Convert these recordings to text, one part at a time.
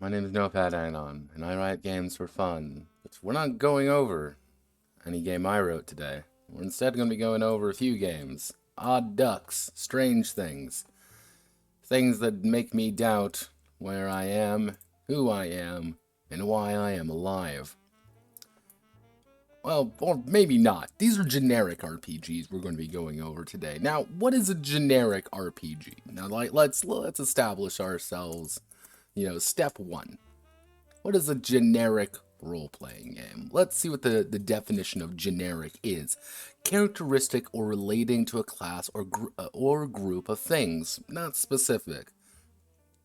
My name is Notepad Anon, and I write games for fun. But we're not going over any game I wrote today. We're instead going to be going over a few games. Odd ducks, strange things. Things that make me doubt where I am, who I am, and why I am alive. Well, or maybe not. These are generic RPGs we're going to be going over today. Now, what is a generic RPG? Now, let's establish ourselves. Step one. What is a generic role-playing game? Let's see what the definition of generic is. Characteristic or relating to a class or group of things, not specific.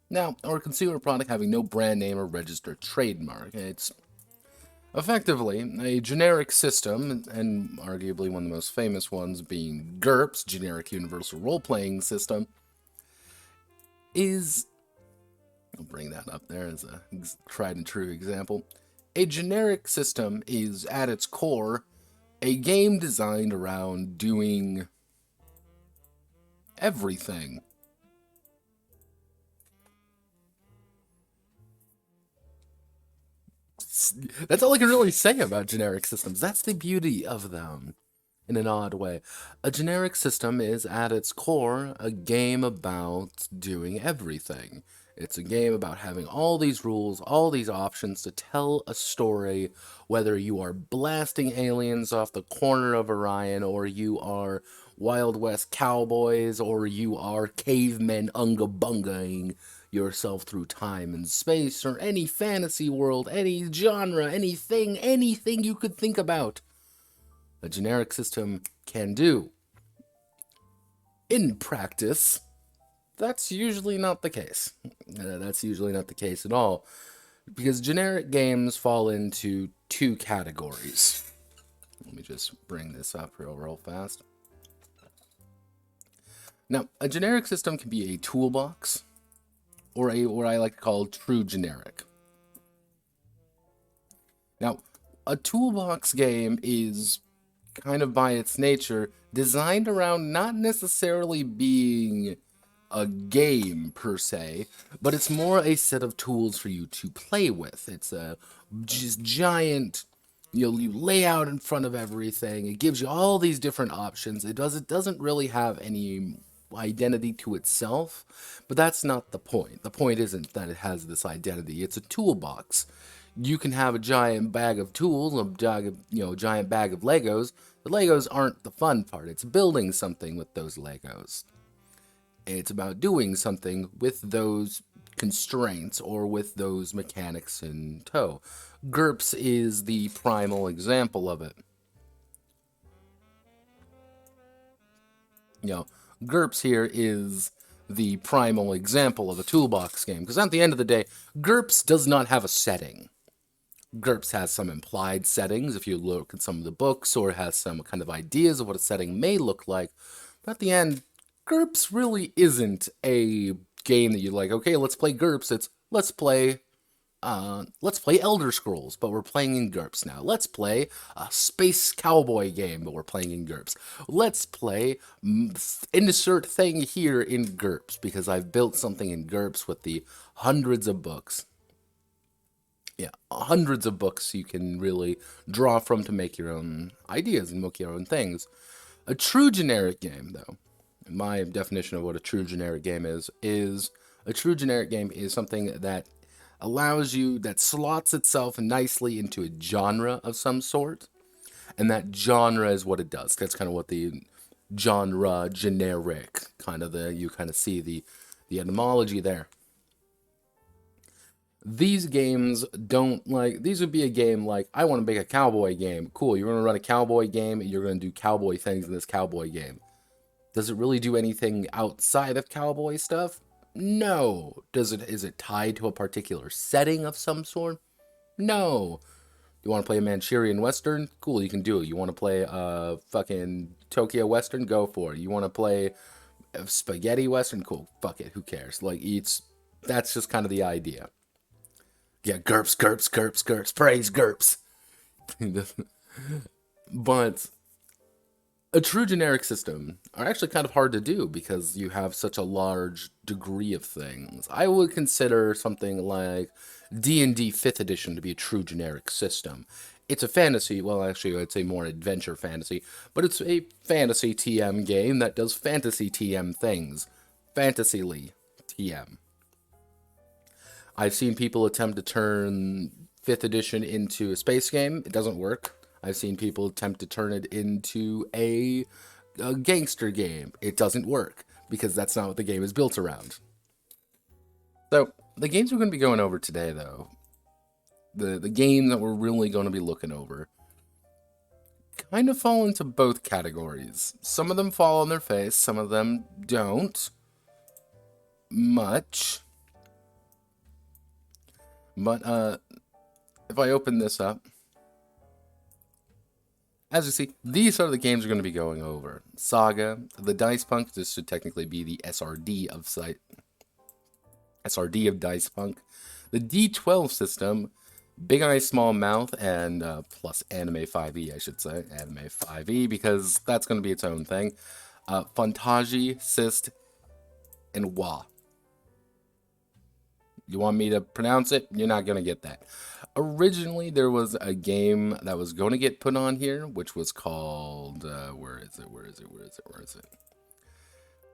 Now, or a consumer product having no brand name or registered trademark. It's effectively a generic system, and arguably one of the most famous ones being GURPS, Generic Universal Role-Playing System, is... I'll bring that up there as a tried and true example. A generic system is, at its core, a game designed around doing everything. That's all I can really say about generic systems. That's the beauty of them, in an odd way. A generic system is, at its core, a game about doing everything. It's a game about having all these rules, all these options to tell a story, whether you are blasting aliens off the corner of Orion, or you are Wild West cowboys, or you are cavemen unga-bungaing yourself through time and space, or any fantasy world, any genre, anything you could think about. A generic system can do. In practice, that's usually not the case. That's usually not the case at all, because generic games fall into two categories. Let me just bring this up real fast. Now, a generic system can be a toolbox, or what I like to call true generic. Now, a toolbox game is kind of by its nature designed around not necessarily being a game per se, but it's more a set of tools for you to play with. It's a just giant, you lay out in front of everything. It gives you all these different options. It doesn't really have any identity to itself, but that's not the point. The point isn't that it has this identity. It's a toolbox. You can have a giant bag of tools, a giant bag of Legos. The Legos aren't the fun part. It's building something with those Legos. It's about doing something with those constraints or with those mechanics in tow. GURPS is the primal example of it. GURPS here is the primal example of a toolbox game, because at the end of the day, GURPS does not have a setting. GURPS has some implied settings if you look at some of the books, or has some kind of ideas of what a setting may look like, but at the end, GURPS really isn't a game that you're like, okay, let's play GURPS. It's let's play Elder Scrolls, but we're playing in GURPS now. Let's play a space cowboy game, but we're playing in GURPS. Let's play insert thing here in GURPS, because I've built something in GURPS with the hundreds of books. Yeah, hundreds of books you can really draw from to make your own ideas and make your own things. A true generic game, though, my definition of what a true generic game is a true generic game is something that allows you, that slots itself nicely into a genre of some sort, and that genre is what it does. That's kind of what the genre, generic, you kind of see the etymology there. These games these would be a game like, I want to make a cowboy game. Cool, you're going to run a cowboy game, and you're going to do cowboy things in this cowboy game. Does it really do anything outside of cowboy stuff? No. Is it tied to a particular setting of some sort? No. You want to play a Manchurian Western? Cool, you can do it. You want to play a fucking Tokyo Western? Go for it. You want to play a spaghetti Western? Cool, fuck it, who cares? That's just kind of the idea. Yeah, GURPS, praise GURPS. But A true generic system are actually kind of hard to do because you have such a large degree of things. I would consider something like D&D 5th edition to be a true generic system. It's a fantasy, well, actually, I'd say more adventure fantasy, but it's a fantasy TM game that does fantasy TM things. Fantasyly TM. I've seen people attempt to turn 5th edition into a space game. It doesn't work. I've seen people attempt to turn it into a gangster game. It doesn't work because that's not what the game is built around. So, the games we're going to be going over today, though, the game that we're really going to be looking over, kind of fall into both categories. Some of them fall on their face, some of them don't much. But if I open this up, as you see, these are the games we're going to be going over. Saga, the Dicepunk, this should technically be the SRD of Dicepunk. The D12 system, Big Eye Small Mouth, and plus Anime 5e, I should say. Anime 5e, because that's going to be its own thing. Fantaji, CYST, and Wa. You want me to pronounce it? You're not going to get that. Originally, there was a game that was going to get put on here, which was called... Where is it?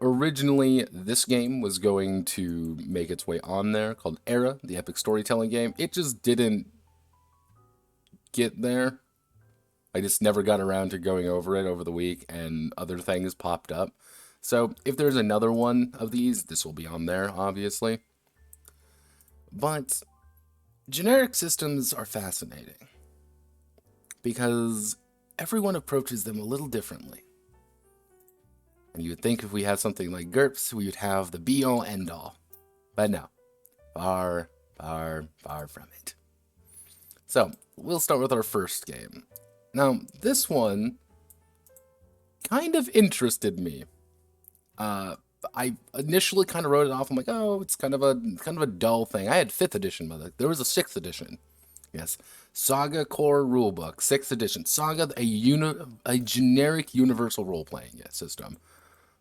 Originally, this game was going to make its way on there, called Era, the epic storytelling game. It just didn't get there. I just never got around to going over it over the week, and other things popped up. So, if there's another one of these, this will be on there, obviously. But generic systems are fascinating because everyone approaches them a little differently. And you would think if we had something like GURPS, we would have the be-all, end-all. But no. Far, far, far from it. So, we'll start with our first game. Now, this one kind of interested me. I initially kind of wrote it off. I'm like, oh, it's kind of a dull thing. I had 5th edition, but there was a 6th edition. Yes, Saga Core Rulebook, 6th edition. Saga, a generic universal role-playing system.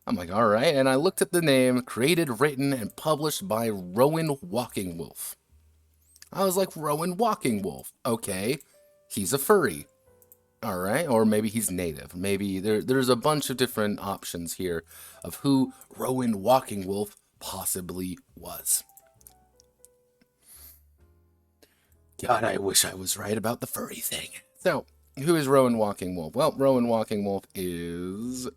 I'm like, all right, and I looked at the name, created, written, and published by Rowan WalkingWolf. I was like, Rowan WalkingWolf. Okay, he's a furry. All right, or maybe he's native. Maybe there's a bunch of different options here of who Rowan WalkingWolf possibly was. God, I wish I was right about the furry thing. So, who is Rowan WalkingWolf? Well, Rowan WalkingWolf is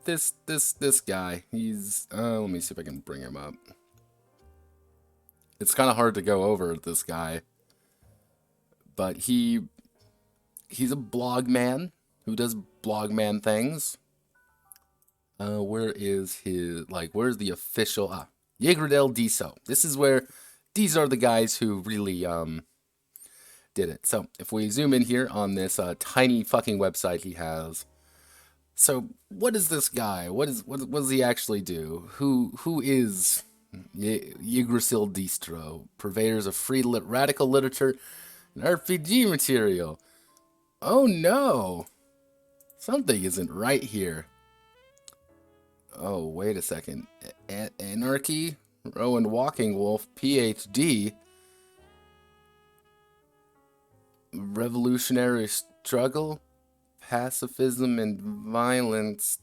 this guy. He's let me see if I can bring him up. It's kind of hard to go over this guy, but he's a blog man who does blog man things. Where's the official? Yegradel Diso. This is where these are the guys who really did it. So if we zoom in here on this tiny fucking website he has. So what is this guy? What does he actually do? Who is Yggdrasil Distro? Purveyors of free radical literature and RPG material. Oh no! Something isn't right here. Oh, wait a second. Anarchy? Rowan WalkingWolf, PhD. Revolutionary struggle? Pacifism and violence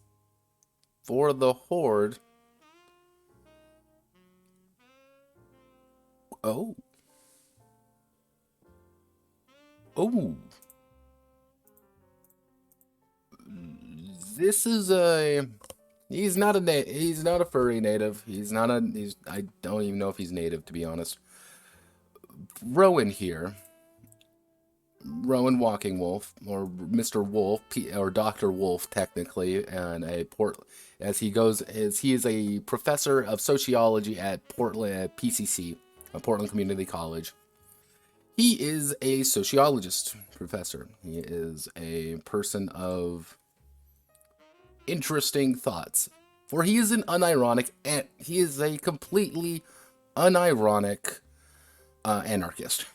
for the Horde. Oh. Oh. This is a... He's not a furry native. I don't even know if he's native, to be honest. Rowan here. Rowan WalkingWolf, or Mr. Wolf, or Dr. Wolf, technically, and he is a professor of sociology at Portland PCC, Portland Community College. He is a sociologist professor. He is a person of interesting thoughts. For he is an unironic, and he is a completely unironic anarchist.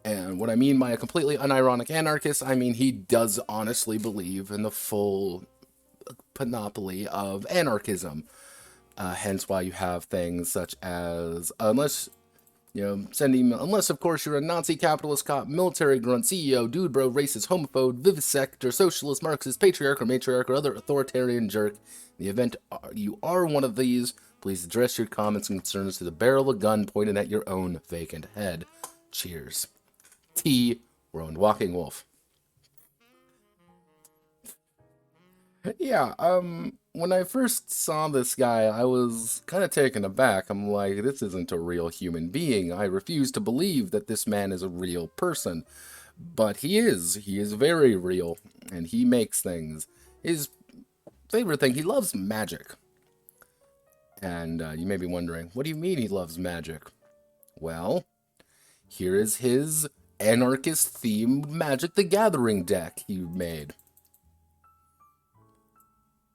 And what I mean by a completely unironic anarchist, I mean he does honestly believe in the full panoply of anarchism. Hence why you have things such as, unless of course you're a Nazi, capitalist, cop, military grunt, CEO, dude bro, racist, homophobe, vivisector, socialist, Marxist, patriarch or matriarch, or other authoritarian jerk. In the event you are one of these, please address your comments and concerns to the barrel of a gun pointed at your own vacant head. Cheers. T. Rowan WalkingWolf. Yeah, when I first saw this guy, I was kind of taken aback. I'm like, this isn't a real human being. I refuse to believe that this man is a real person. But he is. He is very real, and he makes things. His favorite thing, he loves magic. And you may be wondering, what do you mean he loves magic? Well, here is his anarchist-themed Magic the Gathering deck he made.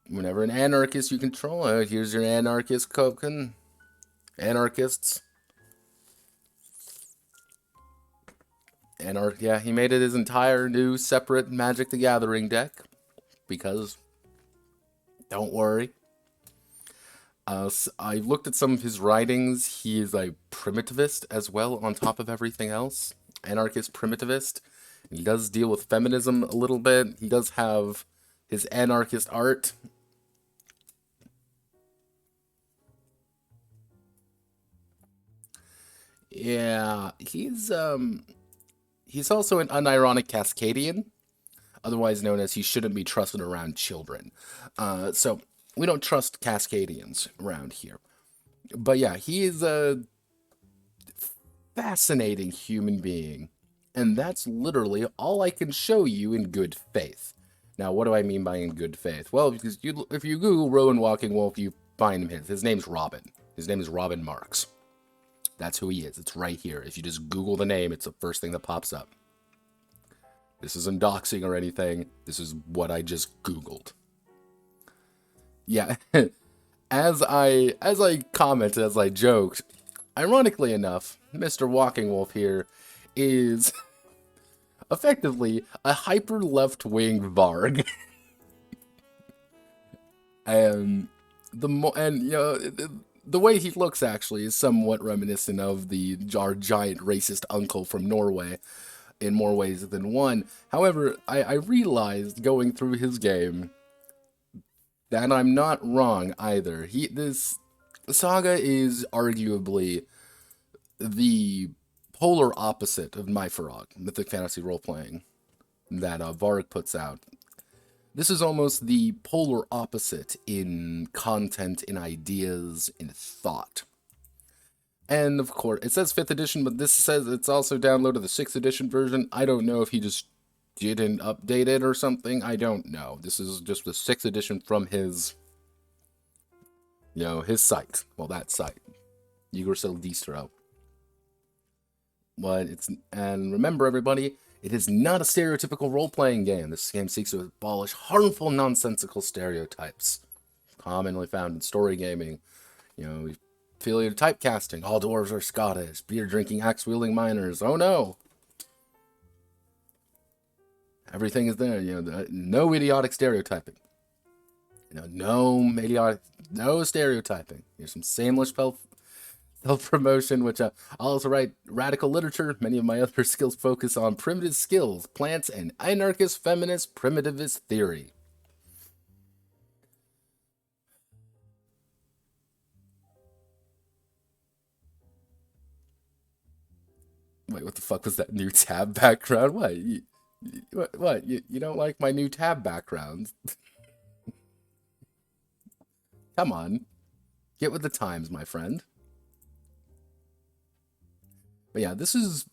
Whenever an anarchist you control, here's your anarchist token. Anarchists. Yeah, he made it his entire new separate Magic the Gathering deck. Because, don't worry. I looked at some of his writings. He is a primitivist as well, on top of everything else. Anarchist primitivist. He does deal with feminism a little bit. He does have his anarchist art. Yeah, he's also an unironic Cascadian, otherwise known as he shouldn't be trusted around children. So we don't trust Cascadians around here. But yeah, he is a fascinating human being, and that's literally all I can show you in good faith. Now, what do I mean by in good faith? Well, because if you Google Rowan WalkingWolf, you find him. His name's Robin. His name is Robin Marks. That's who he is. It's right here. If you just Google the name, it's the first thing that pops up. This isn't doxing or anything. This is what I just Googled. Yeah, as I commented, as I joked, ironically enough, Mr. WalkingWolf here is effectively a hyper left-wing Varg. And the way he looks actually is somewhat reminiscent of our giant racist uncle from Norway in more ways than one. However, I realized going through his game that I'm not wrong either. This Saga is arguably the polar opposite of Mythorog, Mythic Fantasy Role-Playing, that Varg puts out. This is almost the polar opposite in content, in ideas, in thought. And of course, it says 5th edition, but this says it's also downloaded the 6th edition version. I don't know if he just didn't update it or something. I don't know. This is just the 6th edition from his, his site. Well, that site. Yggdrasil Distro. And remember everybody, it is not a stereotypical role-playing game. This game seeks to abolish harmful, nonsensical stereotypes commonly found in story gaming. We feel your typecasting. All dwarves are Scottish. Beer-drinking, axe-wielding miners. Oh no! Everything is there. No idiotic stereotyping. No stereotyping. Here's some shameless self-promotion, which I also write radical literature. Many of my other skills focus on primitive skills, plants, and anarchist, feminist, primitivist theory. Wait, what the fuck was that new tab background? What? What? You don't like my new tab background? Come on. Get with the times, my friend. But yeah, this is...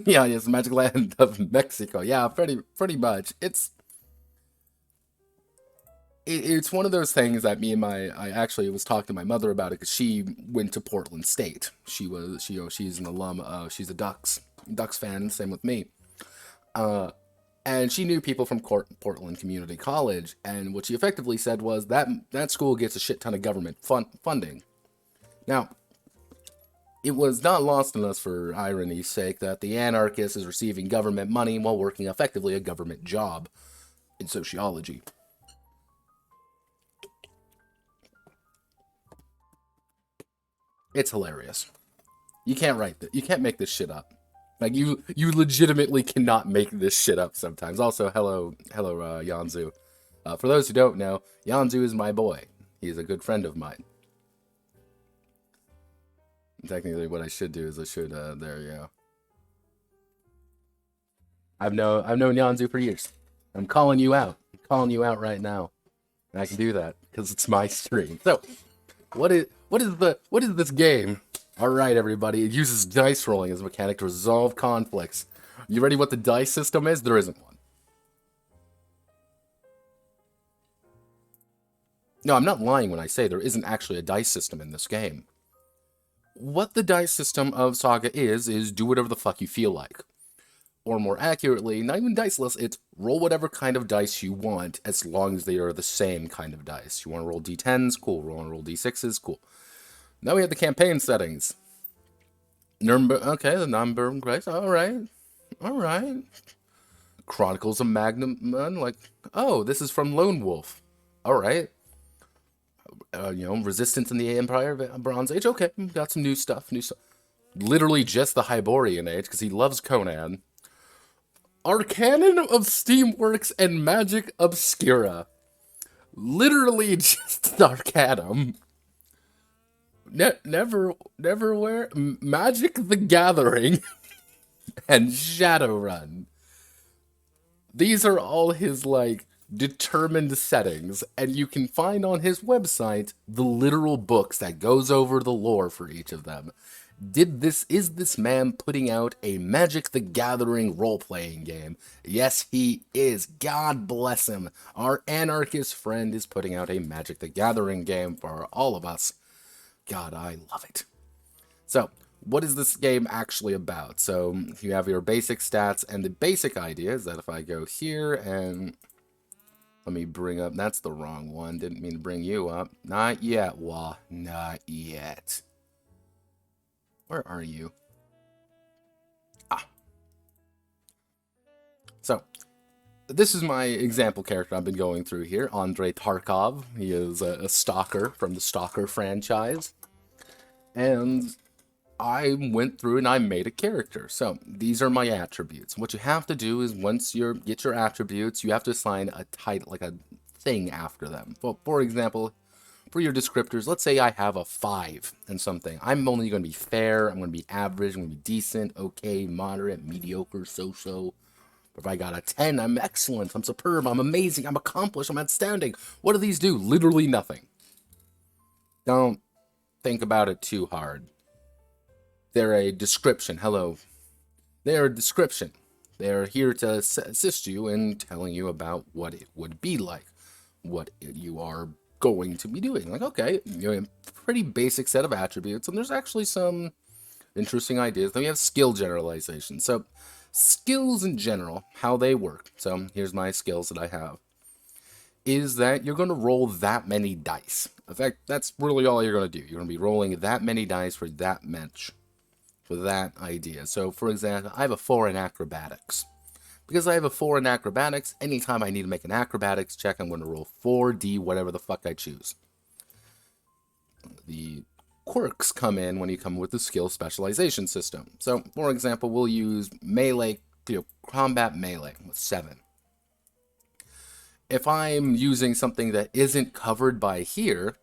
yeah, yes, Magic Land of Mexico. Yeah, pretty much. It's one of those things that I actually was talking to my mother about it because she went to Portland State. She's an alum. She's a Ducks fan. Same with me. And she knew people from Portland Community College, and what she effectively said was that school gets a shit ton of government funding. Now, It was not lost on us, for irony's sake, that the anarchist is receiving government money while working effectively a government job in sociology. It's hilarious. You can't write that. You can't make this shit up. Like, you legitimately cannot make this shit up sometimes. Also, hello, Yanzu. For those who don't know, Yanzu is my boy. He's a good friend of mine. Technically, what I should do is there you go. I've known Yanzu for years. I'm calling you out. I'm calling you out right now. And I can do that, because it's my stream. So, what is this game? Alright, everybody, it uses dice rolling as a mechanic to resolve conflicts. You ready what the dice system is? There isn't one. No, I'm not lying when I say there isn't actually a dice system in this game. What the dice system of Saga is do whatever the fuck you feel like. Or more accurately, not even diceless, it's roll whatever kind of dice you want, as long as they are the same kind of dice. You want to roll D10s? Cool. You want to roll D6s? Cool. Now we have the campaign settings. Okay, the Nürnberg Grace. Alright. Chronicles of Magnum, like, oh, this is from Lone Wolf. Alright. Resistance in the Empire, Bronze Age. Okay, got some new stuff. Literally just the Hyborian Age, because he loves Conan. Arcanon of Steamworks and Magic Obscura. Literally just Arcanum. Neverwhere, Magic the Gathering, and Shadowrun. These are all his, like, determined settings, and you can find on his website the literal books that goes over the lore for each of them. Is this man putting out a Magic the Gathering role-playing game? Yes, he is. God bless him. Our anarchist friend is putting out a Magic the Gathering game for all of us. God, I love it. So, what is this game actually about? So, you have your basic stats, and the basic idea is that if I go here and... Let me bring up... That's the wrong one. Didn't mean to bring you up. Not yet, Wah. Not yet. Where are you? Ah. So, this is my example character I've been going through here, Andrei Tarkov. He is a stalker from the Stalker franchise. And I went through and I made a character. So, these are my attributes. What you have to do is once you get your attributes, you have to assign a title, like a thing after them. Well, for example, for your descriptors, let's say I have a 5 and something. I'm only going to be fair, I'm going to be average, I'm going to be decent, okay, moderate, mediocre, so-so. If I got a 10, I'm excellent, I'm superb, I'm amazing, I'm accomplished, I'm outstanding. What do these do? Literally nothing. Don't think about it too hard. They're a description. Hello. They're a description. They're here to assist you in telling you about what it would be like, what you are going to be doing. Like, okay, you have a pretty basic set of attributes, and there's actually some interesting ideas. Then we have skill generalization. So, skills in general, how they work. So, here's my skills that I have. Is that you're going to roll that many dice. In fact, that's really all you're going to do. You're going to be rolling that many dice for that much, for that idea. So, for example, I have a 4 in acrobatics. Because I have a 4 in acrobatics, anytime I need to make an acrobatics check, I'm going to roll 4d, whatever the fuck I choose. The quirks come in when you come with the skill specialization system. So, for example, we'll use melee, combat melee with 7. If I'm using something that isn't covered by here,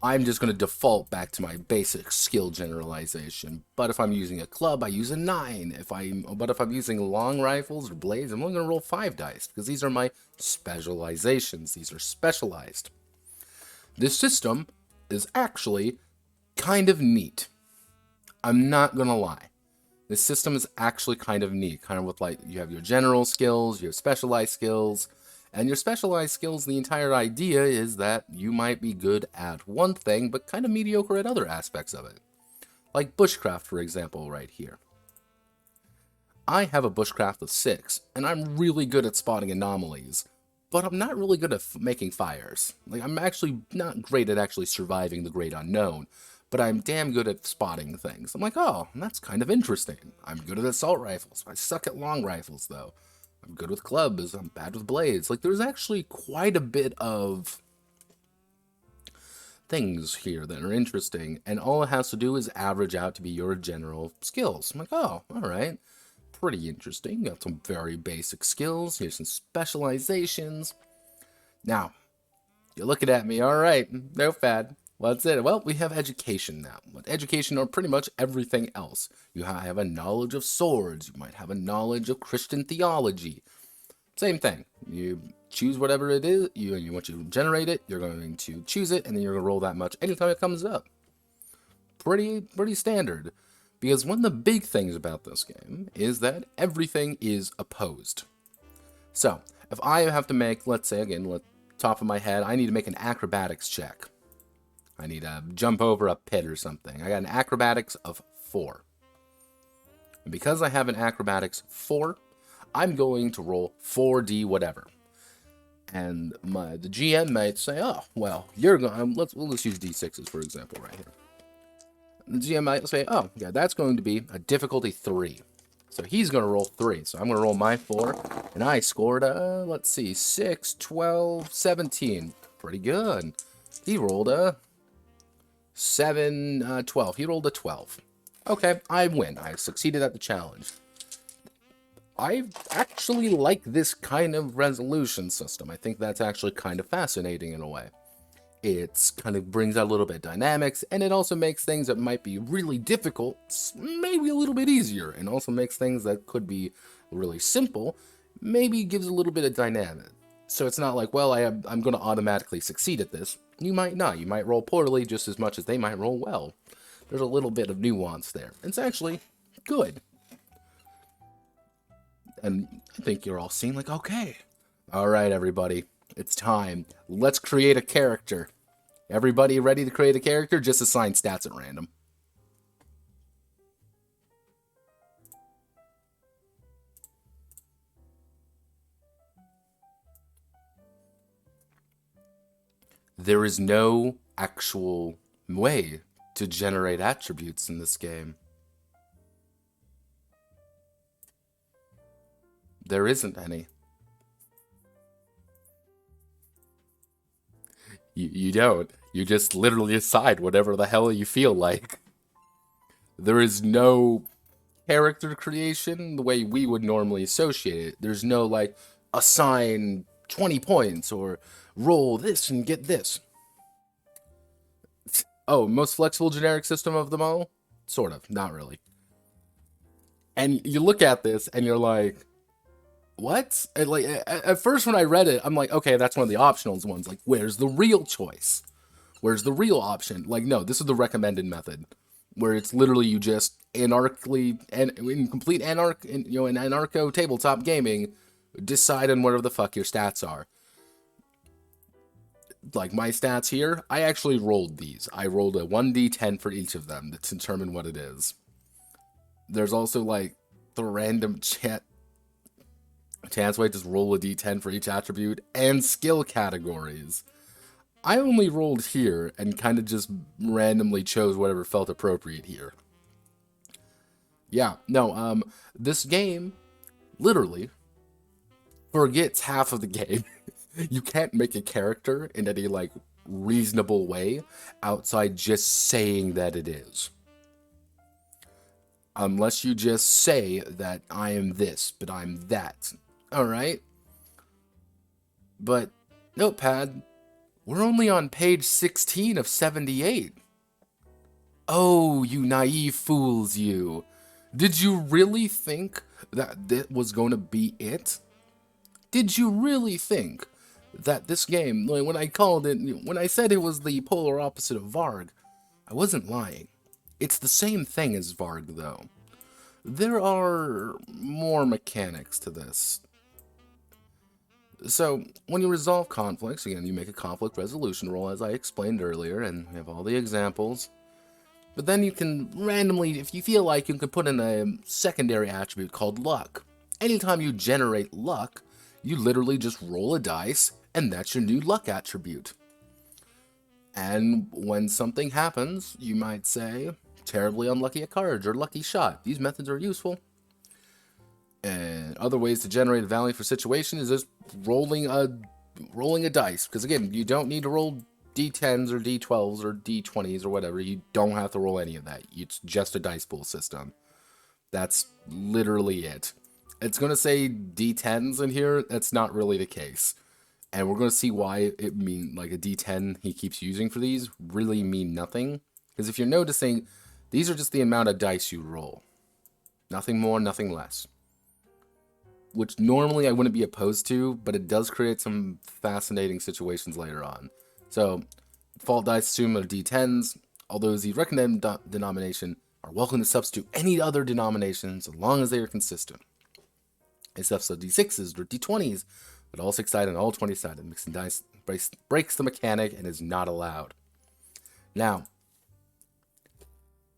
I'm just going to default back to my basic skill generalization. But if I'm using a club, I use a 9. But if I'm using long rifles or blades, I'm only going to roll 5 dice, because these are my specializations. These are specialized. This system is actually kind of neat. I'm not going to lie. This system is actually kind of neat. Kind of with, like, you have your general skills, your specialized skills. And your specialized skills, the entire idea is that you might be good at one thing, but kind of mediocre at other aspects of it. Like bushcraft, for example, right here. I have a bushcraft of 6, and I'm really good at spotting anomalies, but I'm not really good at making fires. Like, I'm actually not great at actually surviving the great unknown, but I'm damn good at spotting things. I'm like, oh, that's kind of interesting. I'm good at assault rifles. I suck at long rifles, though. I'm good with clubs. I'm bad with blades. Like, there's actually quite a bit of things here that are interesting, and all it has to do is average out to be your general skills. I'm like, oh, all right. Pretty interesting. Got some very basic skills. Here's some specializations. Now, you're looking at me, all right, no fad. What's it? Well, we have education now. Education or pretty much everything else. You have a knowledge of swords. You might have a knowledge of Christian theology. Same thing. You choose whatever it is. Once you generate it, you're going to choose it, and then you're going to roll that much anytime it comes up. Pretty standard. Because one of the big things about this game is that everything is opposed. So, if I have to make, let's say, again, top of my head, I need to make an acrobatics check. I need to jump over a pit or something. I got an acrobatics of 4. And because I have an acrobatics 4, I'm going to roll 4d whatever. And the GM might say, oh, well, you're going, let's use d6s for example right here. The GM might say, oh, yeah, that's going to be a difficulty 3. So he's going to roll 3. So I'm going to roll my 4. And I scored, let's see, 6, 12, 17. Pretty good. He rolled a 7, 12. He rolled a 12. Okay, I win. I succeeded at the challenge. I actually like this kind of resolution system. I think that's actually kind of fascinating in a way. It kind of brings out a little bit of dynamics, and it also makes things that might be really difficult maybe a little bit easier, and also makes things that could be really simple, maybe gives a little bit of dynamic. So it's not like, well, I'm going to automatically succeed at this. You might not. You might roll poorly just as much as they might roll well. There's a little bit of nuance there. It's actually good. And I think you're all seeing like, okay, all right, everybody, it's time. Let's create a character. Everybody ready to create a character? Just assign stats at random. There is no actual way to generate attributes in this game. There isn't any. You don't. You just literally decide whatever the hell you feel like. There is no character creation the way we would normally associate it. There's no, like, assign 20 points or roll this and get this. Oh, most flexible generic system of them all? Sort of. Not really. And you look at this and you're like, what? And like, at first when I read it, I'm like, okay, that's one of the optional ones. Like, where's the real choice? Where's the real option? Like, no, this is the recommended method, where it's literally you just anarchically, and in complete anarcho tabletop gaming, decide on whatever the fuck your stats are. Like my stats here, I actually rolled these. I rolled a 1d10 for each of them to determine what it is. There's also like the random chance way to just roll a d10 for each attribute and skill categories. I only rolled here and kind of just randomly chose whatever felt appropriate here. Yeah, no, this game literally forgets half of the game. You can't make a character in any, like, reasonable way outside just saying that it is. Unless you just say that I am this, but I'm that. Alright? But, Notepad, we're only on page 16 of 78. Oh, you naive fools, you. Did you really think that that was going to be it? Did you really think that this game, when I said it was the polar opposite of Varg, I wasn't lying. It's the same thing as Varg, though. There are more mechanics to this. So, when you resolve conflicts, again, you make a conflict resolution roll, as I explained earlier, and we have all the examples. But then you can randomly, if you feel like, you can put in a secondary attribute called luck. Anytime you generate luck, you literally just roll a dice, and that's your new luck attribute. And when something happens, you might say, terribly unlucky at cards or lucky shot. These methods are useful. And other ways to generate a value for situation is just rolling a dice. Because again, you don't need to roll D10s or D12s or D20s or whatever. You don't have to roll any of that. It's just a dice pool system. That's literally it. It's going to say D10s in here. That's not really the case. And we're going to see why it mean like a D10 he keeps using for these really mean nothing. Because if you're noticing, these are just the amount of dice you roll. Nothing more, nothing less. Which normally I wouldn't be opposed to, but it does create some fascinating situations later on. So, default dice assume are D10s, although the recommended denomination are welcome to substitute any other denominations as long as they are consistent. Except so D6s or D20s, but all 6-sided and all 20-sided. Mixing dice breaks the mechanic and is not allowed. Now,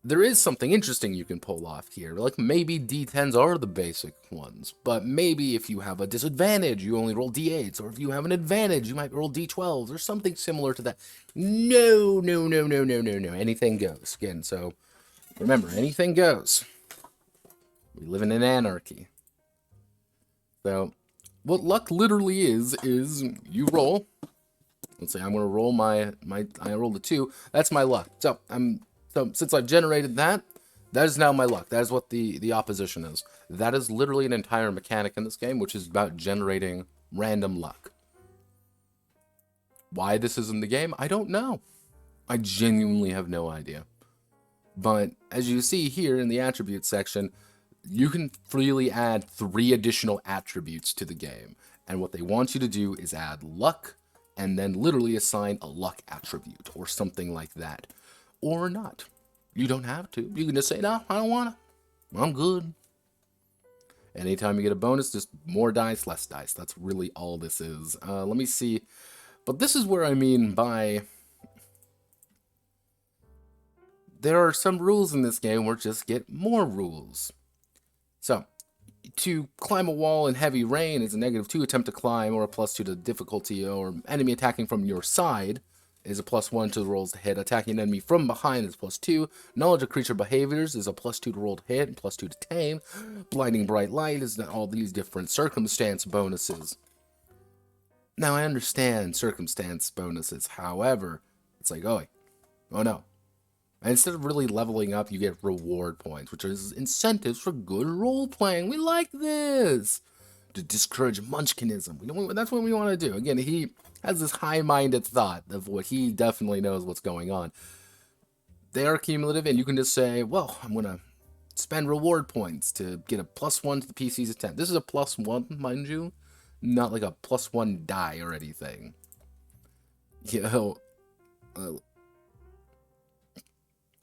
there is something interesting you can pull off here. Like, maybe D10s are the basic ones, but maybe if you have a disadvantage, you only roll D8s, or if you have an advantage, you might roll D12s, or something similar to that. No. Anything goes. Again, so, remember, anything goes. We live in an anarchy. So, what luck literally is you roll. Let's say I'm going to roll I rolled a 2. That's my luck. So since I've generated that is now my luck. That is what the opposition is. That is literally an entire mechanic in this game, which is about generating random luck. Why this is in the game, I don't know. I genuinely have no idea. But as you see here in the attributes section, you can freely add 3 additional attributes to the game. And what they want you to do is add luck, and then literally assign a luck attribute, or something like that. Or not. You don't have to. You can just say, no, I don't want to. I'm good. Anytime you get a bonus, just more dice, less dice. That's really all this is. Let me see. But this is where I mean by... There are some rules in this game where just get more rules. So, to climb a wall in heavy rain is a -2 attempt to climb, or a +2 to difficulty, or enemy attacking from your side is a +1 to the rolls to hit. Attacking an enemy from behind is +2. Knowledge of creature behaviors is a +2 to roll to hit and +2 to tame. Blinding bright light is all these different circumstance bonuses. Now, I understand circumstance bonuses. However, it's like, oh no. And instead of really leveling up, you get reward points, which is incentives for good role-playing. We like this! To discourage munchkinism. That's what we want to do. Again, he has this high-minded thought of what he definitely knows what's going on. They are cumulative, and you can just say, well, I'm going to spend reward points to get a +1 to the PC's attempt. This is a +1, mind you. Not like a +1 die or anything. You know...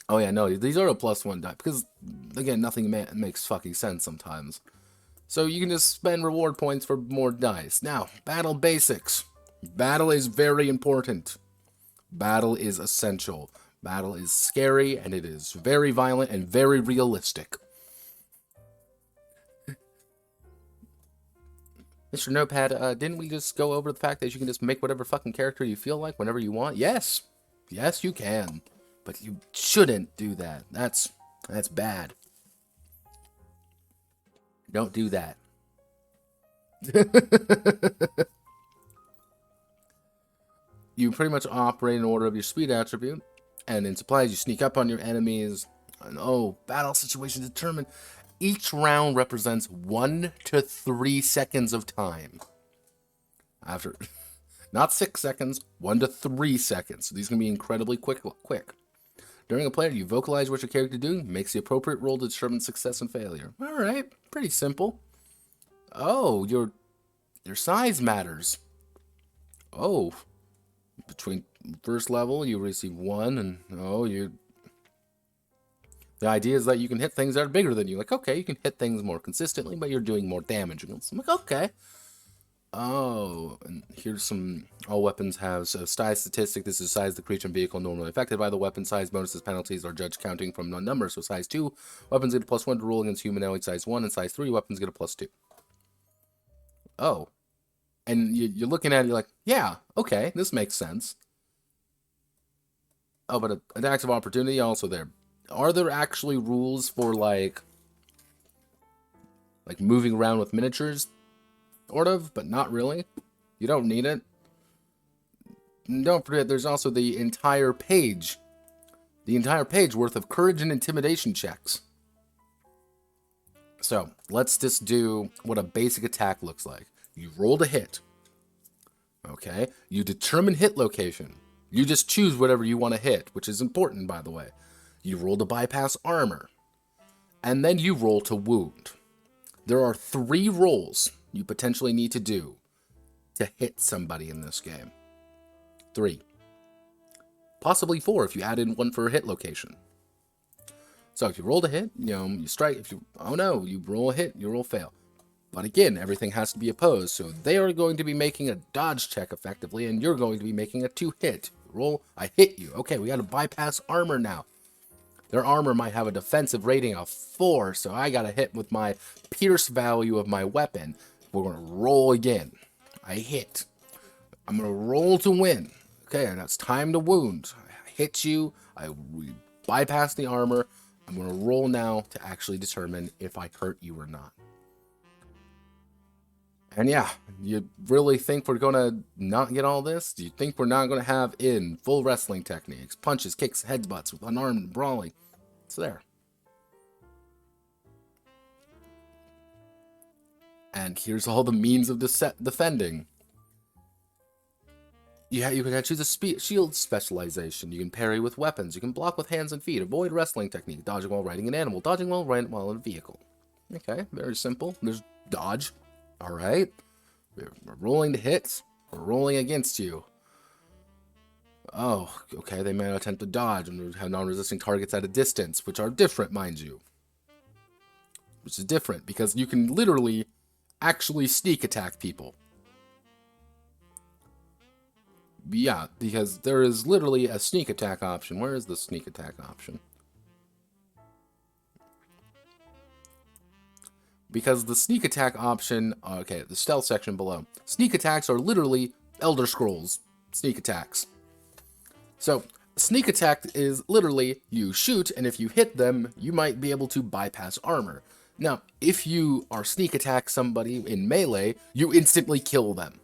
Oh yeah, no, these are a +1 die, because, again, nothing makes fucking sense sometimes. So you can just spend reward points for more dice. Now, battle basics. Battle is very important. Battle is essential. Battle is scary, and it is very violent and very realistic. Mr. Notepad, didn't we just go over the fact that you can just make whatever fucking character you feel like whenever you want? Yes. Yes, you can. But you shouldn't do that. That's bad. Don't do that. You pretty much operate in order of your speed attribute. And in supplies, you sneak up on your enemies. And battle situation determined. Each round represents 1 to 3 seconds of time. After, not 6 seconds, 1 to 3 seconds. So these can be incredibly quick. During a play, you vocalize what your character is doing, makes the appropriate roll to determine success and failure. Alright, pretty simple. Oh, your size matters. Oh, between first level, you receive 1, and the idea is that you can hit things that are bigger than you. Like, okay, you can hit things more consistently, but you're doing more damage against them. Like, okay. Oh, and here's some... All weapons have size statistic. This is size the creature and vehicle normally affected by the weapon. Size bonuses, penalties are judged counting from non-number. So size 2, weapons get a +1 to roll against human allied. Size 1, and size 3, weapons get a +2. Oh. And you're looking at it, you're like, yeah, okay, this makes sense. Oh, but attacks of opportunity also there. Are there actually rules for, like moving around with miniatures? Sort of, but not really. You don't need it. And don't forget, there's also the entire page. The entire page worth of courage and intimidation checks. So, let's just do what a basic attack looks like. You rolled a hit. Okay? You determine hit location. You just choose whatever you want to hit, which is important, by the way. You roll to bypass armor. And then you roll to wound. There are 3 rolls you potentially need to do to hit somebody in this game. 3. Possibly 4 if you add in one for a hit location. So if you roll a hit, you strike. If you, oh no, you roll a hit, you roll fail. But again, everything has to be opposed, so they are going to be making a dodge check effectively, and you're going to be making a 2-hit. Roll, I hit you. Okay, we got to bypass armor now. Their armor might have a defensive rating of 4, so I got to hit with my pierce value of my weapon. We're going to roll again. I hit. I'm going to roll to win. Okay, and it's time to wound. I hit you. We bypass the armor. I'm going to roll now to actually determine if I hurt you or not. And yeah, you really think we're going to not get all this? Do you think we're not going to have in full wrestling techniques, punches, kicks, headbutts with unarmed brawling? It's there. And here's all the means of defending. Yeah, you can choose a shield specialization. You can parry with weapons. You can block with hands and feet. Avoid wrestling technique. Dodging while riding an animal. Dodging while riding while in a vehicle. Okay, very simple. There's dodge. All right. We're rolling to hit. We're rolling against you. Oh, okay. They may attempt to dodge and have non-resisting targets at a distance, which are different, mind you. Which is different because you can literally actually sneak attack people. Yeah, because there is literally a sneak attack option. Where is the sneak attack option? Because the sneak attack option, okay, the stealth section below. Sneak attacks are literally Elder Scrolls sneak attacks. So, sneak attack is literally you shoot, and if you hit them, you might be able to bypass armor. Now, if you are sneak attack somebody in melee, you instantly kill them.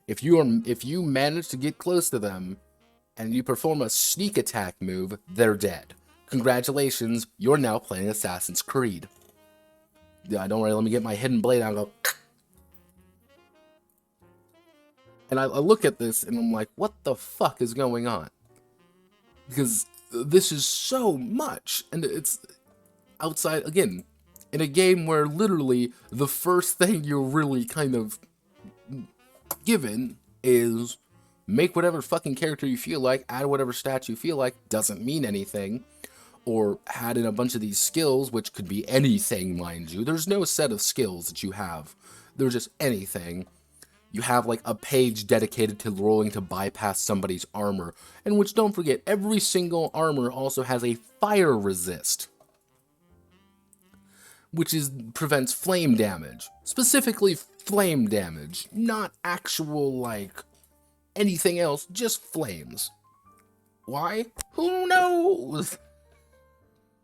If you manage to get close to them and you perform a sneak attack move, they're dead. Congratulations, you're now playing Assassin's Creed. Yeah, don't worry, let me get my hidden blade out and go. And I look at this and I'm like, what the fuck is going on? Because this is so much. And it's outside, again, in a game where literally the first thing you're really kind of given is make whatever fucking character you feel like, add whatever stats you feel like, doesn't mean anything, or add in a bunch of these skills, which could be anything, mind you. There's no set of skills that you have. There's just anything. You have like a page dedicated to rolling to bypass somebody's armor, and which, don't forget, every single armor also has a fire resist, which prevents flame damage. Specifically flame damage, not actual, like, anything else, just flames. Why? Who knows?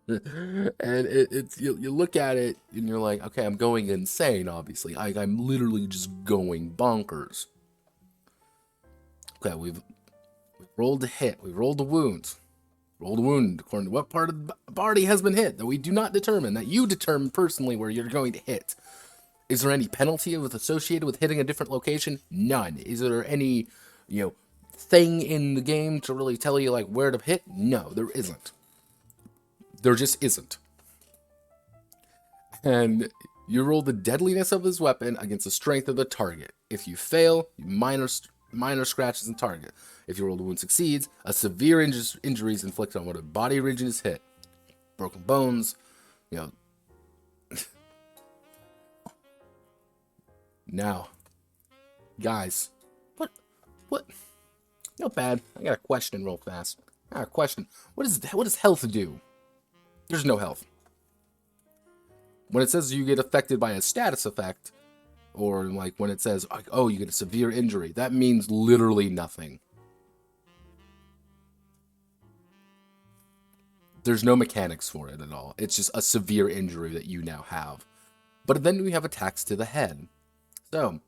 And you look at it, and you're like, okay, I'm going insane, obviously. I'm literally just going bonkers. Okay, we've rolled the hit, we rolled the wound. Roll the wound according to what part of the body has been hit that we do not determine, that you determine personally where you're going to hit. Is there any penalty associated with hitting a different location? None. Is there any, thing in the game to really tell you, like, where to hit? No, there isn't. There just isn't. And you roll the deadliness of his weapon against the strength of the target. If you fail, minor scratches and target. If your roll the wound succeeds, a severe injury is inflicted on what a body region is hit. Broken bones, Now, guys, what? Not bad. I got a question real fast. I got a question. What does health do? There's no health. When it says you get affected by a status effect, or like when it says, like, oh, you get a severe injury, that means literally nothing. There's no mechanics for it at all. It's just a severe injury that you now have. But then we have attacks to the head. So,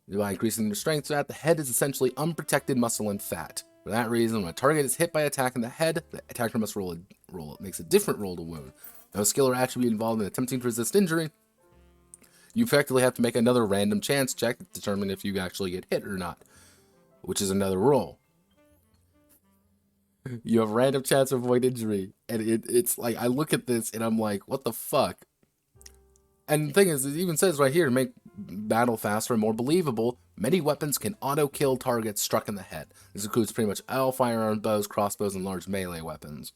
by increasing the strength stat, the head is essentially unprotected muscle and fat. For that reason, when a target is hit by attack in the head, the attacker must makes a different roll to wound. No skill or attribute involved in attempting to resist injury. You effectively have to make another random chance check to determine if you actually get hit or not, which is another roll. You have a random chance to avoid injury, and it's like, I look at this and I'm like, what the fuck? And the thing is, it even says right here, to make battle faster and more believable, many weapons can auto-kill targets struck in the head. This includes pretty much all firearms, bows, crossbows, and large melee weapons.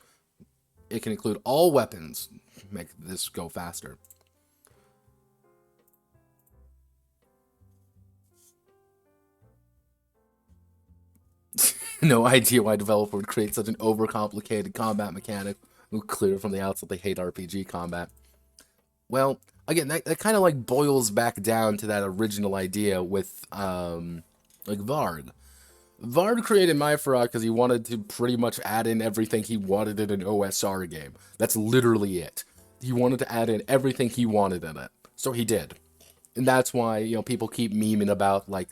It can include all weapons to make this go faster. No idea why a developer would create such an overcomplicated combat mechanic. Clear from the outset they hate RPG combat. Well, again, that kind of like boils back down to that original idea with like Varg. Varg created MyFrog because he wanted to pretty much add in everything he wanted in an OSR game. That's literally it. He wanted to add in everything he wanted in it. So he did. And that's why, you know, people keep memeing about, like,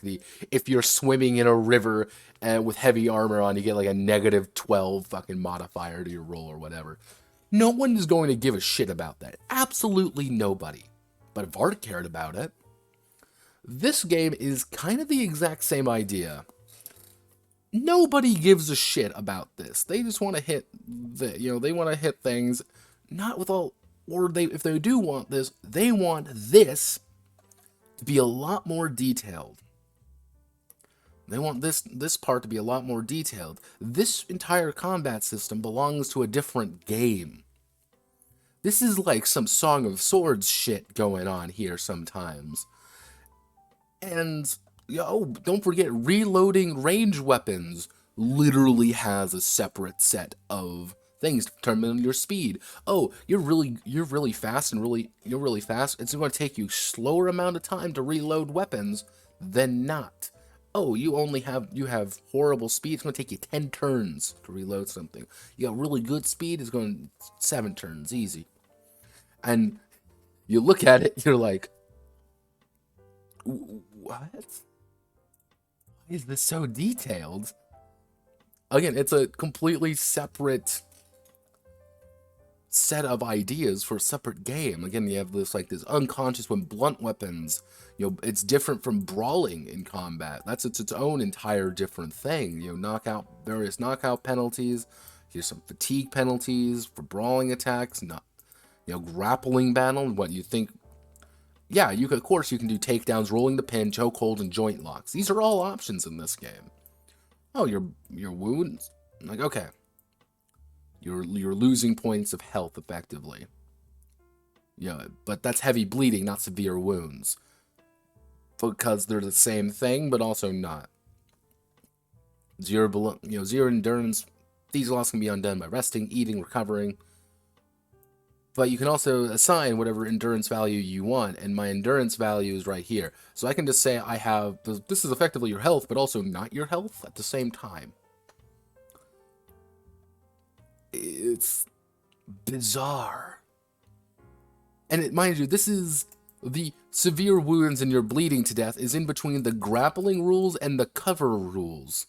if you're swimming in a river with heavy armor on, you get, like, a -12 fucking modifier to your roll or whatever. No one is going to give a shit about that. Absolutely nobody. But Varg cared about it. This game is kind of the exact same idea. Nobody gives a shit about this. They just want to hit they want to hit things, not with all, or if they do want this, they want this to be a lot more detailed. They want this part to be a lot more detailed. This entire combat system belongs to a different game. This is like some Song of Swords shit going on here sometimes. And, don't forget, reloading range weapons literally has a separate set of things to determine your speed. Oh, you're really fast and you're really fast. It's going to take you slower amount of time to reload weapons than not. Oh, you have horrible speed. It's going to take you 10 turns to reload something. You got really good speed. It's going 7 turns, easy. And you look at it, you're like, what? Why is this so detailed? Again, it's a completely separate set of ideas for a separate game. Again, you have this unconscious when blunt weapons, it's different from brawling in combat. That's its own entire different thing. Various knockout penalties. Here's some fatigue penalties for brawling attacks. Grappling battle. What you think? Yeah, of course you can do takedowns, rolling the pin, chokehold, and joint locks. These are all options in this game. Oh, your wounds. Like, okay. You're losing points of health effectively. But that's heavy bleeding, not severe wounds. Because they're the same thing, but also not. Zero endurance. These loss can be undone by resting, eating, recovering. But you can also assign whatever endurance value you want, and my endurance value is right here. So I can just say I have, this is effectively your health, but also not your health at the same time. It's bizarre. And mind you, this is the severe wounds and you're bleeding to death is in between the grappling rules and the cover rules.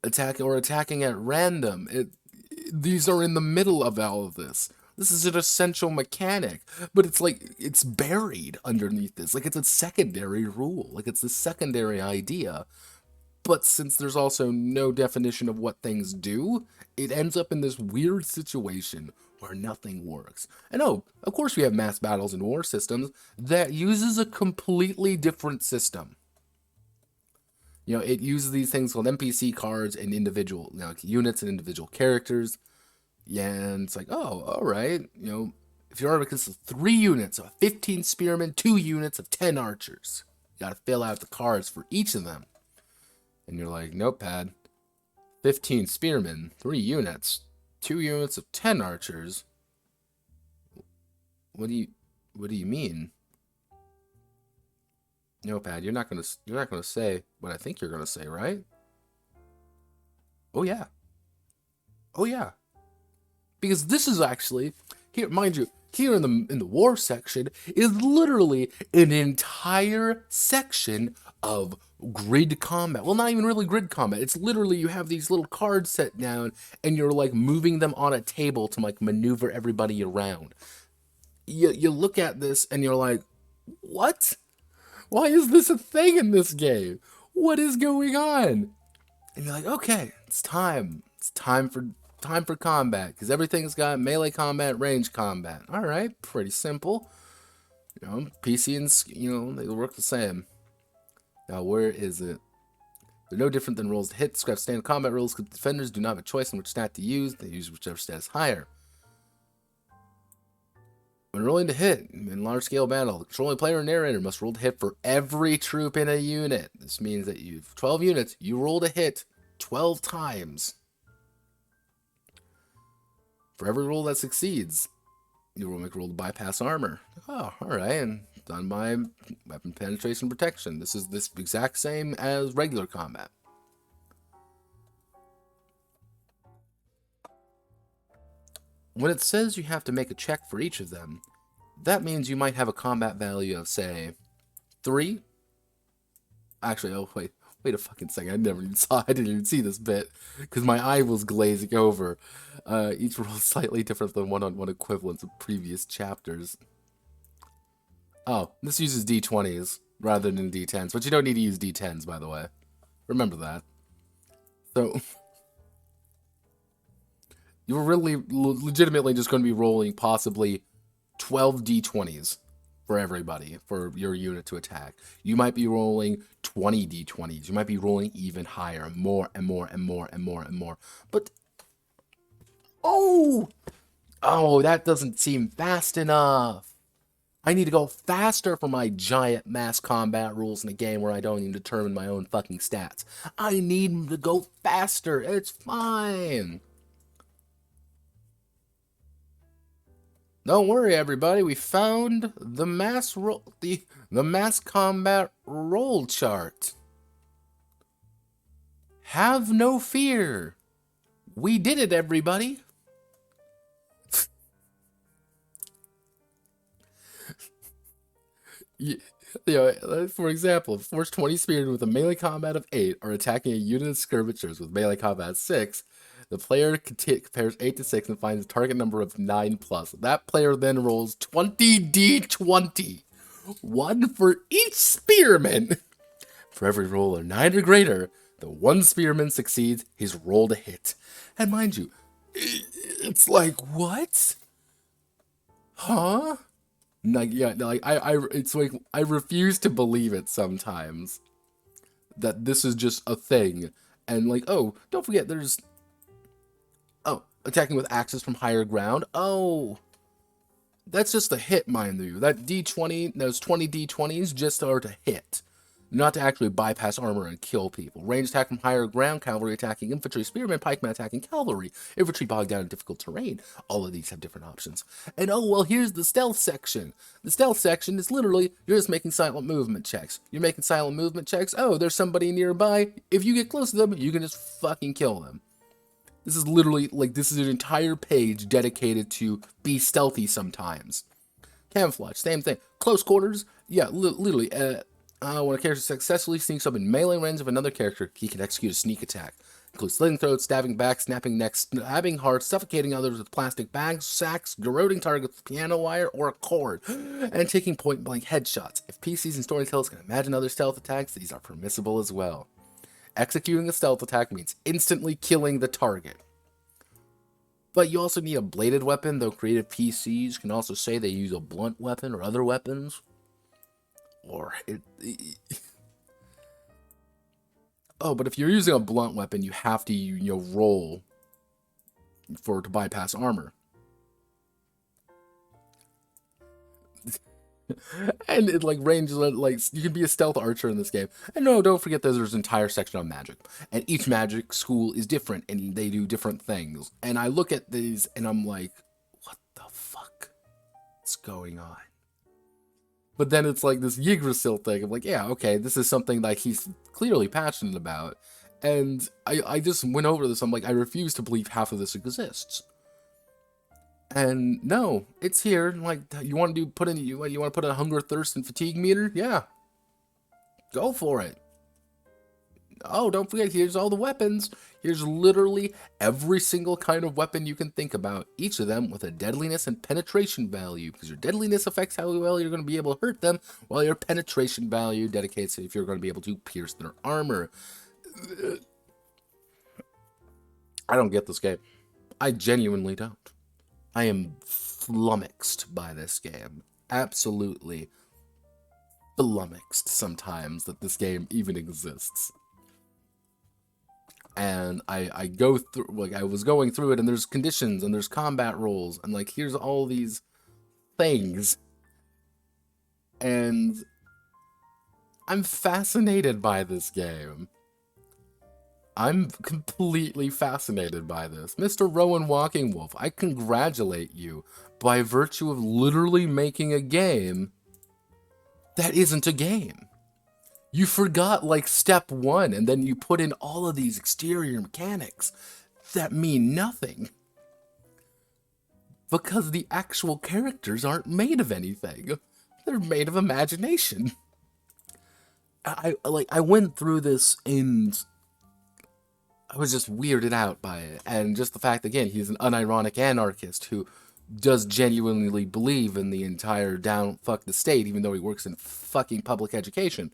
Attacking at random. These are in the middle of all of this. This is an essential mechanic, but it's buried underneath this. Like, it's a secondary rule. Like, it's a secondary idea. But since there's also no definition of what things do, it ends up in this weird situation where nothing works. And of course we have mass battles and war systems that uses a completely different system. It uses these things called NPC cards and individual units and individual characters. Yeah, and it's like, oh, all right. If your army consists of 3 units of 15 spearmen, 2 units of 10 archers. You gotta fill out the cards for each of them. And you're like, notepad, 15 spearmen, 3 units, 2 units of 10 archers. What do you mean? Notepad, you're not gonna say what I think you're gonna say, right? Oh yeah. Oh yeah. because this is actually, here, mind you, here in the war section is literally an entire section of grid combat. Well, not even really grid combat. It's literally you have these little cards set down and you're like moving them on a table to like maneuver everybody around. You look at this and you're like, what? Why is this a thing in this game? What is going on? And you're like, okay, it's time. It's time for combat, because everything's got melee combat, range combat. All right, pretty simple. You know, PC and they work the same. Now, where is it? They're no different than rolls to hit. Describe standard combat rules, because defenders do not have a choice on which stat to use. They use whichever stat is higher. When rolling to hit in large-scale battle, the controlling player or narrator must roll to hit for every troop in a unit. This means that you've 12 units, you roll to hit 12 times. For every roll that succeeds, you will make a roll to bypass armor. Oh, alright, and done by weapon penetration protection. This is this exact same as regular combat. When it says you have to make a check for each of them, that means you might have a combat value of, say, 3. Actually, oh, wait a fucking second. I didn't even see this bit, because my eye was glazing over. Each roll is slightly different than one-on-one equivalents of previous chapters. Oh, this uses D20s rather than D10s, but you don't need to use D10s, by the way. Remember that. So you're really legitimately just going to be rolling possibly 12 D20s for everybody, for your unit to attack. You might be rolling 20 D20s. You might be rolling even higher, more and more and more and more and more. But, oh, that doesn't seem fast enough. I need to go faster for my giant mass combat rules in a game where I don't even determine my own fucking stats. I need to go faster. It's fine. Don't worry, everybody. We found the mass combat roll chart. Have no fear. We did it, everybody. For example, Force 20 Spirit with a melee combat of 8 are attacking a unit of skirmishers with melee combat 6. The player compares 8 to 6 and finds a target number of 9+. That player then rolls 20 D20. 1 for each spearman. For every roll of 9 or greater, the one spearman succeeds his roll to hit. And mind you, it's like, what? Huh? It's like, I refuse to believe it sometimes. That this is just a thing. And like, oh, don't forget there's... Oh, attacking with axes from higher ground. Oh, that's just a hit, mind you. That D20, those 20 D20s just are to hit, not to actually bypass armor and kill people. Range attack from higher ground, cavalry attacking infantry, spearmen, pikemen attacking cavalry, infantry bogged down in difficult terrain. All of these have different options. And oh, well, here's the stealth section. The stealth section is literally, you're just making silent movement checks. You're making silent movement checks. Oh, there's somebody nearby. If you get close to them, you can just fucking kill them. This is literally, like, this is an entire page dedicated to be stealthy sometimes. Camouflage, same thing. Close quarters, yeah, literally, when a character successfully sneaks up in melee range of another character, he can execute a sneak attack. Includes slitting throats, stabbing back, snapping necks, stabbing hearts, suffocating others with plastic bags, sacks, garroting targets with piano wire or a cord, and taking point-blank headshots. If PCs and storytellers can imagine other stealth attacks, these are permissible as well. Executing a stealth attack means instantly killing the target. But you also need a bladed weapon, though creative PCs can also say they use a blunt weapon or other weapons. Oh, but if you're using a blunt weapon, you have to, roll to bypass armor. And it ranges, you can be a stealth archer in this game. And no, don't forget there's an entire section on magic. And each magic school is different, and they do different things. And I look at these, and I'm like, what the fuck is going on? But then it's like this Yggdrasil thing. I'm like, yeah, okay, this is something like he's clearly passionate about. And I just went over this. I'm like, I refuse to believe half of this exists. And no, it's here. Like, you want to put in, you want to put a hunger, thirst, and fatigue meter? Yeah, go for it. Oh, don't forget, here's all the weapons. Here's literally every single kind of weapon you can think about, each of them with a deadliness and penetration value, because your deadliness affects how well you're going to be able to hurt them, while your penetration value dedicates if you're going to be able to pierce their armor. I don't get this game. I genuinely don't. I am flummoxed by this game. Absolutely flummoxed sometimes that this game even exists. And I go through, like, I was going through it, and there's conditions, and there's combat rules, and, like, here's all these things. And I'm fascinated by this game. I'm completely fascinated by this. Mr. Rowan WalkingWolf, I congratulate you by virtue of literally making a game that isn't a game. You forgot, like, step one, and then you put in all of these exterior mechanics that mean nothing. Because the actual characters aren't made of anything. They're made of imagination. I went through this, and I was just weirded out by it. And just the fact, again, he's an unironic anarchist who does genuinely believe in the entire fuck the state, even though he works in fucking public education.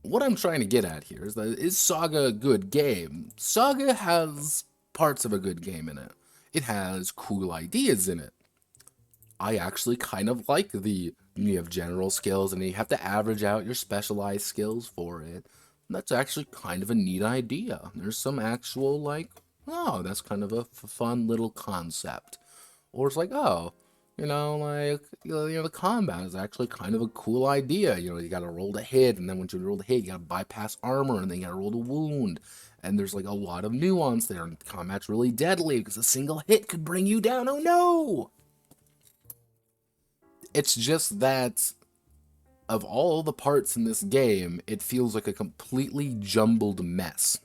What I'm trying to get at here is that, is Saga a good game? Saga has parts of a good game in it. It has cool ideas in it. I actually kind of like you have general skills and you have to average out your specialized skills for it. And that's actually kind of a neat idea. There's some actual, like, oh, that's kind of a fun little concept. Or it's like, oh, the combat is actually kind of a cool idea. You gotta roll to hit, and then once you roll to hit, you gotta bypass armor, and then you gotta roll to wound. And there's, like, a lot of nuance there, and combat's really deadly, because a single hit could bring you down. Oh no! It's just that, of all the parts in this game, it feels like a completely jumbled mess.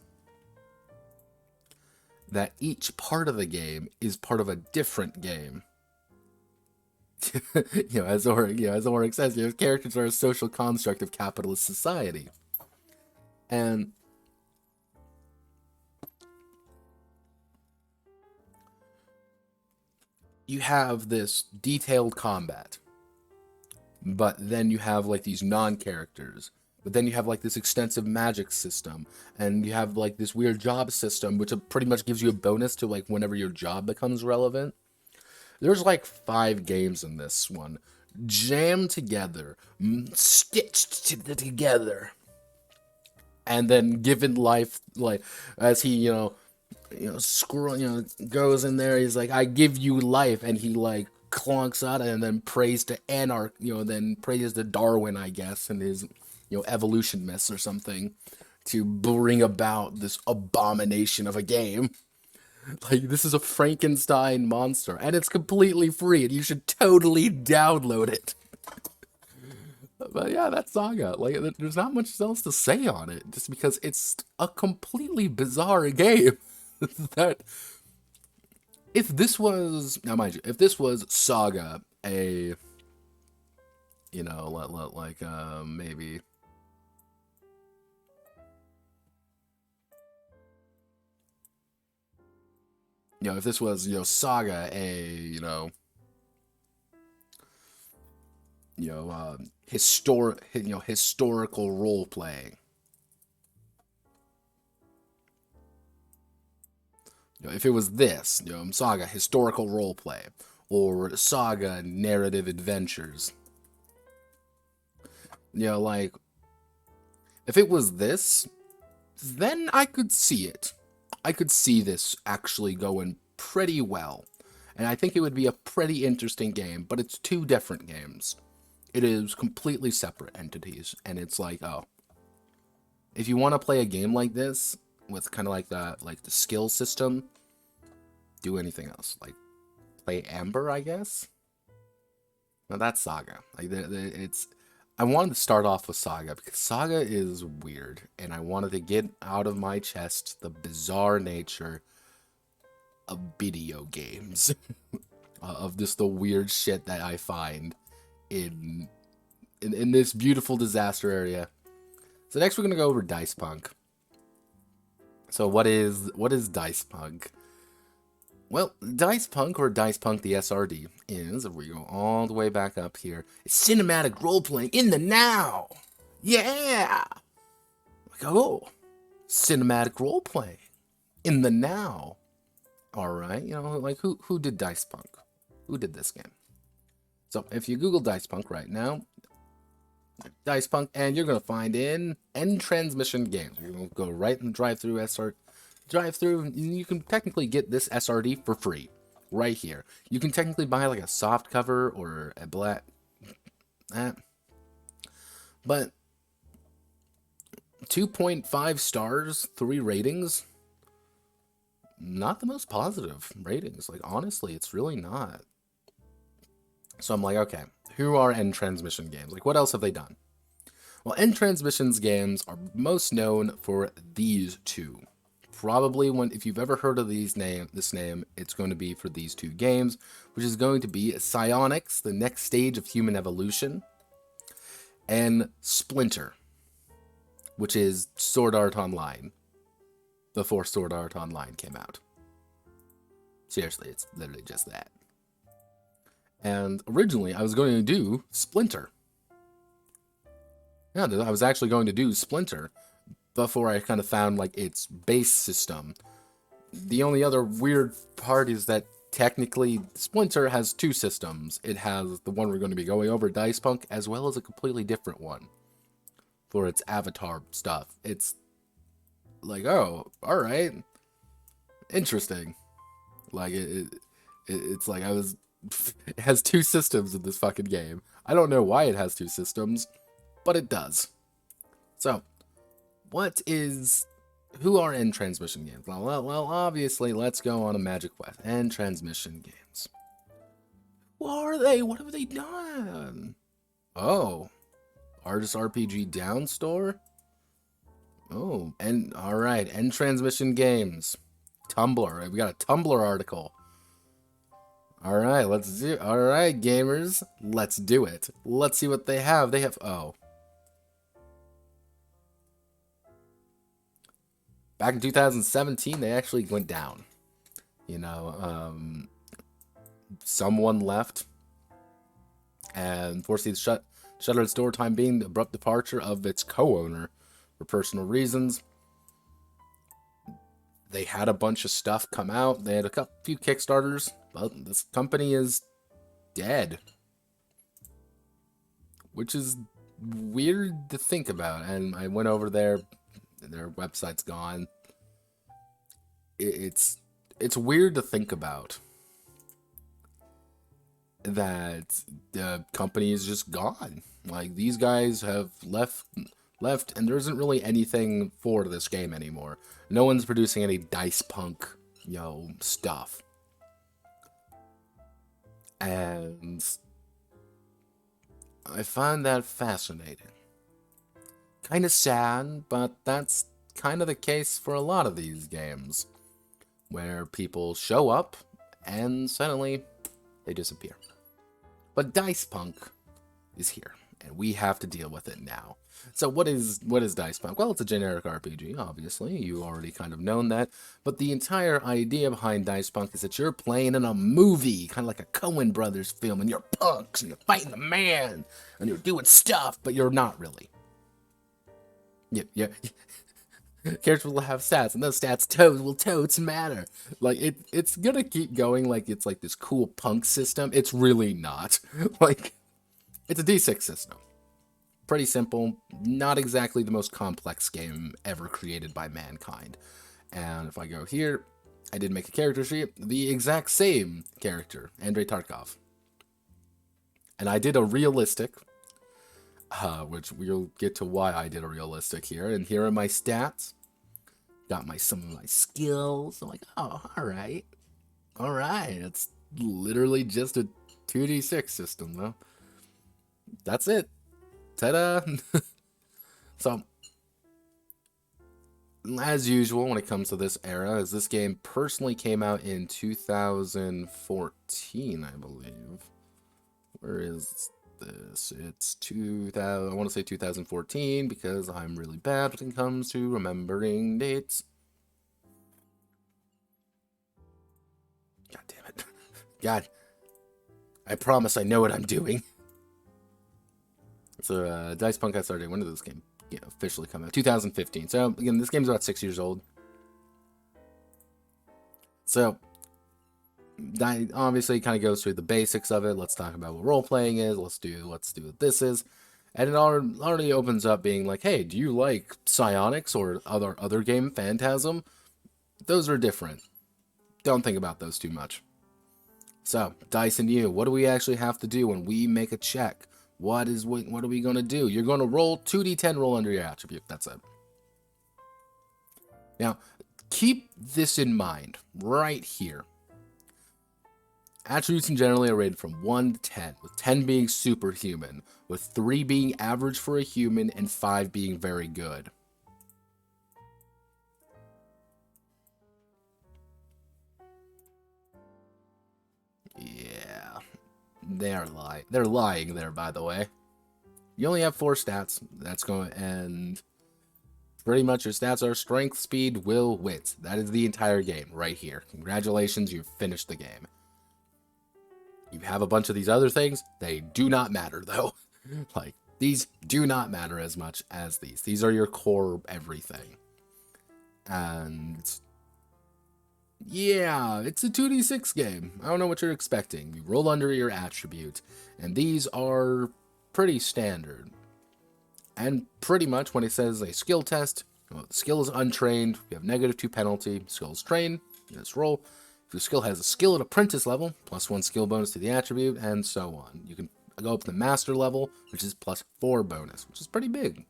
That each part of the game is part of a different game. As Ulrich says, characters are a social construct of capitalist society. And you have this detailed combat, but then you have, like, these non-characters, but then you have, like, this extensive magic system, and you have, like, this weird job system, which pretty much gives you a bonus to, like, whenever your job becomes relevant. There's, like, 5 games in this one, jammed together, stitched together, and then given life, like, as he, goes in there, he's like, I give you life, and he, like, clonks out and then prays to then prays to Darwin, I guess, and his, evolution myths or something, to bring about this abomination of a game. Like, this is a Frankenstein monster, and it's completely free, and you should totally download it. But yeah, that's Saga. Like, there's not much else to say on it, just because it's a completely bizarre game. That, if this was, now mind you, if this was Saga, maybe, if this was, Saga, historical role playing. If it was this, Saga historical role play, or Saga narrative adventures. Like, if it was this, then I could see it. I could see this actually going pretty well. And I think it would be a pretty interesting game, but it's 2 different games. It is completely separate entities, and it's like, oh, if you want to play a game like this, with kind of like the skill system, do anything else. Like, play Amber, I guess? Now that's Saga. Like, I wanted to start off with Saga, because Saga is weird, and I wanted to get out of my chest the bizarre nature of video games, of just the weird shit that I find in this beautiful disaster area. So next we're gonna go over Dicepunk. So what is Dicepunk? Well, Dicepunk, or Dicepunk the SRD, is, if we go all the way back up here, it's cinematic role-playing in the now! Yeah! Like, oh, cinematic role-playing in the now. Alright, you know, like, who did Dicepunk? Who did this game? So, if you Google Dicepunk right now, Dicepunk, and you're going to find in End Transmission Games. You're going to go right in the drive-through and you can technically get this SRD for free right here. You can technically buy like a soft cover or a black, but 2.5 stars, 3 ratings. Not the most positive ratings. Like, honestly, it's really not. So I'm like, okay, who are End Transmission Games? Like, what else have they done? Well, End Transmission's games are most known for these two. Probably if you've ever heard of this name, it's going to be for these two games, which is going to be Psionics, the next stage of human evolution, and Splinter, which is Sword Art Online, before Sword Art Online came out. Seriously, it's literally just that. And originally, I was going to do Splinter. Yeah, I was actually going to do Splinter before I kind of found, like, its base system. The only other weird part is that technically Splinter has 2 systems. It has the one we're going to be going over, Dicepunk, as well as a completely different one for its avatar stuff. It's like, oh, alright. Interesting. Like, it's like it has 2 systems in this fucking game. I don't know why it has 2 systems, but it does. So, who are End Transmission Games? Well, obviously, let's go on a magic quest. End Transmission Games. Who are they? What have they done? Oh, Artist RPG Down Store? Oh, and alright, End Transmission Games. Tumblr, right? We got a Tumblr article. Alright, alright, gamers, let's do it. Let's see what they have. They have, oh. Back in 2017, they actually went down. You know, someone left, and forced to shut its door, time being the abrupt departure of its co-owner for personal reasons. They had a bunch of stuff come out. They had a few Kickstarters, but this company is dead, which is weird to think about. And I went over there. Their website's gone. It's weird to think about that the company is just gone. Like, these guys have left, and there isn't really anything for this game anymore. No one's producing any Dicepunk, stuff. And I find that fascinating. Kind of sad, but that's kind of the case for a lot of these games, where people show up and suddenly they disappear. But Dicepunk is here, and we have to deal with it now. So what is Dicepunk? Well, it's a generic RPG, obviously. You already kind of known that. But the entire idea behind Dicepunk is that you're playing in a movie, kind of like a Coen Brothers film, and you're punks, and you're fighting the man, and you're doing stuff, but you're not really. Yeah. Characters will have stats, and those stats will totes matter. Like, it's gonna keep going like it's like this cool punk system. It's really not. Like, it's a D6 system. Pretty simple. Not exactly the most complex game ever created by mankind. And if I go here, I did make a character sheet. The exact same character, Andrei Tarkov. And I did a realistic, which we'll get to why I did a realistic here. And here are my stats. Got some of my skills. I'm like, oh, alright. Alright. It's literally just a 2d6 system, though. That's it. Ta-da! So, as usual, when it comes to this era, as this game personally came out in 2014, I believe. Where is this? It's 2000. I want to say 2014 because I'm really bad when it comes to remembering dates. God damn it. God. I promise I know what I'm doing. So, Dicepunk got started. When did this game officially come out? 2015. So, again, this game's about 6 years old. So, that obviously kind of goes through the basics of it. Let's talk about what role-playing is. Let's do what this is. And it already opens up being like, hey, do you like psionics or other game, Phantasm? Those are different. Don't think about those too much. So, Dice and you, what do we actually have to do when we make a check? What are we going to do? You're going to roll 2d10, roll under your attribute. That's it. Now, keep this in mind right here. Attributes in generally are rated from 1 to 10, with 10 being superhuman, with 3 being average for a human, and 5 being very good. Yeah, they're lying there, by the way. You only have 4 stats. That's going, and pretty much your stats are strength, speed, will, wit. That is the entire game right here. Congratulations, you've finished the game. You have a bunch of these other things. They do not matter, though. Like, these do not matter as much as these. These are your core everything. And yeah, it's a 2d6 game. I don't know what you're expecting. You roll under your attribute, and these are pretty standard. And pretty much when it says a skill test, well, the skill is untrained, you have -2 penalty. Skill is trained, you just roll. If your skill has a skill at apprentice level, +1 skill bonus to the attribute, and so on. You can go up to the master level, which is +4 bonus, which is pretty big.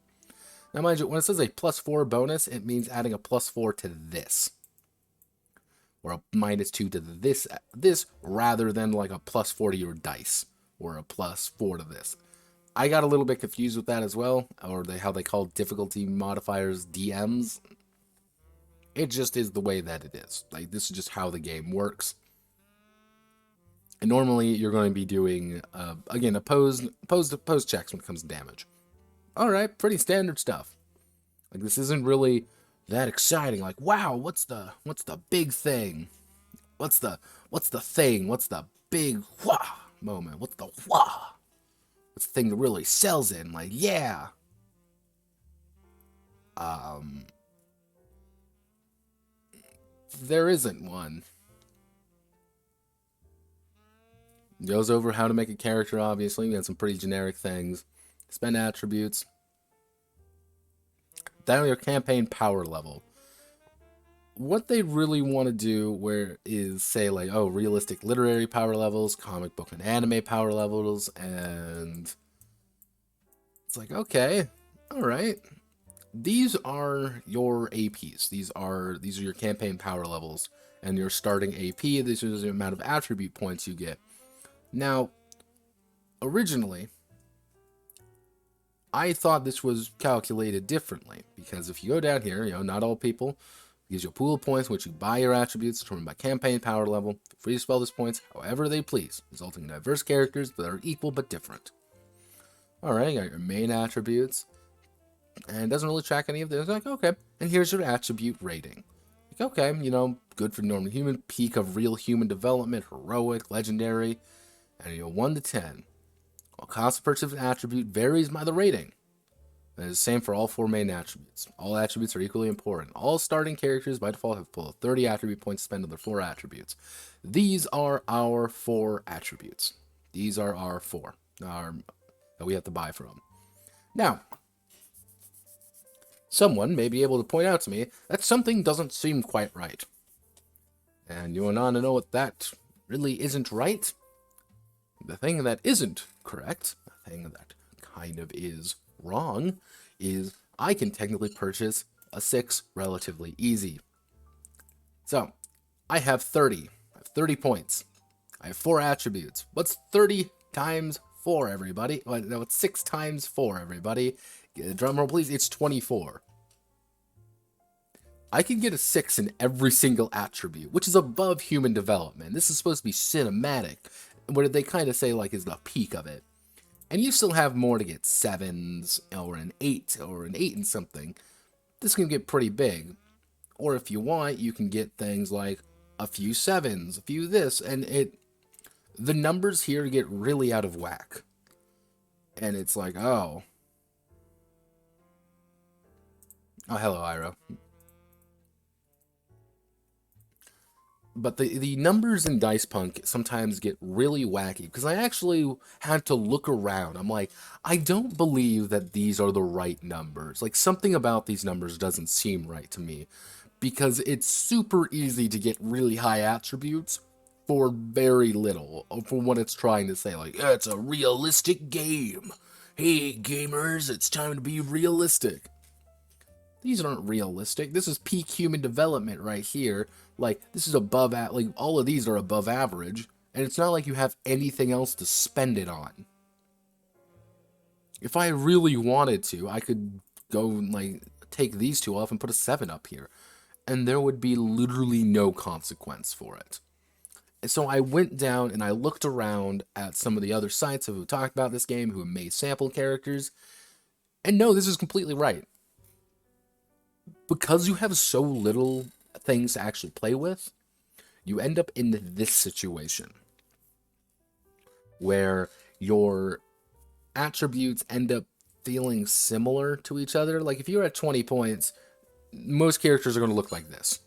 Now mind you, when it says a +4 bonus, it means adding a +4 to this. Or a -2 to this rather than like a +4 to your dice, or a +4 to this. I got a little bit confused with that as well, or how they call difficulty modifiers DMs. It just is the way that it is. Like, this is just how the game works. And normally you're going to be doing, again, opposed checks when it comes to damage. Alright, pretty standard stuff. Like, this isn't really that exciting. Like, wow, what's the big thing? What's the thing? What's the big wah moment? What's the wah? What's the thing that really sells it? Like, yeah. There isn't one. It goes over how to make a character, obviously. We had some pretty generic things. Spend attributes. Down your campaign power level. What they really want to do is say, like, oh, realistic literary power levels, comic book and anime power levels, and it's like, okay, all right. These are your APs. These are your campaign power levels and your starting AP. This is the amount of attribute points you get. Now, originally, I thought this was calculated differently, because if you go down here, not all people, gives you a pool of points which you buy your attributes determined by campaign power level. Feel free to spell these points however they please, resulting in diverse characters that are equal but different. Alright, you got your main attributes, and it doesn't really track any of this. Like, okay, and here's your attribute rating. Like, okay, good for normal human, peak of real human development, heroic, legendary, and 1 to 10. While cost of purchase of an attribute varies by the rating. And it's the same for all 4 main attributes. All attributes are equally important. All starting characters by default have pulled 30 attribute points to spend on their 4 attributes. These are our 4 attributes. These are our 4 that we have to buy from. Now, someone may be able to point out to me that something doesn't seem quite right. And you want to know what that really isn't right? The thing that isn't correct, the thing that kind of is wrong, is I can technically purchase a 6 relatively easy. So, I have 30. I have 30 points. I have 4 attributes. What's 30 times 4, everybody? No, it's 6 times 4, everybody. Get a drum roll, please. It's 24. I can get a 6 in every single attribute, which is above human development. This is supposed to be cinematic, what they kind of say like is the peak of it. And you still have more to get 7s, or an 8, or an 8 and something. This can get pretty big. Or if you want, you can get things like a few 7s, a few this, and the numbers here get really out of whack. And it's like, oh. Oh, hello, Iro. But the numbers in Dicepunk sometimes get really wacky, because I actually had to look around. I'm like, I don't believe that these are the right numbers. Like, something about these numbers doesn't seem right to me, because it's super easy to get really high attributes for very little, for what it's trying to say. Like, it's a realistic game. Hey, gamers, it's time to be realistic. These aren't realistic. This is peak human development right here. Like, this is above, like, all of these are above average, and it's not like you have anything else to spend it on. If I really wanted to, I could go, like, take these two off and put a 7 up here, and there would be literally no consequence for it. And so I went down and I looked around at some of the other sites who talked about this game, who have made sample characters, and no, this is completely right. Because you have so little things to actually play with, you end up in this situation where your attributes end up feeling similar to each other. Like, if you're at 20 points, most characters are going to look like this.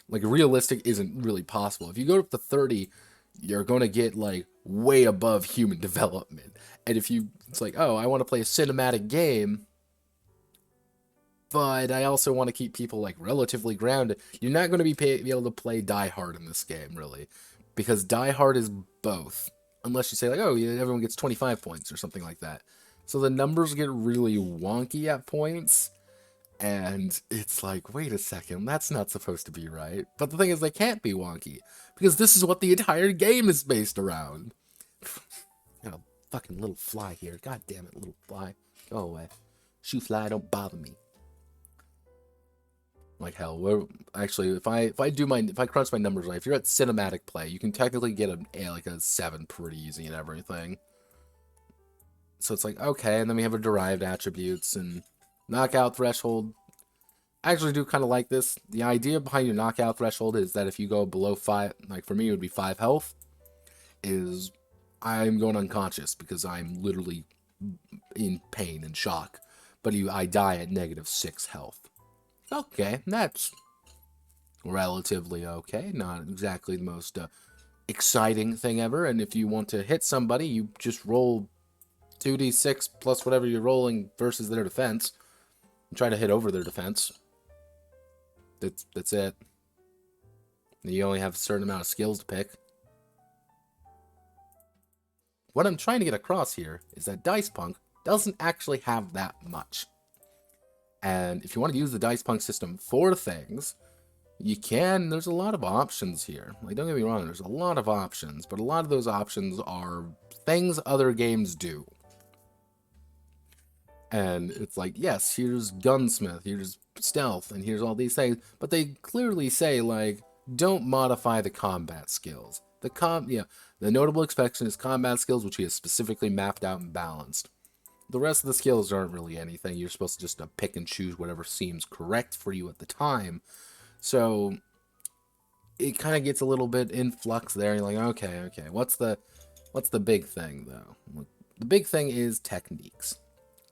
Like, realistic isn't really possible. If you go up to 30, you're going to get, like, way above human development. And if it's like, oh, I want to play a cinematic game, but I also want to keep people, like, relatively grounded, you're not going to be able to play Die Hard in this game, really. Because Die Hard is both. Unless you say, like, oh, yeah, everyone gets 25 points or something like that. So the numbers get really wonky at points. And it's like, wait a second, that's not supposed to be right. But the thing is, they can't be wonky. Because this is what the entire game is based around. Got a fucking little fly here. God damn it, little fly. Go away. Shoe fly, don't bother me. Like hell, actually, if I crunch my numbers right, if you're at cinematic play, you can technically get like a 7 pretty easy and everything. So it's like, okay, and then we have our derived attributes and knockout threshold. I actually do kind of like this. The idea behind your knockout threshold is that if you go below 5, like for me it would be 5 health, is I'm going unconscious because I'm literally in pain and shock. But I die at -6 health. Okay, that's relatively okay. Not exactly the most exciting thing ever. And if you want to hit somebody, you just roll 2d6 plus whatever you're rolling versus their defense. And try to hit over their defense. That's it. You only have a certain amount of skills to pick. What I'm trying to get across here is that Dicepunk doesn't actually have that much. And if you want to use the Dicepunk system for things, you can. There's a lot of options here. Like, don't get me wrong, there's a lot of options, but a lot of those options are things other games do. And it's like, yes, here's gunsmith, here's stealth, and here's all these things, but they clearly say, like, don't modify the combat skills. The notable exception is combat skills, which he has specifically mapped out and balanced. The rest of the skills aren't really anything. You're supposed to just pick and choose whatever seems correct for you at the time. So it kind of gets a little bit in flux there. You're like, okay, what's the big thing though? The big thing is techniques.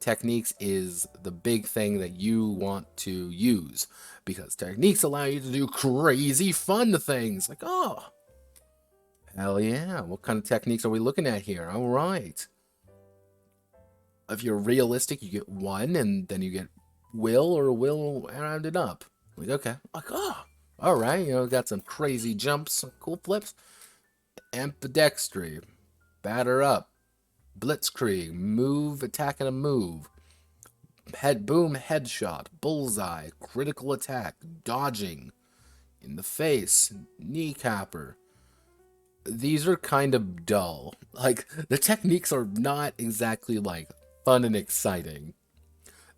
Techniques is the big thing that you want to use, because techniques allow you to do crazy fun things. Like, oh, hell yeah, what kind of techniques are we looking at here? All right. If you're realistic, you get 1, and then you get will rounded up. Like, okay. Like, oh, all right. Got some crazy jumps, some cool flips. Ambidextry. Batter up. Blitzkrieg. Move, attack, and a move. Boom, headshot. Bullseye. Critical attack. Dodging. In the face. Kneecapper. These are kind of dull. Like, the techniques are not exactly, like, fun and exciting.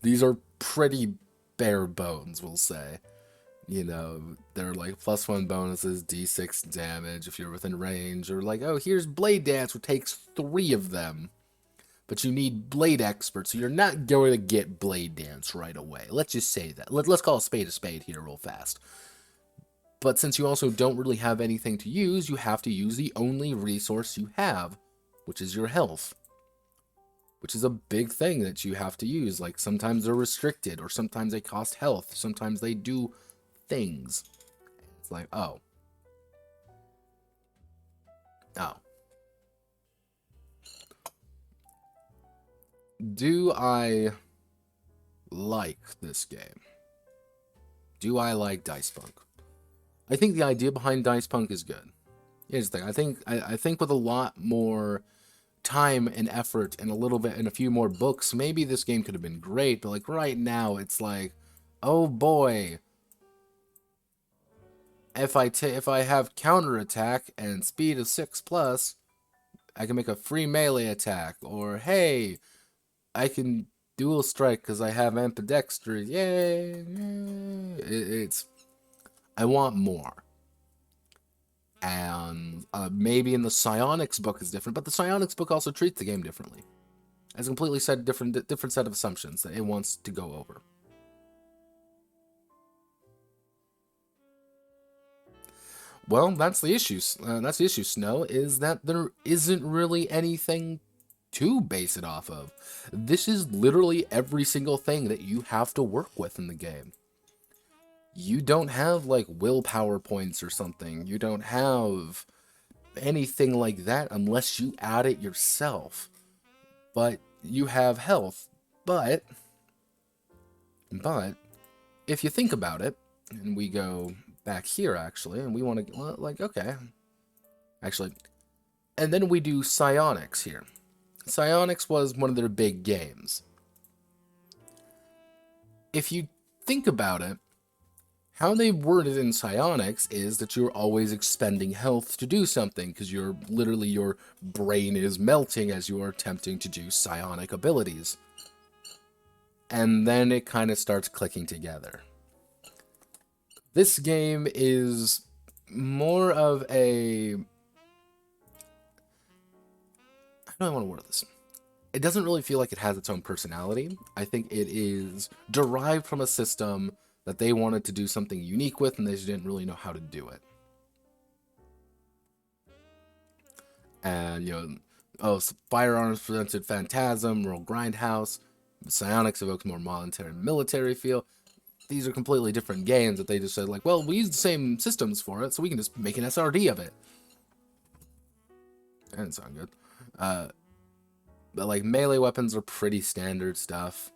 These are pretty bare bones, we'll say. You know, they're like +1 bonuses, d6 damage if you're within range, or like, oh, here's Blade Dance, which takes 3 of them. But you need Blade Expert, so you're not going to get Blade Dance right away. Let's just say that. Let's call a spade here real fast. But since you also don't really have anything to use, you have to use the only resource you have, which is your health. Which is a big thing that you have to use. Like, sometimes they're restricted, or sometimes they cost health, sometimes they do things. It's like, oh. Oh. Do I like this game? Do I like Dicepunk? I think the idea behind Dicepunk is good. Here's the thing. I think with a lot more time and effort and a little bit and a few more books, maybe this game could have been great. But like right now, it's like, oh boy. If I have counterattack and speed of 6+, I can make a free melee attack. Or hey, I can dual strike because I have ambidextrous. Yay! It's I want more. And maybe in the psionics book is different, but the psionics book also treats the game differently. It's a completely different set of assumptions that it wants to go over. Well, that's the issue. That's the issue, Snow, is that there isn't really anything to base it off of. This is literally every single thing that you have to work with in the game. You don't have, like, willpower points or something. You don't have anything like that unless you add it yourself. But you have health. But, if you think about it, and we go back here, actually, and we want to, like, okay. Actually, and then we do psionics here. Psionics was one of their big games. If you think about it, how they word it in psionics is that you're always expending health to do something, because your brain is melting as you are attempting to do psionic abilities. And then it kind of starts clicking together. This game is more of a... How do I want to word this? It doesn't really feel like it has its own personality. I think it is derived from a system that they wanted to do something unique with, and they just didn't really know how to do it. And, you know, oh, firearms presented Phantasm, Roll Grindhouse, psionics evokes more military feel. These are completely different games that they just said, like, well, we use the same systems for it, so we can just make an SRD of it. That didn't sound good. But, like, melee weapons are pretty standard stuff.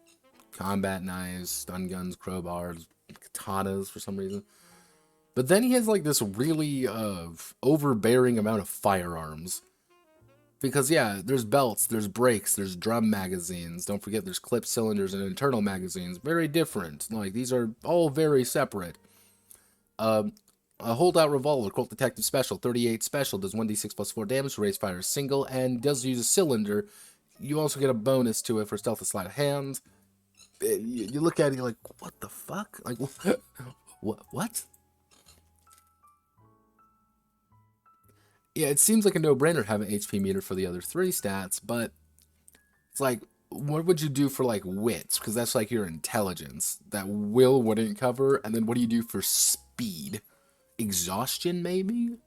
Combat knives, stun guns, crowbars, katanas for some reason. But then he has, like, this really overbearing amount of firearms. Because, yeah, there's belts, there's brakes, there's drum magazines. Don't forget there's clip cylinders and internal magazines. Very different. Like, these are all very separate. A holdout revolver, Colt Detective Special, 38 Special, does 1d6 plus 4 damage, raise fire single, and does use a cylinder. You also get a bonus to it for stealth of sleight of hand. You look at it, you're like, what the fuck? Like, what? Yeah, it seems like a no-brainer having an HP meter for the other 3 stats, but it's like, what would you do for, like, wits? Because that's, like, your intelligence. That will wouldn't cover, and then what do you do for speed? Exhaustion, maybe?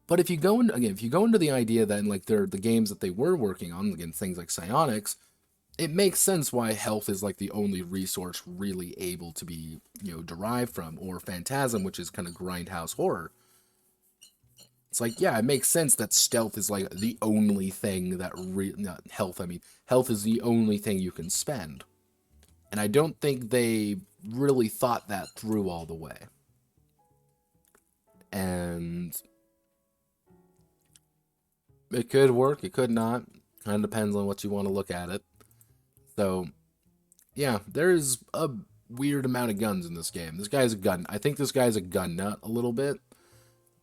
But if you go in, again, if you go into the idea that, like, the games that they were working on, again, things like psionics, it makes sense why health is, like, the only resource really able to be, you know, derived from, or Phantasm, which is kind of grindhouse horror. It's like, yeah, it makes sense that stealth is, like, the only thing that not health, I mean, health is the only thing you can spend. And I don't think they really thought that through all the way. And it could work, it could not. Kind of depends on what you want to look at it. So, yeah, there's a weird amount of guns in this game. This guy's a gun. I think this guy's a gun nut a little bit.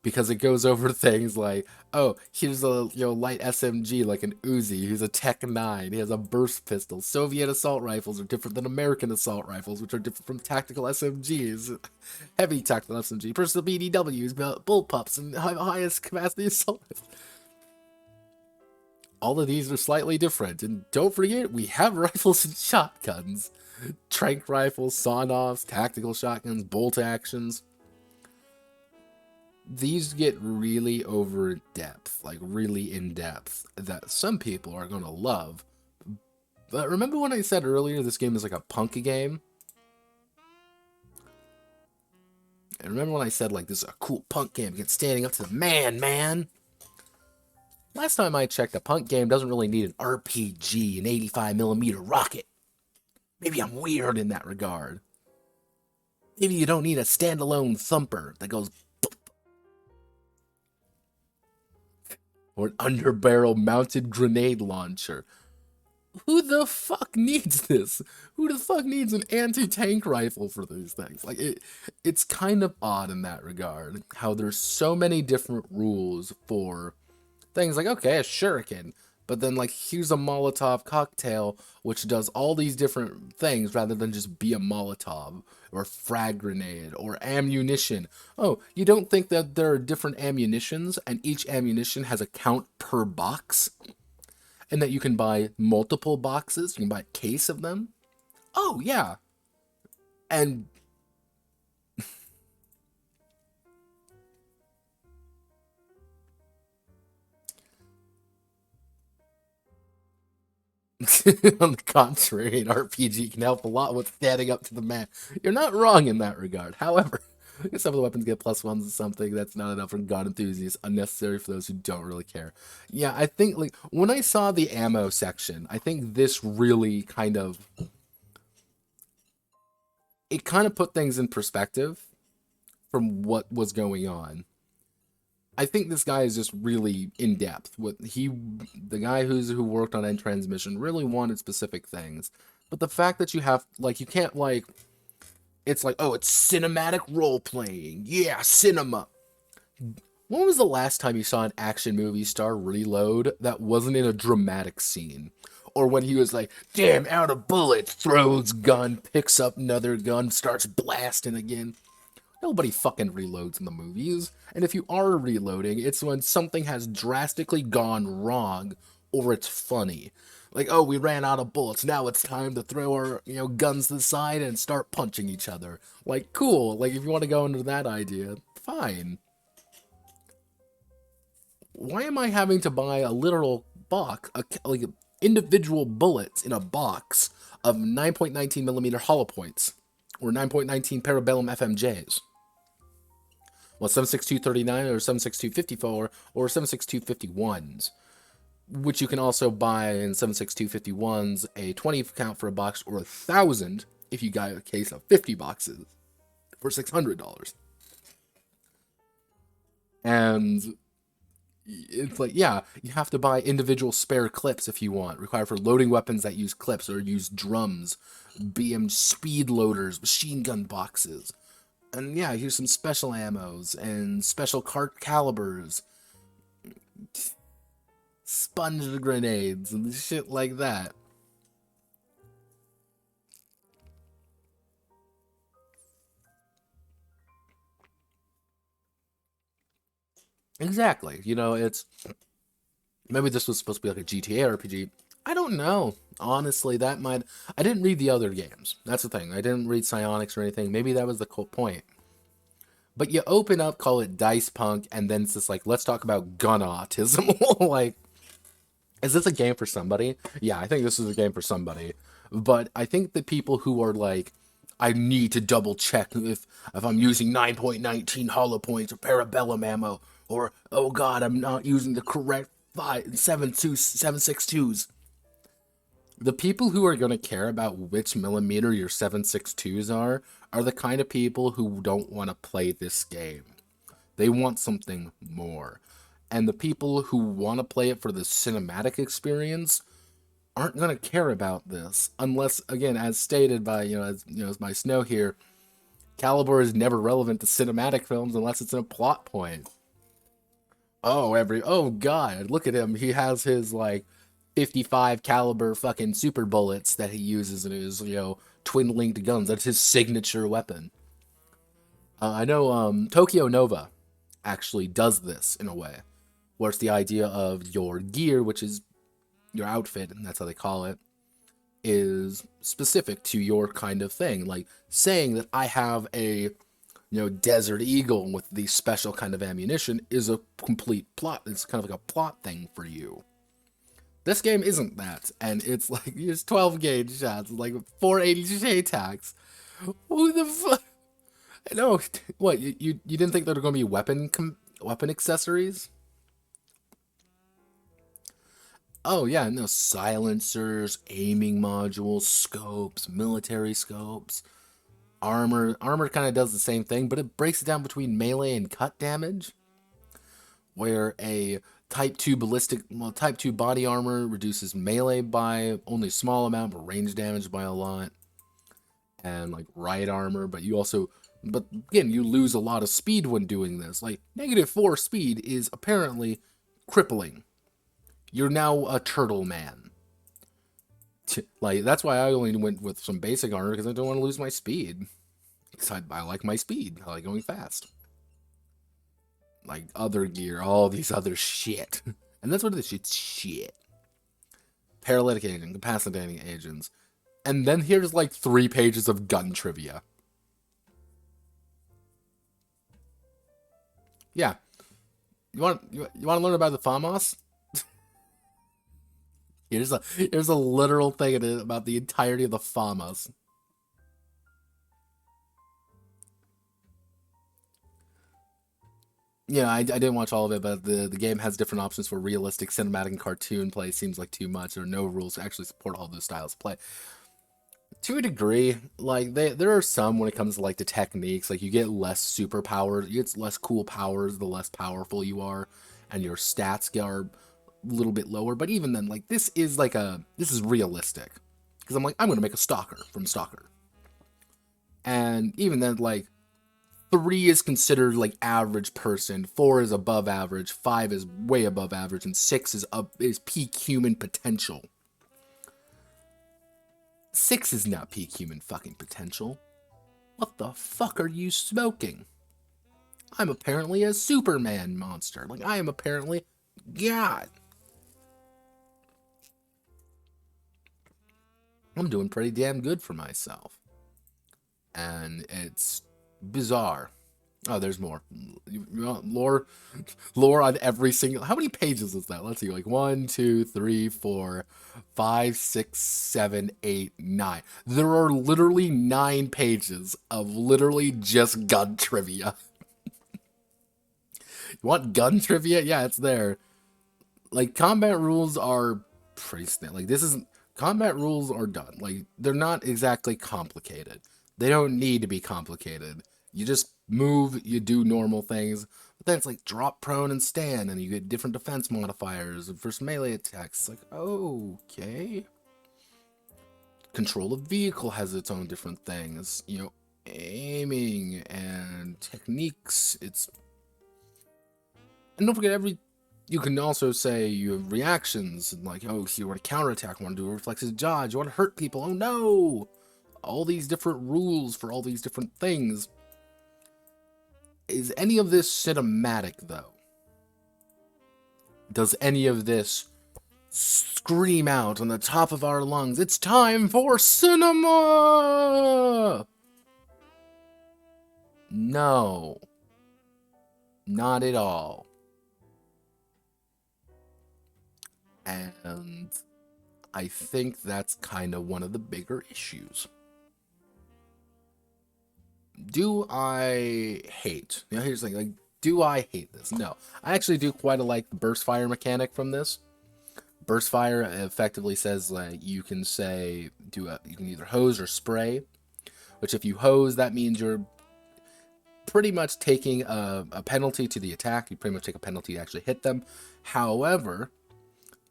because it goes over things like, oh, here's a light SMG like an Uzi. Here's a Tech 9. He has a burst pistol. Soviet assault rifles are different than American assault rifles, which are different from tactical SMGs. Heavy tactical SMG, personal BDWs, bullpups, and highest capacity assault rifles. All of these are slightly different, and don't forget, we have rifles and shotguns. Trank rifles, sawn-offs, tactical shotguns, bolt actions. These get really over depth, like really in depth, that some people are going to love. But remember when I said earlier this game is like a punk game? And remember when I said like this is a cool punk game against standing up to the man? Last time I checked, a punk game doesn't really need an RPG, an 85mm rocket. Maybe I'm weird in that regard. Maybe you don't need a standalone thumper that goes or an underbarrel mounted grenade launcher. Who the fuck needs this? Who the fuck needs an anti-tank rifle for these things? Like, it's kind of odd in that regard, how there's so many different rules for things like, okay, a shuriken, but then, like, here's a Molotov cocktail, which does all these different things rather than just be a Molotov, or frag grenade, or ammunition. Oh, you don't think that there are different ammunitions, and each ammunition has a count per box? And that you can buy multiple boxes? You can buy a case of them? Oh, yeah. And on the contrary, an RPG can help a lot with standing up to the man. You're not wrong in that regard. However, some of the weapons get +1s and something. That's not enough for gun enthusiasts. Unnecessary for those who don't really care. Yeah, I think, like, when I saw the ammo section, I think this really kind of... It kind of put things in perspective from what was going on. I think this guy is just really in depth. The guy who worked on End Transmission really wanted specific things, but the fact that you have, like, you can't, like, it's like, oh, it's cinematic role playing, yeah, cinema. When was the last time you saw an action movie star reload that wasn't in a dramatic scene? Or when he was like, damn, out of bullets, throws gun, picks up another gun, starts blasting again. Nobody fucking reloads in the movies. And if you are reloading, it's when something has drastically gone wrong or it's funny. Like, oh, we ran out of bullets. Now it's time to throw our, guns to the side and start punching each other. Like, cool. Like, if you want to go into that idea, fine. Why am I having to buy a literal box, like individual bullets in a box of 9.19mm hollow points or 9.19 Parabellum FMJs? Well, 7.6239 or 7.6254 or 7.6251s, which you can also buy in 7.6251s a 20 count for a box or 1,000 if you got a case of 50 boxes for $600. And it's like, yeah, you have to buy individual spare clips if you want, required for loading weapons that use clips or use drums, BM speed loaders, machine gun boxes. And yeah, here's some special ammos and special calibers, sponge grenades and shit like that. Exactly. It's... Maybe this was supposed to be like a GTA RPG. I don't know. Honestly, that might... I didn't read the other games. That's the thing. I didn't read Psionics or anything. Maybe that was the point. But you open up, call it Dicepunk, and then it's just like, let's talk about gun autism. Like, is this a game for somebody? Yeah, I think this is a game for somebody. But I think the people who are like, I need to double check if I'm using 9.19 hollow points or Parabellum ammo, or, oh god, I'm not using the correct 7.62s. The people who are going to care about which millimeter your 7.62s are the kind of people who don't want to play this game. They want something more. And the people who want to play it for the cinematic experience aren't going to care about this. Unless, again, as stated by, as by Snow here, caliber is never relevant to cinematic films unless it's in a plot point. Oh god, look at him. He has his like 55 caliber fucking super bullets that he uses in his, twin linked guns. That's his signature weapon. I know Tokyo Nova actually does this in a way, where it's the idea of your gear, which is your outfit, and that's how they call it, is specific to your kind of thing. Like saying that I have a Desert Eagle with the special kind of ammunition is a complete plot. It's kind of like a plot thing for you. This game isn't that, and it's like it's 12 gauge shots, like 480 JTACs. Who the fuck? No, what you didn't think there were going to be weapon accessories? Oh yeah, no, silencers, aiming modules, scopes, military scopes, armor. Armor kind of does the same thing, but it breaks it down between melee and cut damage, where a Type 2 Type 2 body armor reduces melee by only a small amount, but range damage by a lot. And like right armor, but again, you lose a lot of speed when doing this. Like -4 speed is apparently crippling. You're now a turtle man. Like that's why I only went with some basic armor, because I don't want to lose my speed. Because I like my speed. I like going fast. Like other gear, all these other shit. And that's what it is, it's shit. Paralytic agent, incapacitating agents. And then here's like 3 pages of gun trivia. Yeah. You want to learn about the FAMAS? here's a literal thing about the entirety of the FAMAS. Yeah, I didn't watch all of it, but the game has different options for realistic, cinematic, and cartoon play. Seems like too much. There are no rules to actually support all those styles of play. To a degree, like there are some when it comes to like the techniques. Like you get less superpowers, you get less cool powers the less powerful you are, and your stats are a little bit lower. But even then, like this is realistic, because I'm gonna make a stalker from Stalker, and even then, like 3 is considered like average person, 4 is above average, 5 is way above average, and 6 is peak human potential. 6 is not peak human fucking potential. What the fuck are you smoking? I'm apparently a Superman monster. Like, I am apparently God. I'm doing pretty damn good for myself. And it's bizarre. Oh, there's more. Lore on every single. How many pages is that? Let's see. Like 1, 2, 3, 4, 5, 6, 7, 8, 9. There are literally 9 pages of literally just gun trivia. You want gun trivia? Yeah, it's there. Like combat rules are pretty standard. Like combat rules are done. Like they're not exactly complicated. They don't need to be complicated. You just move, you do normal things, but then it's like drop, prone, and stand, and you get different defense modifiers versus melee attacks. It's like, okay. Control of vehicle has its own different things. Aiming and techniques. And don't forget, you can also say you have reactions, and like, oh, so you want to counterattack, want to do a reflexive dodge, you want to hurt people, oh no! All these different rules for all these different things. Is any of this cinematic, though? Does any of this scream out on the top of our lungs, it's time for cinema? No. Not at all. And I think that's kind of one of the bigger issues. Do I hate? Here's the thing, like, do I hate this? No. I actually do quite like the burst fire mechanic from this. Burst fire effectively says you can you can either hose or spray, which if you hose, that means you're pretty much taking a penalty to the attack. You pretty much take a penalty to actually hit them. However,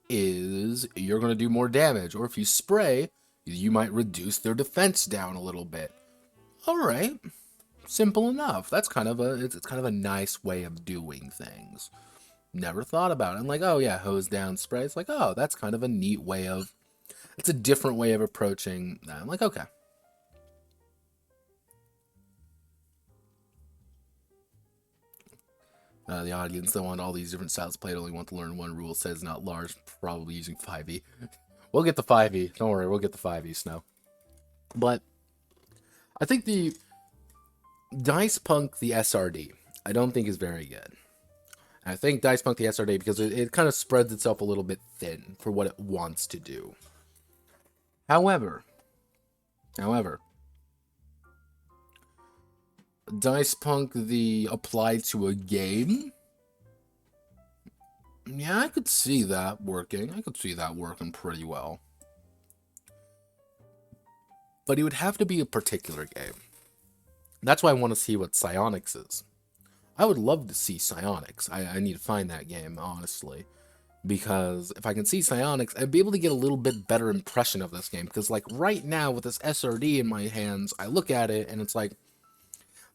you're going to do more damage, or if you spray, you might reduce their defense down a little bit. All right, simple enough. That's it's kind of a nice way of doing things. Never thought about it. I'm like, oh yeah, hose down spray. It's like, oh, that's kind of a neat way of, it's a different way of approaching that. I'm like, okay. The audience that want all these different styles played only want to learn one rule, says not large, probably using 5e. We'll get the 5e. Don't worry, we'll get the 5e, Snow. But I think the Dicepunk, the SRD, I don't think is very good. I think Dicepunk, the SRD, because it kind of spreads itself a little bit thin for what it wants to do. However, Dicepunk, the applied to a game, yeah, I could see that working. I could see that working pretty well. But it would have to be a particular game. That's why I want to see what Psionics is. I would love to see Psionics. I need to find that game, honestly. Because if I can see Psionics, I'd be able to get a little bit better impression of this game. Because, like, right now, with this SRD in my hands, I look at it, and it's like,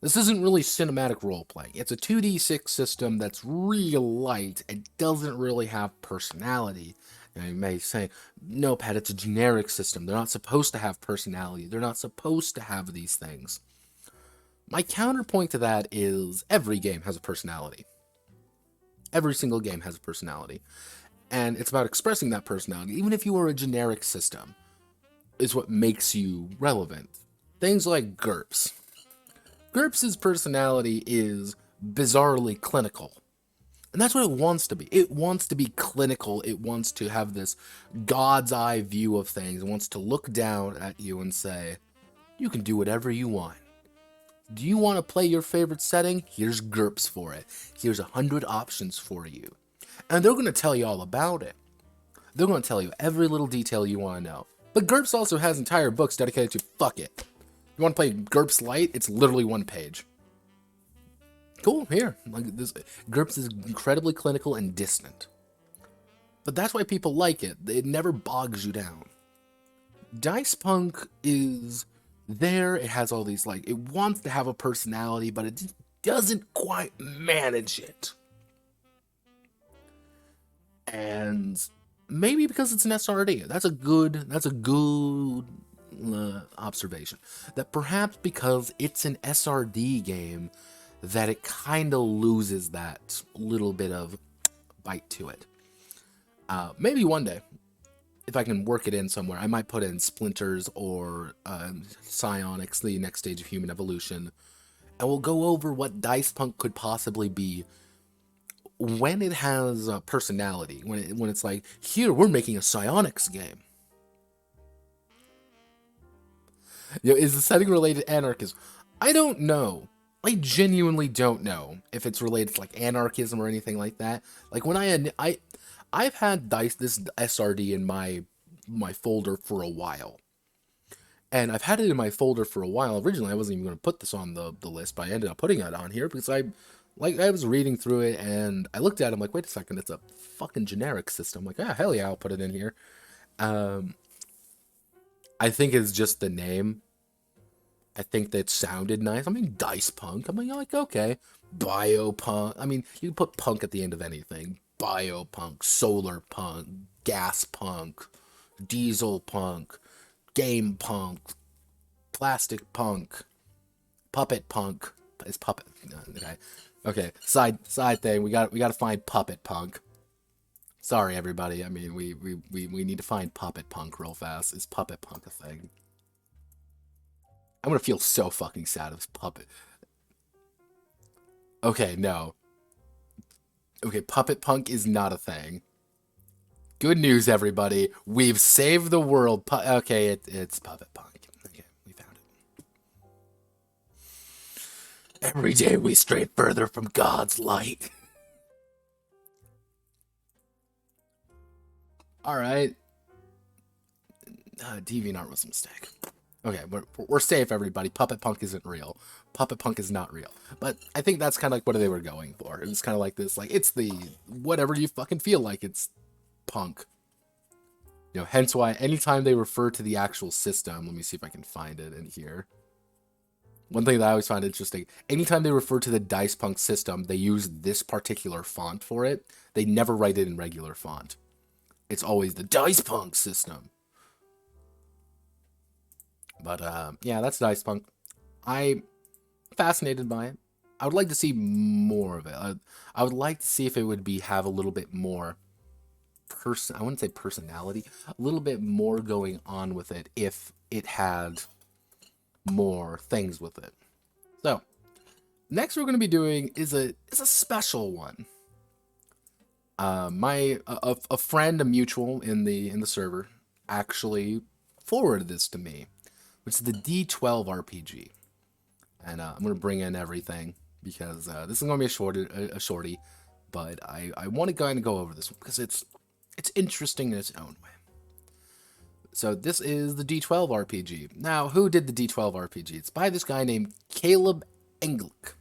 this isn't really cinematic role-playing. It's a 2d6 system that's real light. It doesn't really have personality. And you may say, no, Pat, it's a generic system. They're not supposed to have personality. They're not supposed to have these things. My counterpoint to that is every game has a personality. Every single game has a personality. And it's about expressing that personality, even if you are a generic system, is what makes you relevant. Things like GURPS. GURPS' personality is bizarrely clinical. And that's what it wants to be. It wants to be clinical. It wants to have this God's eye view of things. It wants to look down at you and say, you can do whatever you want. Do you want to play your favorite setting? Here's GURPS for it. Here's 100 options for you. And they're going to tell you all about it. They're going to tell you every little detail you want to know. But GURPS also has entire books dedicated to fuck it. You want to play GURPS Lite? It's literally one page. Cool, here. Like this, GURPS is incredibly clinical and distant. But that's why people like it. It never bogs you down. Dicepunk is there. It has all these, like, it wants to have a personality, but it doesn't quite manage it. And maybe because it's an SRD. That's a good observation. That perhaps because it's an SRD game, that it kind of loses that little bit of bite to it. Maybe one day, if I can work it in somewhere, I might put in Splinters or Psionics, the next stage of human evolution, and we'll go over what Dicepunk could possibly be when it has a personality, when it's like, here, we're making a Psionics game. You know, is the setting related to anarchism? I don't know. I genuinely don't know if it's related to, like, anarchism or anything like that. Like, when I've had this SRD in my folder for a while. And I've had it in my folder for a while. Originally, I wasn't even going to put this on the list, but I ended up putting it on here because I was reading through it and I looked at it, I'm like, wait a second, it's a fucking generic system. I'm like, ah, hell yeah, I'll put it in here. I think it's just the name. I think that sounded nice. I mean, Dicepunk. I mean, you're like, okay. Biopunk. I mean, you can put punk at the end of anything. Biopunk, solar punk, gas punk, diesel punk, game punk, plastic punk, puppet punk. It's puppet. Okay. Side thing. We got to find puppet punk. Sorry, everybody. I mean, we need to find puppet punk real fast. Is puppet punk a thing? I'm gonna feel so fucking sad if it's puppet. Okay, no. Okay, puppet punk is not a thing. Good news, everybody. We've saved the world. Okay, it's puppet punk. Okay, we found it. Every day we stray further from God's light. Alright. DeviantArt was a mistake. Okay, we're safe, everybody. Puppet punk isn't real. Puppet punk is not real. But I think that's kind of like what they were going for. It was kind of like this, like, it's the whatever you fucking feel like, it's punk. You know, hence why anytime they refer to the actual system, let me see if I can find it in here. One thing that I always find interesting, anytime they refer to the Dicepunk system, they use this particular font for it. They never write it in regular font. It's always the Dicepunk system. But, yeah, that's Dicepunk. I'm fascinated by it. I would like to see more of it. I would like to see if it would have a little bit more I wouldn't say personality, a little bit more going on with it if it had more things with it. So, next we're going to be doing is a special one. A friend, a mutual in the server, actually forwarded this to me, which is the D12 RPG. And I'm going to bring in everything because this is going to be a shorty, but I want to kind of go over this one because it's interesting in its own way. So this is the D12 RPG. Now, who did the D12 RPG? It's by this guy named Caleb Engelke.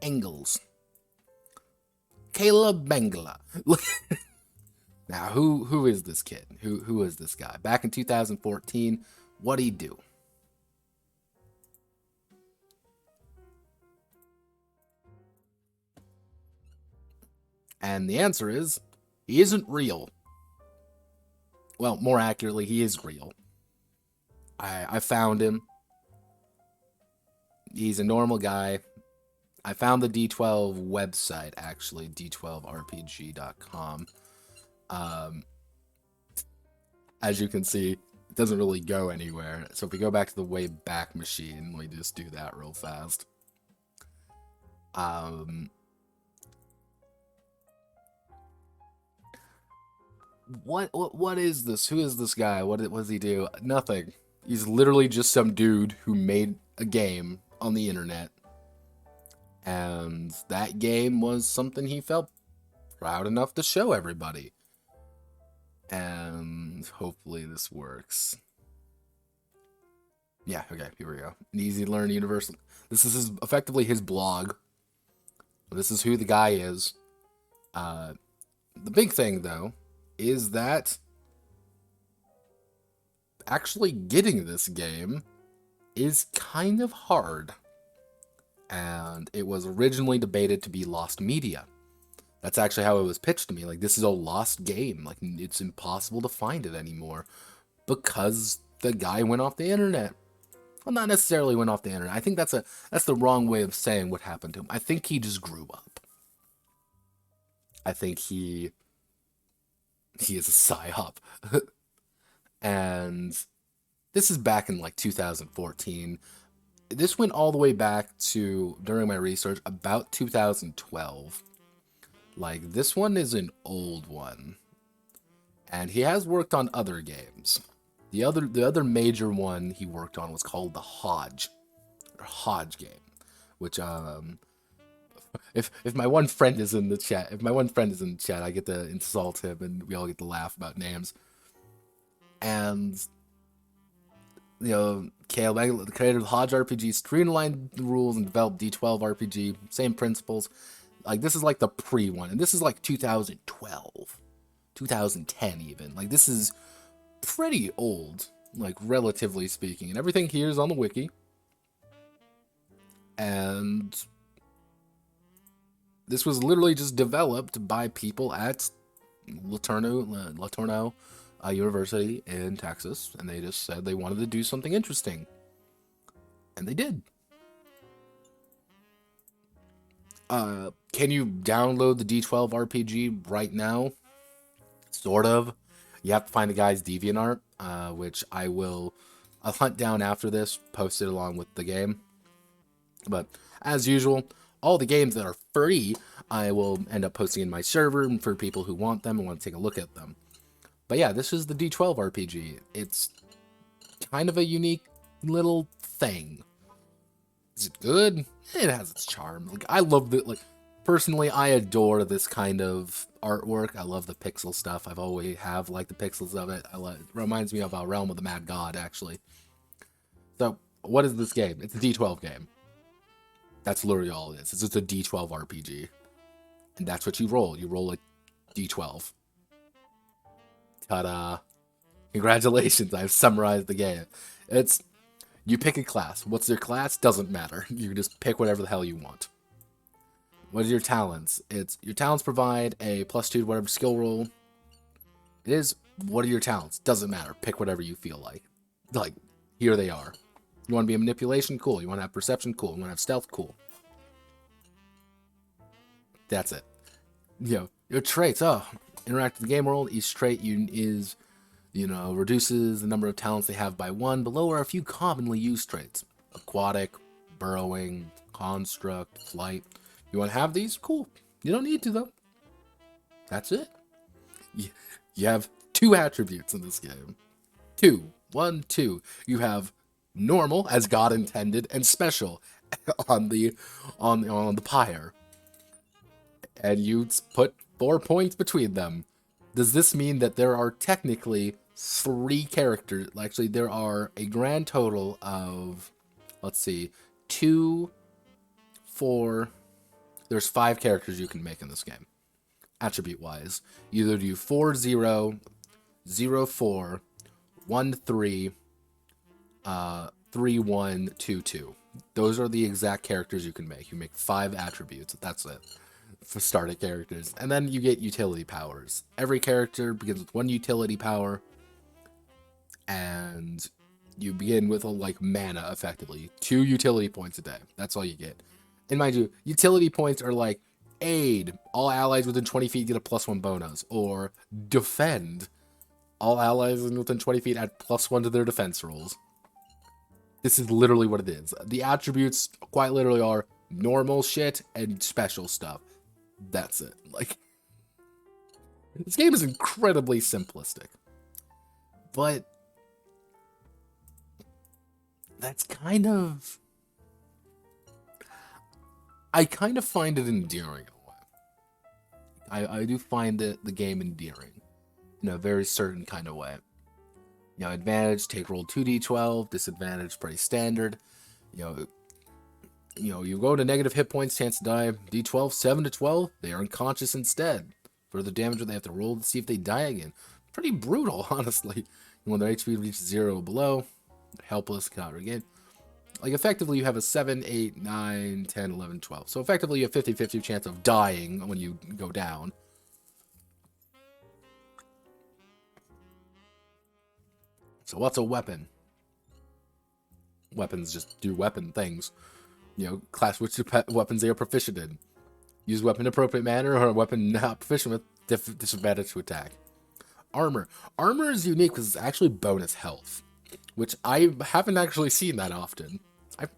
Engels. Caleb Mengele. Now, who is this kid? Who is this guy? Back in 2014, what'd he do? And the answer is, he isn't real. Well, more accurately, he is real. I found him. He's a normal guy. I found the D12 website, actually, d12rpg.com. As you can see, it doesn't really go anywhere. So if we go back to the way back machine, let me just do that real fast. What is this? Who is this guy? What does he do? Nothing. He's literally just some dude who made a game on the internet. And that game was something he felt proud enough to show everybody. And hopefully this works. Yeah, okay, here we go. An easy to learn universal. This is effectively his blog. This is who the guy is. The big thing, though, is that actually getting this game is kind of hard. And it was originally debated to be lost media. That's actually how it was pitched to me. Like, this is a lost game. Like, it's impossible to find it anymore because the guy went off the internet. Well, not necessarily went off the internet. I think that's the wrong way of saying what happened to him. I think he just grew up. I think he is a psyop. And this is back in like 2014. This went all the way back to, during my research, about 2012. Like, this one is an old one. And he has worked on other games. The other major one he worked on was called the Hodge game, which if my one friend is in the chat, I get to insult him and we all get to laugh about names. And you know, Caleb, the creator of the Hodge RPG, streamlined the rules and developed D12 RPG, same principles. Like, this is like the pre-one, and this is like 2012, 2010 even. Like, this is pretty old, like, relatively speaking. And everything here is on the wiki. And this was literally just developed by people at LeTourneau University in Texas, and they just said they wanted to do something interesting. And they did. Can you download the D12 RPG right now? Sort of. You have to find the guy's DeviantArt, which I'll hunt down after this, post it along with the game. But as usual, all the games that are free, I will end up posting in my server for people who want them and want to take a look at them. But yeah, this is the D12 RPG. It's kind of a unique little thing. Is it good? It has its charm. Like, I love it. Like, personally, I adore this kind of artwork. I love the pixel stuff. I've always have liked the pixels of it. It reminds me of Realm of the Mad God, actually. So, what is this game? It's a D12 game. That's literally all it is. It's just a D12 RPG. And that's what you roll. You roll a D12. Ta-da. Congratulations, I've summarized the game. You pick a class. What's your class? Doesn't matter. You can just pick whatever the hell you want. What are your talents? Your talents provide a +2 to whatever skill roll. It is, what are your talents? Doesn't matter. Pick whatever you feel like. Like, here they are. You want to be a manipulation? Cool. You want to have perception? Cool. You want to have stealth? Cool. That's it. Your traits. Oh, interact with the game world. Each trait is, reduces the number of talents they have by 1. Below are a few commonly used traits. Aquatic, burrowing, construct, flight. You want to have these? Cool. You don't need to, though. That's it. You have 2 attributes in this game. 2. 1, 2. You have normal, as God intended, and special on the pyre. And you put 4 points between them. Does this mean that there are technically 3 characters? Actually, there are a grand total of, let's see, 2, 4. There's 5 characters you can make in this game, attribute-wise. You either do 4, 0, 0, 4, 1, 3, 3, 1, 2, 2. Those are the exact characters you can make. You make 5 attributes. That's it. For starting characters. And then you get utility powers. Every character begins with 1 utility power, and you begin with mana, effectively. 2 utility points a day. That's all you get. And mind you, utility points are like aid. All allies within 20 feet get a +1 bonus. Or defend. All allies within 20 feet add +1 to their defense rolls. This is literally what it is. The attributes quite literally are normal shit and special stuff. That's it. This game is incredibly simplistic. But that's kind of... I kind of find it endearing in a way. I do find the game endearing in a very certain kind of way. Advantage, take roll 2d12, disadvantage, pretty standard. You go to negative hit points, chance to die, D12, 7 to 12, they are unconscious instead. Further damage, they have to roll to see if they die again. Pretty brutal, honestly. When their HP reaches 0 or below, helpless, cannot regain. Effectively, you have a 7, 8, 9, 10, 11, 12. So effectively, you have 50-50 chance of dying when you go down. So what's a weapon? Weapons just do weapon things. Class which weapons they are proficient in. Use weapon in appropriate manner, or a weapon not proficient with disadvantage to attack. Armor. Armor is unique because it's actually bonus health, which I haven't actually seen that often.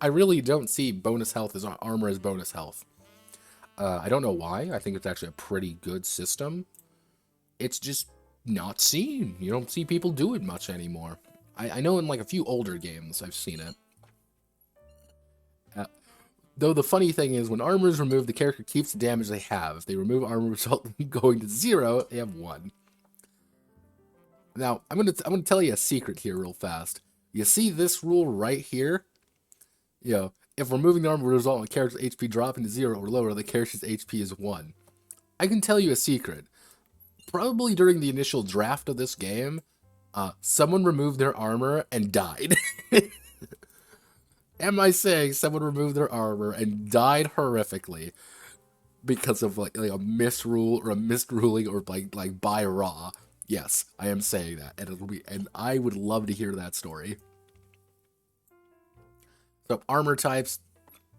I really don't see bonus health as armor as bonus health. I don't know why. I think it's actually a pretty good system. It's just not seen. You don't see people do it much anymore. I know in a few older games I've seen it. Though the funny thing is, when armor is removed, the character keeps the damage they have. If they remove armor result going to 0, they have 1. Now, I'm gonna tell you a secret here real fast. You see this rule right here? If removing the armor will result in a character's HP dropping to 0 or lower, the character's HP is 1. I can tell you a secret. Probably during the initial draft of this game, someone removed their armor and died. Am I saying someone removed their armor and died horrifically because of a misrule or a misruling or by raw? Yes, I am saying that, and I would love to hear that story. So armor types,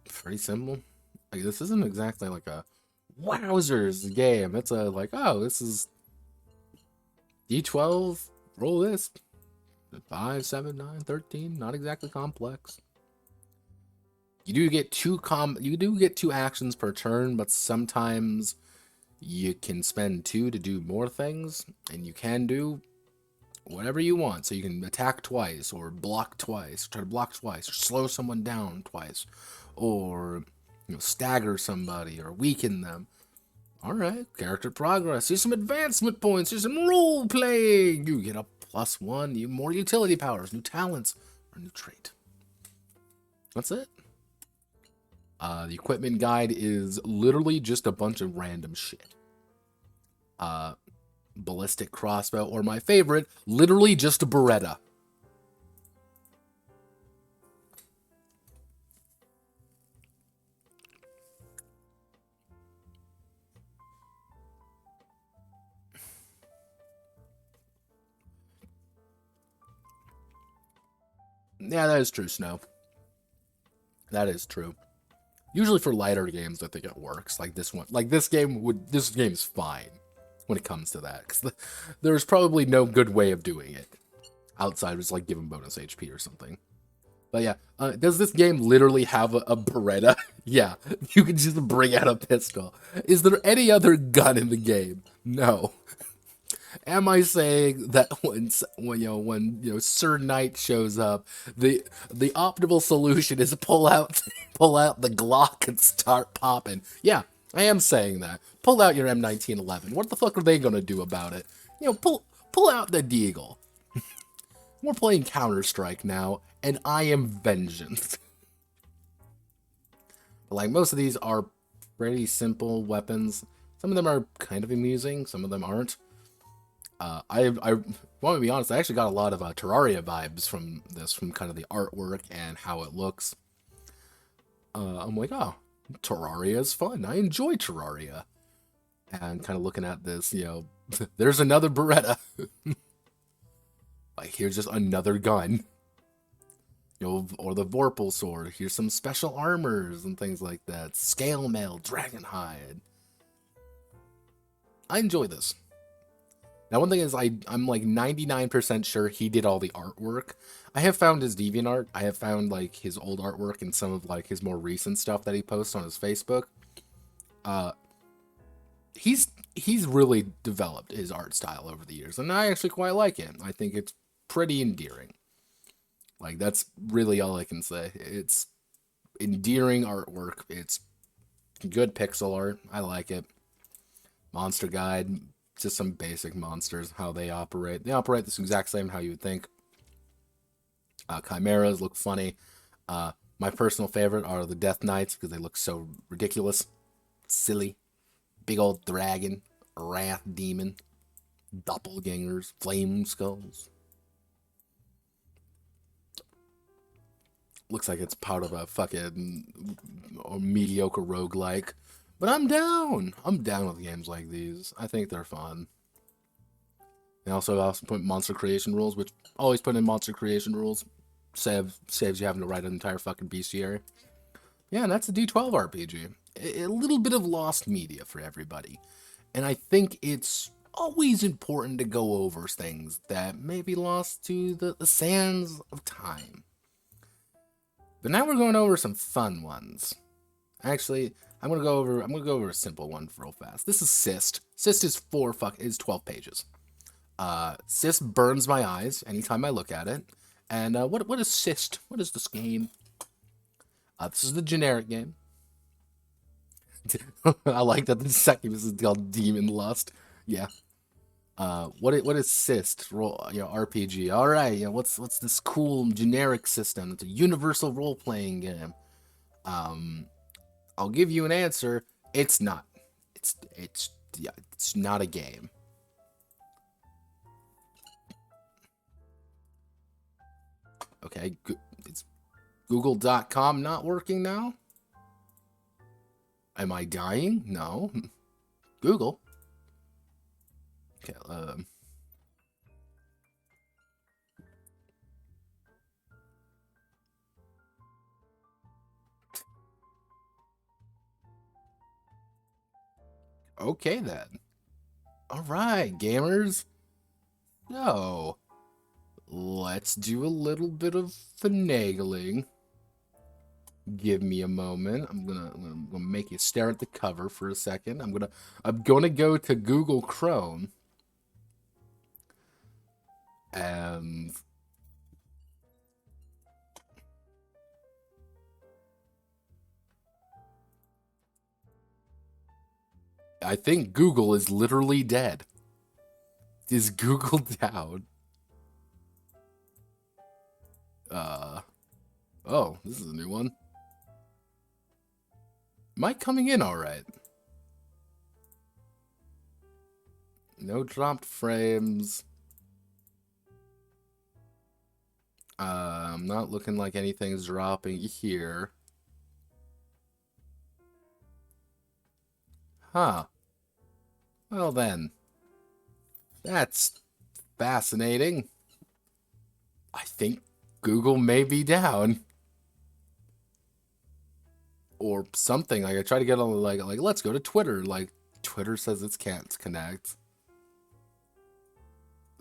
pretty simple. This isn't exactly a wowzers game. It's this is D12. Roll this 5, 7, 9, 13. Not exactly complex. You do get 2 actions per turn, but sometimes you can spend 2 to do more things, and you can do whatever you want. So you can attack twice, or block twice, try to block twice, or slow someone down twice, or stagger somebody, or weaken them. Alright, character progress. Here's some advancement points. Here's some role-playing. You get a +1, more utility powers, new talents, or new trait. That's it. The equipment guide is literally just a bunch of random shit. Ballistic crossbow, or my favorite, literally just a Beretta. Yeah, that is true, Snow. That is true. Usually for lighter games, I think it works. Like this one, like this game's fine when it comes to that, because there's probably no good way of doing it outside of just like giving bonus HP or something. But yeah, does this game literally have a Beretta? Yeah, you can just bring out a pistol. Is there any other gun in the game? No. Am I saying that when Sir Knight shows up, the optimal solution is pull out the Glock and start popping? Yeah, I am saying that. Pull out your M1911. What the fuck are they gonna do about it? Pull out the Deagle. We're playing Counter-Strike now, and I am vengeance. Like, most of these are pretty simple weapons. Some of them are kind of amusing, some of them aren't. I want to be honest, I actually got a lot of Terraria vibes from this, from kind of the artwork and how it looks. I'm like, oh, Terraria is fun. I enjoy Terraria. And kind of looking at this, there's another Beretta. Like, here's just another gun. Or the Vorpal sword. Here's some special armors and things like that. Scale mail, dragonhide. I enjoy this. Now, one thing is, I'm like 99% sure he did all the artwork. I have found his DeviantArt. I have found like his old artwork and some of like his more recent stuff that he posts on his Facebook. He's really developed his art style over the years, and I actually quite like it. I think it's pretty endearing. Like, that's really all I can say. It's endearing artwork. It's good pixel art. I like it. Monster guide. Just some basic monsters, how they operate. They operate this exact same how you would think. Chimeras look funny. My personal favorite are the Death Knights, because they look so ridiculous. Silly. Big old dragon. Wrath demon. Doppelgangers. Flame skulls. Looks like it's part of a fucking mediocre roguelike. But I'm down. I'm down with games like these. I think they're fun. They also put monster creation rules, which always put in monster creation rules. Saves you having to write an entire fucking bestiary. Yeah, and that's a D12 RPG. A little bit of lost media for everybody. And I think it's always important to go over things that may be lost to the sands of time. But now we're going over some fun ones. Actually, I'm gonna go over a simple one real fast. This is CYST. CYST is 12 pages. CYST burns my eyes anytime I look at it. And what is CYST? What is this game? This is the generic game. I like that the second is called Demon Lust. Yeah. What is CYST? RPG. All right. What's this cool generic system? It's a universal role-playing game. I'll give you an answer. It's not. It's not a game. Okay, it's Google.com not working now? Am I dying? No. Google. Okay, okay then. Alright, gamers. So, let's do a little bit of finagling. Give me a moment. I'm gonna make you stare at the cover for a second. I'm gonna go to Google Chrome. And I think Google is literally dead. Is Google down? Oh, this is a new one. Am I coming in alright? No dropped frames. I'm not looking like anything's dropping here. Huh. Well then. That's fascinating. I think Google may be down. Or something. Like, I try to get on, like, let's go to Twitter. Like, Twitter says it can't connect.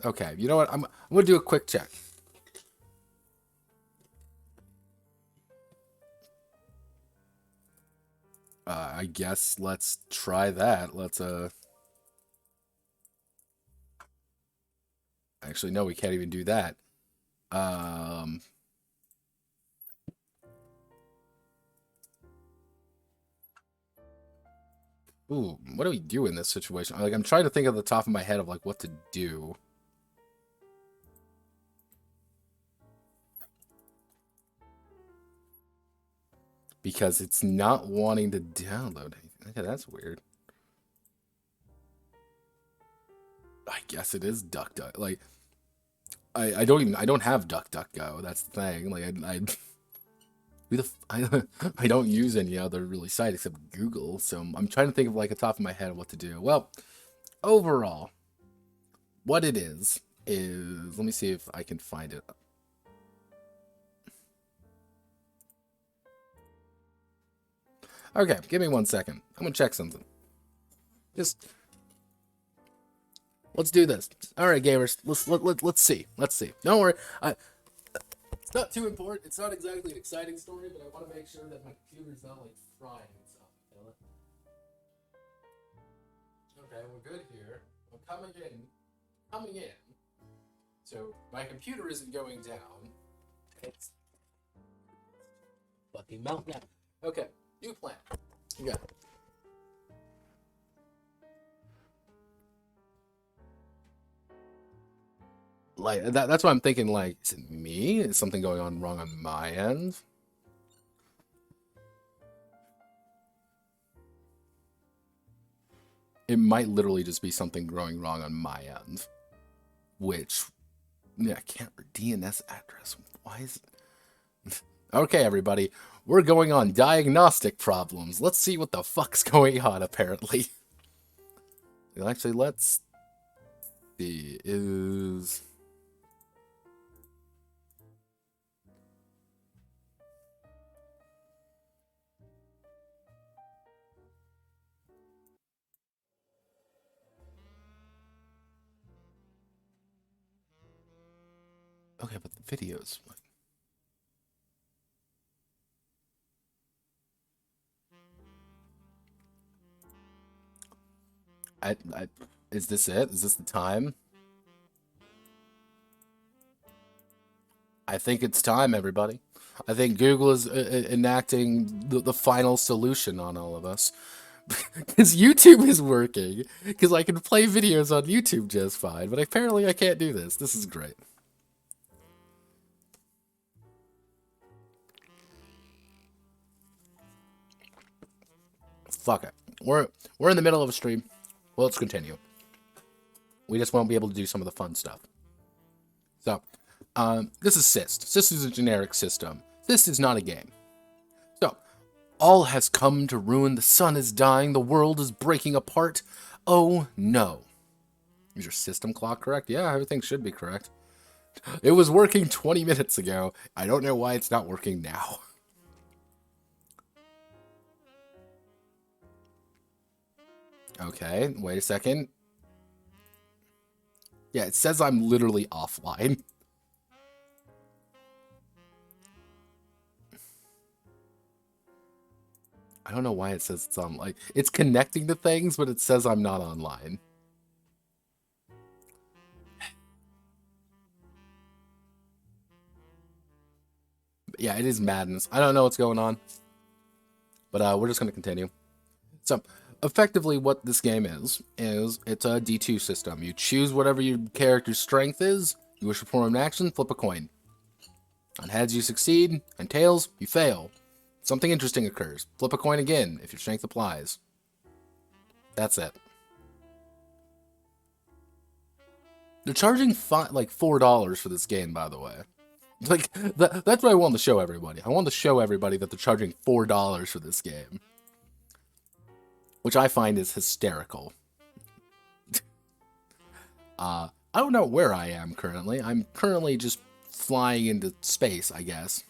Okay, you know what? I'm going to do a quick check. I guess let's try that. Let's, Actually, no, we can't even do that. Ooh, what do we do in this situation? Like, I'm trying to think of the top of my head of, like, what to do. Because it's not wanting to download anything. Okay, that's weird. I guess it is DuckDuck. Like, I don't have DuckDuckGo. That's the thing. Like, I don't use any other really site except Google. So I'm trying to think of, like, the top of my head of what to do. Well, overall, what it is, let me see if I can find it. Okay, give me 1 second. I'm gonna check something. Let's do this. All right, gamers. Let's see. Let's see. Don't worry. It's not too important. It's not exactly an exciting story, but I want to make sure that my computer's not like frying itself. Okay, we're good here. I'm coming in. So my computer isn't going down. It's fucking melt now. Okay, new plan. Yeah. Like, that's what I'm thinking, like, is it me? Is something going on wrong on my end? It might literally just be something going wrong on my end. Which, yeah, I can't, DNS address, why is it? Okay, everybody, we're going on diagnostic problems. Let's see what the fuck's going on, apparently. Actually, let's see, is... Okay, but the videos... is this it? Is this the time? I think it's time, everybody. I think Google is enacting the final solution on all of us. Because YouTube is working. Because I can play videos on YouTube just fine. But apparently I can't do this. This is great. Fuck it. We're in the middle of a stream. Well, let's continue. We just won't be able to do some of the fun stuff. So, this is CYST. CYST is a generic system. CYST is not a game. So, all has come to ruin. The sun is dying. The world is breaking apart. Oh no. Is your system clock correct? Yeah, everything should be correct. It was working 20 minutes ago. I don't know why it's not working now. Okay, wait a second. Yeah, it says I'm literally offline. I don't know why it says it's on, like, it's connecting to things, but it says I'm not online. Yeah, it is madness. I don't know what's going on, but we're just going to continue. So, effectively what this game is it's a D2 system. You choose whatever your character's strength is, you wish to perform an action, flip a coin. On heads, you succeed, and tails, you fail. Something interesting occurs. Flip a coin again if your strength applies. That's it. They're charging like $4 for this game, by the way. Like, that's what I want to show everybody. I want to show everybody that they're charging $4 for this game. Which I find is hysterical. I don't know where I am currently. I'm currently just flying into space, I guess.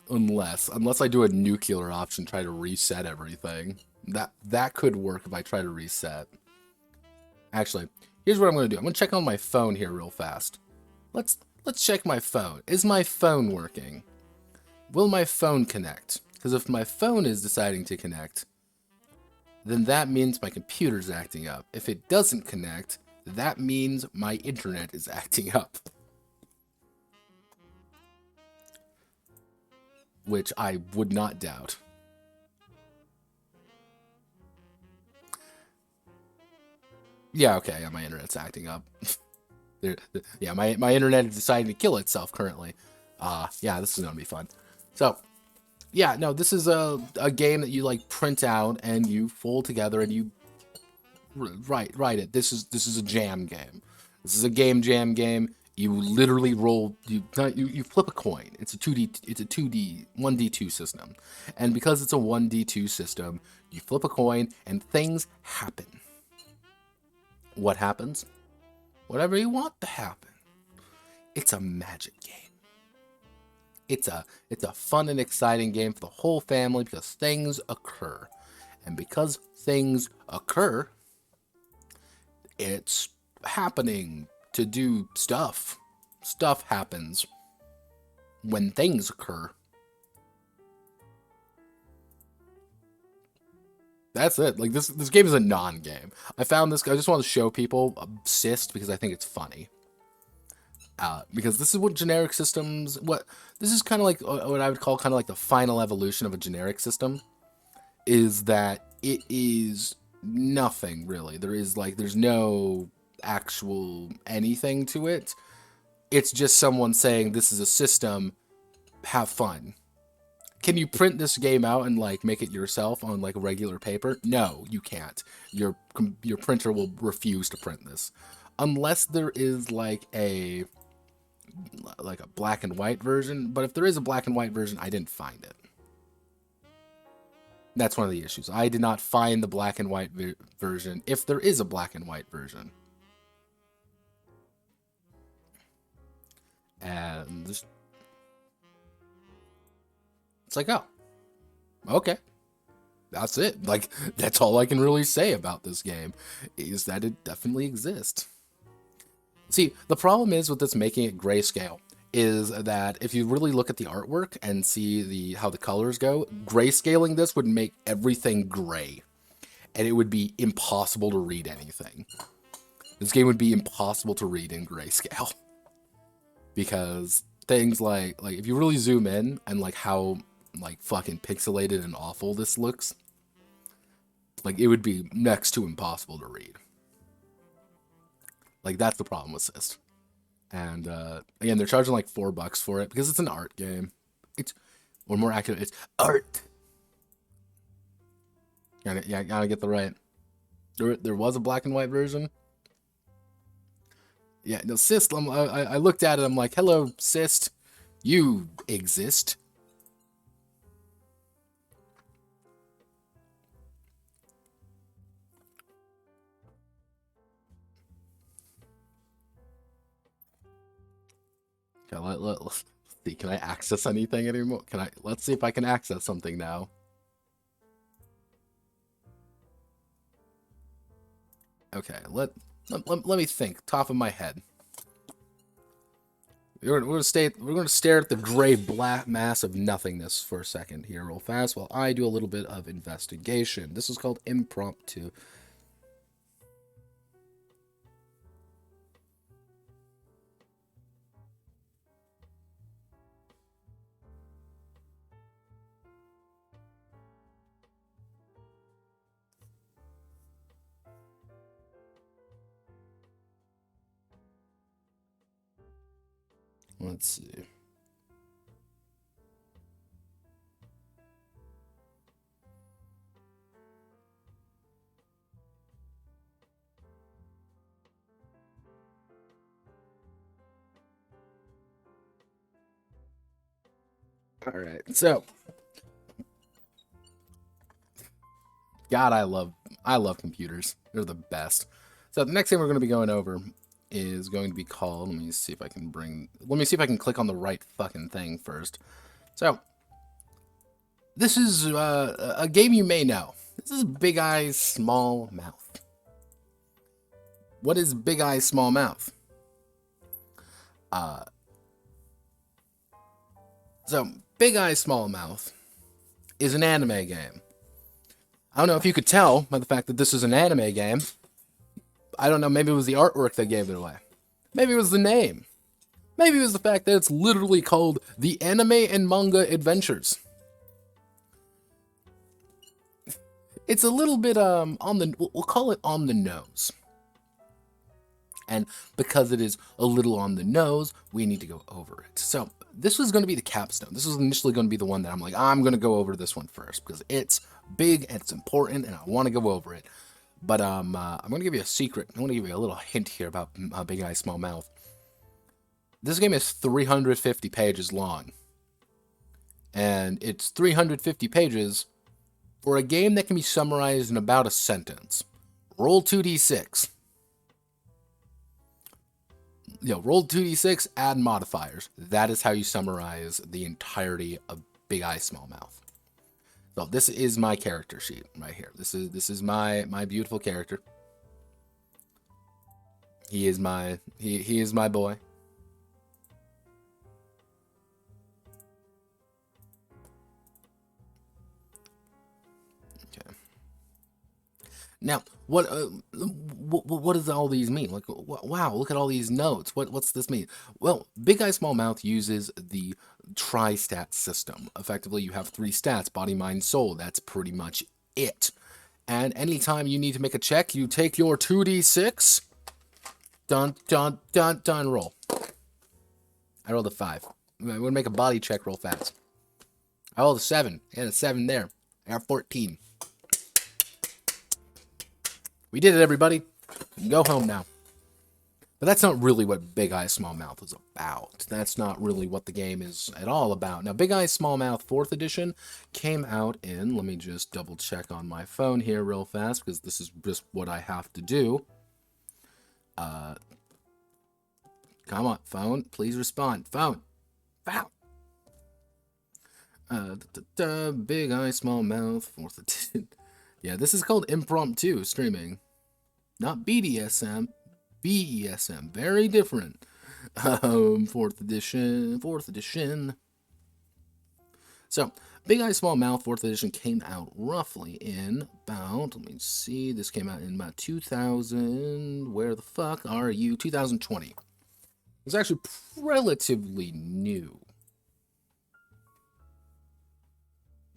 Unless I do a nuclear option, try to reset everything. That could work if I try to reset. Actually, here's what I'm gonna do. I'm gonna check on my phone here real fast. Let's check my phone. Is my phone working? Will my phone connect? Because if my phone is deciding to connect, then that means my computer's acting up. If it doesn't connect, that means my internet is acting up. Which I would not doubt. Yeah, okay, yeah, my internet's acting up. Yeah, my internet is deciding to kill itself currently. Yeah, this is gonna be fun. So, yeah, no, this is a game that you like print out and you fold together and you write it. This is a jam game. This is a game jam game. You literally roll, you flip a coin. It's a 1d2 system. And because it's a 1d2 system, you flip a coin and things happen. What happens? Whatever you want to happen. It's a magic game. It's a fun and exciting game for the whole family because things occur. And because things occur, it's happening to do stuff. Stuff happens when things occur. That's it. Like this game is a non-game. I found this. I just want to show people CYST because I think it's funny. Because this is what generic systems. This is kind of like what I would call kind of like the final evolution of a generic system. Is that it is nothing really. There's no actual anything to it. It's just someone saying this is a system, have fun. Can you print this game out and like make it yourself on like regular paper? No, you can't. Your printer will refuse to print this unless there is like a black and white version. But if there is a black and white version, I didn't find it. That's one of the issues. I did not find the black and white version if there is a black and white version. And it's like, oh, okay. That's it. Like, that's all I can really say about this game, is that it definitely exists. See, the problem is with this making it grayscale is that if you really look at the artwork and see how the colors go, grayscaling this would make everything gray. And it would be impossible to read anything. This game would be impossible to read in grayscale. Because things like if you really zoom in and like how like fucking pixelated and awful this looks, like it would be next to impossible to read. Like that's the problem with CYST. And again, they're charging like $4 for it because it's an art game. Or more accurate, it's art. Gotta get the right. There was a black and white version. Yeah, no, CYST. I looked at it. I'm like, hello, CYST, you exist. Okay, let's see. Can I access anything anymore? Let's see if I can access something now. Okay, let me think. Top of my head. We're gonna stare at the gray black mass of nothingness for a second here, real fast, while I do a little bit of investigation. This is called impromptu. Let's see. All right, so God, I love I love computers. They're the best. So the next thing we're going to be going over is going to be called, let me see if I can click on the right fucking thing first. So, this is a game you may know. This is Big Eyes, Small Mouth. What is Big Eyes, Small Mouth? So, Big Eyes, Small Mouth is an anime game. I don't know if you could tell by the fact that this is an anime game. I don't know, maybe it was the artwork that gave it away. Maybe it was the name. Maybe it was the fact that it's literally called The Anime and Manga Adventures. It's a little bit, we'll call it on the nose. And because it is a little on the nose, we need to go over it. So, this was going to be the capstone. This was initially going to be the one that I'm like, I'm going to go over this one first, because it's big and it's important, and I want to go over it. But I'm going to give you a secret. I want to give you a little hint here about Big Eye, Small Mouth. This game is 350 pages long. And it's 350 pages for a game that can be summarized in about a sentence. Roll 2d6. Roll 2d6, add modifiers. That is how you summarize the entirety of Big Eye, Small Mouth. So this is my character sheet right here. This is my beautiful character. He is my boy. Okay. Now, what does all these mean? Like, wow, look at all these notes. What's this mean? Well, Big Eye, Small Mouth uses the tri-stat system. Effectively, you have 3 stats, body, mind, soul. That's pretty much it. And anytime you need to make a check, you take your 2d6. Dun, dun, dun, dun, roll. I rolled a 5. I'm going to make a body check real fast. I rolled a 7. And a 7 there. I got 14. We did it, everybody. Go home now. But that's not really what Big Eye, Small Mouth is about. That's not really what the game is at all about. Now, Big Eye, Small Mouth 4th edition came out in, let me just double check on my phone here real fast, because this is just what I have to do. Come on, phone, please respond. Phone. Big Eye, Small Mouth 4th edition. Yeah, this is called impromptu streaming. Not BDSM. BESM, very different. 4th edition. So, Big Eye, Small Mouth 4th edition came out roughly in about, let me see, this came out in about 2000, where the fuck are you? 2020. It's actually relatively new.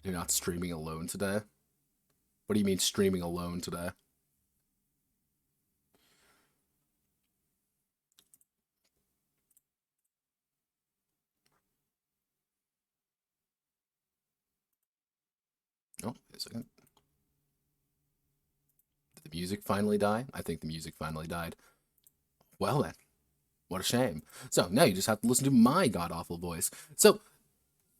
You're not streaming alone today? What do you mean streaming alone today? Oh, wait a second. Did the music finally die? I think the music finally died. Well then, what a shame. So now you just have to listen to my god-awful voice. So,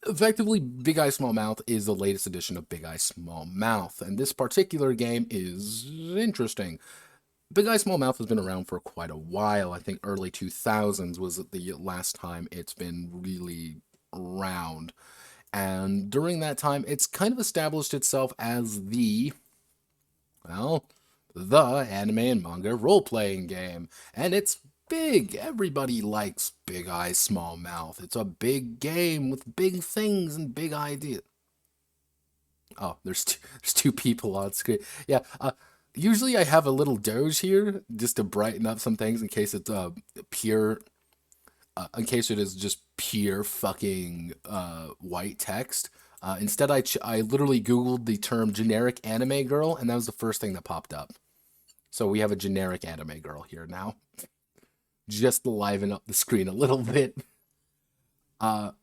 effectively, Big Eye, Small Mouth is the latest edition of Big Eye, Small Mouth, and this particular game is interesting. Big Eye, Small Mouth has been around for quite a while. I think early 2000s was the last time it's been really around. And during that time, it's kind of established itself as the anime and manga role-playing game. And it's big. Everybody likes Big Eye, Small Mouth. It's a big game with big things and big ideas. Oh, there's two people on screen. Yeah, usually I have a little doge here just to brighten up some things in case it's pure... in case it is just pure fucking white text. Instead, I literally Googled the term generic anime girl, and that was the first thing that popped up. So we have a generic anime girl here now. Just to liven up the screen a little bit. Now,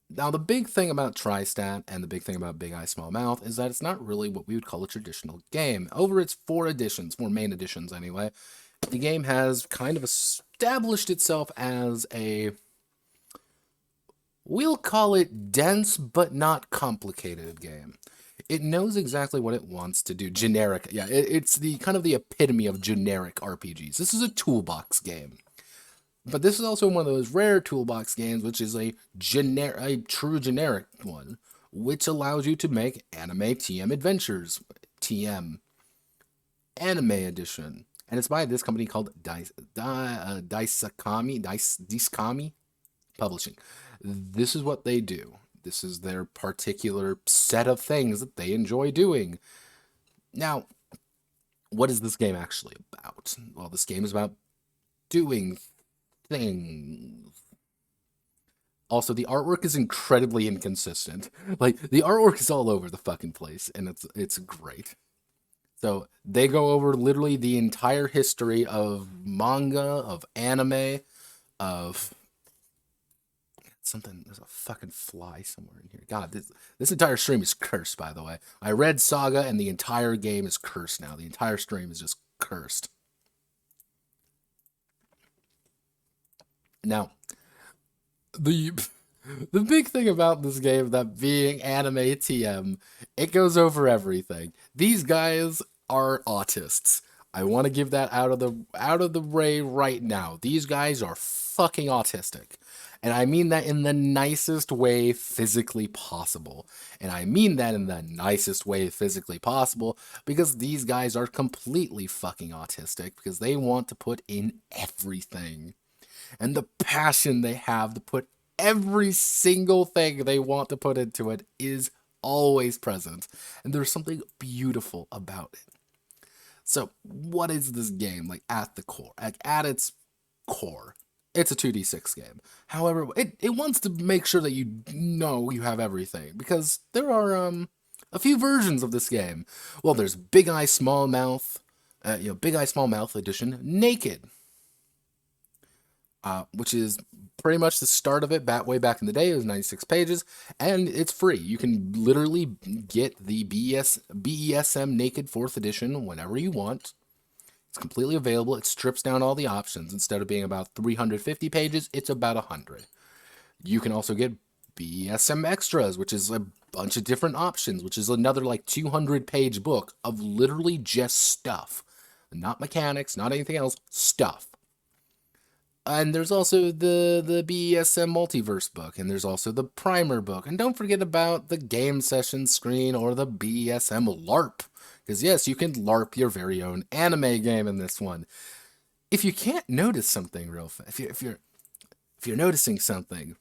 the big thing about Tristat and the big thing about Big Eye, Small Mouth is that it's not really what we would call a traditional game. Over its 4 main editions anyway, the game has kind of established itself as a, we'll call it dense but not complicated game. it knows exactly what it wants to do. Generic, yeah, it's the kind of the epitome of generic RPGs. This is a toolbox game. But this is also one of those rare toolbox games, which is a true generic one, which allows you to make anime TM adventures. TM. Anime edition. And it's by this company called Dyskami Publishing. This is what they do. This is their particular set of things that they enjoy doing. Now, what is this game actually about? Well, this game is about doing things. Also, the artwork is incredibly inconsistent. Like, the artwork is all over the fucking place, and it's great. So, they go over literally the entire history of manga, of anime, of something. There's a fucking fly somewhere in here. God, this entire stream is cursed, by the way. I read Saga, and the entire game is cursed now. The entire stream is just cursed. Now, the big thing about this game, that being anime TM, it goes over everything. These guys are autists. I want to give that out of the way right now. These guys are fucking autistic. And I mean that in the nicest way physically possible. And I mean that in the nicest way physically possible because these guys are completely fucking autistic because they want to put in everything. And the passion they have to put every single thing they want to put into it is always present. And there's something beautiful about it. So, what is this game like at the core? Like at its core, it's a 2d6 game. However, it wants to make sure that you know you have everything because there are a few versions of this game. Well, there's Big Eye Small Mouth, Big Eye Small Mouth edition, Naked. Which is pretty much the start of it. Way back in the day, it was 96 pages, and it's free. You can literally get the BESM Naked 4th edition whenever you want. It's completely available. It strips down all the options. Instead of being about 350 pages, it's about 100. You can also get BESM Extras, which is a bunch of different options, which is another like 200-page book of literally just stuff. Not mechanics, not anything else, stuff. And there's also the BESM Multiverse book, and there's also the Primer book. And don't forget about the game session screen or the BESM LARP. Because yes, you can LARP your very own anime game in this one. If you can't notice something real fast, if you're noticing something,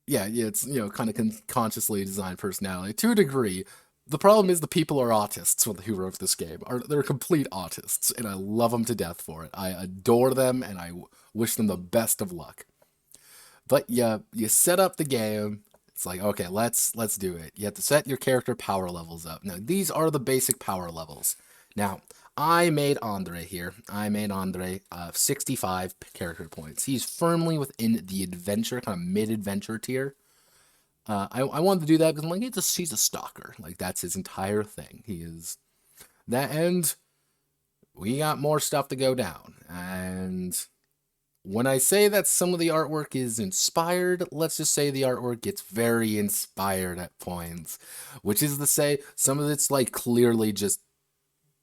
yeah, it's kind of consciously designed personality to a degree. The problem is the people are autists who wrote this game. They're complete autists, and I love them to death for it. I adore them, and I wish them the best of luck. But you set up the game. It's like, okay, let's do it. You have to set your character power levels up. Now, these are the basic power levels. Now, I made Andre here. I made Andre 65 character points. He's firmly within the adventure, kind of mid-adventure tier. I wanted to do that because I'm like, he's a stalker. Like, that's his entire thing. He is that, and we got more stuff to go down. And when I say that some of the artwork is inspired, let's just say the artwork gets very inspired at points. Which is to say, some of it's like clearly just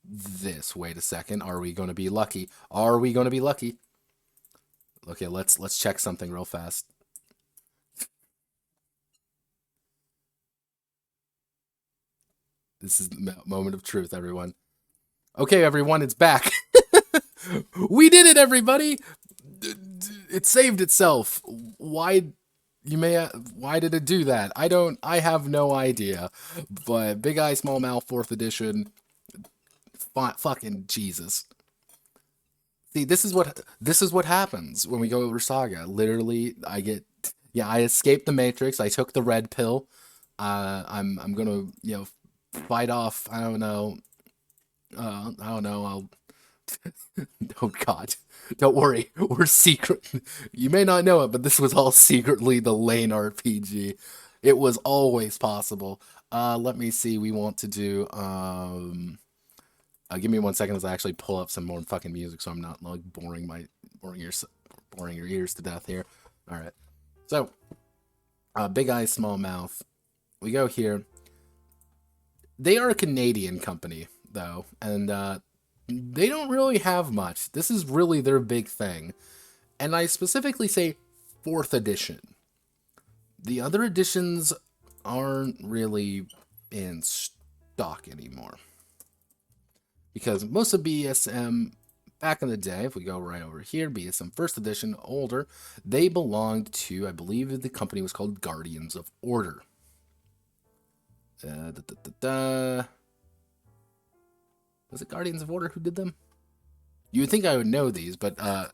this. Wait a second. Are we going to be lucky? Are we going to be lucky? Okay, let's check something real fast. This is the moment of truth, everyone. Okay, everyone, it's back. We did it, everybody. It saved itself. Why did it do that? I have no idea. But Big Eye Small Mouth 4th edition, fucking Jesus. See, this is what happens when we go over Saga. Literally, I escaped the Matrix. I took the red pill. I'm gonna, fight off, I don't know, I'll, oh god, don't worry, we're secret, you may not know it, but this was all secretly the Lane RPG, it was always possible. Let me see, we want to do, give me 1 second as I actually pull up some more fucking music so I'm not, like, boring your ears to death here. Alright, so, Big Eye Small Mouth, we go here. They are a Canadian company, though, and they don't really have much. This is really their big thing. And I specifically say 4th edition. The other editions aren't really in stock anymore. Because most of BESM, back in the day, if we go right over here, BESM 1st edition, older, they belonged to, I believe the company was called Guardians of Order. Was it Guardians of Order who did them? You would think I would know these, but I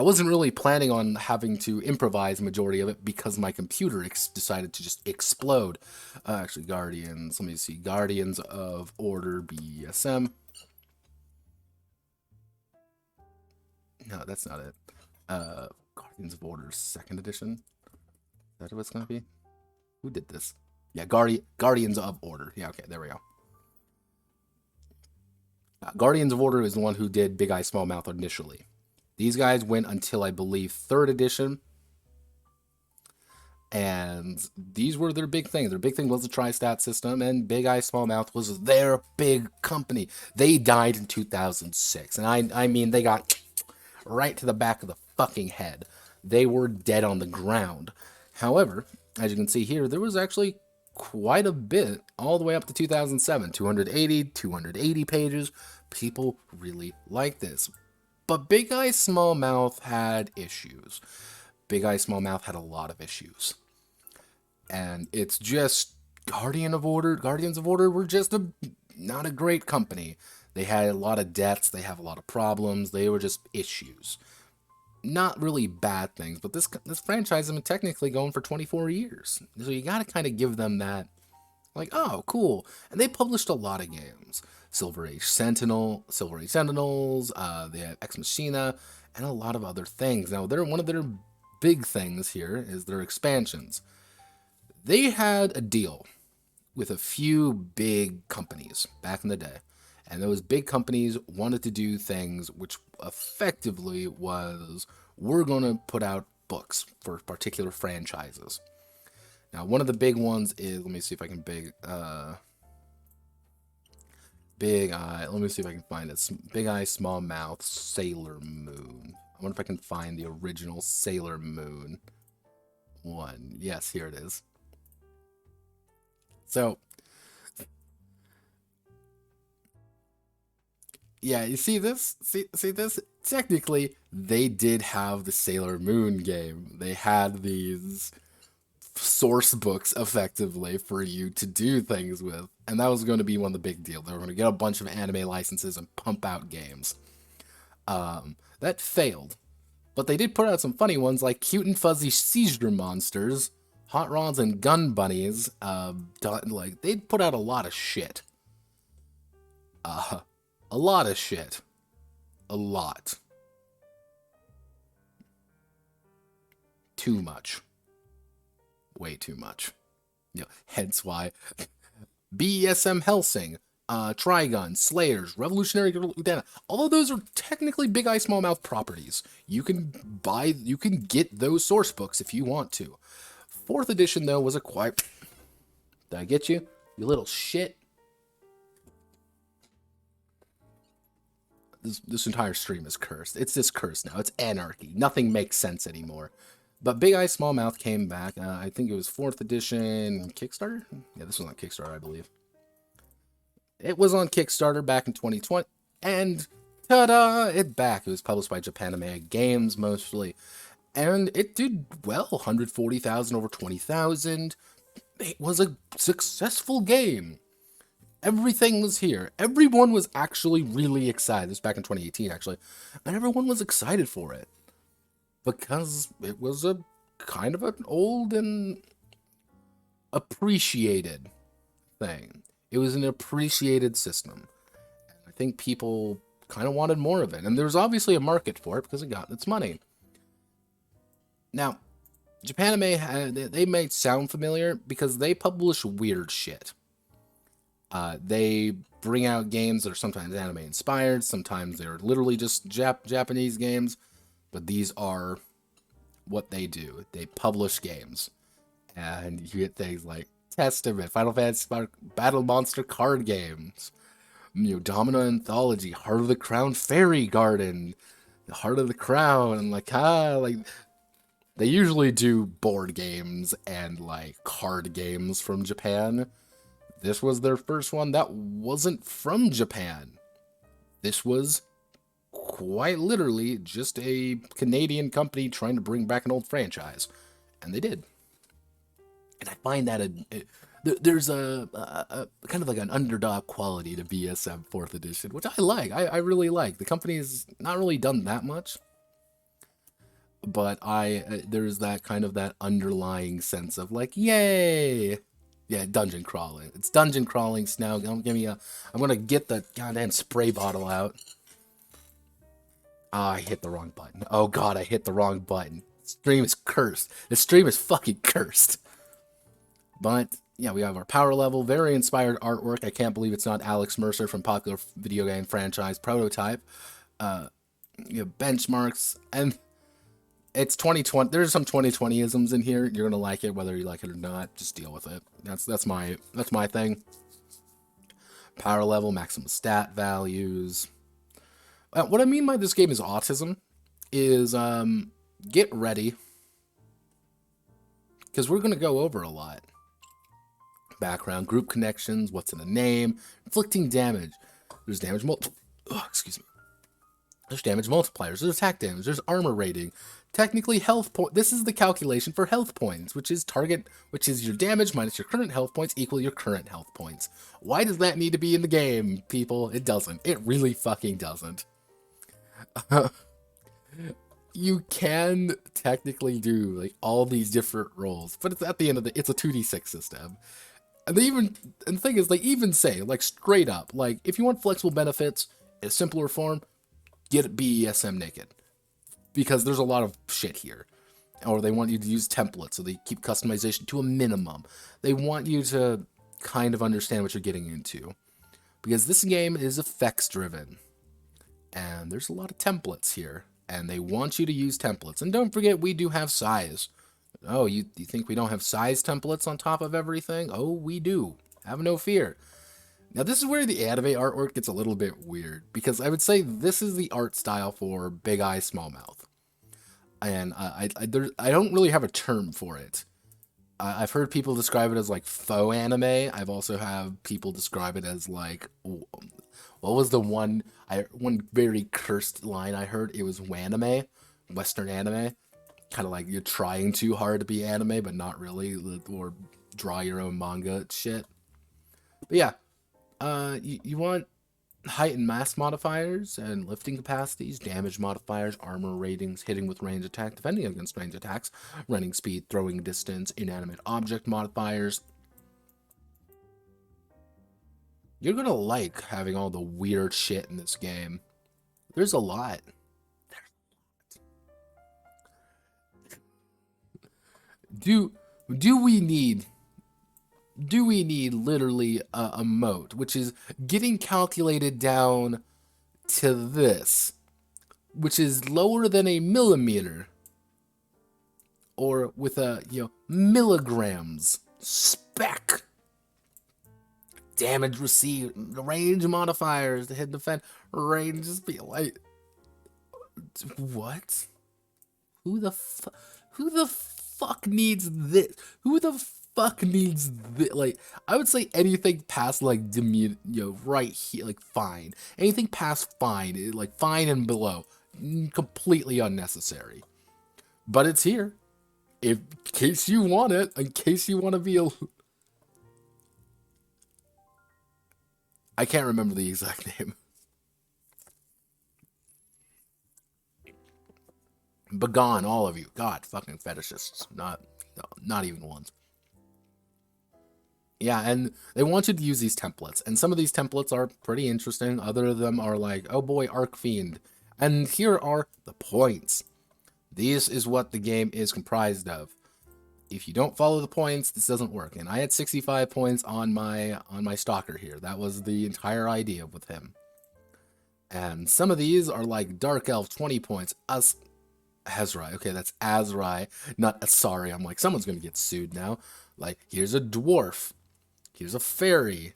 wasn't really planning on having to improvise majority of it because my computer decided to just explode. Actually, Guardians, let me see, Guardians of Order BESM. No, that's not it. Guardians of Order 2nd edition. Is that what it's going to be? Who did this? Yeah, Guardians of Order. Yeah, okay, there we go. Guardians of Order is the one who did Big Eye Small Mouth initially. These guys went until, I believe, 3rd edition. And these were their big thing. Their big thing was the Tri-Stat system, and Big Eye Small Mouth was their big company. They died in 2006. And I mean, they got right to the back of the fucking head. They were dead on the ground. However, as you can see here, there was actually quite a bit all the way up to 2007. 280 pages. People really liked this. But Big Eye Small Mouth had issues. Big Eye Small Mouth had a lot of issues. And it's just Guardians of Order were just not a great company. They had a lot of debts, they have a lot of problems, they were just issues. Not really bad things, but this franchise has been technically going for 24 years. So you gotta kind of give them that, like, oh, cool. And they published a lot of games. Silver Age Sentinels, they have Ex Machina, and a lot of other things. Now, one of their big things here is their expansions. They had a deal with a few big companies back in the day. And those big companies wanted to do things which effectively was, we're going to put out books for particular franchises. Now, one of the big ones is, let me see if I can let me see if I can find it. Big Eye Small Mouth Sailor Moon. I wonder if I can find the original Sailor Moon one. Yes, here it is. So, yeah, you see this? See this? Technically, they did have the Sailor Moon game. They had these source books, effectively, for you to do things with. And that was going to be one of the big deals. They were going to get a bunch of anime licenses and pump out games. That failed. But they did put out some funny ones, like Cute and Fuzzy Seizure Monsters, Hot Rods and Gun Bunnies. Like, they put out a lot of shit. A lot of shit. A lot. Too much. Way too much. You know, hence why BESM Hellsing, Trigun, Slayers, Revolutionary Girl Utena, all of those are technically Big Eye Small Mouth properties. You can get those source books if you want to. 4th edition, though, was a quiet... Did I get you? You little shit. This entire stream is cursed. It's just cursed now. It's anarchy. Nothing makes sense anymore. But Big Eye Small Mouth came back. I think it was 4th edition Kickstarter? Yeah, this was on Kickstarter, I believe. It was on Kickstarter back in 2020. And ta-da! It's back. It was published by Japanime Games, mostly. And it did well. 140,000 over 20,000. It was a successful game. Everything was here. Everyone was actually really excited. This was back in 2018, actually. And everyone was excited for it. Because it was a kind of an old and appreciated thing. It was an appreciated system. I think people kind of wanted more of it. And there's obviously a market for it because it got its money. Now, Japanime, they may sound familiar because they publish weird shit. They bring out games that are sometimes anime inspired, sometimes they're literally just Japanese games, but these are what they do. They publish games, and you get things like Testament, Final Fantasy Battle Monster card games, Domino Anthology, Heart of the Crown Fairy Garden, Heart of the Crown, and like they usually do board games and like card games from Japan. This was their first one that wasn't from Japan. This was quite literally just a Canadian company trying to bring back an old franchise. And they did. And I find that there's a kind of like an underdog quality to BSM 4th edition, which I like. I really like. The company's not really done that much. But there's that kind of that underlying sense of like, yay! Yeah, dungeon crawling. It's dungeon crawling now. I'm gonna get the goddamn spray bottle out. I hit the wrong button. Oh god, I hit the wrong button. The stream is cursed. The stream is fucking cursed. But yeah, we have our power level, very inspired artwork. I can't believe it's not Alex Mercer from popular video game franchise Prototype. Benchmarks, and it's 2020. There's some 2020isms in here. You're gonna like it whether you like it or not. Just deal with it. That's my thing. Power level, maximum stat values. What I mean by this game is autism is get ready, because we're gonna go over a lot. Background, group connections, what's in the name, inflicting damage. There's damage excuse me. There's damage multipliers, there's attack damage, there's armor rating. Technically health point. This is the calculation for health points, which is your damage minus your current health points equal your current health points. Why does that need to be in the game, people? It doesn't. It really fucking doesn't. You can technically do like all these different rolls, but it's at the end of it's a 2d6 system. And the thing is, they even say, like, straight up, like, if you want flexible benefits, a simpler form, get BESM naked. Because there's a lot of shit here. Or they want you to use templates, so they keep customization to a minimum. They want you to kind of understand what you're getting into. Because this game is effects driven. And there's a lot of templates here. And they want you to use templates. And don't forget, we do have size. Oh, you think we don't have size templates on top of everything? Oh, we do. Have no fear. Now, this is where the anime artwork gets a little bit weird, because I would say this is the art style for Big Eye, Small Mouth. And I don't really have a term for it. I've heard people describe it as like faux anime. I've also had people describe it as like, what was the one very cursed line I heard? It was wanime, Western anime. Kind of like you're trying too hard to be anime, but not really, or draw your own manga shit. But yeah, you want height and mass modifiers and lifting capacities, damage modifiers, armor ratings, hitting with range attack, defending against range attacks, running speed, throwing distance, inanimate object modifiers. You're gonna like having all the weird shit in this game. There's a lot. Do we need literally a moat, which is getting calculated down to this, which is lower than a millimeter, or with a milligrams spec, damage received, range modifiers, the hit defend range, just be like, what? Who the fuck needs this? Who the fuck needs this? Like, I would say anything past like right here, like fine. Anything past fine, like fine and below, completely unnecessary. But it's here, in case you want it. In case you want to be a. I can't remember the exact name. Begone, all of you. God, fucking fetishists. Not even ones. Yeah, and they want you to use these templates. And some of these templates are pretty interesting. Other of them are like, oh boy, Arc Fiend. And here are the points. This is what the game is comprised of. If you don't follow the points, this doesn't work. And I had 65 points on my stalker here. That was the entire idea with him. And some of these are like Dark Elf, 20 points. Azrai. Okay, that's Azrai, not Asari. I'm like, someone's going to get sued now. Like, here's a dwarf. Here's a fairy.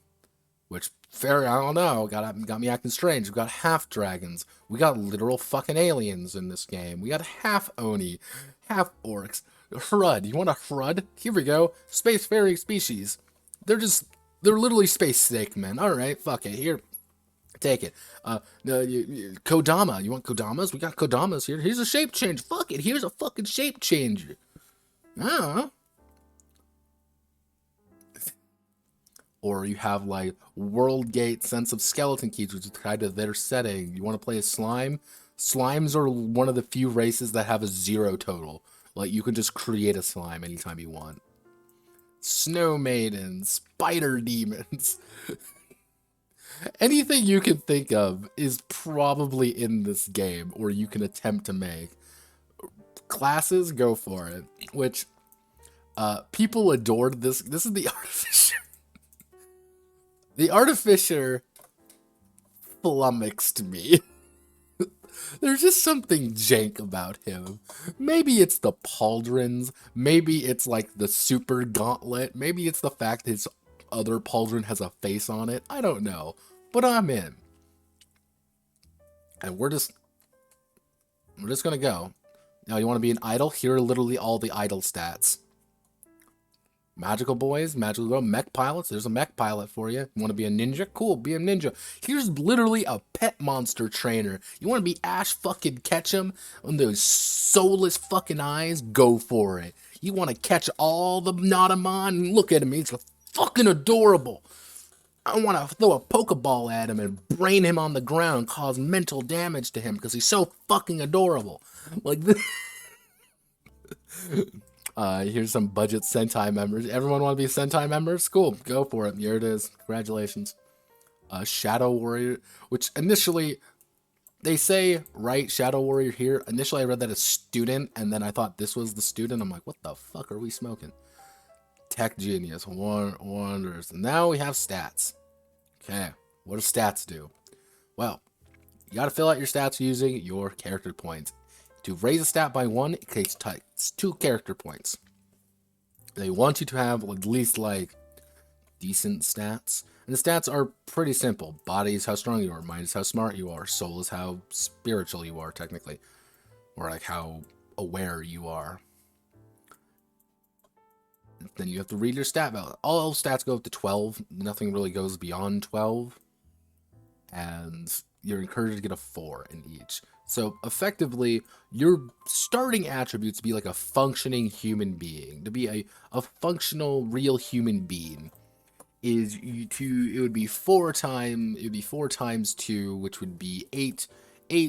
Which, fairy, I don't know, got me acting strange. We got half dragons. We got literal fucking aliens in this game. We got half Oni, half orcs. Hrud. You want a Hrud? Here we go. Space fairy species. They're literally space snake men. Alright, fuck it. Here, take it. Kodama. You want Kodamas? We got Kodamas here. Here's a shape change. Fuck it. Here's a fucking shape changer. I don't know. Or you have, like, World Gate Sense of Skeleton Keys, which is tied to their setting. You want to play a slime? Slimes are one of the few races that have a 0 total. Like, you can just create a slime anytime you want. Snow maidens, spider demons. Anything you can think of is probably in this game, or you can attempt to make. Classes, go for it. Which, people adored this. This is the Artificer. The Artificer flummoxed me. There's just something jank about him. Maybe it's the pauldrons. Maybe it's like the super gauntlet. Maybe it's the fact his other pauldron has a face on it. I don't know. But I'm in. And we're just gonna go. Now, you want to be an idol? Here are literally all the idol stats. Magical boys, magical girl, mech pilots. There's a mech pilot for you. You want to be a ninja? Cool, be a ninja. Here's literally a pet monster trainer. You want to be Ash fucking Ketchum on those soulless fucking eyes? Go for it. You want to catch all the Nautamon? Look at him, he's fucking adorable. I want to throw a Pokeball at him and brain him on the ground and cause mental damage to him because he's so fucking adorable. Like this. Here's some budget Sentai members. Everyone want to be Sentai members? Cool, go for it. Here it is. Congratulations. Shadow Warrior, which initially, they say, right, Shadow Warrior here. Initially, I read that as student, and then I thought this was the student. I'm like, what the fuck are we smoking? Tech Genius, Wonders. And now we have stats. Okay, what do stats do? Well, you got to fill out your stats using your character points. To raise a stat by 1, it takes 2 character points. They want you to have at least, like, decent stats. And the stats are pretty simple. Body is how strong you are. Mind is how smart you are. Soul is how spiritual you are, technically. Or, like, how aware you are. Then you have to read your stat ballot. All stats go up to 12. Nothing really goes beyond 12. And you're encouraged to get a 4 in each. So, effectively, your starting attributes to be like a functioning human being, to be a functional, real human being, is it would be 4 times 2, which would be 8,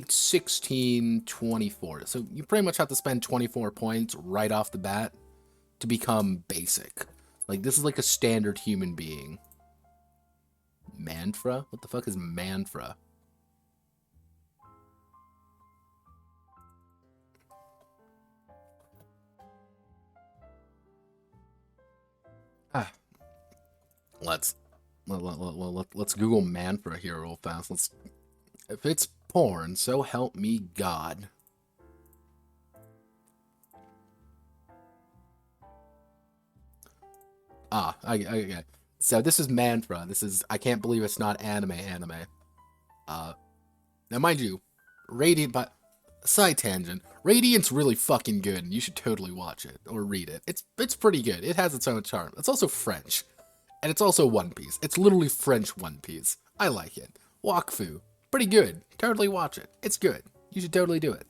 16, 24. So, you pretty much have to spend 24 points right off the bat to become basic. Like, this is like a standard human being. Mantra? What the fuck is Mantra? Let's Google Mantra here real fast. If it's porn, so help me God. Okay. So this is Mantra. I can't believe it's not anime. Now mind you, Radiant, but side tangent, Radiant's really fucking good, and you should totally watch it or read it. It's pretty good. It has its own charm. It's also French. And it's also One Piece. It's literally French One Piece. I like it. Wakfu. Pretty good. Totally watch it. It's good. You should totally do it.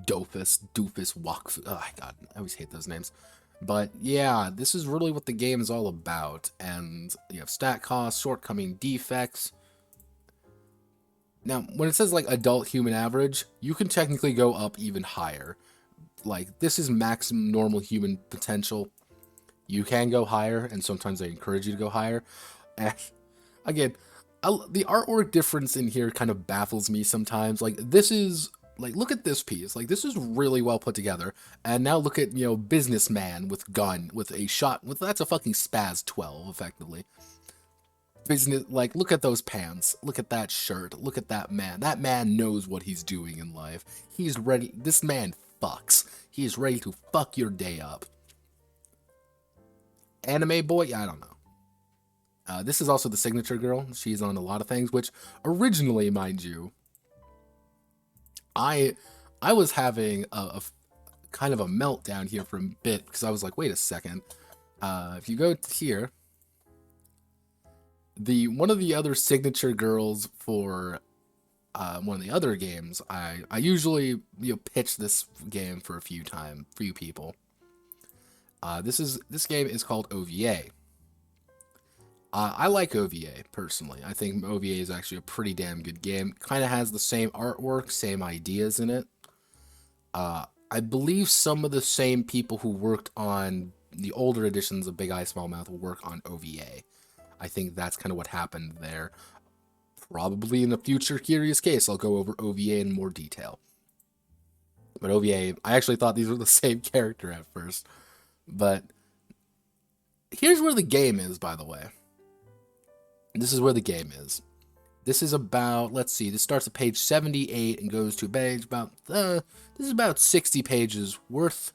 Doofus, Wakfu. Oh, God. I always hate those names. But, yeah, this is really what the game is all about. And you have stat costs, shortcoming defects. Now, when it says, like, adult human average, you can technically go up even higher. Like, this is maximum normal human potential. You can go higher, and sometimes they encourage you to go higher. And, again, the artwork difference in here kind of baffles me sometimes. Like, this is... Like, look at this piece. Like, this is really well put together. And now look at, you know, businessman with gun, with a shot. That's a fucking spaz 12, effectively. business, like, look at those pants, look at that shirt, look at that man. That man knows what he's doing in life. He's ready. This man fucks. He is ready to fuck your day up. Anime boy? I don't know. This is also the signature girl. She's on a lot of things, which originally, mind you, I was having a kind of a meltdown here for a bit because I was like, wait a second. If you go here, one of the other signature girls for one of the other games, I usually pitch this game for a few people. This game is called OVA. I like OVA personally. I think OVA is actually a pretty damn good game. Kind of has the same artwork, same ideas in it. I believe some of the same people who worked on the older editions of Big Eye Small Mouth will work on OVA. I think that's kind of what happened there. Probably in a future Curious Case, I'll go over OVA in more detail. But OVA, I actually thought these were the same character at first. But here's where the game is, by the way. This is where the game is. This is about, let's see, this starts at page 78 and goes to page about, this is about 60 pages worth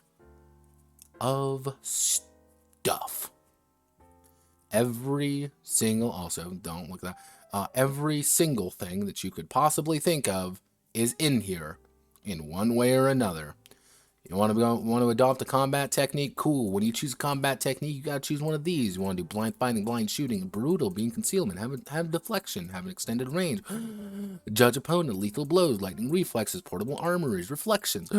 of stuff. Every single, also, don't look at that, every single thing that you could possibly think of is in here in one way or another. You want to adopt a combat technique? Cool. When you choose a combat technique, you gotta choose one of these. You want to do blind fighting, blind shooting, brutal, beam concealment, have deflection, have an extended range, judge opponent, lethal blows, lightning reflexes, portable armories, reflections,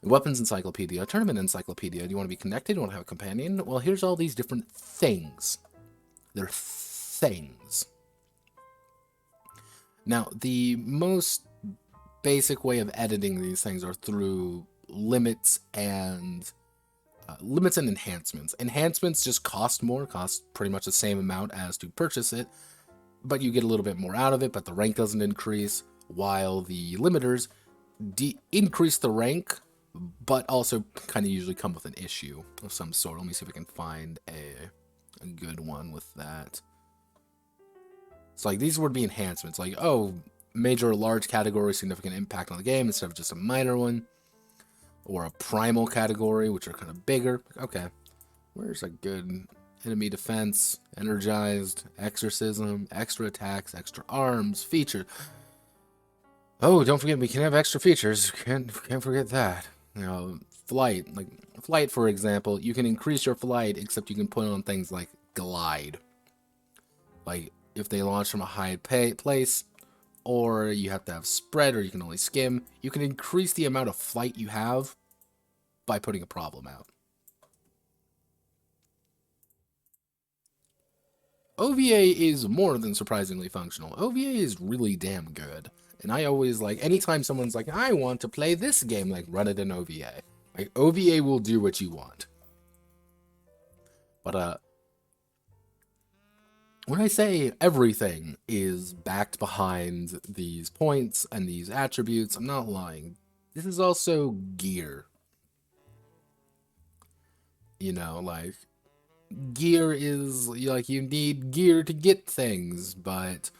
weapons encyclopedia, tournament encyclopedia. Do you want to be connected? Do you want to have a companion? Well, here's all these different things. They're things. Now, the most basic way of editing these things are through limits and enhancements. Enhancements just cost more, cost pretty much the same amount as to purchase it, but you get a little bit more out of it, but the rank doesn't increase, while the limiters increase the rank, but also kind of usually come with an issue of some sort. Let me see if I can find a good one with that. So like these would be enhancements, like, oh, major or large category, significant impact on the game instead of just a minor one. Or a primal category, which are kind of bigger. Okay, where's a good enemy defense, energized, exorcism, extra attacks, extra arms, features. Oh, don't forget, we can have extra features. Can't forget that. You know, flight. Like, flight, for example, you can increase your flight, except you can put on things like glide. Like, if they launch from a high place, or you have to have spread, or you can only skim. You can increase the amount of flight you have by putting a problem out. OVA is more than surprisingly functional. OVA is really damn good. And I always like, anytime someone's like, I want to play this game, like, run it in OVA. Like, OVA will do what you want. But, when I say everything is backed behind these points and these attributes, I'm not lying. This is also gear. You know, like, gear is, like, you need gear to get things, but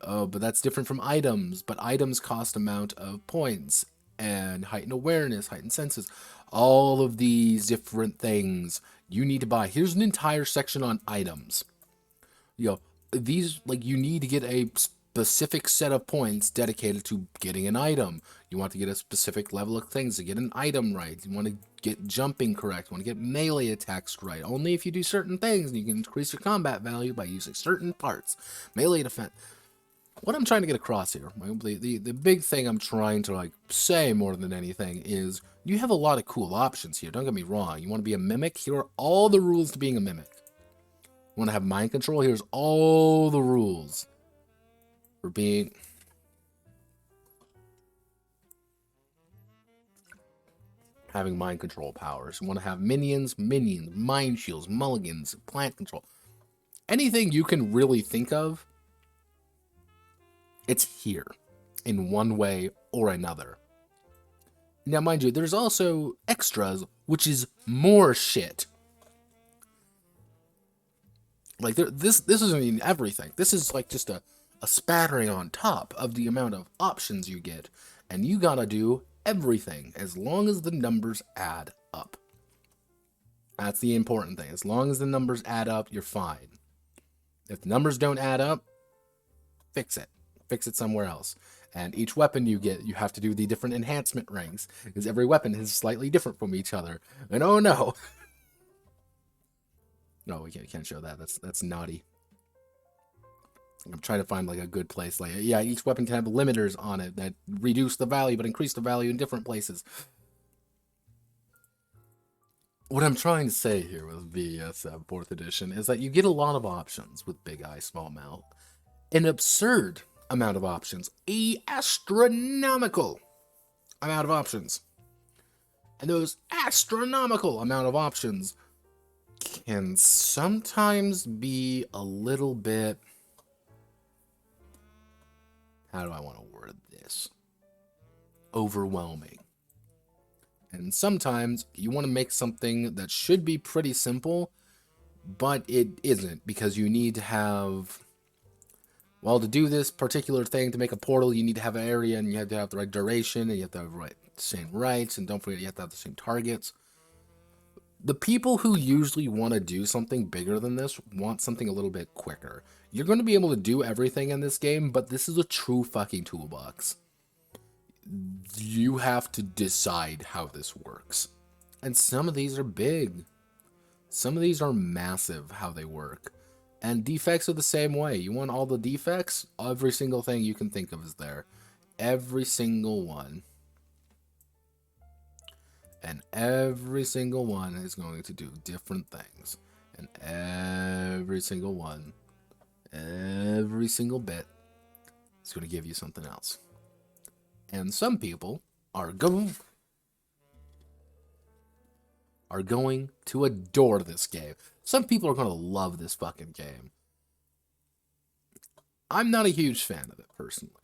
that's different from items. But items cost amount of points, and heightened awareness, heightened senses. All of these different things you need to buy. Here's an entire section on items. You know, these, like, you need to get a specific set of points dedicated to getting an item. You want to get a specific level of things to get an item right. You want to get jumping correct. You want to get melee attacks right. Only if you do certain things, you can increase your combat value by using certain parts. Melee defense. What I'm trying to get across here, the big thing I'm trying to, like, say more than anything is you have a lot of cool options here. Don't get me wrong. You want to be a mimic? Here are all the rules to being a mimic. You want to have mind control? Here's all the rules for being... having mind control powers. You want to have minions, mind shields, mulligans, plant control. Anything you can really think of, it's here in one way or another. Now, mind you, there's also extras, which is more shit. Like, this isn't even everything. This is, like, just a spattering on top of the amount of options you get. And you gotta do everything, as long as the numbers add up. That's the important thing. As long as the numbers add up, you're fine. If the numbers don't add up, fix it. Fix it somewhere else. And each weapon you get, you have to do the different enhancement rings, because every weapon is slightly different from each other. And oh no! No, we can't show that. That's naughty. I'm trying to find like a good place. Like, yeah, each weapon can have limiters on it that reduce the value but increase the value in different places. What I'm trying to say here with BESM 4th edition is that you get a lot of options with Big Eye, Small Mouth. An absurd amount of options. A astronomical amount of options. And those astronomical amount of options can sometimes be a little bit... How do I want to word this? Overwhelming. And sometimes you want to make something that should be pretty simple, but it isn't, because you need to have... Well, to do this particular thing, to make a portal, you need to have an area, and you have to have the right duration, and you have to have the same rights, and don't forget you have to have the same targets. The people who usually want to do something bigger than this want something a little bit quicker. You're going to be able to do everything in this game, but this is a true fucking toolbox. You have to decide how this works. And some of these are big. Some of these are massive how they work. And defects are the same way. You want all the defects? Every single thing you can think of is there. Every single one. And every single one is going to do different things. And every single one, every single bit is going to give you something else. And some people are going to adore this game. Some people are going to love this fucking game. I'm not a huge fan of it, personally.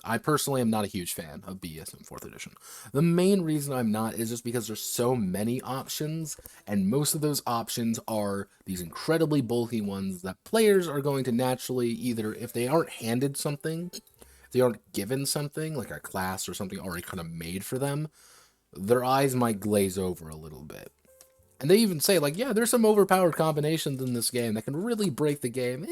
I personally am not a huge fan of BESM 4th edition. The main reason I'm not is just because there's so many options, and most of those options are these incredibly bulky ones that players are going to naturally either, if they aren't handed something, if they aren't given something, like a class or something already kind of made for them, their eyes might glaze over a little bit. And they even say, like, yeah, there's some overpowered combinations in this game that can really break the game.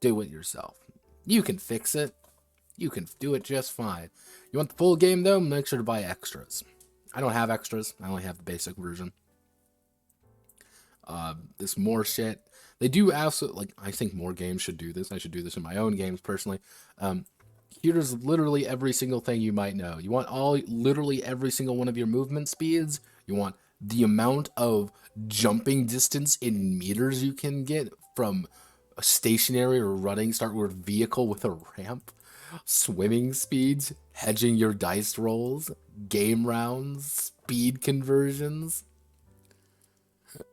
Do it yourself. You can fix it. You can do it just fine. You want the full game, though? Make sure to buy extras. I don't have extras. I only have the basic version. This more shit. They do also, like, I think more games should do this. I should do this in my own games, personally. Here's literally every single thing you might know. You want literally every single one of your movement speeds. You want the amount of jumping distance in meters you can get from a stationary or running start with vehicle with a ramp, swimming speeds, hedging your dice rolls, game rounds, speed conversions,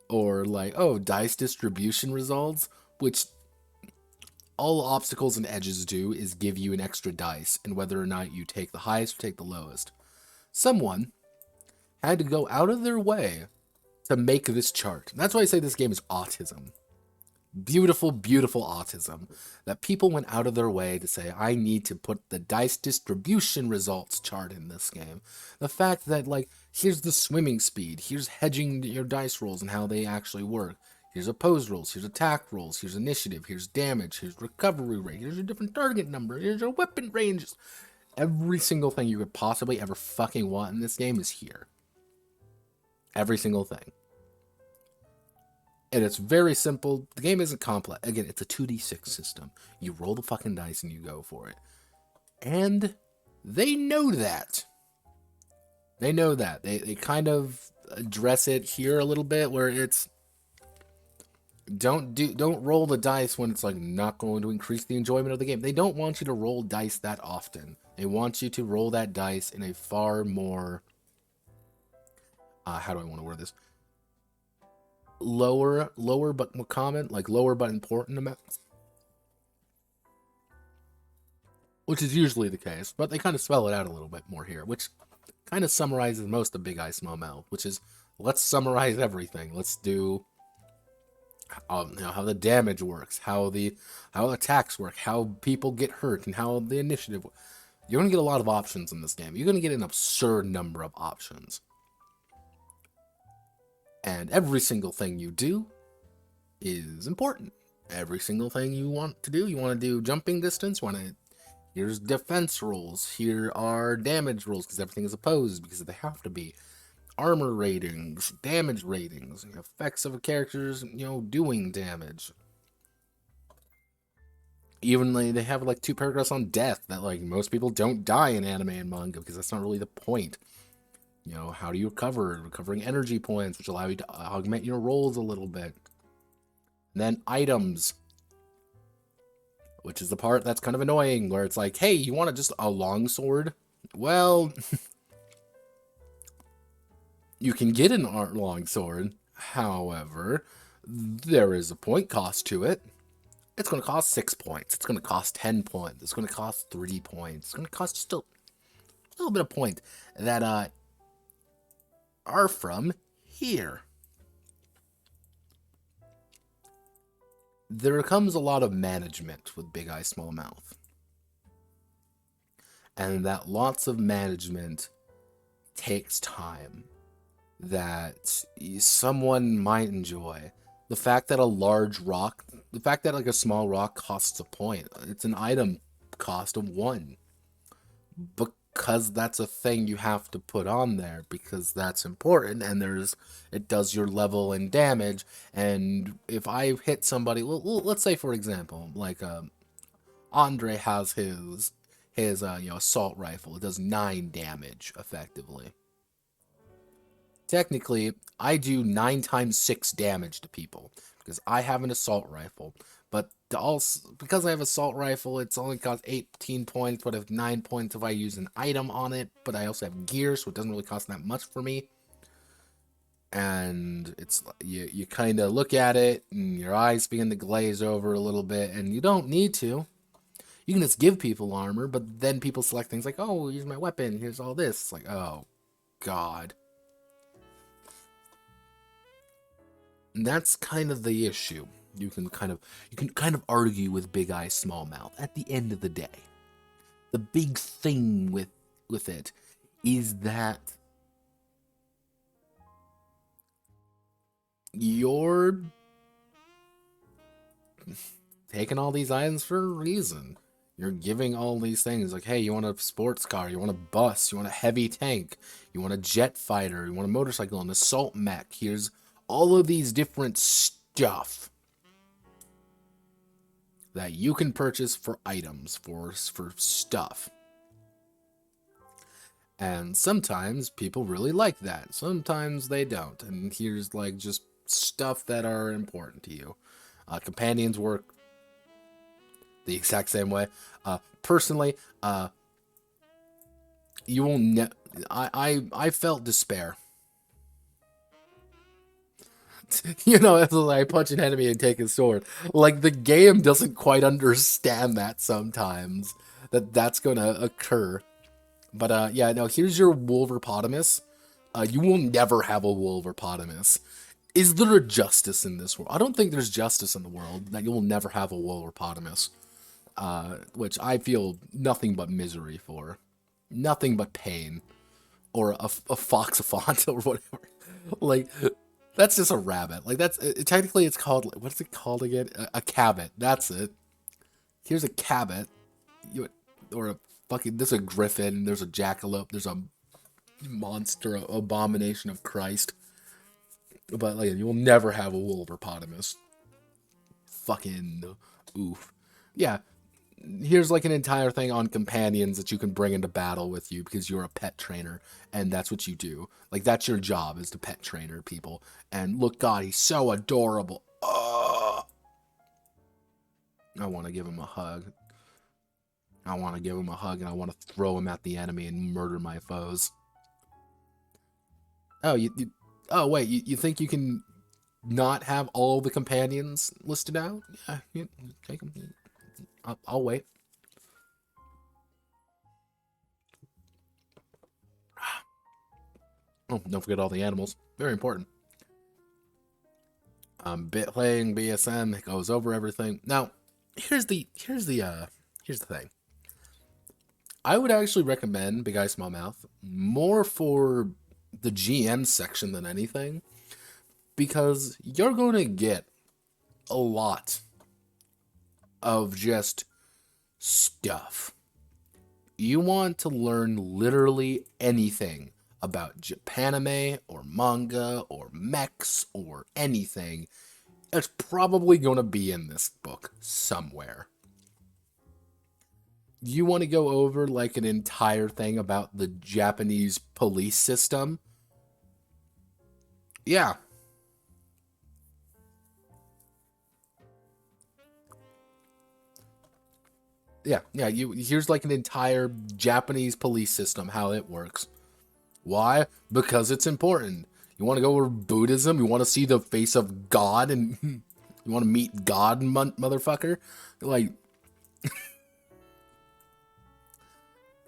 or like, oh, dice distribution results, which all obstacles and edges do is give you an extra dice, and whether or not you take the highest or take the lowest. Someone had to go out of their way to make this chart. That's why I say this game is autism. Beautiful, beautiful autism. That people went out of their way to say, I need to put the dice distribution results chart in this game. The fact that, like, here's the swimming speed, here's hedging your dice rolls and how they actually work. Here's opposed rolls, here's attack rolls, here's initiative, here's damage, here's recovery rate, here's your different target number, here's your weapon ranges. Every single thing you could possibly ever fucking want in this game is here. Every single thing. And it's very simple. The game isn't complex. Again, it's a 2d6 system. You roll the fucking dice and you go for it. And they know that. They know that. They kind of address it here a little bit where it's don't roll the dice when it's like not going to increase the enjoyment of the game. They don't want you to roll dice that often. They want you to roll that dice in a far more how do I want to word this? Lower but more common, like lower but important amounts. Which is usually the case, but they kind of spell it out a little bit more here, which kind of summarizes most of Big Eye Small Mouth, which is let's summarize everything. Let's do how the damage works, how attacks work, how people get hurt, and how the initiative works. You're going to get a lot of options in this game. You're going to get an absurd number of options. And every single thing you do is important. Every single thing you want to do jumping distance, here's defense rules, here are damage rules, because everything is opposed, because they have to be. Armor ratings, damage ratings, effects of characters, doing damage. Even they have like 2 paragraphs on death that like most people don't die in anime and manga because that's not really the point. How do you recover? Recovering energy points, which allow you to augment your rolls a little bit. And then items, which is the part that's kind of annoying, where it's like, hey, you want just a longsword? Well, you can get an longsword. However, there is a point cost to it. It's going to cost 6 points. It's going to cost 10 points. It's going to cost 3 points. It's going to cost just a little bit of point that are from here. There comes a lot of management with Big Eye Small Mouth. And that lots of management takes time that someone might enjoy. The fact that like a small rock costs a point, it's an item cost of 1. Because that's a thing you have to put on there, because that's important, and it does your level and damage. And if I hit somebody, let's say for example, like Andre has his assault rifle. It does 9 damage effectively. Technically, I do 9 times 6 damage to people because I have an assault rifle. But because I have assault rifle, it's only cost 18 points, but if 9 points if I use an item on it. But I also have gear, so it doesn't really cost that much for me. And it's you kind of look at it, and your eyes begin to glaze over a little bit, and you don't need to. You can just give people armor, but then people select things like, oh, here's my weapon, here's all this. It's like, oh, God. And that's kind of the issue. You can kind of argue with Big Eye Small Mouth. At the end of the day, the big thing with it is that you're taking all these items for a reason. You're giving all these things like, hey, you want a sports car, you want a bus, you want a heavy tank, you want a jet fighter, you want a motorcycle, an assault mech. Here's all of these different stuff that you can purchase for items, for stuff. And sometimes people really like that. Sometimes they don't. And here's like just stuff that are important to you. Companions work the exact same way. Personally, you will I felt despair. It's like I punch an enemy and take his sword. Like, the game doesn't quite understand that sometimes, that's gonna occur. But, yeah, no, here's your Wolverpotamus. You will never have a Wolverpotamus. Is there a justice in this world? I don't think there's justice in the world that you will never have a Wolverpotamus. Which I feel nothing but misery for. Nothing but pain. Or a foxophant or whatever. Like, that's just a rabbit. Like, technically it's called, what's it called again? A cabot. That's it. Here's a cabot. There's a griffin, there's a jackalope, there's a monster, abomination of Christ. But, like, you will never have a Wolverpotamus. Fucking oof. Yeah. Here's like an entire thing on companions that you can bring into battle with you because you're a pet trainer and that's what you do. Like, that's your job, is to pet trainer people. And look, God, he's so adorable. I want to give him a hug. I want to give him a hug and I want to throw him at the enemy and murder my foes. Oh, oh wait, you think you can not have all the companions listed out? Yeah, take them. I'll wait. Oh, don't forget all the animals. Very important. Playing BSM, it goes over everything. Now, here's the thing. I would actually recommend Big Eye Small Mouth more for the GM section than anything, because you're going to get a lot of just stuff. You want to learn literally anything about Japanime or manga or mechs or anything, it's probably going to be in this book somewhere. You want to go over like an entire thing about the Japanese police system? Yeah. Yeah, here's like an entire Japanese police system, how it works. Why? Because it's important. You want to go over Buddhism? You want to see the face of God and you want to meet God, motherfucker? Like,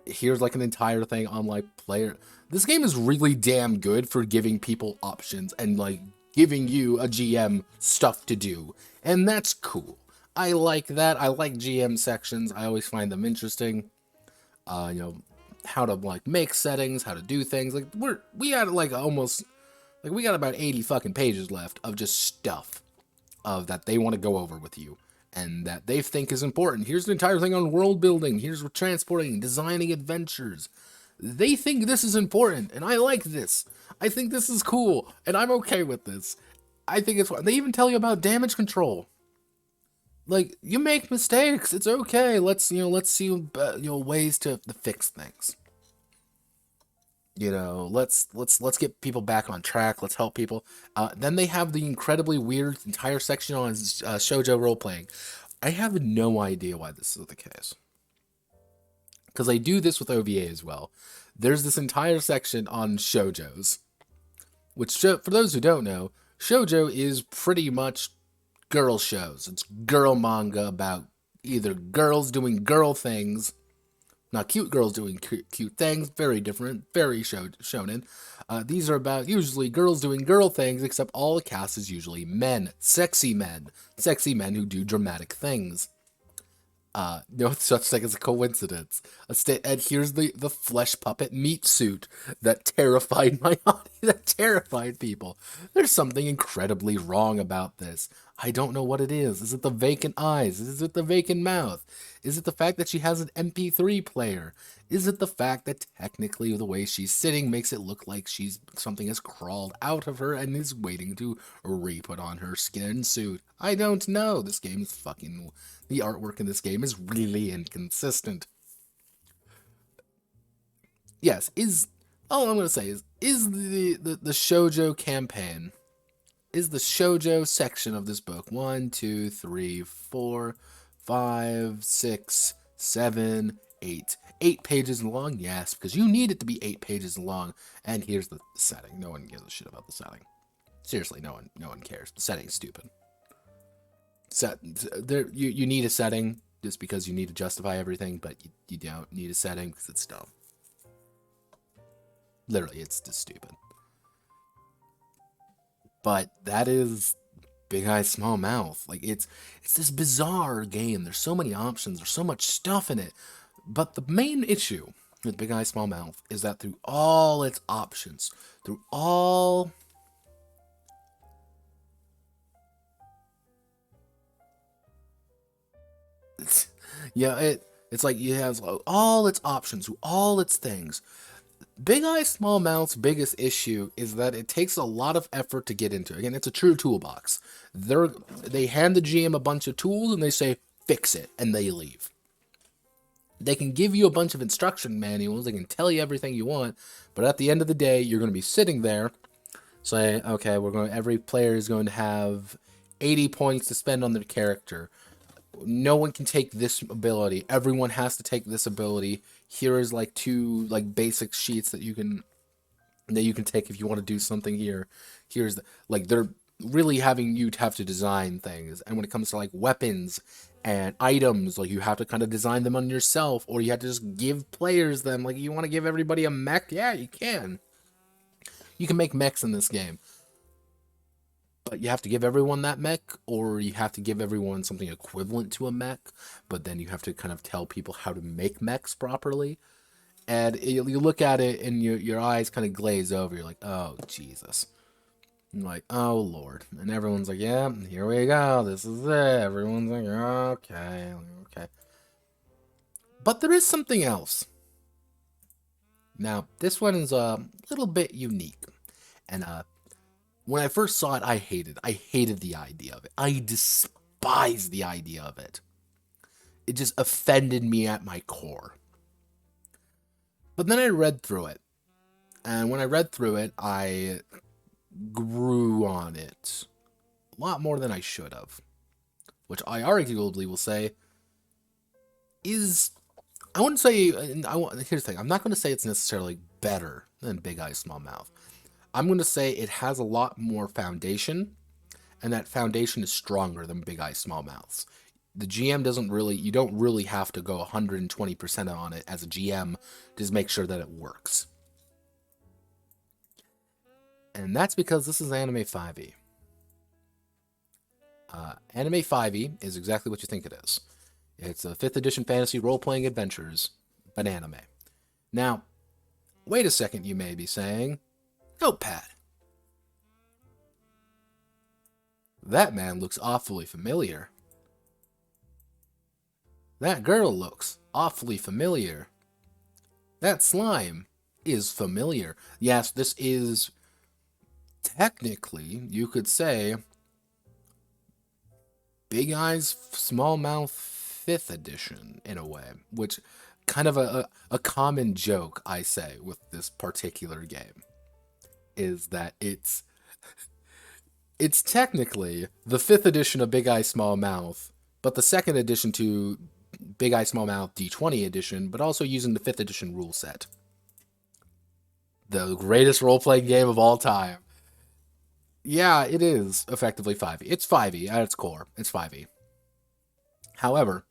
here's like an entire thing on like player. This game is really damn good for giving people options and like giving you a GM stuff to do. And that's cool. I like that. I like GM sections. I always find them interesting. You know, how to like make settings, how to do things. Like we got like almost like we got about 80 fucking pages left of just stuff of that they want to go over with you and that they think is important. Here's an entire thing on world building. Here's transporting, designing adventures. They think this is important, and I like this. I think this is cool, and I'm okay with this. I think it's. They even tell you about damage control. Like, you make mistakes, it's okay. Let's see ways to fix things. Let's get people back on track. Let's help people. Then they have the incredibly weird entire section on shoujo role playing. I have no idea why this is the case, because I do this with OVA as well. There's this entire section on shoujos, which for those who don't know, shoujo is pretty much girl shows. It's girl manga about either girls doing girl things, not cute girls doing cute things, very different, very shonen. These are about usually girls doing girl things, except all the cast is usually men, sexy men who do dramatic things. No such thing as a coincidence. And here's the flesh puppet meat suit that terrified that terrified people. There's something incredibly wrong about this. I don't know what it is. Is it the vacant eyes? Is it the vacant mouth? Is it the fact that she has an MP3 player? Is it the fact that technically the way she's sitting makes it look like something has crawled out of her and is waiting to re-put on her skin suit? I don't know. The artwork in this game is really inconsistent. Yes, all I'm gonna say is the shoujo campaign, is the shoujo section of this book 1, 2, 3, 4, 5, 6, 7, 8. 8 pages long, yes, because you need it to be 8 pages long. And here's the setting. No one gives a shit about the setting. Seriously, no one cares. The setting's stupid. You need a setting just because you need to justify everything, but you don't need a setting because it's dumb. Literally, it's just stupid. But that is Big Eye Small Mouth. Like, it's this bizarre game. There's so many options. There's so much stuff in it. But the main issue with Big Eye Small Mouth is that through all its options, through all it's like it has all its options, all its things. Big Eye Small Mouth's biggest issue is that it takes a lot of effort to get into. Again, it's a true toolbox. They hand the GM a bunch of tools and they say, fix it, and they leave. They can give you a bunch of instruction manuals, they can tell you everything you want, but at the end of the day, you're going to be sitting there saying, okay, every player is going to have 80 points to spend on their character. No one can take this ability. Everyone has to take this ability. Here is like 2 like basic sheets that you can take if you want to do something here. Here's they're really having you have to design things. And when it comes to like weapons and items, like you have to kind of design them on yourself, or you have to just give players them. Like, you want to give everybody a mech? Yeah, you can. You can make mechs in this game, but you have to give everyone that mech, or you have to give everyone something equivalent to a mech, but then you have to kind of tell people how to make mechs properly. And you look at it and your eyes kind of glaze over. You're like, oh, Jesus. I'm like, oh, Lord. And everyone's like, yeah, here we go. This is it. Everyone's like, okay, okay. But there is something else. Now, this one is a little bit unique. And when I first saw it, I hated the idea of it. I despised the idea of it. It just offended me at my core. But then I read through it. And when I read through it, I grew on it a lot more than I should have. Which I arguably will say is... I wouldn't say... Here's the thing. I'm not going to say it's necessarily better than Big Eye, Small Mouth. I'm going to say it has a lot more foundation, and that foundation is stronger than Big Eye, Small Mouths. The GM doesn't really... You don't really have to go 120% on it as a GM to just make sure that it works. And that's because this is Anime 5e. Anime 5e is exactly what you think it is. It's a 5th edition fantasy role-playing adventures, but anime. Now, wait a second, you may be saying. Notepad. That man looks awfully familiar. That girl looks awfully familiar. That slime is familiar. Yes, this is... Technically, you could say Big Eyes, Small Mouth 5th edition, in a way, which kind of a common joke I say with this particular game is that it's technically the 5th edition of Big Eye, Small Mouth, but the 2nd edition to Big Eye, Small Mouth D20 edition, but also using the 5th edition rule set. The greatest role-playing game of all time. Yeah, it is effectively 5e. It's 5e at its core. It's 5e. However,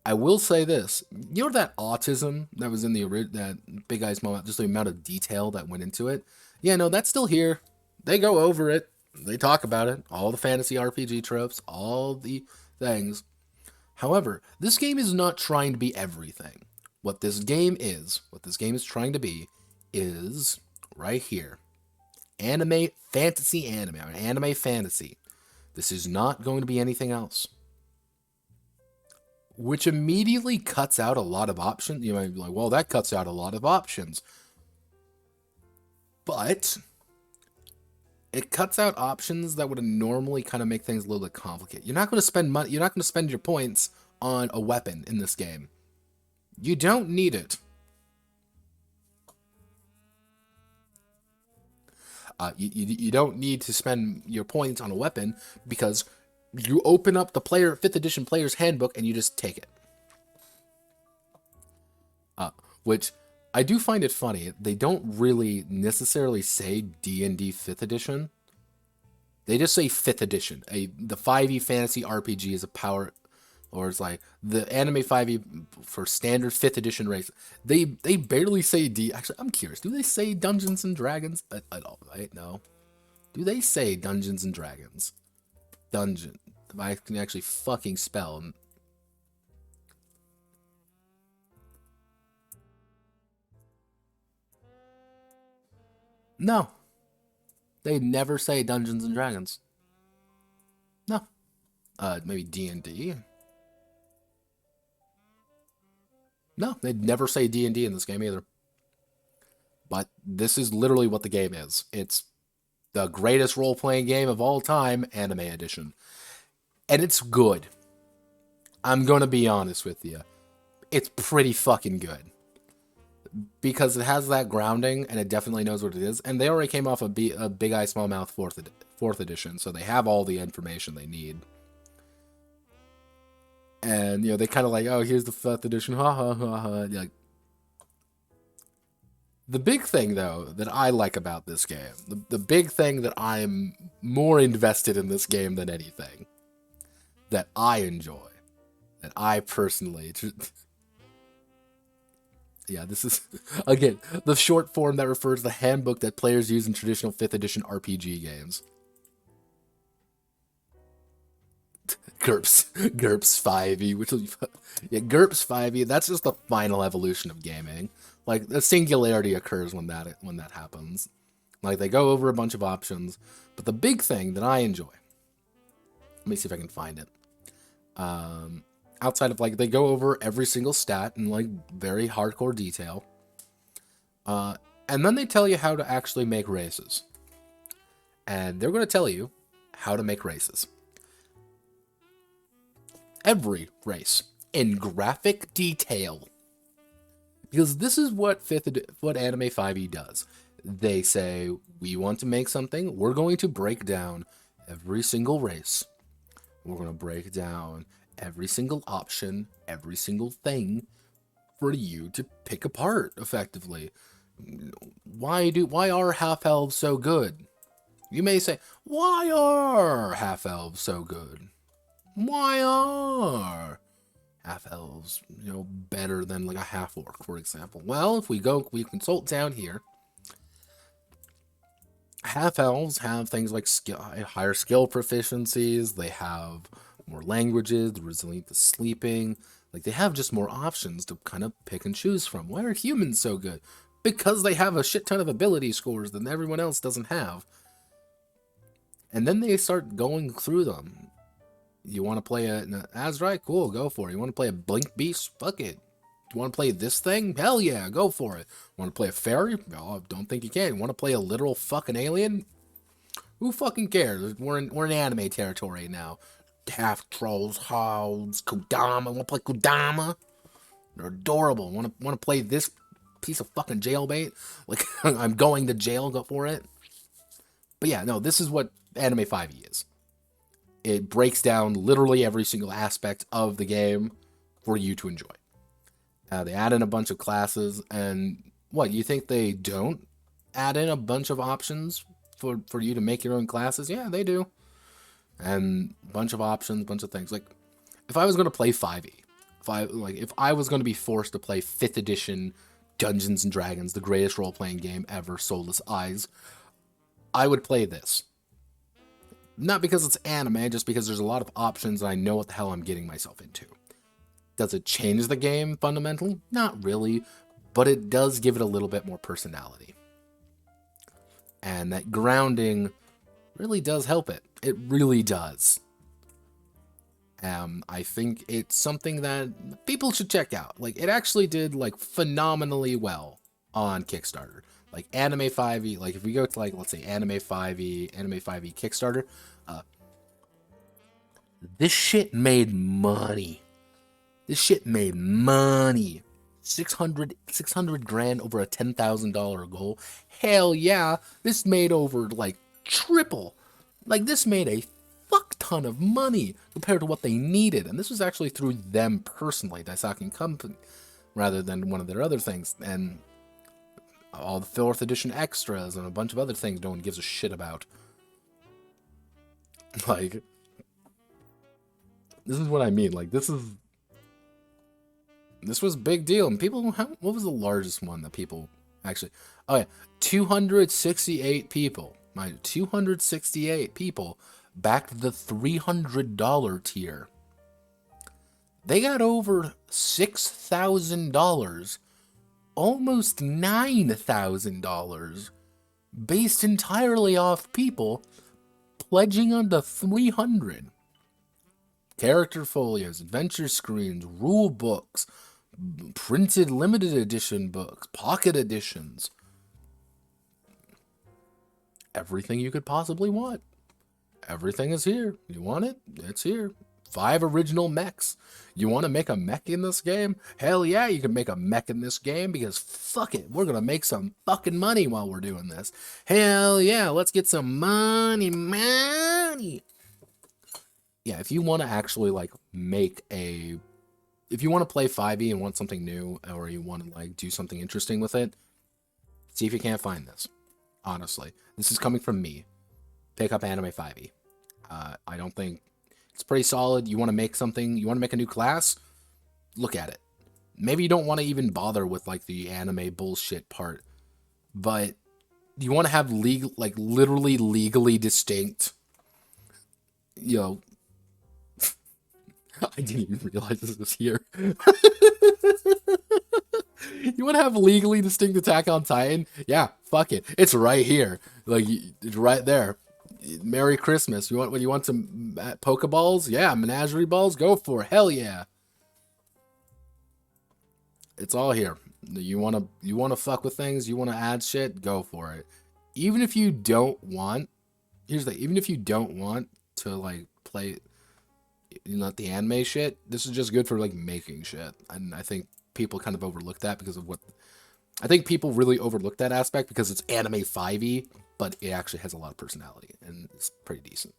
I will say this. You know that autism that was in that Big Eye, Small Mouth, just the amount of detail that went into it? Yeah, no, that's still here. They go over it. They talk about it. All the fantasy RPG tropes. All the things. However, this game is not trying to be everything. What this game is trying to be, is right here. Anime fantasy. This is not going to be anything else. Which immediately cuts out a lot of options. You might be like, well, that cuts out a lot of options. But it cuts out options that would normally kind of make things a little bit complicated. You're not going to spend money. You're not going to spend your points on a weapon in this game. You don't need it. You don't need to spend your points on a weapon because you open up the 5th edition player's handbook and you just take it. Which I do find it funny. They don't really necessarily say D&D 5th edition. They just say 5th edition. The 5e fantasy RPG is a power... Or it's like the Anime 5e for standard 5th edition race. They barely say D. Actually, I'm curious. Do they say Dungeons and Dragons? I don't know. Do they say Dungeons and Dragons? Dungeon. I can actually fucking spell. No. They never say Dungeons and Dragons. No. Maybe D&D. No, they'd never say D&D in this game either. But this is literally what the game is. It's the greatest role-playing game of all time, Anime Edition. And it's good. I'm going to be honest with you. It's pretty fucking good. Because it has that grounding, and it definitely knows what it is. And they already came off a Big Eye, Small Mouth 4th edition, so they have all the information they need. And, you know, they kind of like, oh, here's the 5th edition, ha ha ha ha. Like, the big thing, though, that I like about this game, the big thing that I'm more invested in this game than anything, that I enjoy, that I personally... Yeah, this is, again, the short form that refers to the handbook that players use in traditional 5th edition RPG games. GURPS 5e, which will be fun. Yeah, GURPS 5e, that's just the final evolution of gaming. Like, the singularity occurs when that happens. Like, they go over a bunch of options, but the big thing that I enjoy, let me see if I can find it. Outside of, like, they go over every single stat in, like, very hardcore detail. And then they tell you how to actually make races. And they're going to tell you how to make races. Every race in graphic detail. Because this is what Anime 5e does. They say, we want to make something, we're going to break down every single race. We're going to break down every single option, every single thing for you to pick apart effectively. Why are half-elves so good? You may say, why are half-elves so good? Why are half-elves, better than like a half-orc, for example? Well, if we consult down here, half-elves have things like higher skill proficiencies, they have more languages, they're resilient to sleeping, like they have just more options to kind of pick and choose from. Why are humans so good? Because they have a shit ton of ability scores that everyone else doesn't have. And then they start going through them. You want to play Azrai? Cool, go for it. You want to play a Blink Beast? Fuck it. You want to play this thing? Hell yeah, go for it. Want to play a fairy? No, don't think you can. You want to play a literal fucking alien? Who fucking cares? We're in anime territory now. Half trolls, hounds, Kodama. Want to play Kodama? They're adorable. Want to play this piece of fucking jailbait? Like, I'm going to jail, go for it. But yeah, no, this is what Anime 5e is. It breaks down literally every single aspect of the game for you to enjoy. They add in a bunch of classes, and what, you think they don't add in a bunch of options for you to make your own classes? Yeah, they do. And a bunch of options, a bunch of things. Like, if I was going to play 5e, if I was going to be forced to play 5th edition Dungeons & Dragons, the greatest role-playing game ever, Soulless Eyes, I would play this. Not because it's anime, just because there's a lot of options and I know what the hell I'm getting myself into. Does it change the game fundamentally? Not really, but it does give it a little bit more personality. And that grounding really does help it. It really does. I think it's something that people should check out. Like, it actually did, like, phenomenally well on Kickstarter. Like, Anime 5e, like, if we go to, like, let's say, Anime 5e Kickstarter, this shit made money. This shit made money. 600 grand over a $10,000 goal. Hell yeah. This made over, like, triple. Like, this made a fuck ton of money compared to what they needed. And this was actually through them personally, Dicepunk Company, rather than one of their other things. And all the 4th edition extras and a bunch of other things no one gives a shit about. Like, this is what I mean. Like, this was a big deal. And people, what was the largest one that people actually, oh yeah, 268 people. 268 people backed the $300 tier. They got over $6,000, almost $9,000, based entirely off people pledging on the 300. Character folios, adventure screens, rule books, printed limited edition books, pocket editions. Everything you could possibly want. Everything is here. You want it? It's here. 5 original mechs. You want to make a mech in this game? Hell yeah, you can make a mech in this game because fuck it. We're going to make some fucking money while we're doing this. Hell yeah, let's get some money. Yeah, if you want to actually, like, if you want to play 5e and want something new, or you want to, like, do something interesting with it, see if you can't find this. Honestly. This is coming from me. Pick up Anime 5e. I don't think... It's pretty solid. You want to make something... You want to make a new class? Look at it. maybe you don't want to even bother with like the anime bullshit part, but you want to have legal, like literally legally distinct, you know, I didn't even realize this was here. You want to have legally distinct Attack on Titan? Yeah, fuck it. It's right here. Like, it's right there. Merry Christmas. You want some Pokeballs? Yeah, menagerie balls? Go for it. Hell yeah. It's all here. You wanna fuck with things, you wanna add shit, go for it. Even if you don't want, here's the thing, even if you don't want to like play the anime shit, this is just good for like making shit. And I think people kind of overlook that because of what I think people really overlook that aspect because it's anime 5e, but it actually has a lot of personality and it's pretty decent.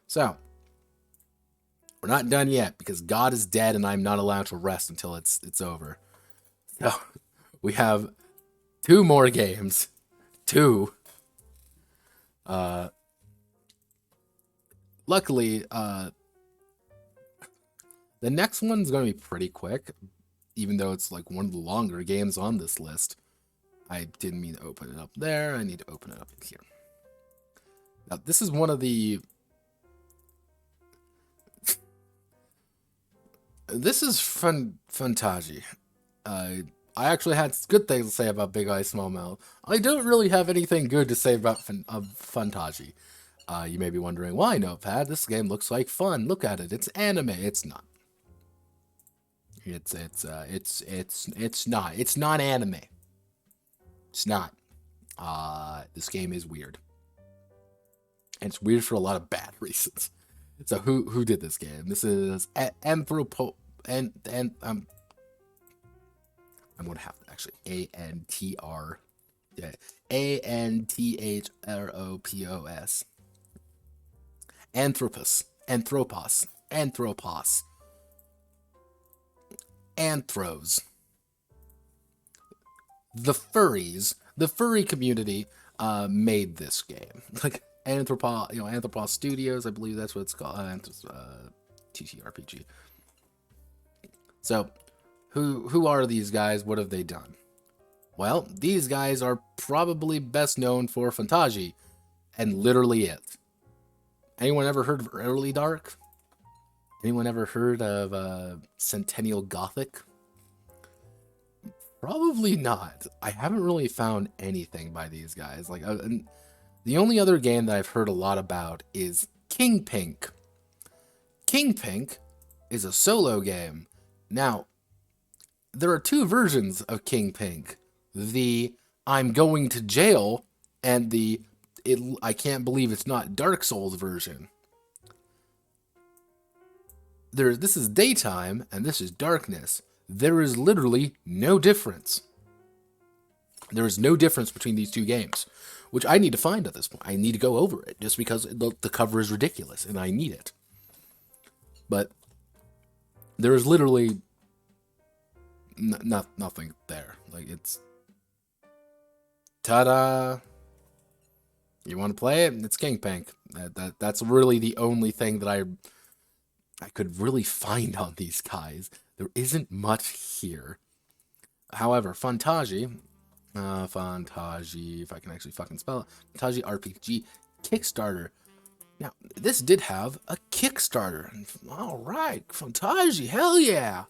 So we're not done yet because God is dead and I'm not allowed to rest until it's over. So we have 2 more games. 2. Luckily, the next one's going to be pretty quick, even though it's like one of the longer games on this list. I didn't mean to open it up there. I need to open it up in here. Now, this is one of the... This is Fantaji. I actually had good things to say about Big Eye Small Mouth. I don't really have anything good to say about Fantaji. You may be wondering, why, Notepad? This game looks like fun. Look at it. It's anime. It's not. It's not. It's not anime. It's not. This game is weird. And it's weird for a lot of bad reasons. So who did this game? This is Anthropos, and I'm gonna have to actually ANTR, yeah, ANTHROPOS. Anthropos. Anthros. The furry community made this game. Like Anthropos, Anthropos Studios, I believe that's what it's called. TTRPG. So, who are these guys? What have they done? Well, these guys are probably best known for Fantaji, and literally it. Anyone ever heard of Early Dark? Anyone ever heard of Centennial Gothic? Probably not. I haven't really found anything by these guys. Like, the only other game that I've heard a lot about is King Pink. King Pink is a solo game. Now, there are 2 versions of King Pink. The I'm going to jail and the I can't believe it's not Dark Souls version. This is daytime and this is darkness. There is literally no difference. There is no difference between these 2 games, which I need to find at this point. I need to go over it just because the cover is ridiculous and I need it. But there is literally nothing there. Like, it's ta-da. You want to play it? It's King Pink. That's really the only thing that I could really find on these guys. There isn't much here. However, Fantaji, if I can actually fucking spell it, Fantaji RPG Kickstarter. Now, this did have a Kickstarter. All right, Fantaji, hell yeah.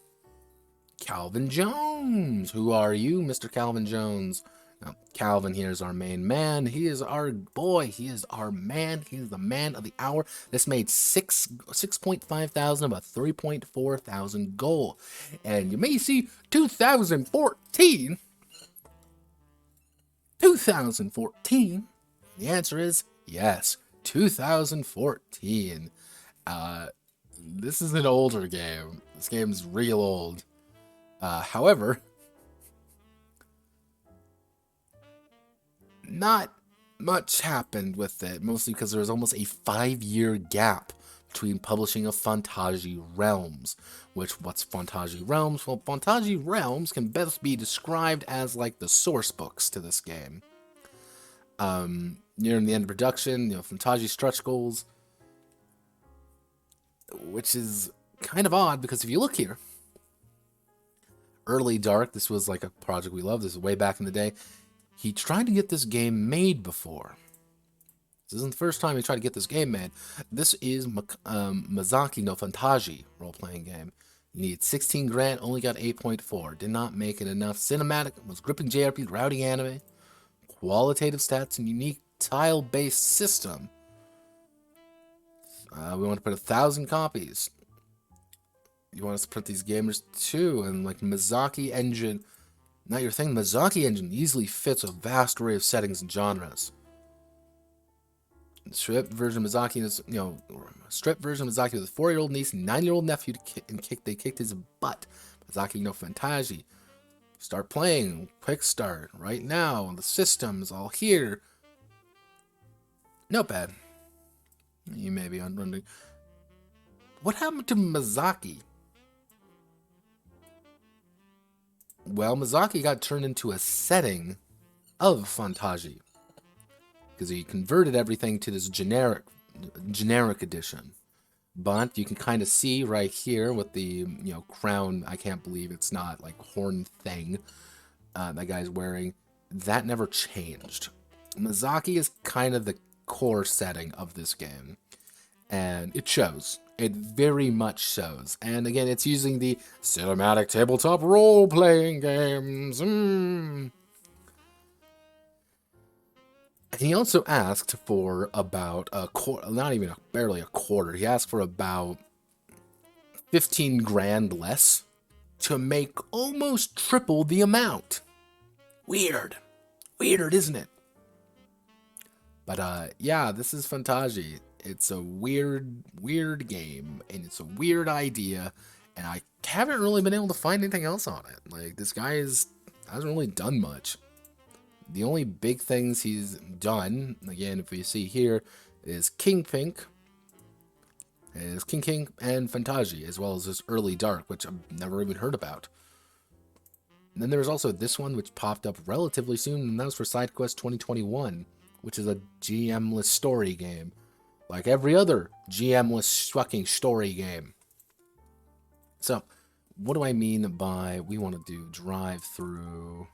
Calvin Jones. Who are you, Mr. Calvin Jones? Now, Calvin here is our main man. He is our boy. He is our man. He is the man of the hour. This made 6.5 thousand of a 3.4 thousand goal. And you may see 2014. 2014? The answer is yes. 2014. This is an older game. This game's real old. However, not much happened with it, mostly because there was almost a 5-year gap between publishing of Fantaji Realms. What's Fantaji Realms? Well, Fantaji Realms can best be described as like the source books to this game. Nearing the end of production, Fantaji stretch goals, which is kind of odd because if you look here, Early Dark, this was like a project we loved. This is way back in the day. He tried to get this game made before. This isn't the first time he tried to get this game made. This is Mazaki no Fantaji role-playing game. Needed 16 grand, only got 8.4. Did not make it enough. Cinematic, was gripping JRPG, rowdy anime, qualitative stats, and unique tile-based system. We want to put 1,000 copies. You want us to print these gamers too, and like Miyazaki engine, not your thing. Miyazaki engine easily fits a vast array of settings and genres. The stripped version of Miyazaki is, stripped version of Miyazaki with a 4-year-old niece and 9-year-old nephew, they kicked his butt. Miyazaki no Fantaji. Start playing, quick start, right now. The system's all here. Not bad. You may be wondering, what happened to Miyazaki? Well, Miyazaki got turned into a setting of Fantaji because he converted everything to this generic edition. But you can kind of see right here with the crown. I can't believe it's not like horn thing that guy's wearing. That never changed. Miyazaki is kind of the core setting of this game, and it shows. It very much shows. And again, it's using the cinematic tabletop role-playing games. He also asked for about a quarter, not even barely a quarter. He asked for about 15 grand less to make almost triple the amount. Weird, isn't it? But yeah, this is Fantaji. It's a weird game, and it's a weird idea, and I haven't really been able to find anything else on it. Like, this guy hasn't really done much. The only big things he's done, again, if you see here, is King Pink, and Fantaji, as well as this Early Dark, which I've never even heard about. And then there was also this one, which popped up relatively soon, and that was for SideQuest 2021, which is a GM-less story game. Like every other GM-less fucking story game. So, what do I mean by we want to do drive-through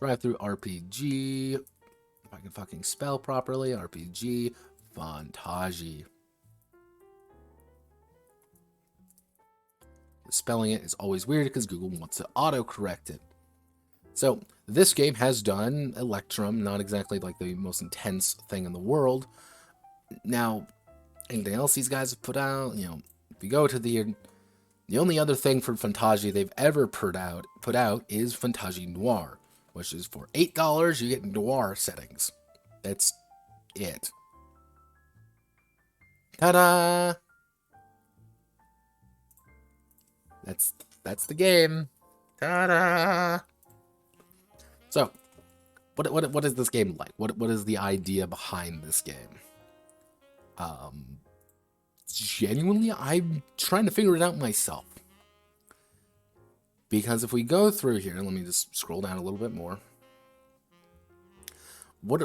RPG? If I can fucking spell properly, RPG Fantaji. Spelling it is always weird because Google wants to autocorrect it. So, this game has done Electrum, not exactly like the most intense thing in the world. Now, anything else these guys have put out, if you go to the only other thing for Fantaji they've ever put out is Fantaji Noir, which is for $8 you get Noir settings. That's it. Ta-da! That's the game. Ta-da! So, what is this game like? What is the idea behind this game? Genuinely, I'm trying to figure it out myself. Because if we go through here, let me just scroll down a little bit more. What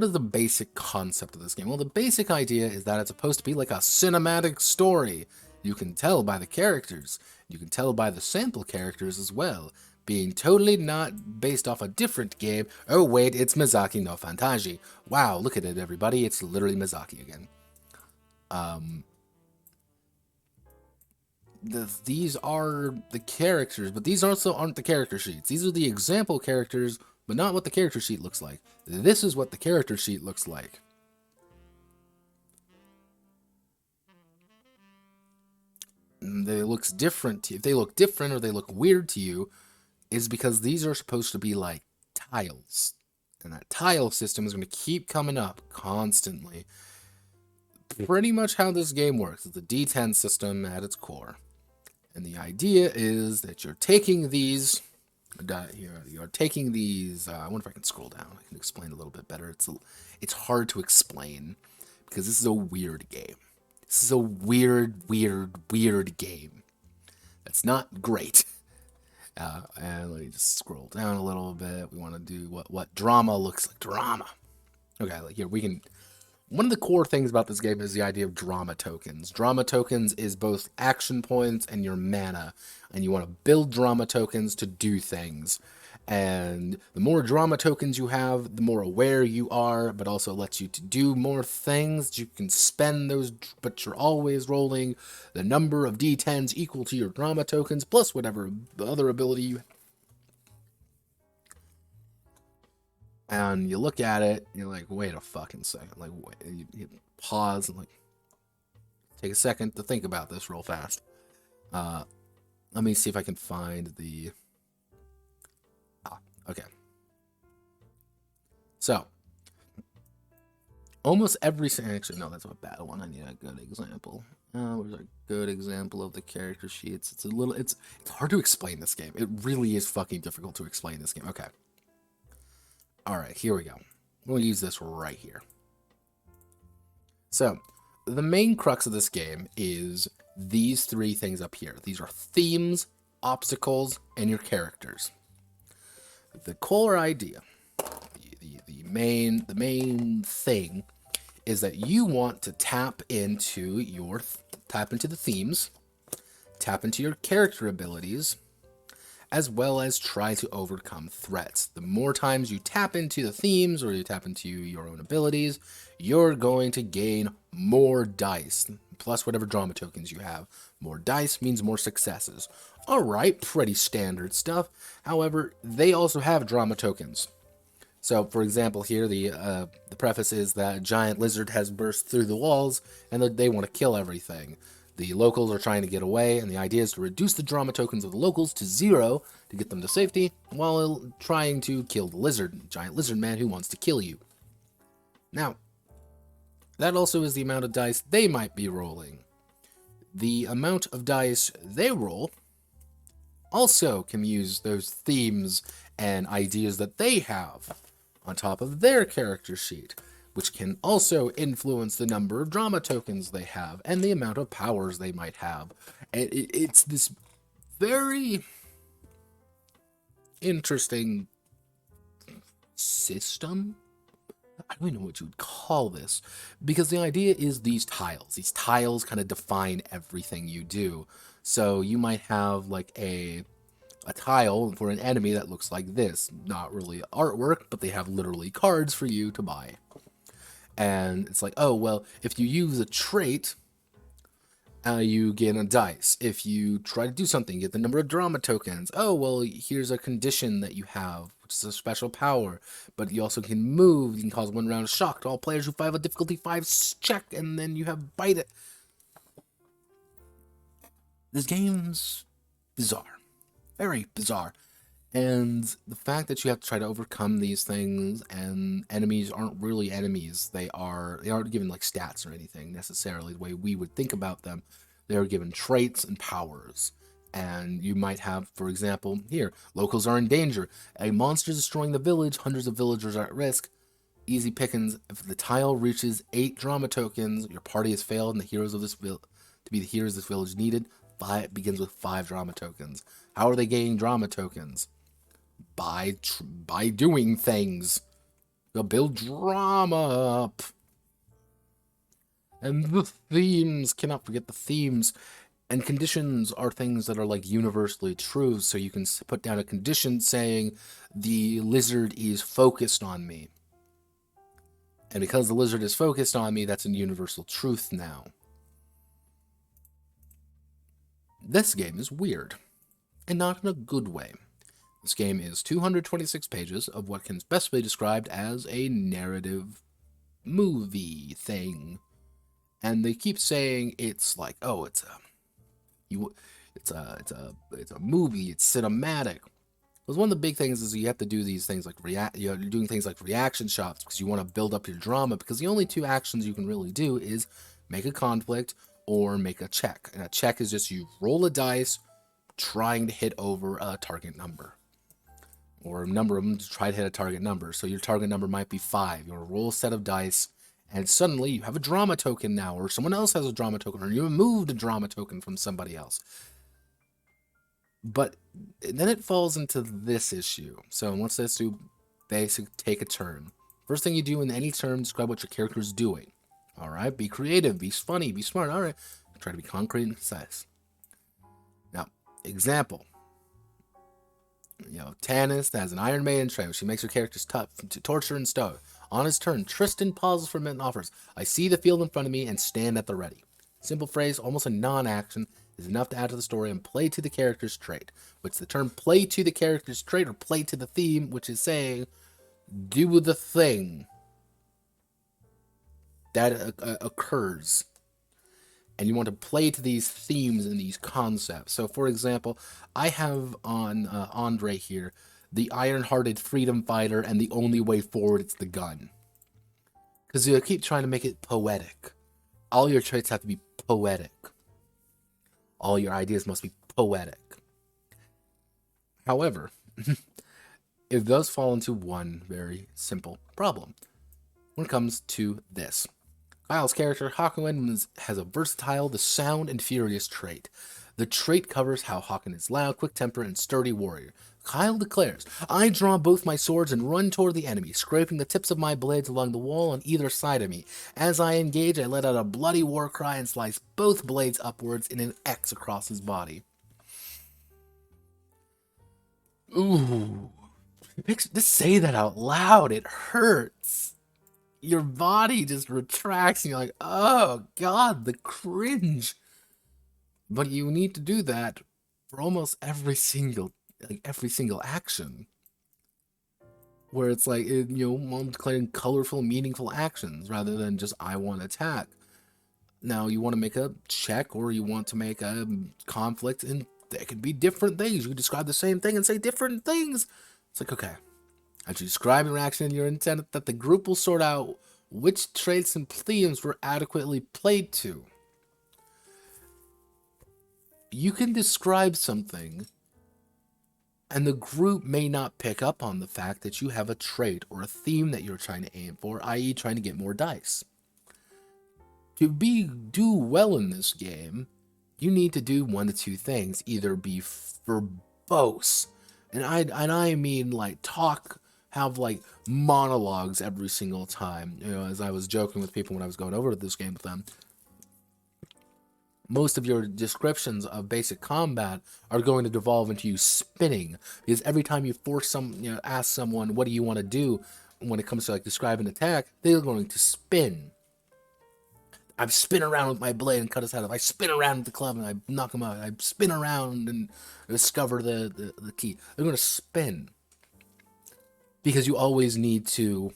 is the basic concept of this game? Well, the basic idea is that it's supposed to be like a cinematic story. You can tell by the characters. You can tell by the sample characters as well. Being totally not based off a different game. Oh wait, it's Miyazaki no Fantaji. Wow, look at it, everybody. It's literally Miyazaki again. These are the characters, but these also aren't the character sheets. These are the example characters, but not what the character sheet looks like. This is what the character sheet looks like. They looks different. If they look different or they look weird to you, is because these are supposed to be like tiles, and that tile system is going to keep coming up constantly. Pretty much how this game works is the D10 system at its core. And the idea is that you're taking these, I wonder if I can scroll down, I can explain a little bit better. It's hard to explain, because this is a weird game. This is a weird game. That's not great. And let me just scroll down a little bit. We want to do what drama looks like. Drama. Okay, like here, we one of the core things about this game is the idea of drama tokens. Drama tokens is both action points and your mana, and you want to build drama tokens to do things. And the more drama tokens you have, the more aware you are, but also lets you to do more things. You can spend those, but you're always rolling the number of D10s equal to your drama tokens, plus whatever other ability you have. And you look at it, you're like, wait a fucking second. Like, you pause and, like, take a second to think about this real fast. Let me see if I can find the... okay. So, almost every... actually, no, that's a bad one. I need a good example. Where's a good example of the character sheets? It's a little... It's hard to explain this game. It really is fucking difficult to explain this game. Okay. Alright, here we go. We'll use this right here. So, the main crux of this game is these three things up here. These are themes, obstacles, and your characters. The core idea, the main thing, is that you want to tap into the themes, tap into your character abilities, as well as try to overcome threats. The more times you tap into the themes or you tap into your own abilities, you're going to gain more dice, plus whatever drama tokens you have. More dice means more successes. Alright, pretty standard stuff. However, they also have drama tokens. So, for example, here the preface is that a giant lizard has burst through the walls and they want to kill everything. The locals are trying to get away, and the idea is to reduce the drama tokens of the locals to 0 to get them to safety, while trying to kill the giant lizard man who wants to kill you. Now, that also is the amount of dice they might be rolling. The amount of dice they roll also can use those themes and ideas that they have on top of their character sheet, which can also influence the number of drama tokens they have and the amount of powers they might have. And it's this very interesting system. I don't even know what you would call this, because the idea is these tiles. These tiles kind of define everything you do. So you might have like a tile for an enemy that looks like this. Not really artwork, but they have literally cards for you to buy. And it's like, oh, well, if you use a trait, you get a dice. If you try to do something, you get the number of drama tokens. Oh, well, here's a condition that you have, which is a special power. But you also can move. You can cause 1 round of shock to all players who have a difficulty 5 check, and then you have bite it. This game's bizarre. Very bizarre. And the fact that you have to try to overcome these things, and enemies aren't really enemies. They aren't given like stats or anything necessarily the way we would think about them. They are given traits and powers. And you might have, for example, here, locals are in danger. A monster is destroying the village. Hundreds of villagers are at risk. Easy pickings. If the tile reaches 8 drama tokens, your party has failed, and the heroes of this to be the heroes this village needed. It begins with 5 drama tokens. How are they gaining drama tokens? By doing things. They'll build drama up. And the themes, cannot forget the themes. And conditions are things that are like universally true, so you can put down a condition saying the lizard is focused on me. And because the lizard is focused on me, that's a universal truth now. This game is weird, and not in a good way. This game is 226 pages of what can best be described as a narrative movie thing. And they keep saying it's like, oh, it's a movie, it's cinematic. Because one of the big things is you have to do these things like you're doing things like reaction shots because you want to build up your drama, because the only 2 actions you can really do is make a conflict or make a check. And a check is just you roll a dice trying to hit over a target number. Or a number of them to try to hit a target number. So your target number might be 5. You'll roll a set of dice, and suddenly you have a drama token now, or someone else has a drama token, or you removed a drama token from somebody else. But then it falls into this issue. So let's do basic take a turn. First thing you do in any turn, describe what your character is doing. All right, be creative, be funny, be smart. All right, try to be concrete and concise. Now, example. Tannis has an Iron Maiden trait. She makes her characters tough to torture and stoic. On his turn, Tristan pauses for a minute and offers, I see the field in front of me and stand at the ready. Simple phrase, almost a non-action, is enough to add to the story and play to the character's trait. Which the term play to the character's trait or play to the theme, which is saying, do the thing that occurs. And you want to play to these themes and these concepts. So, for example, I have on Andre here, the iron-hearted freedom fighter, and the only way forward is the gun. Because you keep trying to make it poetic. All your traits have to be poetic. All your ideas must be poetic. However, it does fall into one very simple problem when it comes to this. Kyle's character, Hakuin, has a versatile, the sound, and furious trait. The trait covers how Hakuin is loud, quick-tempered, and sturdy warrior. Kyle declares, I draw both my swords and run toward the enemy, scraping the tips of my blades along the wall on either side of me. As I engage, I let out a bloody war cry and slice both blades upwards in an X across his body. Ooh. Just say that out loud. It hurts. Your body just retracts and you're like, oh god, the cringe. But you need to do that for almost every single action. Where it's like, declaring colorful, meaningful actions rather than just I want to attack. Now, you want to make a check or you want to make a conflict, and there could be different things. You can describe the same thing and say different things. It's like, okay, as you describe your action and your intent, that the group will sort out which traits and themes were adequately played to. You can describe something, and the group may not pick up on the fact that you have a trait or a theme that you're trying to aim for, i.e. trying to get more dice. To do well in this game, you need to do one of two things. Either be verbose, and I mean like have like monologues every single time. As I was joking with people when I was going over this game with them, most of your descriptions of basic combat are going to devolve into you spinning, because every time you ask someone, what do you want to do when it comes to like describe an attack, they're going to spin. I spin around with my blade and cut his head off. I spin around with the club and I knock him out. I spin around and discover the key. They're going to spin. Because you always need to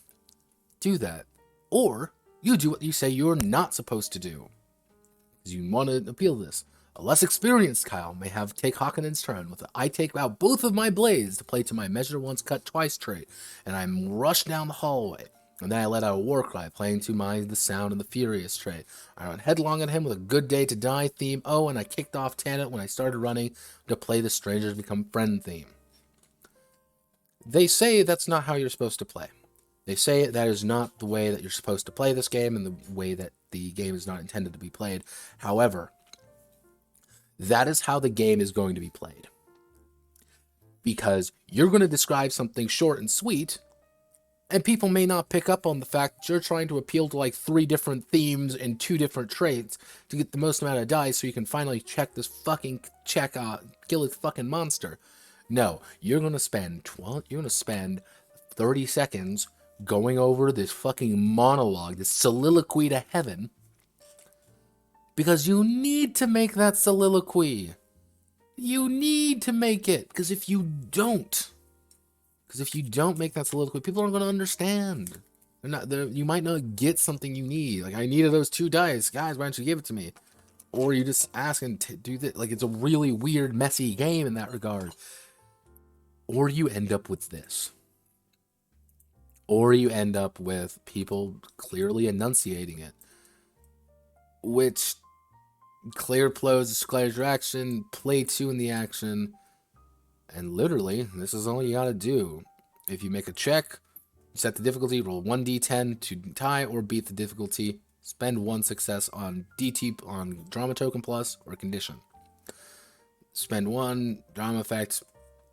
do that. Or you do what you say you're not supposed to do. Because you want to appeal this. A less experienced Kyle may take Hakunen's turn with I take out both of my blades to play to my measure once, cut twice trait. And I rush down the hallway. And then I let out a war cry, playing to the sound and the furious trait. I went headlong at him with a good day to die theme. Oh, and I kicked off Tanit when I started running to play the strangers become friend theme. They say that's not how you're supposed to play. They say that is not the way that you're supposed to play this game and the way that the game is not intended to be played. However, that is how the game is going to be played. Because you're going to describe something short and sweet, and people may not pick up on the fact that you're trying to appeal to like 3 different themes and 2 different traits to get the most amount of dice so you can finally kill this fucking monster. No, you're going to spend 30 seconds going over this fucking monologue, this soliloquy to heaven, because you need to make that soliloquy. You need to make it, because if you don't make that soliloquy, people aren't going to understand. You might not get something you need. Like, I needed those 2 dice. Guys, why don't you give it to me? Or you just ask and do that. Like, it's a really weird, messy game in that regard. Or you end up with this. Or you end up with people clearly enunciating it. Which, clear flows, declares your action, play 2 in the action. And literally, this is all you gotta do. If you make a check, set the difficulty, roll 1d10 to tie or beat the difficulty, spend 1 success on on drama token plus or condition. Spend 1 drama effect,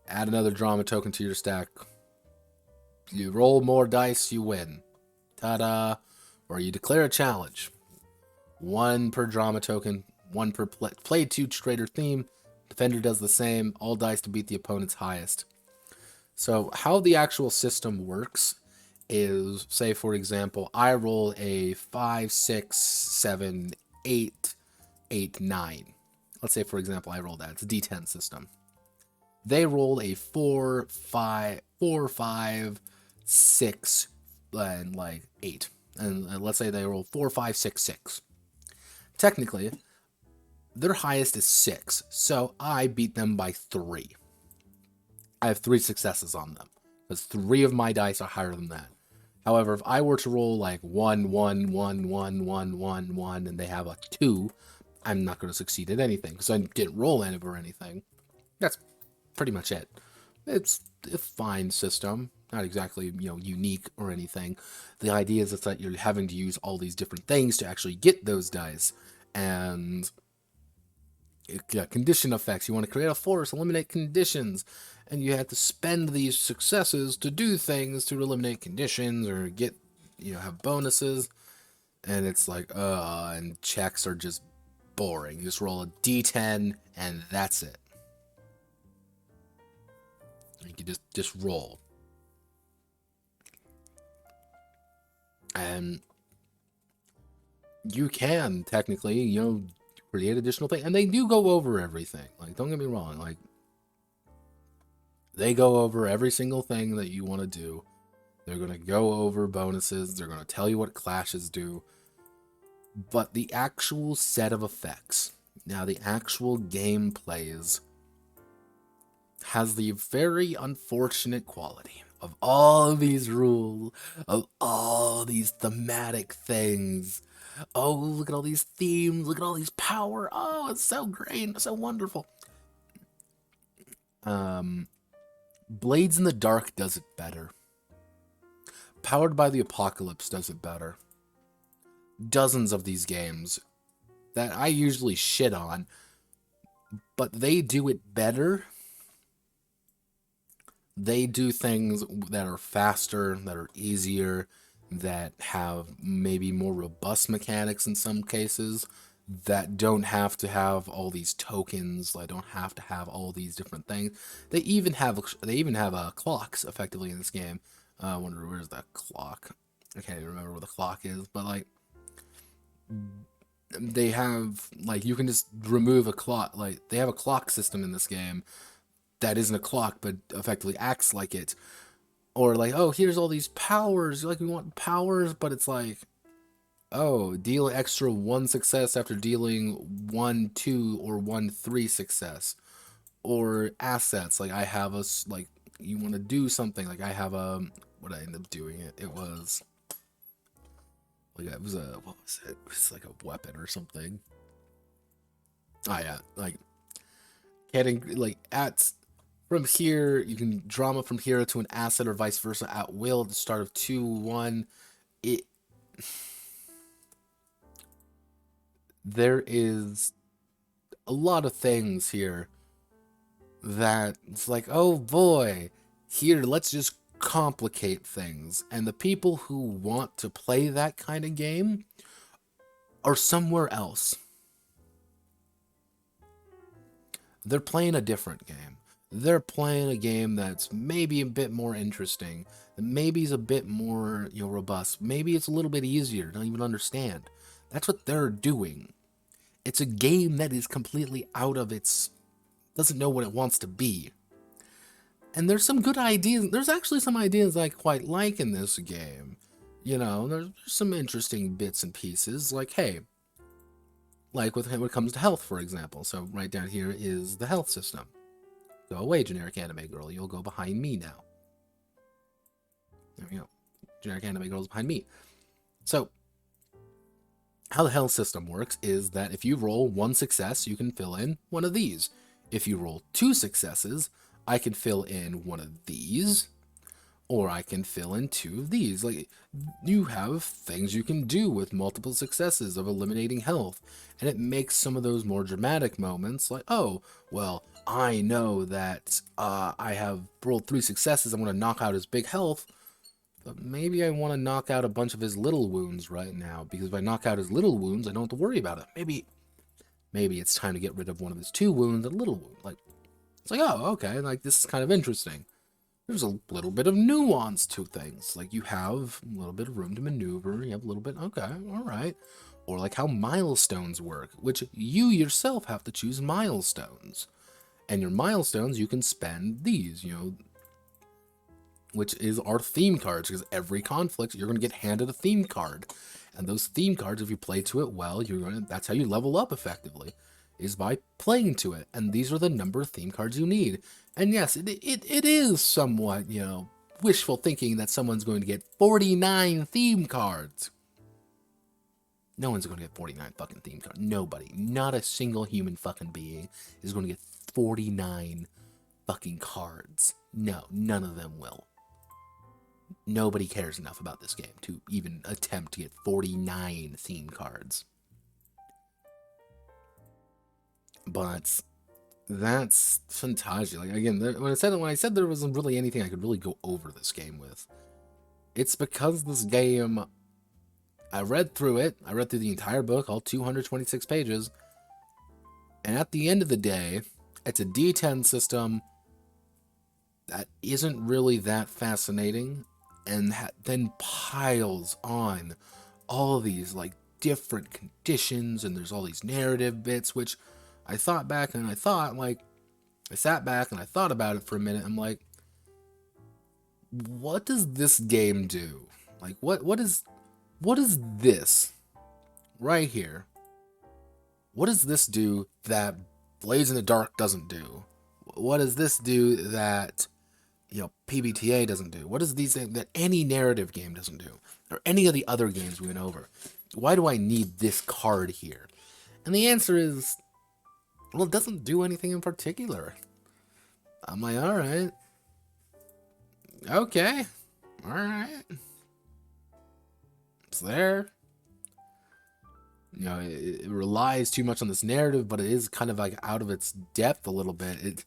add another drama token to your stack. You roll more dice, you win. Ta-da! Or you declare a challenge. 1 per drama token, 1 per play 2 traitor theme. Defender does the same, all dice to beat the opponent's highest. So how the actual system works is, say for example, I roll a 5, 6, 7, 8, 8, 9. Let's say for example I roll that. It's a D10 system. They roll a 4, 5, 6, and like 8. And let's say they roll 4, 5, 6, 6. Technically, their highest is 6, so I beat them by 3. I have 3 successes on them, because 3 of my dice are higher than that. However, if I were to roll like 1, 1, 1, 1, 1, 1, 1, and they have a 2, I'm not going to succeed at anything, because I didn't roll any or anything. That's pretty much it. It's a fine system, not exactly, unique or anything. The idea is that you're having to use all these different things to actually get those dice, and condition effects. You want to create a force, eliminate conditions, and you have to spend these successes to do things to eliminate conditions or get, have bonuses. And it's like, and checks are just boring. You just roll a D10 and that's it. You can just roll. And you can technically, create additional things. And they do go over everything. Like, don't get me wrong. Like, they go over every single thing that you want to do. They're going to go over bonuses. They're going to tell you what clashes do. But the actual set of effects, now the actual gameplays, has the very unfortunate quality of all these rules, of all these thematic things. Oh, look at all these themes, look at all these power. Oh, it's so great, so wonderful. Blades in the Dark does it better. Powered by the Apocalypse does it better. Dozens of these games that I usually shit on, but they do it better. They do things that are faster, that are easier, that have maybe more robust mechanics in some cases, that don't have to have all these tokens, they don't have to have all these different things. They even have clocks effectively in this game. I wonder where's that clock. I can't even remember where the clock is, but like they have, like, you can just remove a clock. Like, they have a clock system in this game that isn't a clock but effectively acts like it. Or like, oh, here's all these powers, like, we want powers, but it's like, oh, deal extra 1 success after dealing 1, 2, or 1, 3 success. Or assets, like I have a, like, you want to do something, like I have a, what I ended up doing, it was, like, it was a, what was it? It was like a weapon or something. Oh yeah, like, getting, like, from here, you can drama from hero to an asset or vice versa at will at the start of 2-1. There is a lot of things here that it's like, oh boy, here, let's just complicate things. And the people who want to play that kind of game are somewhere else. They're playing a different game. They're playing a game that's maybe a bit more interesting, maybe is a bit more, robust. Maybe it's a little bit easier to even understand. That's what they're doing. It's a game that is completely out of its, doesn't know what it wants to be. And there's some good ideas. There's actually some ideas I quite like in this game. There's some interesting bits and pieces. Like, hey, like when it comes to health, for example. So right down here is the health system. Go away, generic anime girl. You'll go behind me now. There we go. Generic anime girl's behind me. So, how the health system works is that if you roll 1 success, you can fill in one of these. If you roll 2 successes, I can fill in one of these, or I can fill in 2 of these. Like, you have things you can do with multiple successes of eliminating health, and it makes some of those more dramatic moments like, oh, well, I know that I have rolled 3 successes, I'm going to knock out his big health. But maybe I want to knock out a bunch of his little wounds right now, because if I knock out his little wounds, I don't have to worry about it. Maybe it's time to get rid of one of his 2 wounds and a little wound. Like, it's like, oh, okay, like, this is kind of interesting. There's a little bit of nuance to things. Like, you have a little bit of room to maneuver, you have a little bit, okay, alright. Or like how milestones work, which you yourself have to choose milestones. And your milestones, you can spend these, which is our theme cards, because every conflict, you're going to get handed a theme card. And those theme cards, if you play to it well, that's how you level up effectively, is by playing to it. And these are the number of theme cards you need. And yes, it is somewhat, wishful thinking that someone's going to get 49 theme cards. No one's going to get 49 fucking theme cards. Nobody. Not a single human fucking being is going to get 49 fucking cards. No, none of them will. Nobody cares enough about this game to even attempt to get 49 theme cards. But that's Fantaji. Like, again, when I said there wasn't really anything I could really go over this game with, it's because this game, I read through it. I read through the entire book, all 226 pages. And at the end of the day, it's a D10 system that isn't really that fascinating, and then piles on all of these like different conditions, and there's all these narrative bits, which I sat back and I thought about it for a minute. I'm like, what does this game do? Like, what is this right here? What does this do that Blades in the Dark doesn't do? What does this do that PBTA doesn't do? What is these things that any narrative game doesn't do, or any of the other games we went over? Why do I need this card here? And the answer is, well, it doesn't do anything in particular. I'm like, all right, okay, all right, it's there. It relies too much on this narrative, but it is kind of like out of its depth a little bit. It's,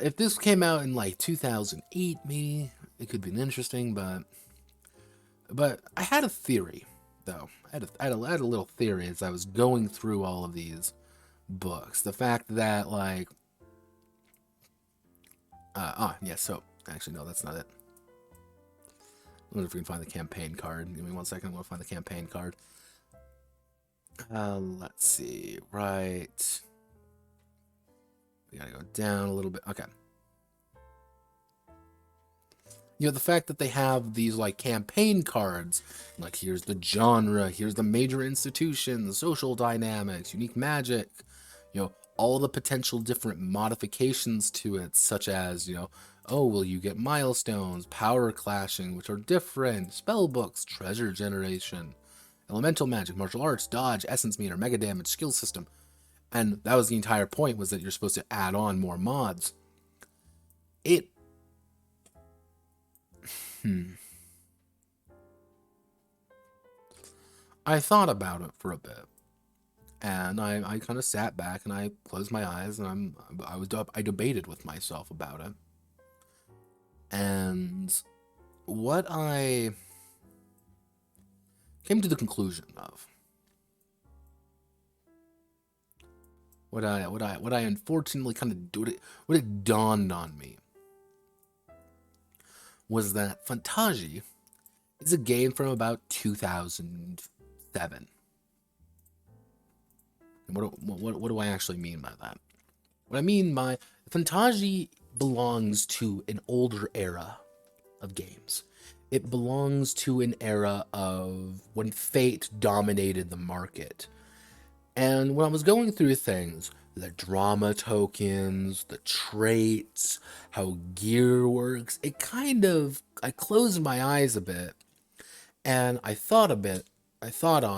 if this came out in like 2008, maybe it could be interesting, but I had a theory, though. I had a little theory as I was going through all of these books. The fact that, like, so, actually, no, that's not it. I wonder if we can find the campaign card. Give me 1 second, I'm going to find the campaign card. Let's see, right. We gotta go down a little bit. Okay. The fact that they have these, like, campaign cards, like, here's the genre, here's the major institutions, social dynamics, unique magic, all the potential different modifications to it, such as, oh, will you get milestones, power clashing, which are different, spell books, treasure generation, elemental magic, martial arts, dodge, essence meter, mega damage, skill system. And that was the entire point, was that you're supposed to add on more mods. I thought about it for a bit, and I kind of sat back and I closed my eyes, and I debated with myself about it. And what I came to the conclusion of, what I unfortunately kind of what it dawned on me, was that Fantaji is a game from about 2007. And what do I actually mean by that? What I mean by Fantaji belongs to an older era of games. It belongs to an era of when Fate dominated the market. And when I was going through things, the drama tokens, the traits, how gear works, I closed my eyes a bit, and I thought on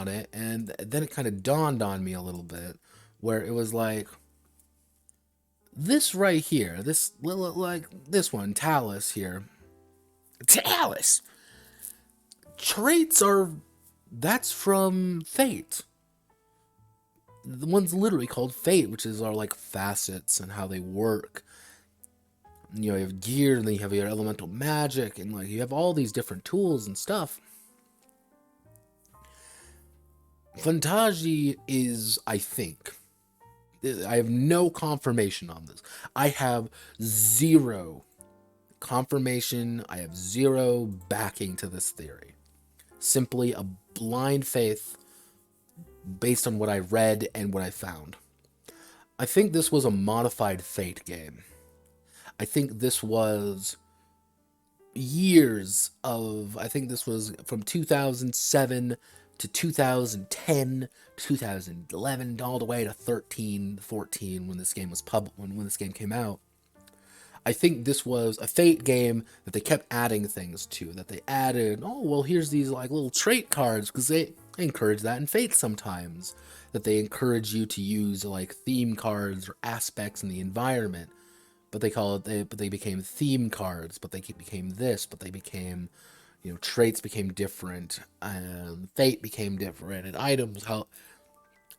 it, and then it kind of dawned on me a little bit, where it was like, this right here, this one, Talus here, traits that's from Fate. The one's literally called Fate, which is our, like, facets and how they work. You know, you have gear, and then you have your elemental magic, and like you have all these different tools and stuff. Fantaji is, I think, I have no confirmation on this. I have zero confirmation. I have zero backing to this theory. Simply a blind faith based on what I read and what I found. I think this was a modified Fate game. I think this was years of, I think this was from 2007 to 2010, 2011, all the way to 13, 14 when this game was when this game came out. I think this was a Fate game that they kept adding things to, that they added, oh, well, here's these like little trait cards, because they encourage that in Fate sometimes, that they encourage you to use like theme cards or aspects in the environment, but they became theme cards, but they became this, but they became, you know, traits became different, and Fate became different, and items, how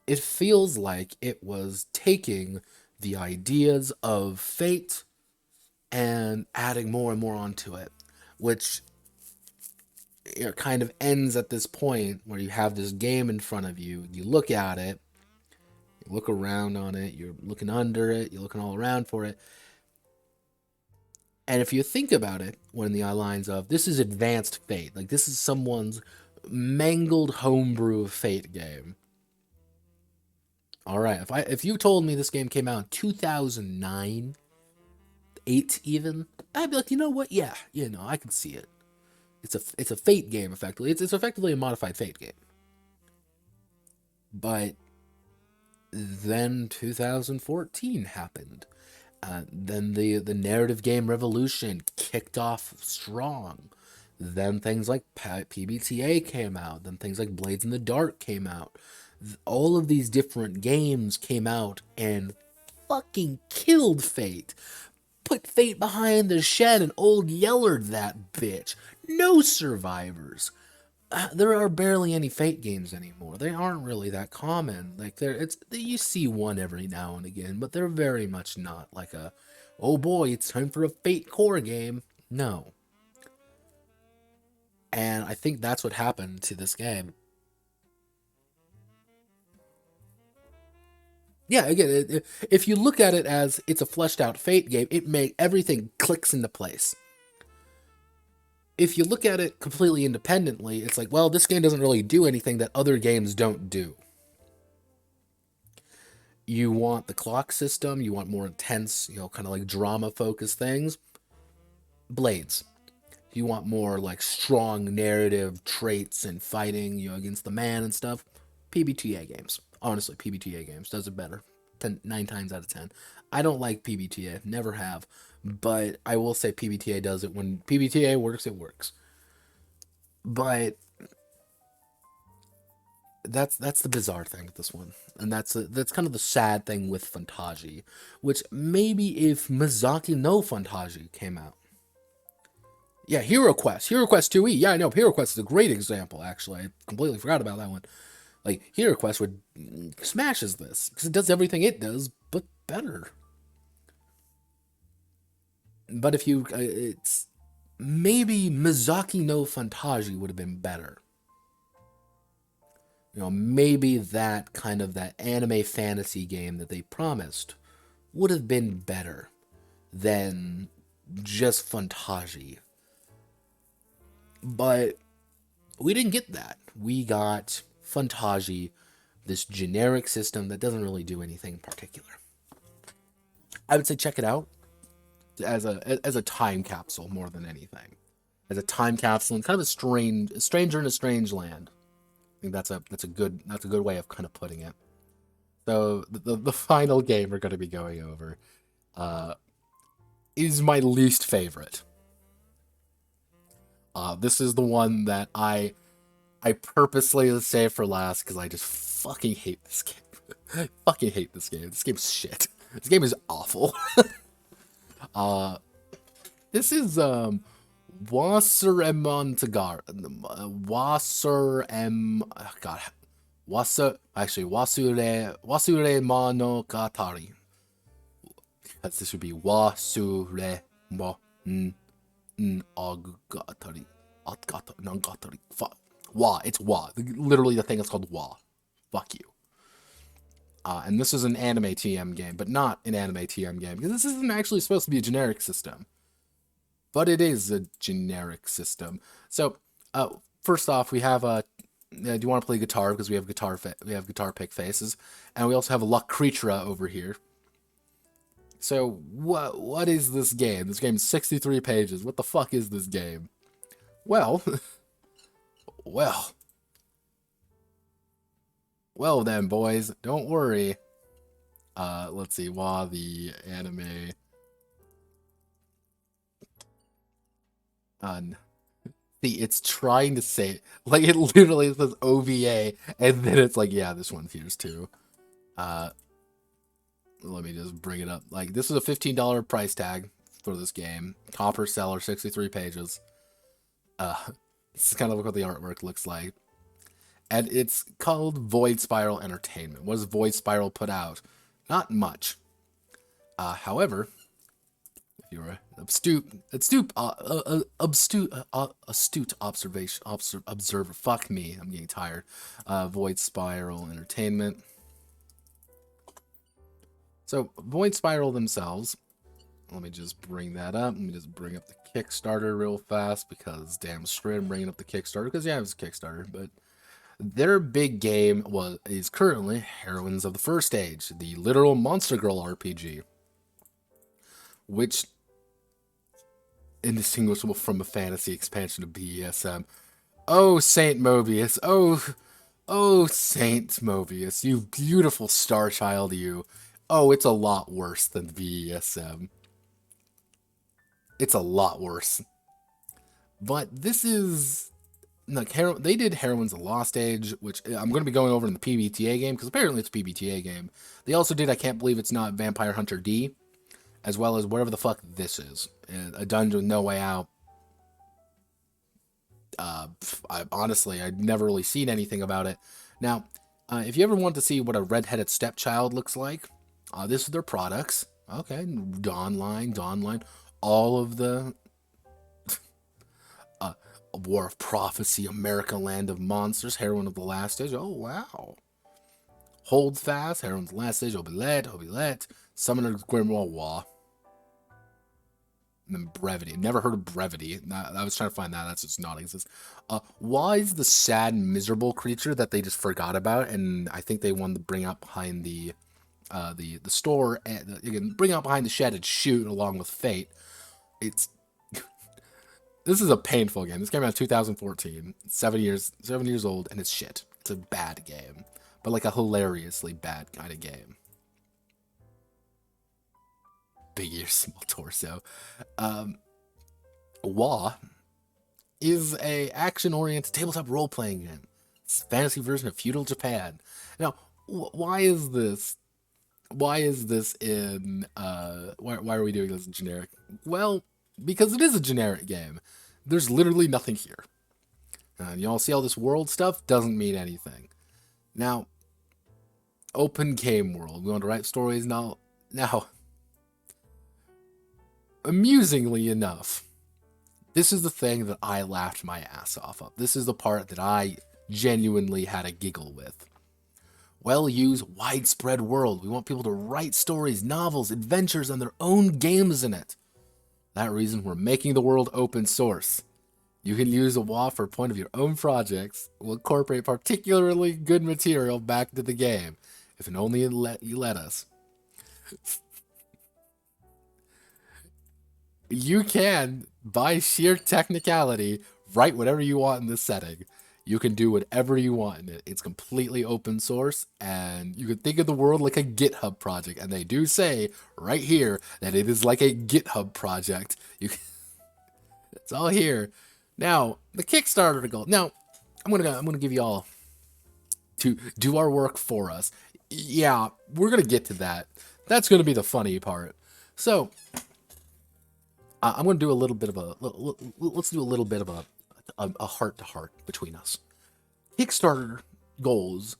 it feels like it was taking the ideas of Fate and adding more and more onto it, which, you know, kind of ends at this point where you have this game in front of you, you look at it, you look around on it, you're looking under it, you're looking all around for it, and if you think about it, when the lines of, this is advanced Fate, like this is someone's mangled homebrew Fate game. All right, if you told me this game came out in 2009, 8 even, I'd be like, you know what? Yeah, you know, I can see it. It's a Fate game, effectively. It's effectively a modified Fate game. But then 2014 happened. Then the narrative game revolution kicked off strong. Then things like PBTA came out. Then things like Blades in the Dark came out. All of these different games came out and fucking killed Fate. Put Fate behind the shed and old Yellered that bitch. No survivors. There are barely any Fate games anymore. They aren't really that common. Like you see one every now and again, but they're very much not like a, oh boy, it's time for a Fate core game. No. And I think that's what happened to this game. Yeah, again, if you look at it as it's a fleshed out Fate game, everything clicks into place. If you look at it completely independently, it's like, well, this game doesn't really do anything that other games don't do. You want the clock system, you want more intense, you know, kind of like drama-focused things, Blades. You want more like strong narrative traits and fighting, you know, against the man and stuff, PBTA games. Honestly, PBTA games does it better. 9 times out of 10. I don't like PBTA, never have, but I will say PBTA does it. When PBTA works, it works. But that's the bizarre thing with this one, and that's kind of the sad thing with Fantaji, which maybe if Mizaki no Fantaji came out. Yeah, Hero Quest 2E. Yeah, I know, Hero Quest is a great example, actually. I completely forgot about that one. Like, Hero Quest smashes this, because it does everything it does, but better. But if it's, maybe Mizaki no Fantaji would have been better. You know, maybe that kind of, that anime fantasy game that they promised would have been better than just Fantaji. But we didn't get that. We got Fantaji, this generic system that doesn't really do anything particular. I would say check it out as a time capsule more than anything. As a time capsule and kind of a stranger in a strange land. I think that's a good way of kind of putting it. So the final game we're going to be going over is my least favorite. This is the one that I purposely save for last because I just fucking hate this game. I fucking hate this game. This game's shit. This game is awful. This is Wasuremonogatari. Wasuremonogatari. This would be Wasure Wasuremonogatari. Nangatari. Fuck. Wa. It's wa. Literally, the thing is called wa. Fuck you. And this is an anime TM game, but not an anime TM game, because this isn't actually supposed to be a generic system. But it is a generic system. So, first off, we have a. Do you want to play guitar? Because we have guitar pick faces, and we also have a luck creature over here. So what is this game? This game is 63 pages. What the fuck is this game? Well, well then, boys, don't worry. Let's see. The anime. See, it's trying to say, like, it literally says OVA, and then it's like, yeah, this one's here's too. Let me just bring it up. Like, this is a $15 price tag for this game. Copper seller, 63 pages. This is kind of what the artwork looks like. And it's called Void Spiral Entertainment. What does Void Spiral put out? Not much. However, if you're astute observer. Fuck me, I'm getting tired. Void Spiral Entertainment. So, Void Spiral themselves, let me just bring that up. Let me just bring up the Kickstarter real fast, because damn straight I'm bringing up the Kickstarter, because yeah, it was a Kickstarter, but their big game is currently Heroines of the First Age, the literal Monster Girl RPG, which indistinguishable from a fantasy expansion of BESM. Oh, Saint Mobius. Oh, Saint Mobius, you beautiful star child, you. Oh, it's a lot worse than BESM. It's a lot worse. But this is... Like, they did Heroines of the Lost Age, which I'm going to be going over in the PBTA game, because apparently it's a PBTA game. They also did I Can't Believe It's Not Vampire Hunter D, as well as whatever the fuck this is. A Dungeon with No Way Out. Honestly, I've never really seen anything about it. Now, if you ever want to see what a redheaded stepchild looks like, this is their products. Okay, Dawnline, all of the War of Prophecy, America Land of Monsters, Heroine of the Last Age. Oh, wow. Hold Fast, Heroine of the Last Age, Obilette, Summoner's Grimoire, Wa. And then Brevity. Never heard of Brevity. I was trying to find that. That's just not exist. Wa is the sad, miserable creature that they just forgot about, and I think they wanted to bring up behind the store, and you can bring up behind the shed and shoot along with Fate. This is a painful game. This came out in 2014. 7 years old, and it's shit. It's a bad game, but like a hilariously bad kind of game. Big ear, small torso. Wa is a action-oriented tabletop role-playing game. It's a fantasy version of feudal Japan. Now, why is this? Why is this in? Why are we doing this in generic? Well, because it is a generic game. There's literally nothing here. Y'all see all this world stuff? Doesn't mean anything. Now, open game world. We want to write stories now. Amusingly enough, this is the thing that I laughed my ass off of. This is the part that I genuinely had a giggle with. Well-used, widespread world. We want people to write stories, novels, adventures, and their own games in it. That reason we're making the world open source. You can use a WA for a point of your own projects. We'll incorporate particularly good material back into the game, if and only you let us. You can, by sheer technicality, write whatever you want in this setting. You can do whatever you want in it. It's completely open source, and you can think of the world like a GitHub project. And they do say right here that it is like a GitHub project. It's all here. Now, the Kickstarter goal. Now, I'm gonna give you all to do our work for us. Yeah, we're gonna get to that. That's gonna be the funny part. So, I'm gonna do a little bit of let's do a little bit of a heart-to-heart between us. Kickstarter goals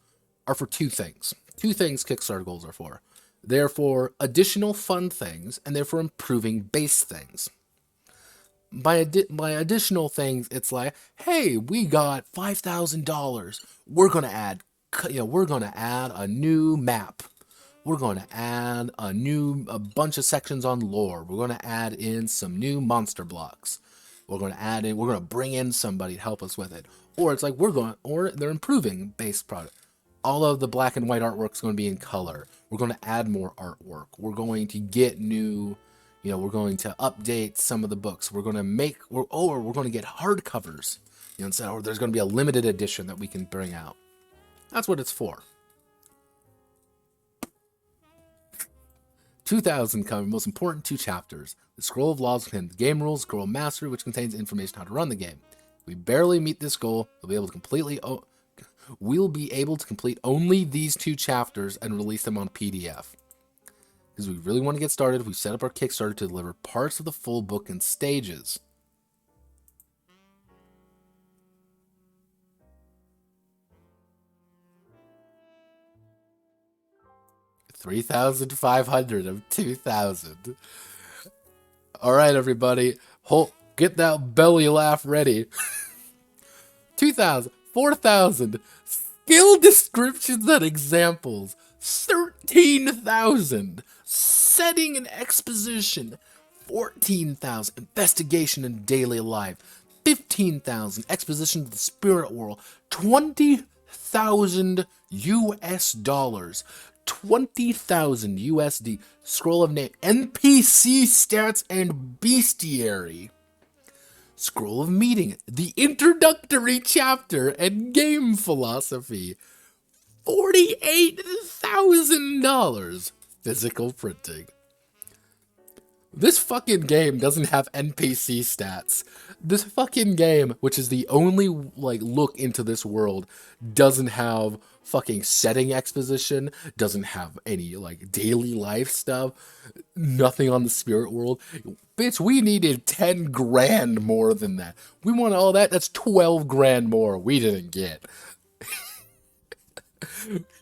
are for two things. Two things Kickstarter goals are for. They're for additional fun things, and they're for improving base things. by additional things, it's like, hey, we got $5,000. We're gonna add, we're gonna add a new map. We're going to add a bunch of sections on lore. We're going to add in some new monster blocks. We're going to bring in somebody to help us with it. Or it's like or they're improving base product. All of the black and white artwork is going to be in color. We're going to add more artwork. We're going to get new, we're going to update some of the books. We're going to we're going to get hardcovers. Or there's going to be a limited edition that we can bring out. That's what it's for. 2000 cover most important 2 chapters. The Scroll of Laws contains the game rules, Scroll of Mastery, which contains information on how to run the game. If we barely meet this goal, we'll be able to complete only these 2 chapters and release them on PDF. Because we really want to get started, we set up our Kickstarter to deliver parts of the full book in stages. $3,500 of 2,000. All right, everybody, get that belly laugh ready. 2,000, 4,000, skill descriptions and examples. 13,000, setting and exposition. 14,000, investigation and daily life. 15,000, exposition of the spirit world. 20,000 US dollars. 20,000 USD, scroll of name, NPC stats and bestiary, scroll of meeting, the introductory chapter and game philosophy, $48,000 physical printing. This fucking game doesn't have NPC stats. This fucking game, which is the only look into this world, doesn't have fucking setting exposition, doesn't have any daily life stuff, nothing on the spirit world. Bitch, we needed 10 grand more than that. We want all that. That's 12 grand more we didn't get.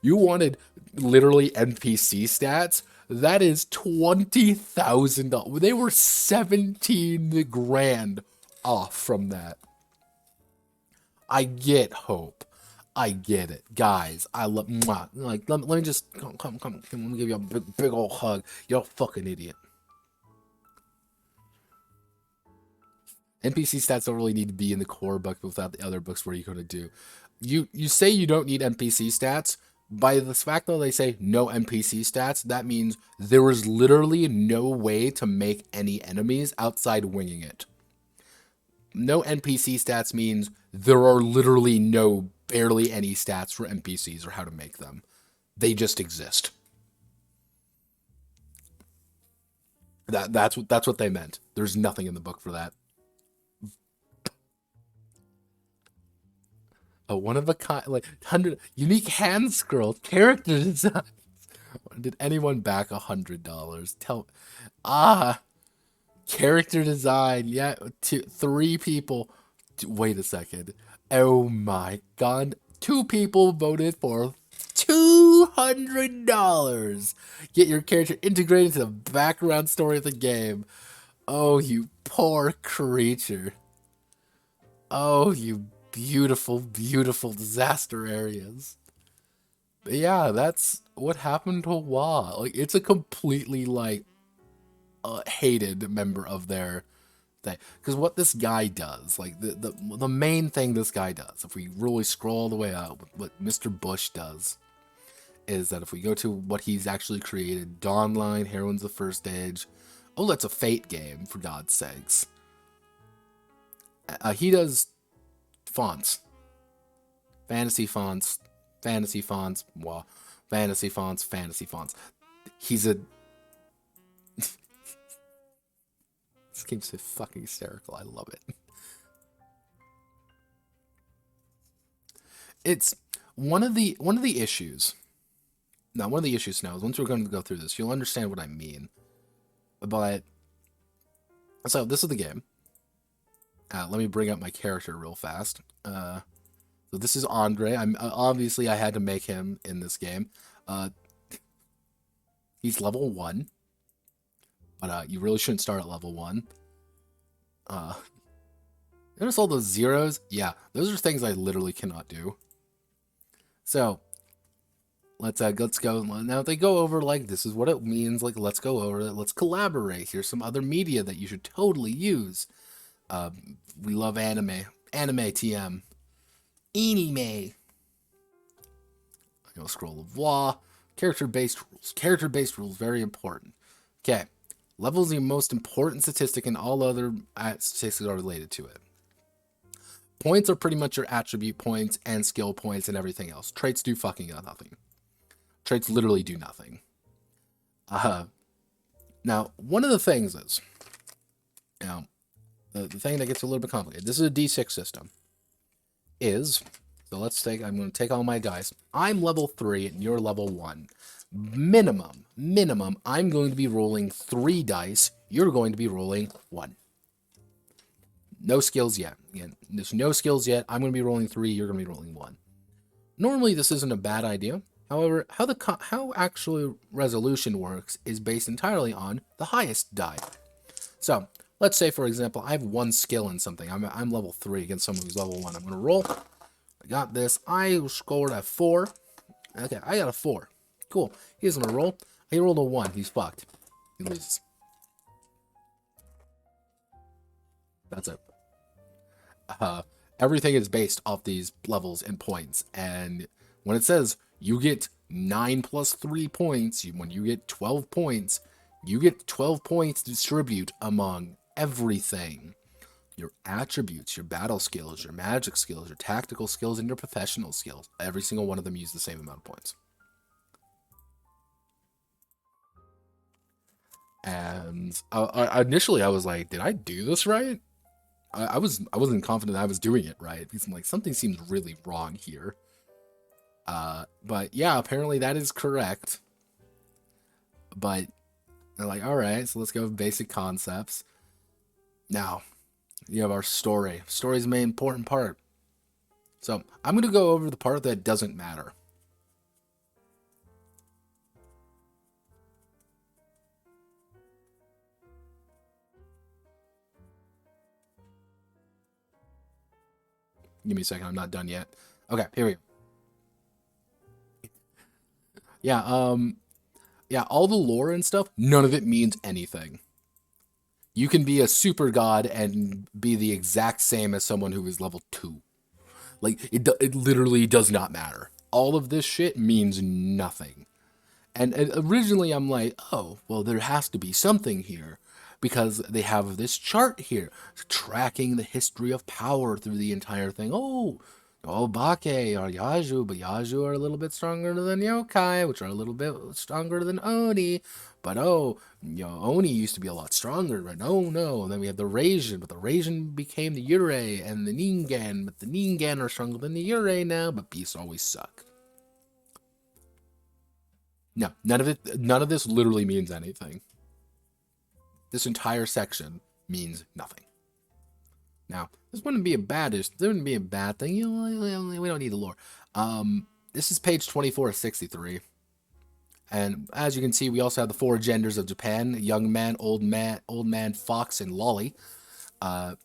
You wanted literally NPC stats? That is $20,000. They were 17 grand off from that. I get hope. I get it, guys. I love. Let me just come. Let me give you a big old hug. You're a fucking idiot. NPC stats don't really need to be in the core book without the other books. What are you going to do? You say you don't need NPC stats. By the fact that they say no NPC stats, that means there is literally no way to make any enemies outside winging it. No NPC stats means there are literally barely any stats for NPCs or how to make them. They just exist. That's what they meant. There's nothing in the book for that. A one of a kind, 100 unique hand scroll character designs. Did anyone back $100? Character design. Yeah, 3 people. Wait a second. Oh my god. 2 people voted for $200. Get your character integrated into the background story of the game. Oh, you poor creature. Oh, you beautiful, beautiful disaster areas. But yeah, that's what happened to WoW. It's a completely hated member of their thing. Because what this guy does, the main thing this guy does, if we really scroll all the way up, what Mr. Bush does, is that if we go to what he's actually created, Dawnline, Heroines of the First Age, oh, that's a Fate game, for God's sakes. He does fonts. Fantasy fonts. Wow. Fantasy fonts. He's a... This game's so fucking hysterical. I love it. It's one of the issues. Now, one of the issues now is once we're going to go through this, you'll understand what I mean. But so this is the game. Let me bring up my character real fast. So this is Andre. Obviously I had to make him in this game. He's level 1. But you really shouldn't start at level 1. Notice all those zeros? Yeah, those are things I literally cannot do. So let's go now. They go over like this is what it means. Like let's go over it. Let's collaborate. Here's some other media that you should totally use. We love anime. Anime TM. Anime. Scroll of law. Character-based rules. Character-based rules, very important. Okay. Level is the most important statistic, and all other statistics are related to it. Points are pretty much your attribute points and skill points and everything else. Traits do fucking nothing. Traits literally do nothing. Now, one of the things is, the thing that gets a little bit complicated. This is a D6 system. So I'm going to take all my dice. I'm level 3 and you're level 1. Minimum, I'm going to be rolling 3 dice. You're going to be rolling 1. No skills yet. Again, there's no skills yet. I'm going to be rolling 3. You're going to be rolling 1. Normally, this isn't a bad idea. However, how actual resolution works is based entirely on the highest die. So, let's say, for example, I have 1 skill in something. I'm level 3 against someone who's level 1. I'm going to roll. I got this. I scored a 4. Okay, I got a 4. Cool. He's going to roll. He rolled a 1. He's fucked. He loses. That's it. Everything is based off these levels and points. And when it says you get 9 plus 3 points, when you get 12 points, you get 12 points to distribute among everything. Your attributes, your battle skills, your magic skills, your tactical skills, and your professional skills. Every single one of them use the same amount of points. And initially I was like, did I do this right? I wasn't confident I was doing it right, because I'm like, something seems really wrong here. But yeah, apparently that is correct. But they're like, all right, so let's go with basic concepts. Now, you have our story. Story is the main important part. So I'm going to go over the part that doesn't matter. Give me a second. I'm not done yet. Okay, here we go. Yeah, yeah, all the lore and stuff, none of it means anything. You can be a super god and be the exact same as someone who is level 2. Like, it literally does not matter. All of this shit means nothing. And originally I'm like, oh, well, there has to be something here. Because they have this chart here, tracking the history of power through the entire thing. Oh, Bake or Yaju, but Yaju are a little bit stronger than Yokai, which are a little bit stronger than Oni. But Oni used to be a lot stronger, right? Oh no. And then we have the Raijin, but the Raijin became the Yurei, and the Ningen, but the Ningen are stronger than the Yurei now, but beasts always suck. No, none of this literally means anything. This entire section means nothing. Now, this wouldn't be a bad thing. We don't need the lore. This is page 24 of 63. And as you can see, we also have the 4 genders of Japan: young man, old man, fox, and lolly. Why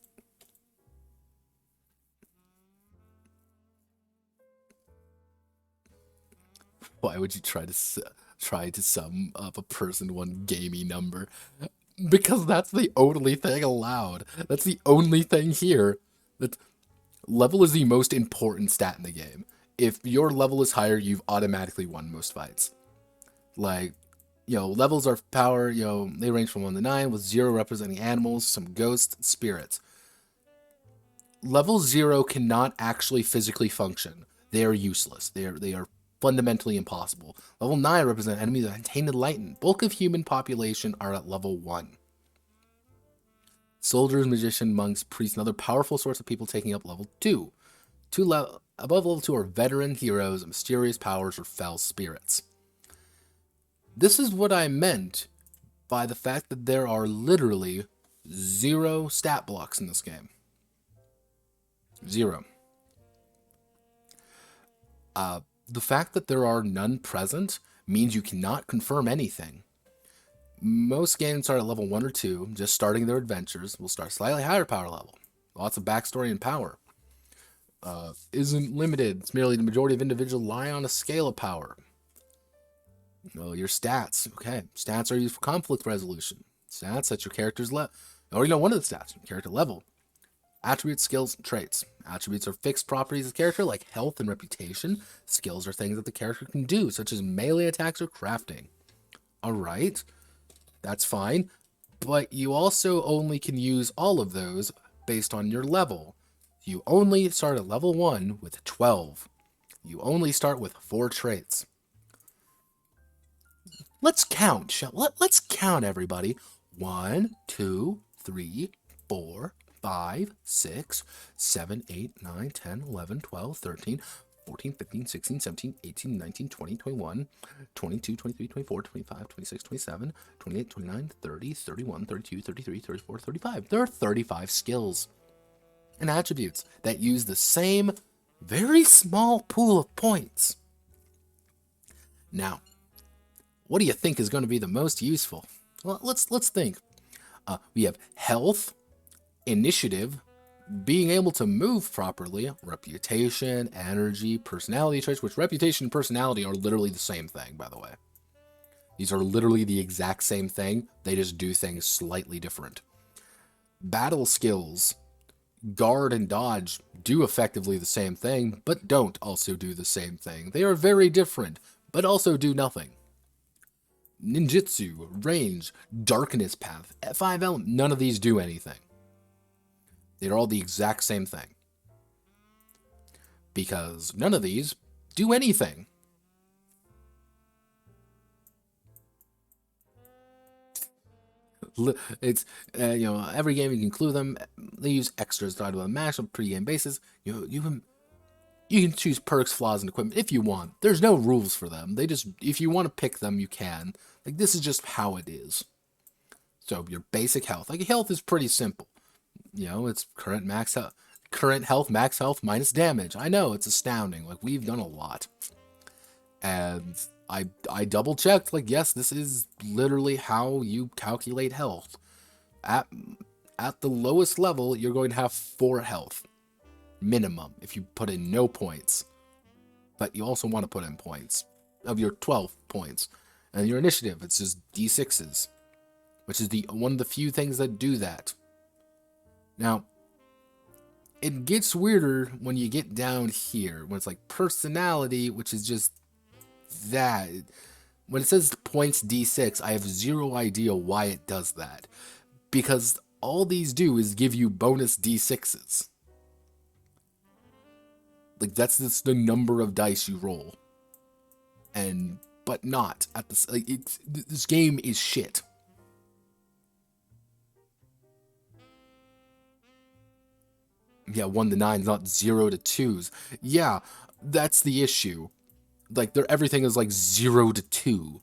would you try to sum up a person one gamey number? Because that's the only thing allowed. That's the only thing here. That level is the most important stat in the game. If your level is higher, you've automatically won most fights. Like, levels are power, they range from 1 to 9, with 0 representing animals, some ghosts, spirits. Level 0 cannot actually physically function. They are useless. They are fundamentally impossible. Level 9 represent enemies that contain enlightened. Bulk of human population are at level 1. Soldiers, magician, monks, priests, and other powerful sorts of people taking up level 2. Above level 2 are veteran heroes, mysterious powers, or foul spirits. This is what I meant by the fact that there are literally 0 stat blocks in this game. 0. The fact that there are none present means you cannot confirm anything. Most games start at level 1 or 2, just starting their adventures. Will start slightly higher power level. Lots of backstory and power. Isn't limited. It's merely the majority of individuals lie on a scale of power. Well, your stats. Okay, stats are used for conflict resolution. Stats set your character's level. You already know one of the stats, character level. Attributes, skills, and traits. Attributes are fixed properties of the character like health and reputation. Skills are things that the character can do, such as melee attacks or crafting. Alright, that's fine. But you also only can use all of those based on your level. You only start at level 1 with 12. You only start with 4 traits. Let's count. Let's count, everybody. 1, 2, 3, 4, 5, 6, 7, 8, 9, 10, 11, 12, 13, 14, 15, 16, 17, 18, 19, 20, 21, 22, 23, 24, 25, 26, 27, 28, 29, 30, 31, 32, 33, 34, 35. There are 35 skills and attributes that use the same very small pool of points. Now, what do you think is going to be the most useful? Well, let's think. We have health, initiative, being able to move properly, reputation, energy, personality traits, which reputation and personality are literally the same thing, by the way. These are literally the exact same thing. They just do things slightly different. Battle skills, guard and dodge, do effectively the same thing, but don't also do the same thing. They are very different, but also do nothing. Ninjutsu, range, darkness path, F5 element, none of these do anything. They're all the exact same thing. Because none of these do anything. It's, every game you can include them. They use extras to a match on a pre-game basis. You can choose perks, flaws, and equipment if you want. There's no rules for them. They just, if you want to pick them, you can. Like, this is just how it is. So your basic health. Like, health is pretty simple. It's current health, max health, minus damage. I know, it's astounding. Like, we've done a lot. And I double checked, like, yes, this is literally how you calculate health. At the lowest level, you're going to have 4 health. Minimum, if you put in no points. But you also want to put in points. Of your 12 points. And your initiative, it's just D6s. Which is one of the few things that do that. Now, it gets weirder when you get down here, when it's like personality, which is just that. When it says points D6, I have zero idea why it does that. Because all these do is give you bonus D6s. Like, that's just the number of dice you roll. But not at this, like, this game is shit. Yeah, 1 to 9s, not 0 to 2s. Yeah, that's the issue. Like, everything is like 0 to 2.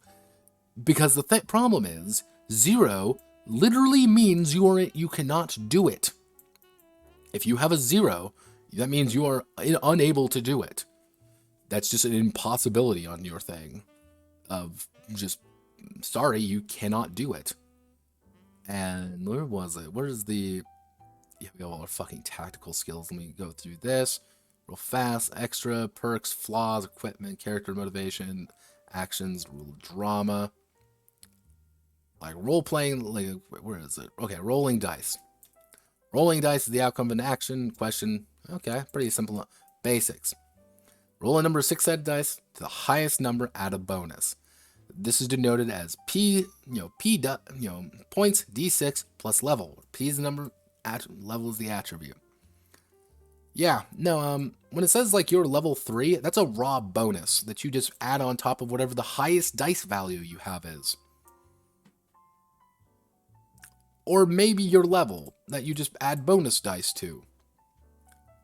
Because the problem is, 0 literally means you cannot do it. If you have a 0, that means you are unable to do it. That's just an impossibility on your thing. Of just, sorry, you cannot do it. And where was it? Where is the... Yeah, we have all our fucking tactical skills. Let me go through this real fast. Extra, perks, flaws, equipment, character motivation, actions, drama. Like, role-playing, like, where is it? Okay, rolling dice. Rolling dice is the outcome of an action, question. Okay, pretty simple. Basics. Roll a number of 6-sided dice to the highest number, add a bonus. This is denoted as points D6 plus level. P is the number, level is the attribute. Yeah, no, when it says like you're level 3, that's a raw bonus that you just add on top of whatever the highest dice value you have is. Or maybe your level that you just add bonus dice to.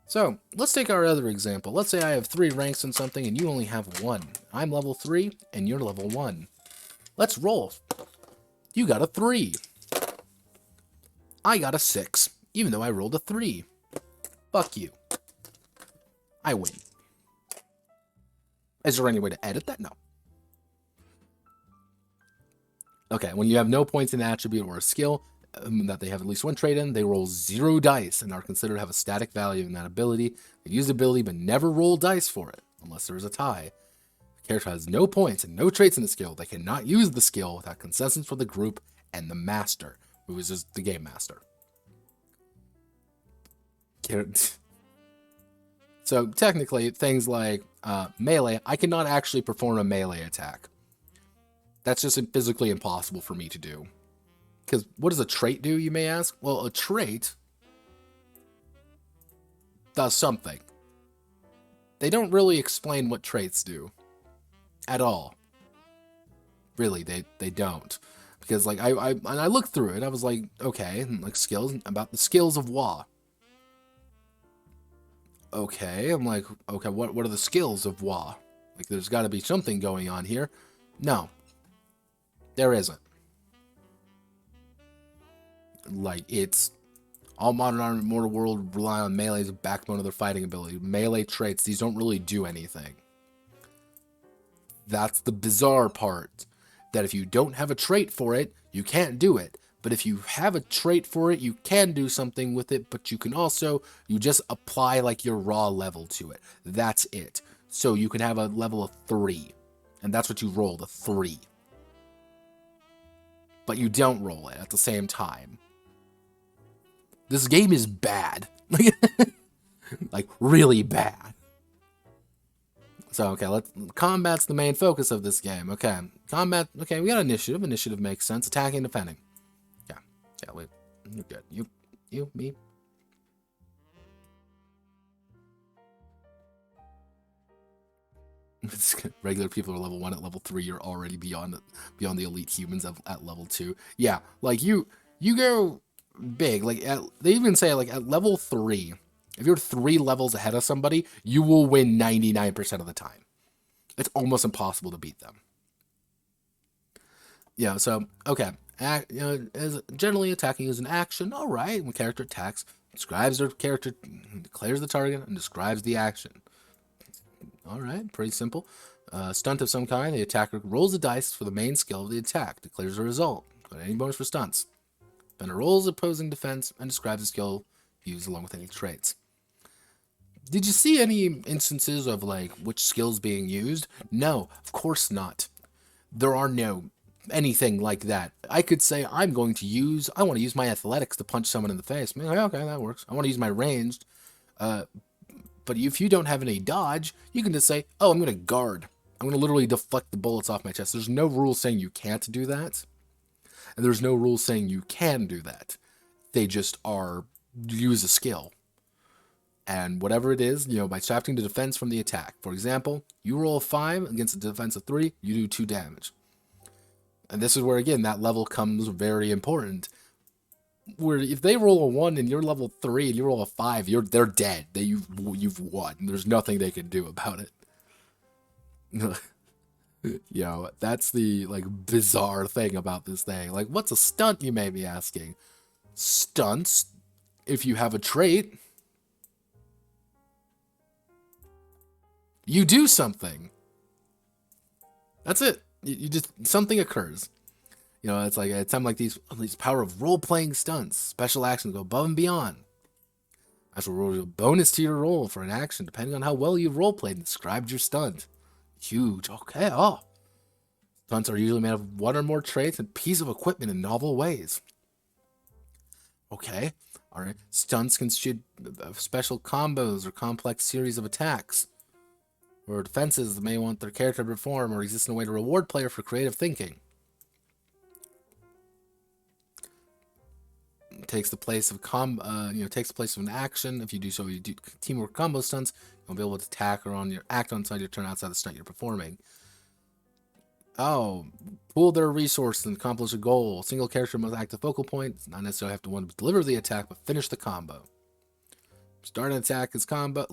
So, let's take our other example. Let's say I have 3 ranks in something and you only have 1. I'm level 3 and you're level 1. Let's roll. You got a 3. I got a 6, even though I rolled a 3. Fuck you. I win. Is there any way to edit that? No. Okay, when you have no points in an attribute or a skill that they have at least one trait in, they roll 0 dice and are considered to have a static value in that ability. They use the ability but never roll dice for it, unless there is a tie. The character has no points and no traits in the skill. They cannot use the skill without consensus for the group and the master, who is just the game master. So technically, things like melee, I cannot actually perform a melee attack. That's just physically impossible for me to do. Because what does a trait do, you may ask? Well, a trait does something. They don't really explain what traits do. At all. Really, they don't. Because like I looked through it, I was like, okay, like skills, about the skills of Wa. Okay, I'm like, okay, what are the skills of Wa? Like, there's got to be something going on here. No, there isn't. Like, it's all modern armored mortal world rely on melee as a backbone of their fighting ability. Melee traits, these don't really do anything. That's the bizarre part. That if you don't have a trait for it, you can't do it. But if you have a trait for it, you can do something with it, but you can also, you just apply like your raw level to it. That's it. So you can have a level of 3. And that's what you roll, the 3. But you don't roll it at the same time. This game is bad. Like, really bad. So, okay, combat's the main focus of this game. Okay, combat, okay, we got initiative. Initiative makes sense. Attacking and defending. Yeah, wait, you're good. You, me. Regular people are level 1. At level 3, you're already beyond the elite humans at level 2. Yeah, like, you go big. Like, they even say, like, at level 3, if you're 3 levels ahead of somebody, you will win 99% of the time. It's almost impossible to beat them. Yeah, so, okay. Generally attacking is an action. Alright, when character attacks, describes their character, declares the target, and describes the action. Alright, pretty simple. Stunt of some kind, the attacker rolls the dice for the main skill of the attack, declares the result. Got any bonus for stunts. Defender rolls opposing defense, and describes the skill used along with any traits. Did you see any instances of, like, which skills being used? No, of course not. There are no anything like that. I could say I want to use my athletics to punch someone in the face. Like, okay, that works. I want to use my ranged. But if you don't have any dodge, you can just say, oh, I'm going to guard. I'm going to literally deflect the bullets off my chest. There's no rule saying you can't do that. And there's no rule saying you can do that. They just are, use a skill. And whatever it is, by subtracting the defense from the attack. For example, you roll a 5 against a defense of 3, you do 2 damage. And this is where, again, that level comes very important. Where if they roll a 1 and you're level 3 and you roll a 5, they're dead. You've won. There's nothing they can do about it. That's the, like, bizarre thing about this thing. Like, what's a stunt, you may be asking? Stunts, if you have a trait, you do something. That's it. You just, something occurs. It's like these power of role-playing stunts. Special actions go above and beyond. Actual roll a bonus to your roll for an action, depending on how well you've role-played and described your stunt. Huge. Okay, Stunts are usually made of 1 or more traits and piece of equipment in novel ways. Okay, alright. Stunts consist of special combos or complex series of attacks, or defenses that may want their character to perform or exist in a way to reward player for creative thinking. It takes the place of an action. If you do so, you do teamwork combo stunts. You'll be able to attack or act on your turn outside the stunt you're performing. Pool their resources and accomplish a goal. Single character must act the focal point. Not necessarily have to deliver the attack, but finish the combo. Start an attack as combo.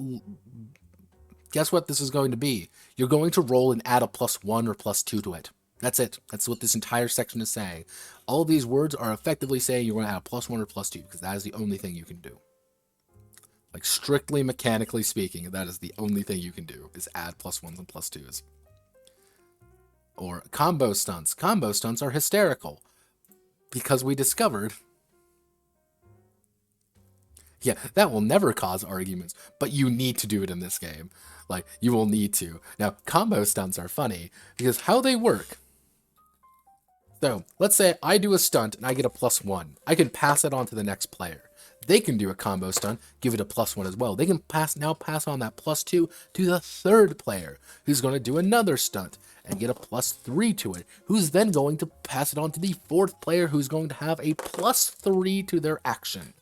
Guess what this is going to be? You're going to roll and add a +1 or +2 to it. That's it. That's what this entire section is saying. All of these words are effectively saying you're going to add a +1 or +2, because that is the only thing you can do. Like, strictly mechanically speaking, that is the only thing you can do, is add +1s and +2s. Or combo stunts. Combo stunts are hysterical because we discovered, yeah, that will never cause arguments, but you need to do it in this game. Like, you will need to. Now, combo stunts are funny because how they work. So, let's say I do a stunt and I get a +1. I can pass it on to the next player. They can do a combo stunt, give it a +1 as well. They can pass on that +2 to the third player, who's going to do another stunt and get a +3 to it, who's then going to pass it on to the fourth player, who's going to have a +3 to their action.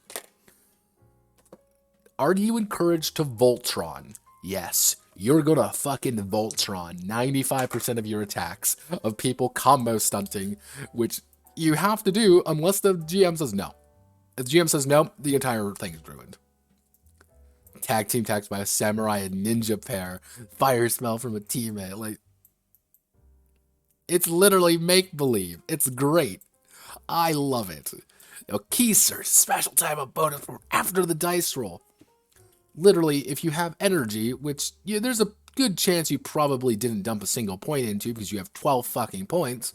Are you encouraged to Voltron? Yes. You're gonna fucking Voltron 95% of your attacks of people combo stunting, which you have to do unless the GM says no. If the GM says no, the entire thing is ruined. Tag team attacks by a samurai and ninja pair. Fire smell from a teammate. Like, it's literally make-believe. It's great. I love it. Now, key search, special time of bonus for after the dice roll. Literally, if you have energy, which there's a good chance you probably didn't dump a single point into because you have 12 fucking points,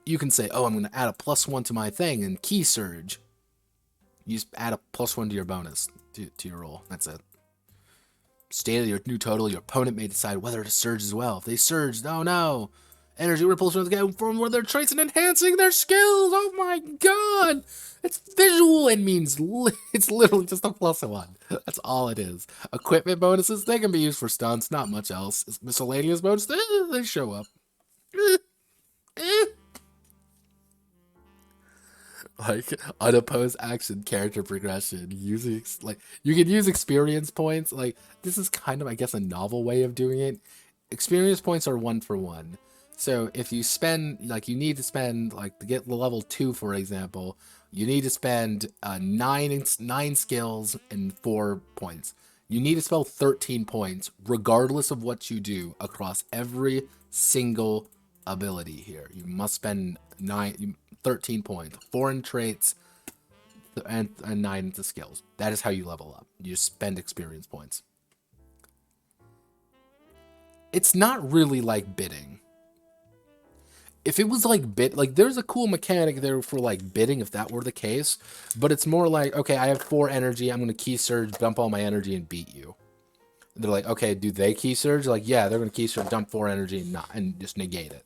you can say, oh, I'm going to add a +1 to my thing and key surge. You just add a +1 to your bonus, to your roll. That's it. State of your new total, your opponent may decide whether to surge as well. If they surge, oh no! Energy ripples from where their traits and enhancing their skills! Oh my god! It's visual and means it's literally just a +1. That's all it is. Equipment bonuses, they can be used for stunts, not much else. Miscellaneous bonuses, they show up. Like, unopposed action, character progression, using, like, you can use experience points. Like, this is kind of, I guess, a novel way of doing it. Experience points are 1 for 1. So if you spend, like, you need to spend, like, to get level 2, for example, you need to spend 9 skills and 4 points. You need to spell 13 points, regardless of what you do, across every single ability here. You must spend 13 points, 4 in traits, and 9 into skills. That is how you level up. You spend experience points. It's not really like bidding. If it was like there's a cool mechanic there for like bidding if that were the case, but it's more like, okay, I have 4 energy, I'm gonna key surge, dump all my energy, and beat you. They're like, okay, do they key surge? Like, yeah, they're gonna key surge, dump 4 energy, and just negate it,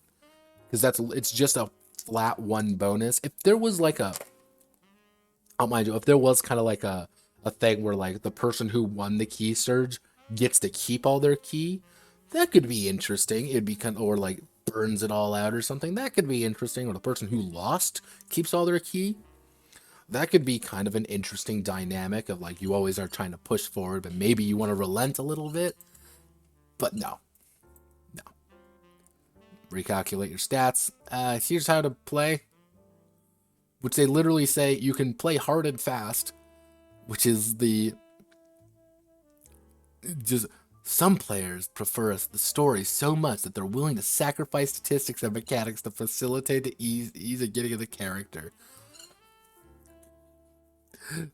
because it's just a flat 1 bonus. If there was like I'll mind you, if there was kind of like a thing where like the person who won the key surge gets to keep all their key, that could be interesting. It'd be kind of, or like burns it all out or something. That could be interesting. Or the person who lost keeps all their key. That could be kind of an interesting dynamic of like, you always are trying to push forward, but maybe you want to relent a little bit. But no. Recalculate your stats. Here's how to play. Which they literally say you can play hard and fast, which is just some players prefer the story so much that they're willing to sacrifice statistics and mechanics to facilitate the ease of getting of the character.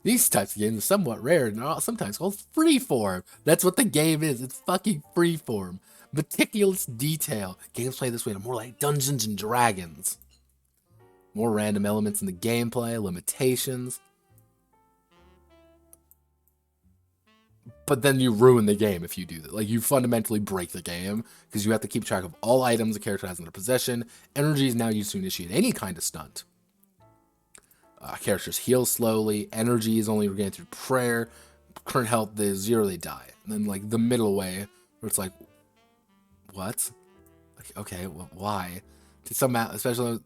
These types of games are somewhat rare and are sometimes called freeform. That's what the game is. It's fucking freeform. Meticulous detail. Games play this way are more like Dungeons and Dragons. More random elements in the gameplay, limitations. But then you ruin the game if you do that. Like, you fundamentally break the game because you have to keep track of all items the character has in their possession. Energy is now used to initiate any kind of stunt. Characters heal slowly. Energy is only regained through prayer. Current health, they 0, they die. And then, like, the middle way, where it's like, what? Like, okay, well, why? To some, especially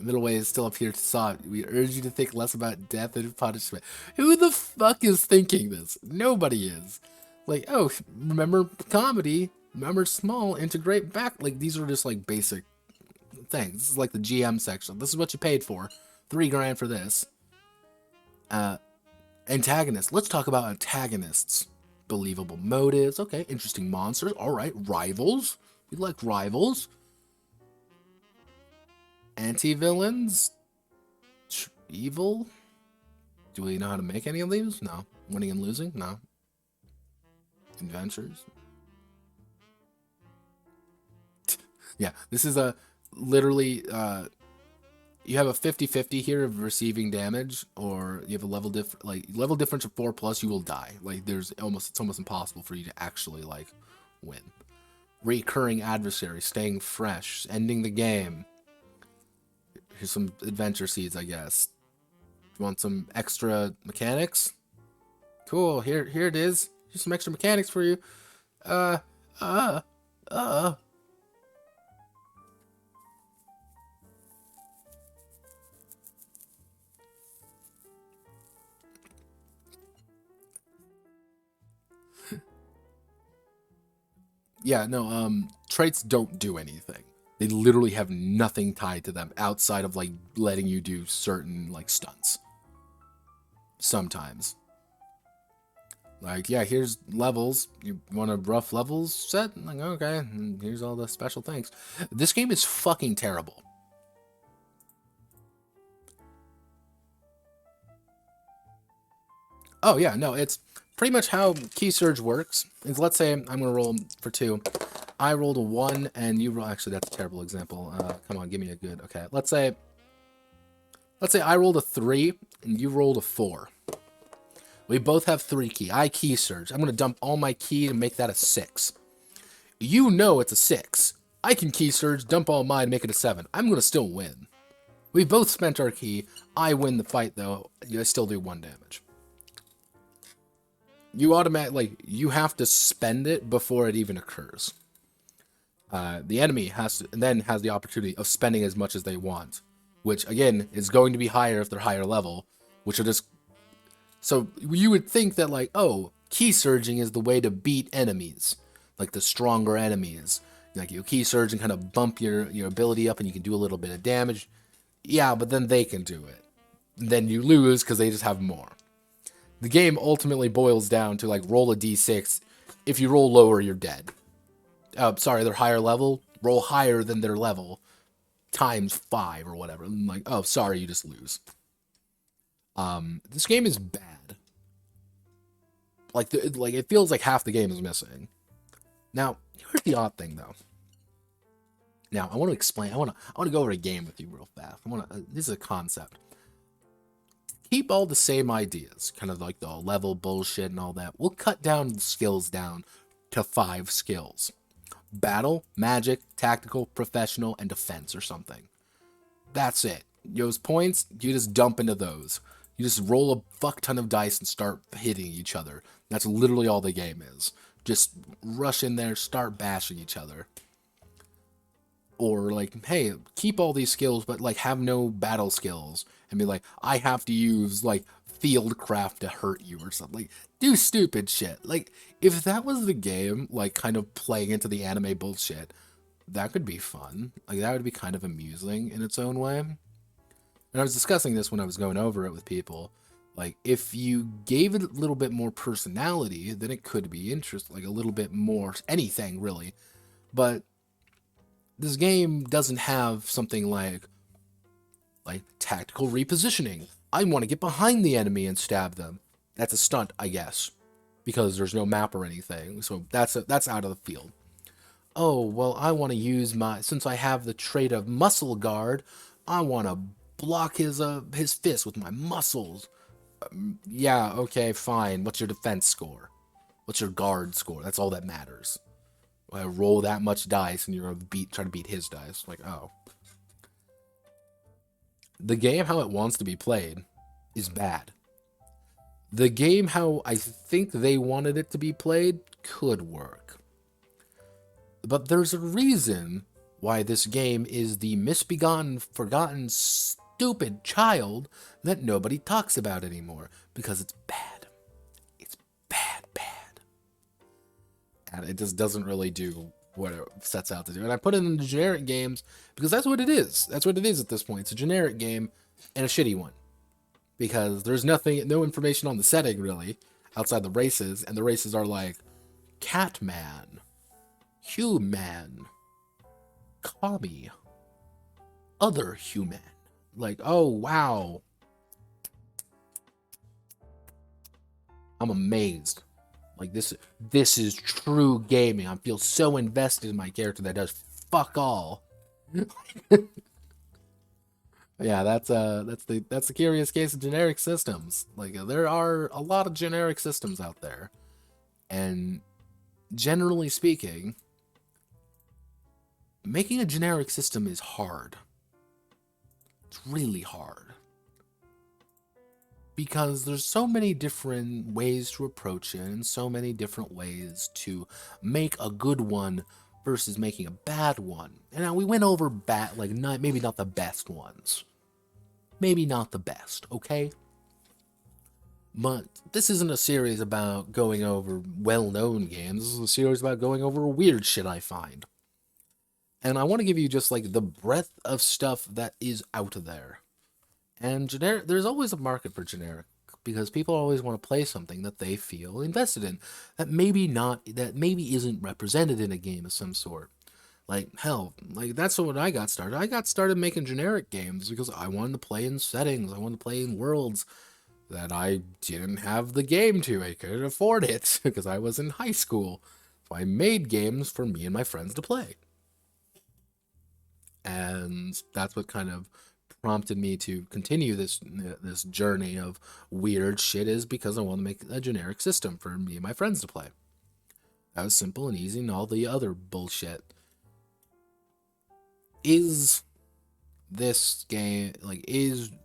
middle way is still up here to saw. We urge you to think less about death and punishment. Who the fuck is thinking this? Nobody is. Like, oh, remember comedy? Remember small, integrate back. Like, these are just like basic things. This is like the GM section. This is what you paid for. $3 grand for this. Antagonists. Let's talk about antagonists. Believable motives. Okay, interesting monsters. All right, rivals. We like rivals. Anti-villains? Evil? Do we know how to make any of these? No. Winning and losing? No. Adventures? Yeah, this is literally, you have a 50-50 here of receiving damage, or you have a level difference of 4+, you will die. Like, it's almost impossible for you to actually, like, win. Recurring adversary, staying fresh, ending the game. Here's some adventure seeds, I guess. You want some extra mechanics? Cool, here it is. Here's some extra mechanics for you. Yeah, no, traits don't do anything. They literally have nothing tied to them outside of, like, letting you do certain, like, stunts. Sometimes. Like, yeah, here's levels. You want a rough levels set? Like, okay, and here's all the special things. This game is fucking terrible. Oh, yeah, no, it's pretty much how Key Surge works. Is, let's say I'm going to roll for 2. I rolled a 1, and you roll... Actually, that's a terrible example. Come on, give me a good... Okay, let's say I rolled a 3, and you rolled a 4. We both have 3 key. I Key Surge. I'm going to dump all my key and make that a 6. You know it's a 6. I can Key Surge, dump all mine, make it a 7. I'm going to still win. We both spent our key. I win the fight, though. I still do 1 damage. You automatically... you have to spend it before it even occurs. The enemy has the opportunity of spending as much as they want, which, again, is going to be higher if they're higher level, which will just... So you would think that, like, oh, Key Surging is the way to beat enemies, like the stronger enemies. Like, you Key Surge and kind of bump your ability up and you can do a little bit of damage. Yeah, but then they can do it. Then you lose because they just have more. The game ultimately boils down to, like, roll a d6. If you roll lower, you're dead. Sorry, they're higher level. Roll higher than their level times 5 or whatever. And like, oh, sorry, you just lose. This game is bad. Like, it feels like half the game is missing. Now, here's the odd thing, though. Now, I want to explain. I want to go over a game with you real fast. This is a concept. Keep all the same ideas, kind of like the level bullshit and all that. We'll cut down the skills down to 5 skills. Battle, magic, tactical, professional, and defense or something. That's it. Those points, you just dump into those. You just roll a fuck ton of dice and start hitting each other. That's literally all the game is. Just rush in there, start bashing each other. Or, like, hey, keep all these skills, but, like, have no battle skills. And be like, I have to use, like, fieldcraft to hurt you or something. Like, do stupid shit. Like, if that was the game, like, kind of playing into the anime bullshit, that could be fun. Like, that would be kind of amusing in its own way. And I was discussing this when I was going over it with people. Like, if you gave it a little bit more personality, then it could be interesting. Like, a little bit more anything, really. But this game doesn't have something like tactical repositioning. I want to get behind the enemy and stab them. That's a stunt, I guess, because there's no map or anything. So that's out of the field. Oh, well, I want to use since I have the trait of muscle guard, I want to block his fist with my muscles. Yeah, okay, fine. What's your defense score? What's your guard score? That's all that matters. I roll that much dice and you're gonna try to beat his dice. Like, oh. The game, how it wants to be played, is bad. The game, how I think they wanted it to be played, could work. But there's a reason why this game is the misbegotten, forgotten, stupid child that nobody talks about anymore. Because it's bad. It's bad, bad. And it just doesn't really do what it sets out to do. And I put it in the generic games because that's what it is. That's what it is at this point. It's a generic game and a shitty one. Because there's no information on the setting, really, outside the races. And the races are like Catman, Human, Kami, Other Human. Like, oh, wow. I'm amazed. Like, this is true gaming. I feel so invested in my character that does fuck all. Yeah, that's the curious case of generic systems. Like there are a lot of generic systems out there, and generally speaking, making a generic system is hard. It's really hard because there's so many different ways to approach it and so many different ways to make a good one versus making a bad one. And now we went over like maybe not the best ones. Maybe not the best, okay? But this isn't a series about going over well-known games. This is a series about going over weird shit I find. And I want to give you just like the breadth of stuff that is out there. And generic, there's always a market for generic because people always want to play something that they feel invested in that maybe isn't represented in a game of some sort. Like hell, like that's when I got started. I got started making generic games because I wanted to play in settings. I wanted to play in worlds that I didn't have the game to. I couldn't afford it because I was in high school. So I made games for me and my friends to play. And that's what kind of prompted me to continue this journey of weird shit is because I want to make a generic system for me and my friends to play. That was simple and easy and all the other bullshit. Is this game, like,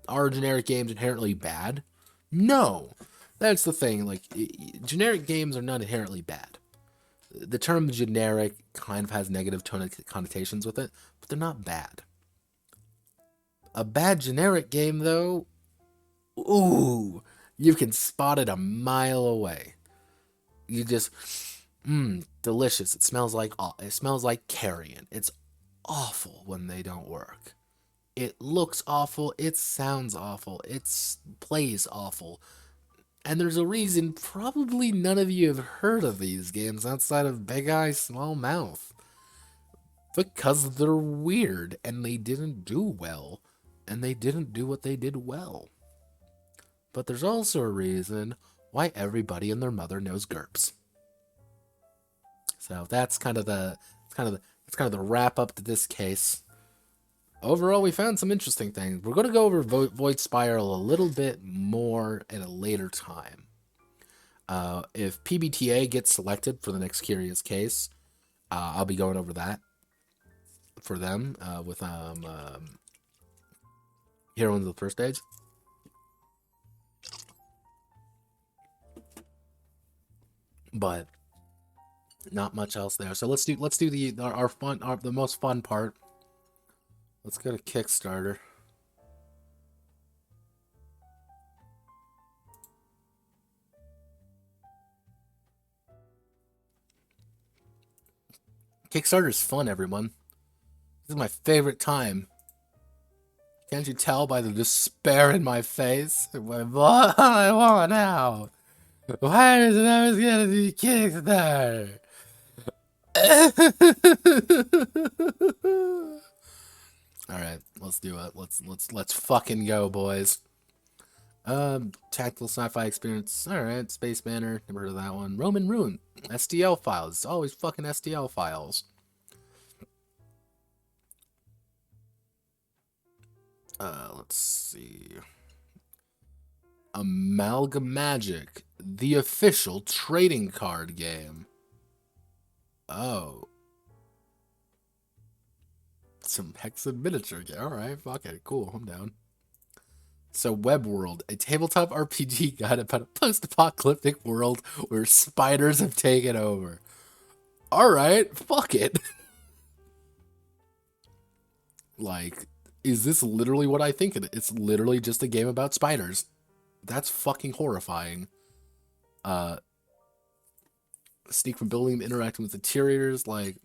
are generic games inherently bad? No. That's the thing, like, generic games are not inherently bad. The term generic kind of has negative connotations with it, but they're not bad. A bad generic game, though, ooh, you can spot it a mile away. You just, delicious. It smells like carrion. It's awful when they don't work. It looks awful. It sounds awful. It plays awful. And there's a reason probably none of you have heard of these games outside of Big Eye, Small Mouth. Because they're weird and they didn't do well. And they didn't do what they did well. But there's also a reason why everybody and their mother knows GURPS. So that's kind of the wrap up to this case. Overall, we found some interesting things. We're going to go over Void Spiral a little bit more at a later time. If PBTA gets selected for the next Curious Case, I'll be going over that for them with Heroines of the First Age. But not much else there. So let's do the most fun part. Let's go to Kickstarter. Kickstarter's fun, everyone. This is my favorite time. Can't you tell by the despair in my face? What I want now? Why is it always gonna be Kickstarter? Alright, let's do it. Let's fucking go, boys. Tactical sci-fi experience. Alright, Space Banner. Never heard of that one. Roman Ruin. STL files. It's always fucking STL files. Let's see. Amalgamagic. The official trading card game. Oh. Some Hexen miniature game. Alright, fuck it. Cool, I'm down. So, Web World, a tabletop RPG guide about a post-apocalyptic world where spiders have taken over. Alright, fuck it. Like, is this literally what I think it is? It's literally just a game about spiders. That's fucking horrifying. Sneak from building, interacting with interiors, like,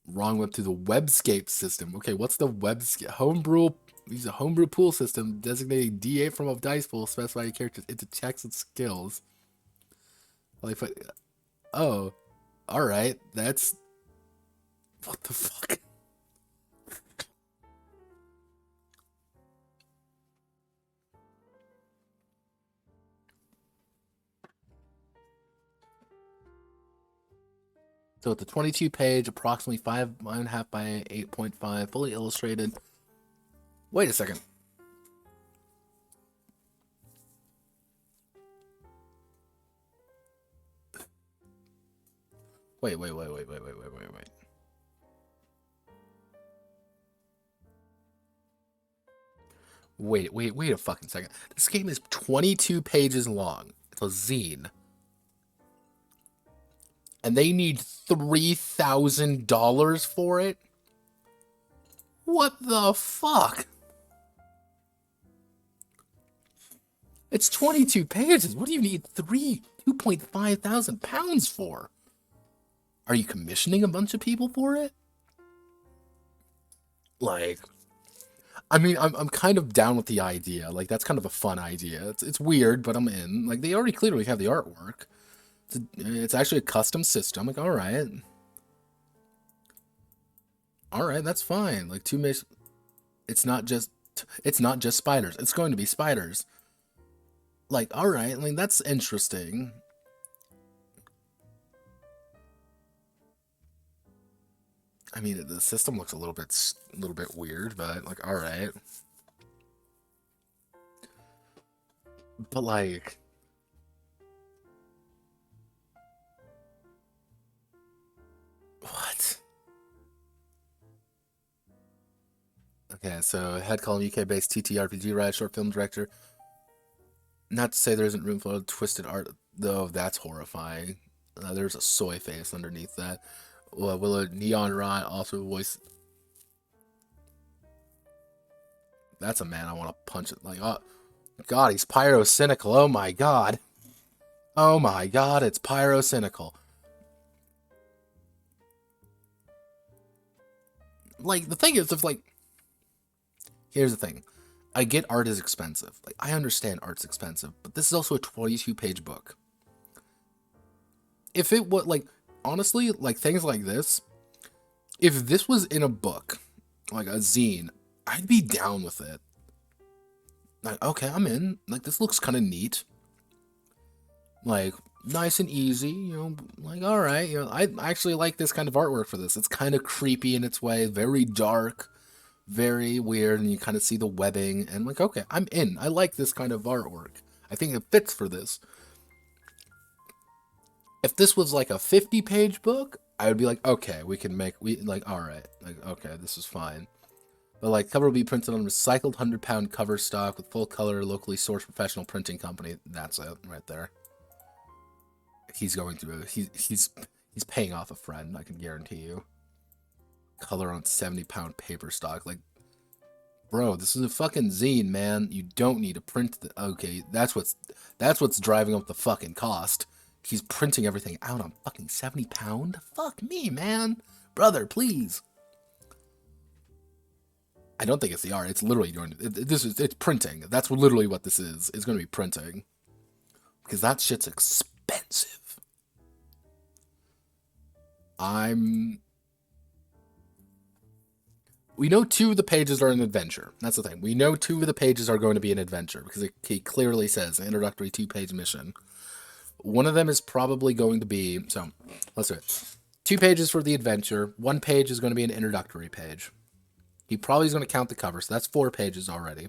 wrong web to the Webscape system. Okay, what's the Webscape? Homebrew. Use a homebrew pool system designating D8 from a dice pool, specifying characters into checks and skills. Like, oh, all right, that's what the fuck. So it's a 22 page, approximately 5.5 by 8.5, fully illustrated. Wait a second. Wait. Wait a fucking second. This game is 22 pages long. It's a zine. And they need $3,000 for it? What the fuck? It's 22 pages. What do you need £2.5 thousand for? Are you commissioning a bunch of people for it? Like, I mean, I'm kind of down with the idea. Like, that's kind of a fun idea. It's weird, but I'm in. Like, they already clearly have the artwork. It's actually a custom system. Like, all right, that's fine. Like, it's not just spiders. It's going to be spiders. Like, all right, I mean, that's interesting. I mean, the system looks a little bit weird, but like, all right. But like, what? Okay, so head column UK-based TTRPG writer, short film director. Not to say there isn't room for twisted art, though. That's horrifying. There's a soy face underneath that. Will a neon rot also voice? That's a man I want to punch it. Like, oh god, he's pyrocynical. Oh my god. Oh my god, it's pyrocynical. Like, the thing is, if like, here's the thing. I get art is expensive. Like, I understand art's expensive, but this is also a 22-page book. If it was, like, honestly, like, things like this, if this was in a book, like a zine, I'd be down with it. Like, okay, I'm in. Like, this looks kind of neat. Like, nice and easy, you know, like, all right, you know, I actually like this kind of artwork for this. It's kind of creepy in its way, very dark, very weird, and you kind of see the webbing, and like, okay, I'm in. I like this kind of artwork. I think it fits for this. If this was like a 50-page book, I would be like, okay, like, all right, like, okay, this is fine. But like, cover will be printed on recycled 100-pound cover stock with full color, locally sourced professional printing company. That's it, right there. He's going through it. He's paying off a friend, I can guarantee you. Color on 70-pound paper stock. Like, bro, this is a fucking zine, man. You don't need to print the... Okay, that's what's driving up the fucking cost. He's printing everything out on fucking 70-pound? Fuck me, man. Brother, please. I don't think it's the art. It's literally going to... It's printing. That's literally what this is. It's going to be printing. Because that shit's expensive. We know 2 of the pages are an adventure. That's the thing. We know 2 of the pages are going to be an adventure because he clearly says an introductory 2-page mission. One of them is probably going to be... So, let's do it. 2 pages for the adventure. 1 page is going to be an introductory page. He probably is going to count the cover, so that's 4 pages already.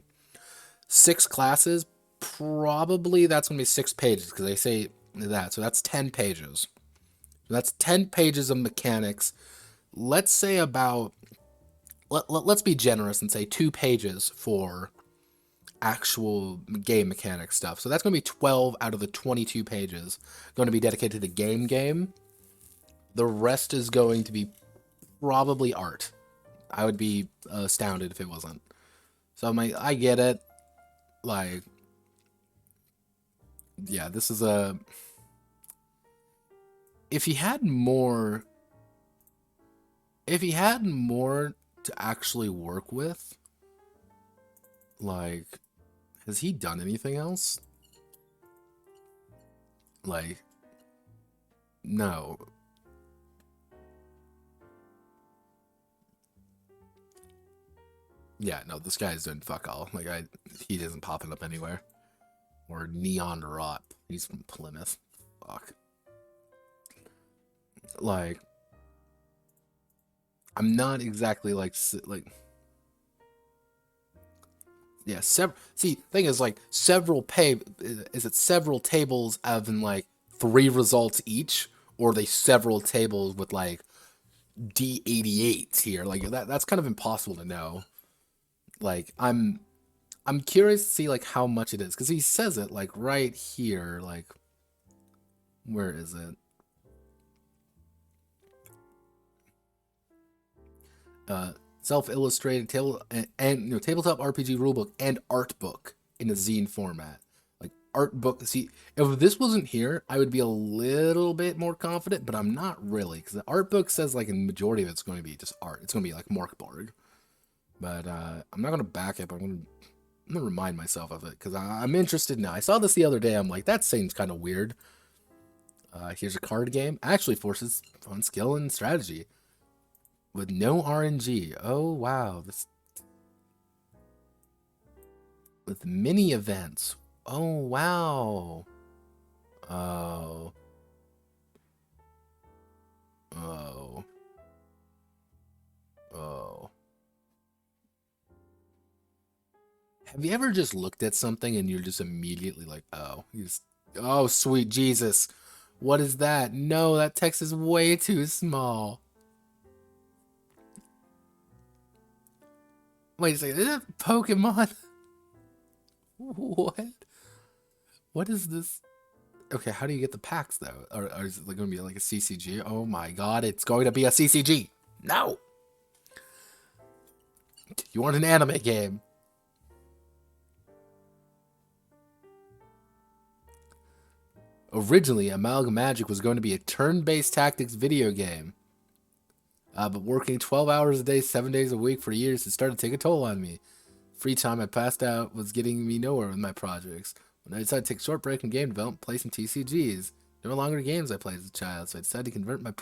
6 classes, probably that's going to be 6 pages because they say that. So that's 10 pages. So that's 10 pages of mechanics. Let's say about... Let's be generous and say 2 pages for actual game mechanic stuff. So that's going to be 12 out of the 22 pages going to be dedicated to game. The rest is going to be probably art. I would be astounded if it wasn't. So I get it. Like, yeah, this is a... If he had more to actually work with, like, has he done anything else? Like, no. Yeah, no, this guy is doing fuck all. Like, he isn't popping up anywhere. Or Neon Rot. He's from Plymouth. Fuck. Like, I'm not exactly like yeah, see, thing is like several several tables having like 3 results each, or are they several tables with like D88 here? Like that's kind of impossible to know. Like I'm curious to see like how much it is, because he says it like right here. Like, where is it? Self-illustrated and tabletop RPG rulebook and art book in a zine format. Like art book. See, if this wasn't here, I would be a little bit more confident, but I'm not really, because the art book says like a majority of it's going to be just art. It's going to be like Morkborg. But I'm not going to back it, but I'm gonna remind myself of it, because I'm interested now. I saw this the other day. I'm like, that seems kind of weird. Here's a card game. Actually forces fun skill and strategy with no RNG. Oh wow, this with mini events. Oh wow. Oh. Oh. Oh. Have you ever just looked at something and you're just immediately like, oh, oh, sweet Jesus. What is that? No, that text is way too small. Wait a second, is that Pokemon? What? What is this? Okay, how do you get the packs though? Or is it going to be like a CCG? Oh my god, it's going to be a CCG. No! You want an anime game? Originally, Amalgam Magic was going to be a turn-based tactics video game. But working 12 hours a day, 7 days a week for years, it started to take a toll on me. Free time I passed out was getting me nowhere with my projects. When I decided to take a short break in game development, play some TCGs. No longer games I played as a child, so I decided to convert my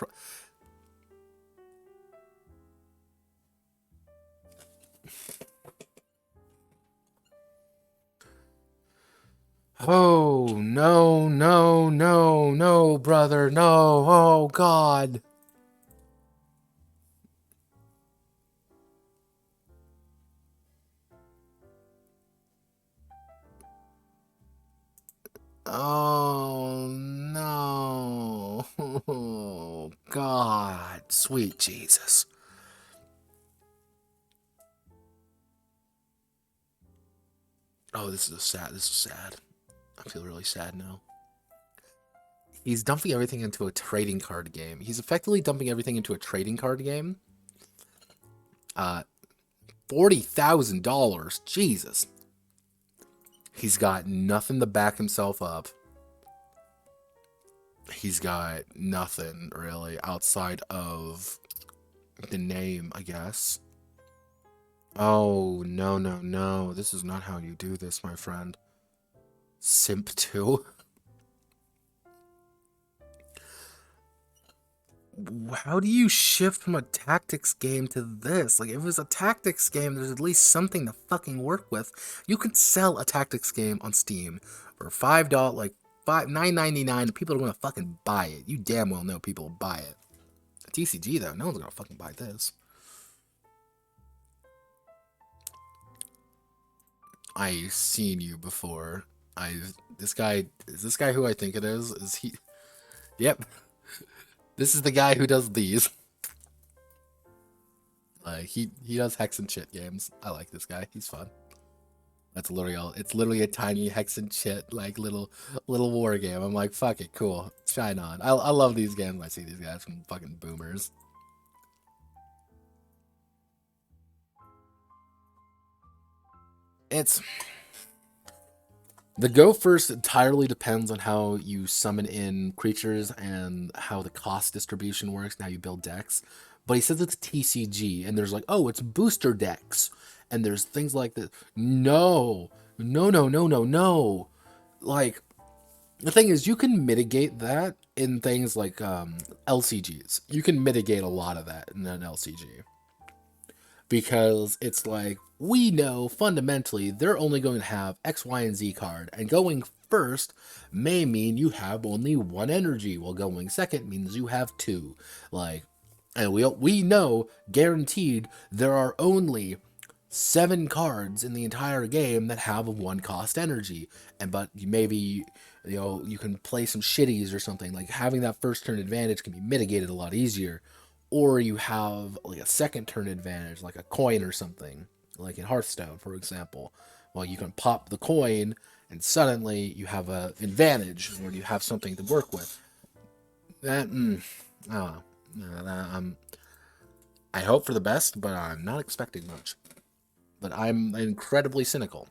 Oh, no, no, no, no, brother, no, oh, God. Oh, no. Oh, God. Sweet Jesus. Oh, this is sad. I feel really sad now. He's dumping everything into a trading card game. He's effectively dumping everything into a trading card game. $40,000. Jesus. He's got nothing to back himself up. He's got nothing really outside of the name, I guess. Oh, no, no, no. This is not how you do this, my friend. Simp 2. How do you shift from a tactics game to this? Like, if it was a tactics game, there's at least something to fucking work with. You could sell a tactics game on Steam for $5, like $9.99, and people are gonna fucking buy it. You damn well know people will buy it. A TCG though, no one's gonna fucking buy this. I've seen you before. This guy who I think it is? Is he? Yep. This is the guy who does these. Like he does hex and shit games. I like this guy. He's fun. That's literally all. It's literally a tiny hex and shit like little war game. I'm like, fuck it, cool. Shine on. I love these games. I see these guys from fucking boomers. It's the go first entirely depends on how you summon in creatures and how the cost distribution works and how you build decks. But he says it's TCG, and there's like, oh, it's booster decks, and there's things like that. No, no, no, no, no, no. Like, the thing is, you can mitigate that in things like LCGs. You can mitigate a lot of that in an LCG. Because it's like, we know fundamentally they're only going to have X, Y, and Z card, and going first may mean you have only one energy, while going second means you have two. Like, And we know, guaranteed, there are only 7 cards in the entire game that have a 1 cost energy. But maybe, you can play some shitties or something. Like, having that first turn advantage can be mitigated a lot easier. Or you have, like, a second turn advantage, like a coin or something. Like in Hearthstone, for example. Well, you can pop the coin, and suddenly you have an advantage, or you have something to work with. That, I hope for the best, but I'm not expecting much. But I'm incredibly cynical.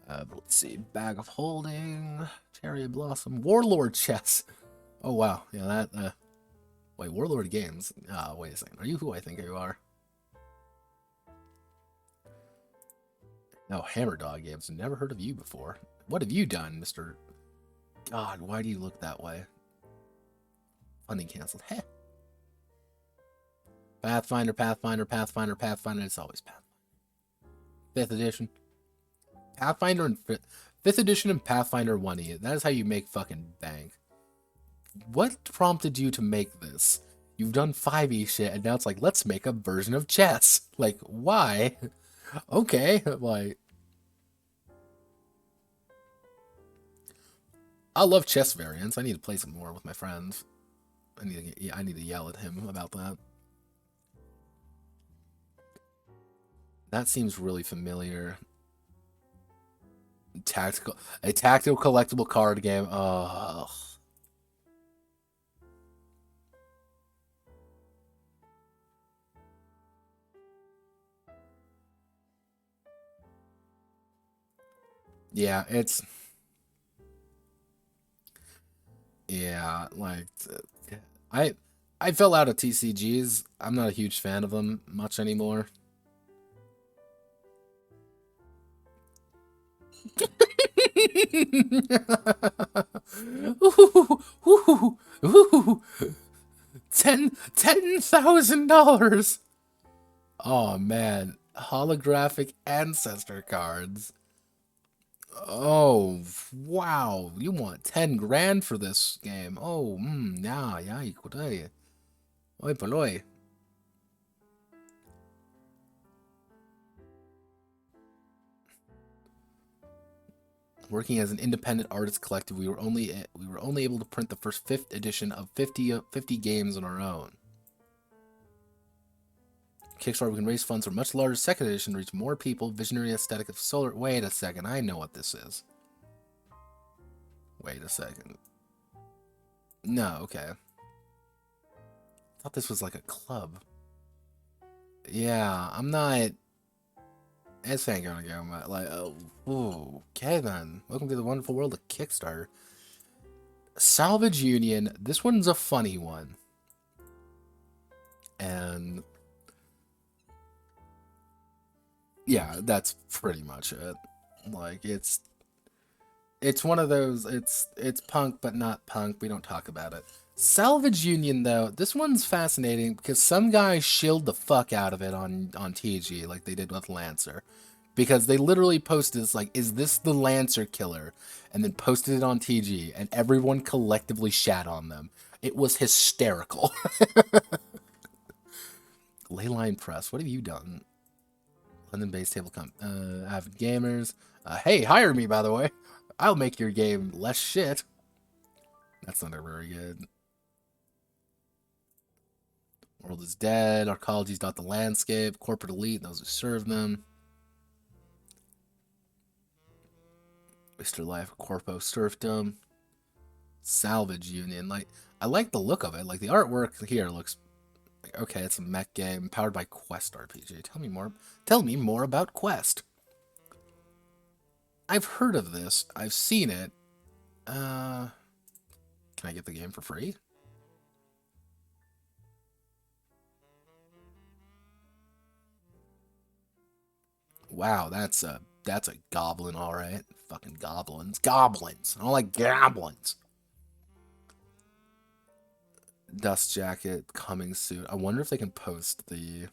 Let's see. Bag of Holding, Cherry Blossom, Warlord Chess. Oh, wow. Yeah, that, wait, Warlord Games. Wait a second. Are you who I think you are? No, Hammer Dog Games. Never heard of you before. What have you done, Mr. God, why do you look that way? Funding canceled. Heh. Pathfinder, Pathfinder, Pathfinder, Pathfinder. It's always Pathfinder. 5th edition. Pathfinder and 5th edition and Pathfinder 1E. That is how you make fucking bank. What prompted you to make this? You've done 5e shit, and now it's like, let's make a version of chess. Like, why? Okay, like... I love chess variants. I need to play some more with my friends. I need to yell at him about that. That seems really familiar. A tactical collectible card game. Oh. Yeah, it's... Yeah, like... I fell out of TCGs. I'm not a huge fan of them much anymore. $10,000. Oh man, holographic ancestor cards. Oh wow, you want 10 grand for this game? Oh, yeah, ikutai. Oi, poloi. Working as an independent artist collective, we were only able to print the first 5th edition of 50 games on our own. Kickstarter, we can raise funds for much larger 2nd edition to reach more people. Visionary aesthetic of solar. Wait a second, I know what this is. Wait a second. No, okay. I thought this was like a club. Yeah, I'm not. This ain't gonna go much. Like, oh, okay then. Welcome to the wonderful world of Kickstarter. Salvage Union. This one's a funny one. And yeah, that's pretty much it. Like, it's one of those, it's punk but not punk. We don't talk about it. Salvage Union, though, this one's fascinating because some guy shilled the fuck out of it on TG like they did with Lancer. Because they literally posted this, like, is this the Lancer killer? And then posted it on TG, and everyone collectively shat on them. It was hysterical. Leyline Press, what have you done? London-based tabletop avid gamers. Hey, hire me, by the way. I'll make your game less shit. That's not very good. World is dead. Arcology's not the landscape. Corporate elite, those who serve them. Mr. Life, Corpo Serfdom. Salvage Union. Like, I like the look of it. Like, the artwork here looks like, okay, it's a mech game powered by Quest RPG. Tell me more about Quest. I've heard of this. I've seen it. Can I get the game for free? Wow, that's a goblin, all right. Fucking goblins. Goblins. I don't like goblins. Dust Jacket coming soon. I wonder if they can post the...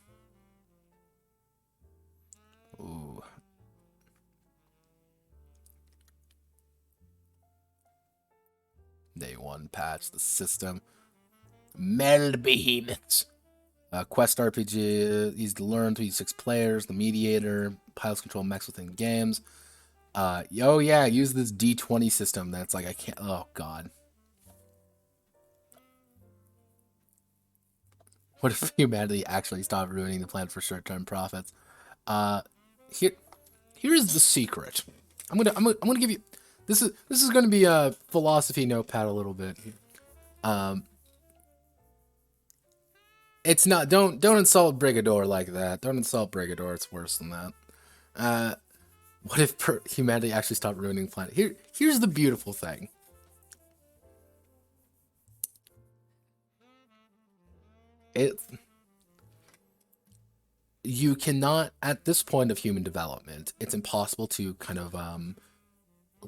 Ooh. Day 1 patch, the system. Mel behemoths. Quest RPG, easy to learn, 3 to 6 players, the mediator, pilots control mechs within games. Oh yeah, use this D20 system that's like, I can't, oh god. What if humanity actually stopped ruining the planet for short-term profits? Here's the secret. I'm gonna give you, this is gonna be a philosophy notepad a little bit. It's not, don't insult Brigador like that. Don't insult Brigador, it's worse than that. What if humanity actually stopped ruining the planet? Here's the beautiful thing. You cannot, at this point of human development, it's impossible to kind of,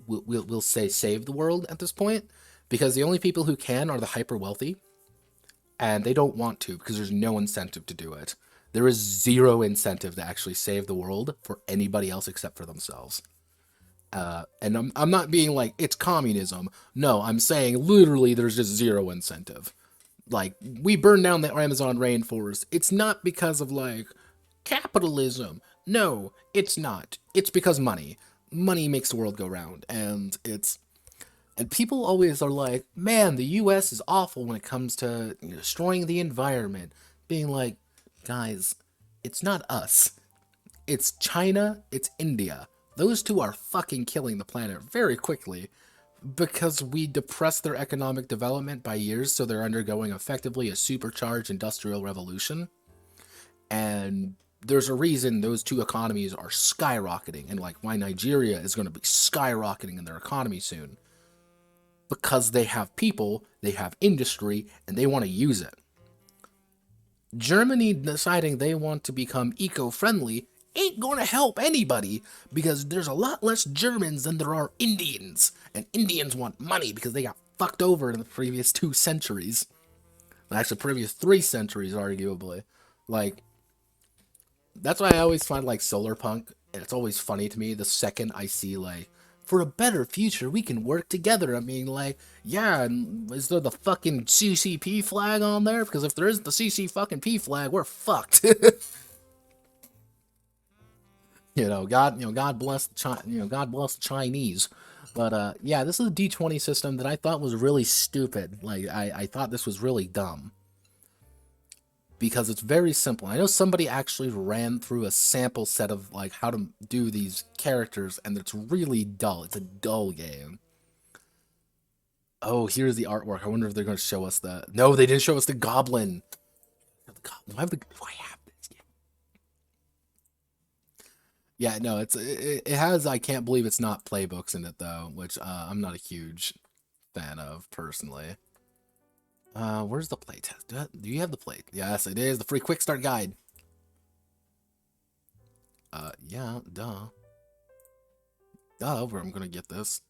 we'll say save the world at this point, because the only people who can are the hyper wealthy, and they don't want to because there's no incentive to do it. There is zero incentive to actually save the world for anybody else except for themselves. And I'm not being like, it's communism. No, I'm saying literally there's just zero incentive. Like, we burn down the Amazon rainforest. It's not because of, like, capitalism. No, it's not. It's because money. Money makes the world go round. And people always are like, man, the US is awful when it comes to destroying the environment. Being like, guys, it's not us. It's China, it's India. Those two are fucking killing the planet very quickly because we depress their economic development by years, so they're undergoing effectively a supercharged industrial revolution. And there's a reason those two economies are skyrocketing, and like why Nigeria is going to be skyrocketing in their economy soon. Because they have people, they have industry, and they want to use it. Germany deciding they want to become eco-friendly ain't gonna help anybody, because there's a lot less Germans than there are Indians, and Indians want money because they got fucked over in the previous 2 centuries. Actually, previous 3 centuries, arguably. Like, that's why I always find, like, solar punk, and it's always funny to me the second I see, like, for a better future, we can work together. I mean, like, yeah, and is there the fucking CCP flag on there? Because if there isn't the CC fucking P flag, we're fucked. God bless God bless the Chinese. But yeah, this is a D20 system that I thought was really stupid. Like, I thought this was really dumb. Because it's very simple. I know somebody actually ran through a sample set of, like, how to do these characters, and it's really dull. It's a dull game. Oh, here's the artwork. I wonder if they're going to show us the... No, they didn't show us the goblin. Why have this? Yeah, no, it has I can't believe it's not playbooks in it, though, which I'm not a huge fan of, personally. Where's the playtest? Do you have the plate? Yes, it is. The free quick start guide. Yeah, duh. Duh, where I'm gonna get this.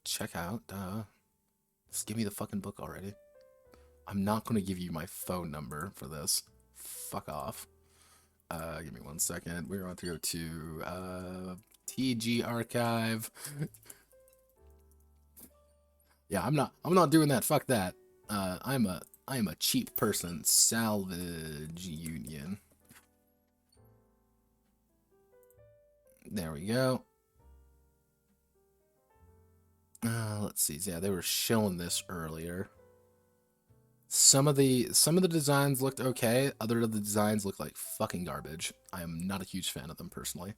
Check out, duh. Just give me the fucking book already. I'm not gonna give you my phone number for this. Fuck off. Give me 1 second. We're going to go to, TG archive. Yeah, I'm not doing that. Fuck that. I am a cheap person. Salvage Union. There we go. Let's see. Yeah, they were showing this earlier. Some of the designs looked okay. Other of the designs look like fucking garbage. I am not a huge fan of them personally.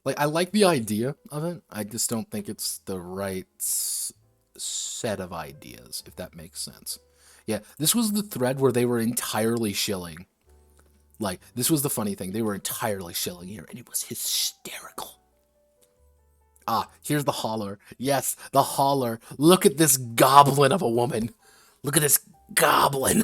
Like, I like the idea of it. I just don't think it's the right set of ideas, if that makes sense. Yeah, this was the thread where they were entirely shilling. Like, this was the funny thing. They were entirely shilling here, and it was hysterical. Ah, here's the holler. Yes, the holler. Look at this goblin of a woman. Look at this goblin.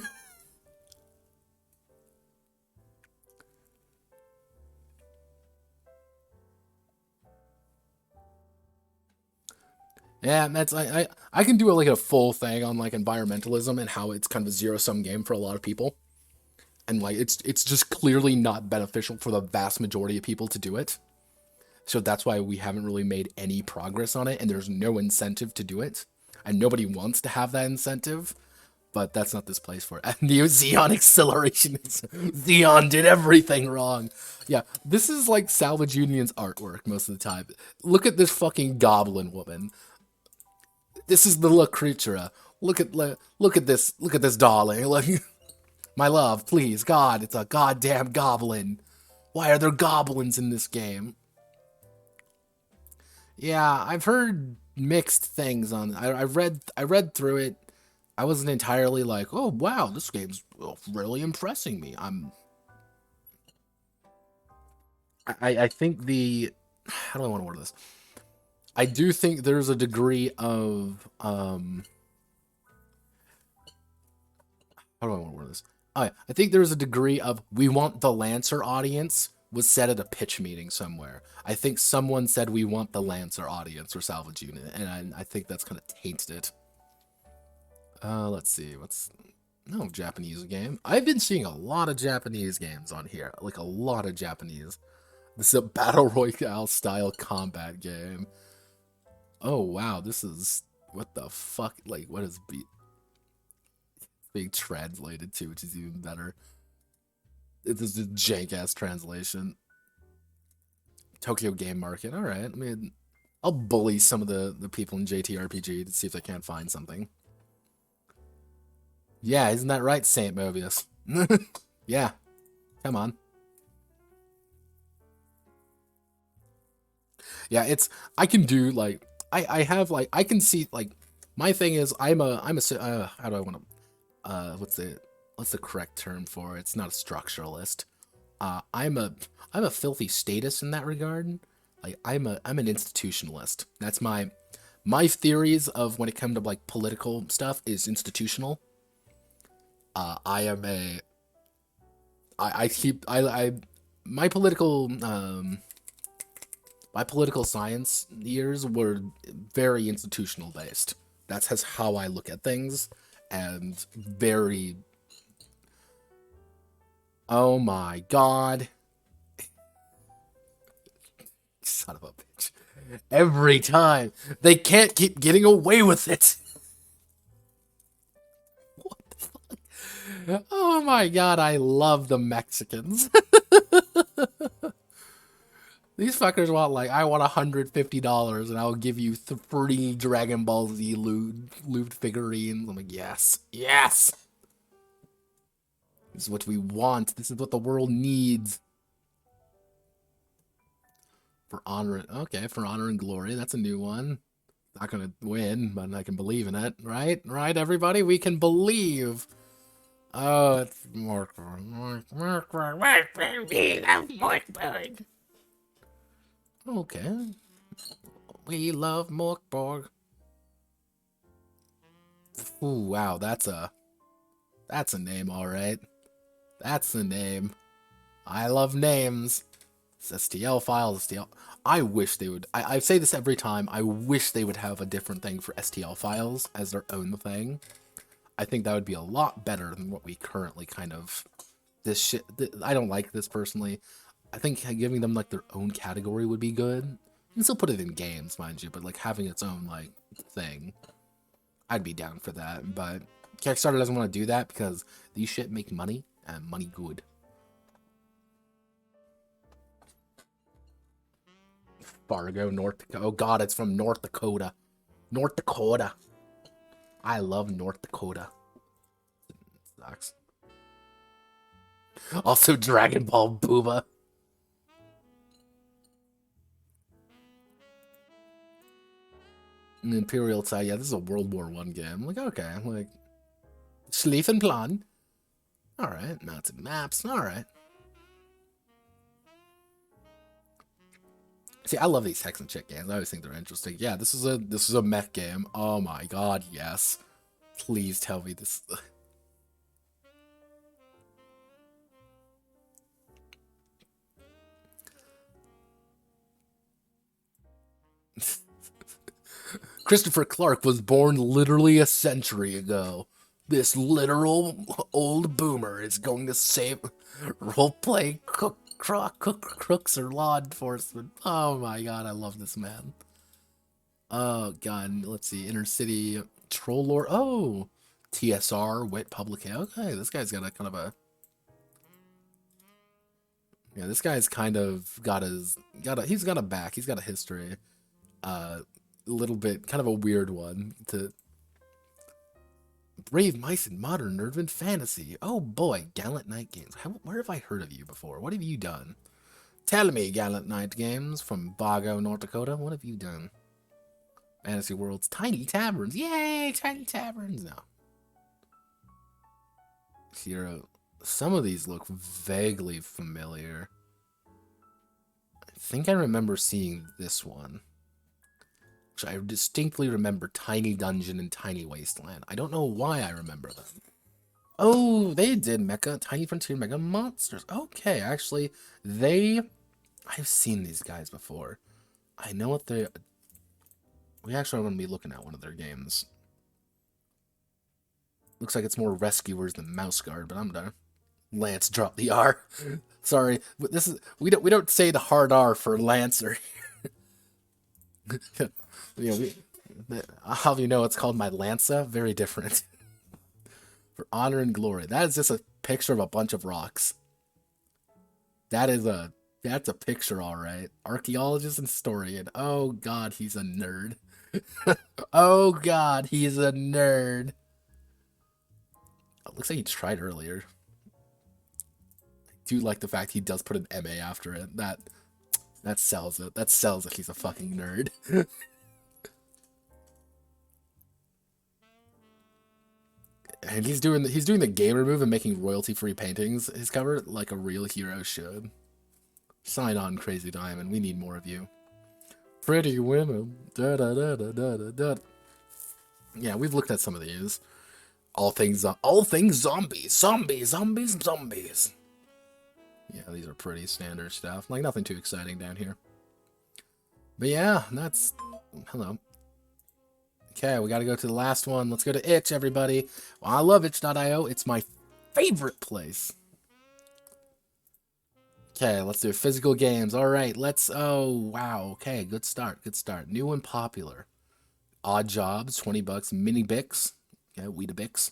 Yeah, that's I can do like a full thing on like environmentalism and how it's kind of a zero-sum game for a lot of people. And like it's just clearly not beneficial for the vast majority of people to do it. So that's why we haven't really made any progress on it, and there's no incentive to do it. And nobody wants to have that incentive. But that's not this place for it. And the Xeon acceleration is... Xeon did everything wrong. Yeah, this is like Salvage Union's artwork most of the time. Look at this fucking goblin woman. This is the Lucretia. Look at this. Look at this darling. Look, my love, please, God, it's a goddamn goblin. Why are there goblins in this game? Yeah, I've heard mixed things on. I read through it. I wasn't entirely like, oh wow, this game's really impressing me. I think the, how do I want to word this? I do think there's a degree of how do I want to word this? I think there's a degree of we want the Lancer audience was said at a pitch meeting somewhere. I think someone said we want the Lancer audience or Salvage Unit, and I think that's kind of tainted it. Let's see, no Japanese game. I've been seeing a lot of Japanese games on here, like a lot of Japanese. This is a battle royale style combat game. Oh wow, this is, what the fuck, like what is being translated to, which is even better. This is a jank ass translation. Tokyo Game Market. All right, I mean, I'll bully some of the people in JTRPG to see if they can't find something. Yeah, isn't that right, Saint Mobius? Yeah, come on. Yeah, it's, I can do like, I have like, I can see like, my thing is I'm a how do I want to what's the correct term for it? It's not a structuralist. I'm a filthy statist in that regard. Like I'm an institutionalist. That's my theories of when it comes to like political stuff is institutional. My political science years were very institutional based. That's how I look at things, and very, oh my god. Son of a bitch. Every time. They can't keep getting away with it. What the fuck? Oh my god, I love the Mexicans. These fuckers want, like, I want $150 and I'll give you 3 Dragon Ball Z loot figurines. I'm like, yes. Yes! This is what we want. This is what the world needs. For honor, okay, for honor and glory. That's a new one. Not gonna win, but I can believe in it, right? Right, everybody? We can believe. Oh, it's Morkborg. Okay. We love Morkborg. Ooh, wow, that's a name, alright. That's the name. I love names. STL files, STL. I wish they would. I say this every time. I wish they would have a different thing for STL files as their own thing. I think that would be a lot better than what we currently kind of. This shit. I don't like this personally. I think giving them like their own category would be good. You can still put it in games, mind you, but like having its own like thing. I'd be down for that, but Kickstarter doesn't want to do that because these shit make money and money good. Fargo, North Dakota. Oh god, it's from North Dakota. North Dakota. I love North Dakota. Sucks. Also Dragon Ball Booba. Imperial side, yeah, this is a World War I game. I'm like, okay, like Schlieffenplan. Alright, mounted maps, alright. See, I love these hex and chick games. I always think they're interesting. Yeah, this is a mech game. Oh my god, yes. Please tell me this. Christopher Clark was born literally a century ago. This literal old boomer is going to save roleplay crooks or law enforcement. Oh my god, I love this man. Oh god, let's see, Inner City Troll Lore. Oh, TSR, Wit Public. Okay, this guy's got a kind of a... Yeah, this guy's kind of got his... he's got a back. He's got a history. A little bit, kind of a weird one. To Brave Mice in Modern Urban Fantasy. Oh boy, Gallant Knight Games. Where have I heard of you before? What have you done? Tell me, Gallant Knight Games from Bago, North Dakota. What have you done? Fantasy World's Tiny Taverns. Yay, Tiny Taverns. No. Hero. Some of these look vaguely familiar. I think I remember seeing this one. Which I distinctly remember Tiny Dungeon and Tiny Wasteland. I don't know why I remember them. Oh, they did Tiny Frontier Mega Monsters. Okay, actually, I've seen these guys before. I know what they... We actually are going to be looking at one of their games. Looks like it's more Rescuers than Mouse Guard, but I'm done. Lance dropped the R. Sorry, but this is... We don't say the hard R for Lancer. I'll have you know it's called my Lanza. Very different. For honor and glory. That is just a picture of a bunch of rocks. That's a picture, all right. Archaeologist and historian. Oh god, he's a nerd. Oh god, he's a nerd. It looks like he tried earlier. I do like the fact he does put an MA after it. That sells it. That sells it. He's a fucking nerd. And he's doing the gamer move and making royalty-free paintings. His cover like a real hero should. Sign on, Crazy Diamond. We need more of you. Pretty women. Da da da da da da da. Yeah, we've looked at some of these. All things zombies. Zombies. Yeah, these are pretty standard stuff. Like nothing too exciting down here. But yeah, that's... Hello. Okay, we gotta go to the last one. Let's go to Itch, everybody. Well, I love itch.io. It's my favorite place. Okay, let's do physical games. All right, let's... Oh, wow. Okay, good start. New and popular. Odd Jobs, 20 bucks. Mini Bix. Okay, Weetabix.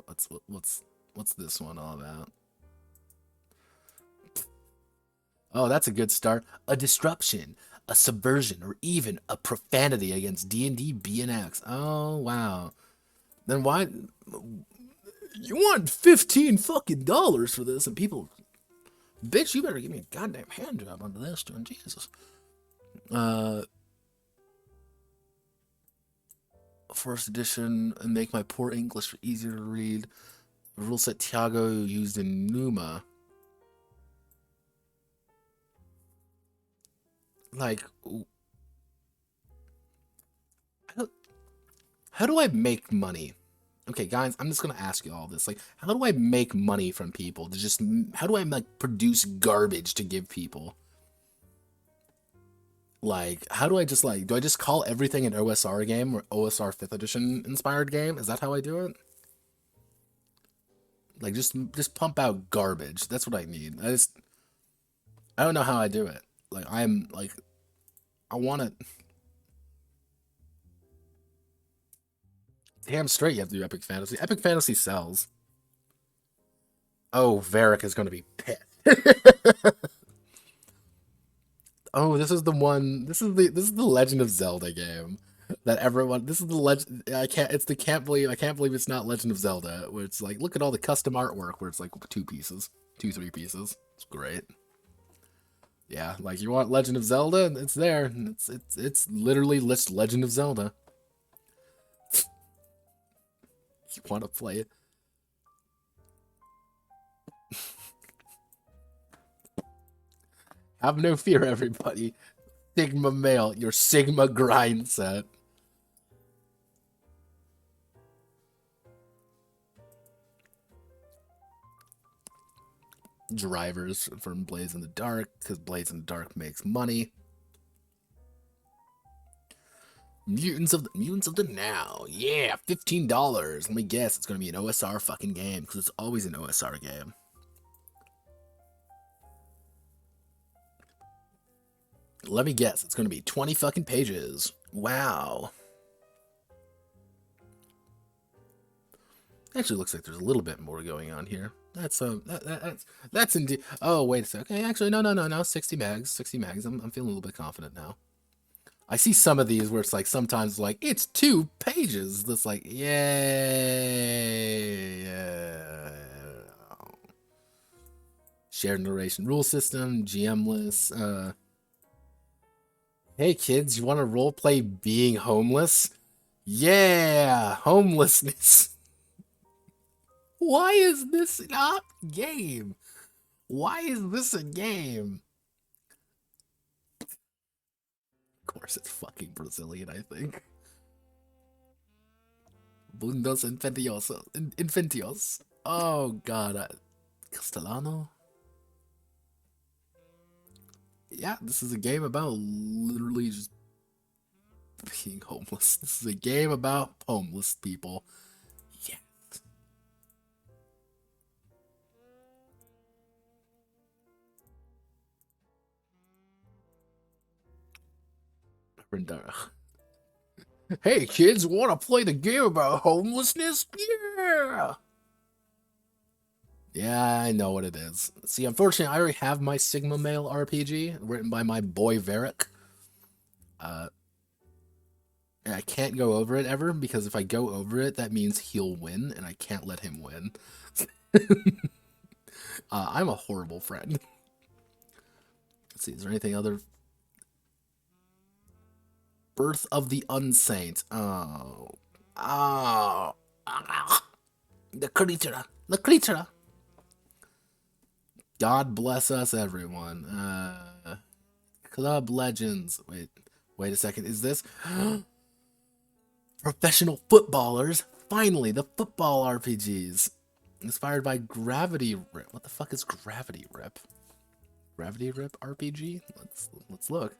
What's this one all about? Oh, that's a good start. A disruption, a subversion, or even a profanity against D&D BNX. Oh, wow. Then why... You want $15 fucking dollars for this, and people... Bitch, you better give me a goddamn hand job on this, dude. Jesus. First edition, and make my poor English easier to read. Rule set Tiago used in Numa. Like, how do I make money? Okay, guys, I'm just gonna ask you all this. Like, how do I make money from people? How do I, like, produce garbage to give people? Like, how do I just, like, do I just call everything an OSR game or OSR 5th edition inspired game? Is that how I do it? Like, just pump out garbage. That's what I need. I don't know how I do it. Like, I want it. Damn straight you have to do Epic Fantasy. Epic Fantasy sells. Oh, Varric is going to be pissed. Oh, this is the one. This is the Legend of Zelda game that everyone. This is the legend. I can't believe it's not Legend of Zelda. Where it's like, look at all the custom artwork. Where it's like 3 pieces. It's great. Yeah, like you want Legend of Zelda, it's there. It's literally Legend of Zelda. You want to play it? Have no fear, everybody. Sigma male, your Sigma grind set. Drivers from Blades in the Dark, because Blades in the Dark makes money. Mutants of the Now. Yeah, $15. Let me guess, it's gonna be an OSR fucking game, because it's always an OSR game. Let me guess, it's gonna be 20 fucking pages. Wow. Actually, looks like there's a little bit more going on here. That's indeed. Oh, wait a second. Okay, actually, no. 60 mags. 60 mags. I'm feeling a little bit confident now. I see some of these where it's like sometimes like it's 2 pages. That's like yay. Shared narration rule system, GM-less. Hey kids, you want to roleplay being homeless? Yeah, homelessness. Why is this not a game? Why is this a game? Of course, it's fucking Brazilian, I think. Bundos Infentios. Oh god. Castellano? Yeah, this is a game about literally just being homeless. This is a game about homeless people. Yeah. Hey kids, want to play the game about homelessness? Yeah! Yeah, I know what it is. See, unfortunately, I already have my Sigma Male RPG, written by my boy Varric. And I can't go over it ever, because if I go over it, that means he'll win, and I can't let him win. I'm a horrible friend. Let's see, is there anything other? Birth of the Unsaint. Oh. The creature. God bless us, everyone. Club Legends. Wait a second. Is this professional footballers? Finally, the football RPGs. Inspired by Gravity Rip. What the fuck is Gravity Rip? Gravity Rip RPG? Let's look.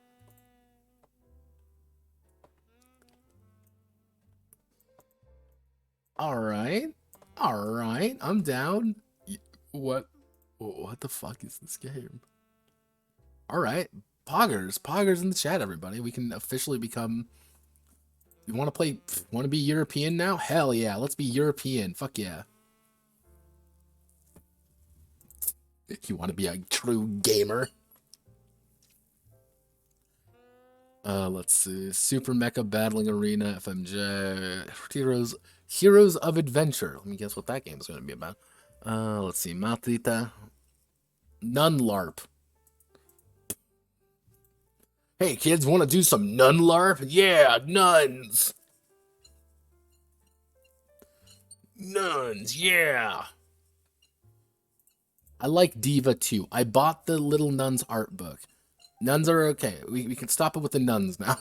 All right, I'm down. What the fuck is this game? All right, Poggers in the chat, everybody. We can officially become. You want to play? Want to be European now? Hell yeah, let's be European. Fuck yeah. You want to be a true gamer? Let's see. Super Mecha Battling Arena, FMJ, Heroes of Adventure. Let me guess what that game is going to be about. Let's see. Matita. Nun LARP. Hey kids, want to do some nun LARP? Yeah, nuns. Nuns, yeah. I like Diva too. I bought the Little Nuns art book. Nuns are okay. We can stop it with the nuns now.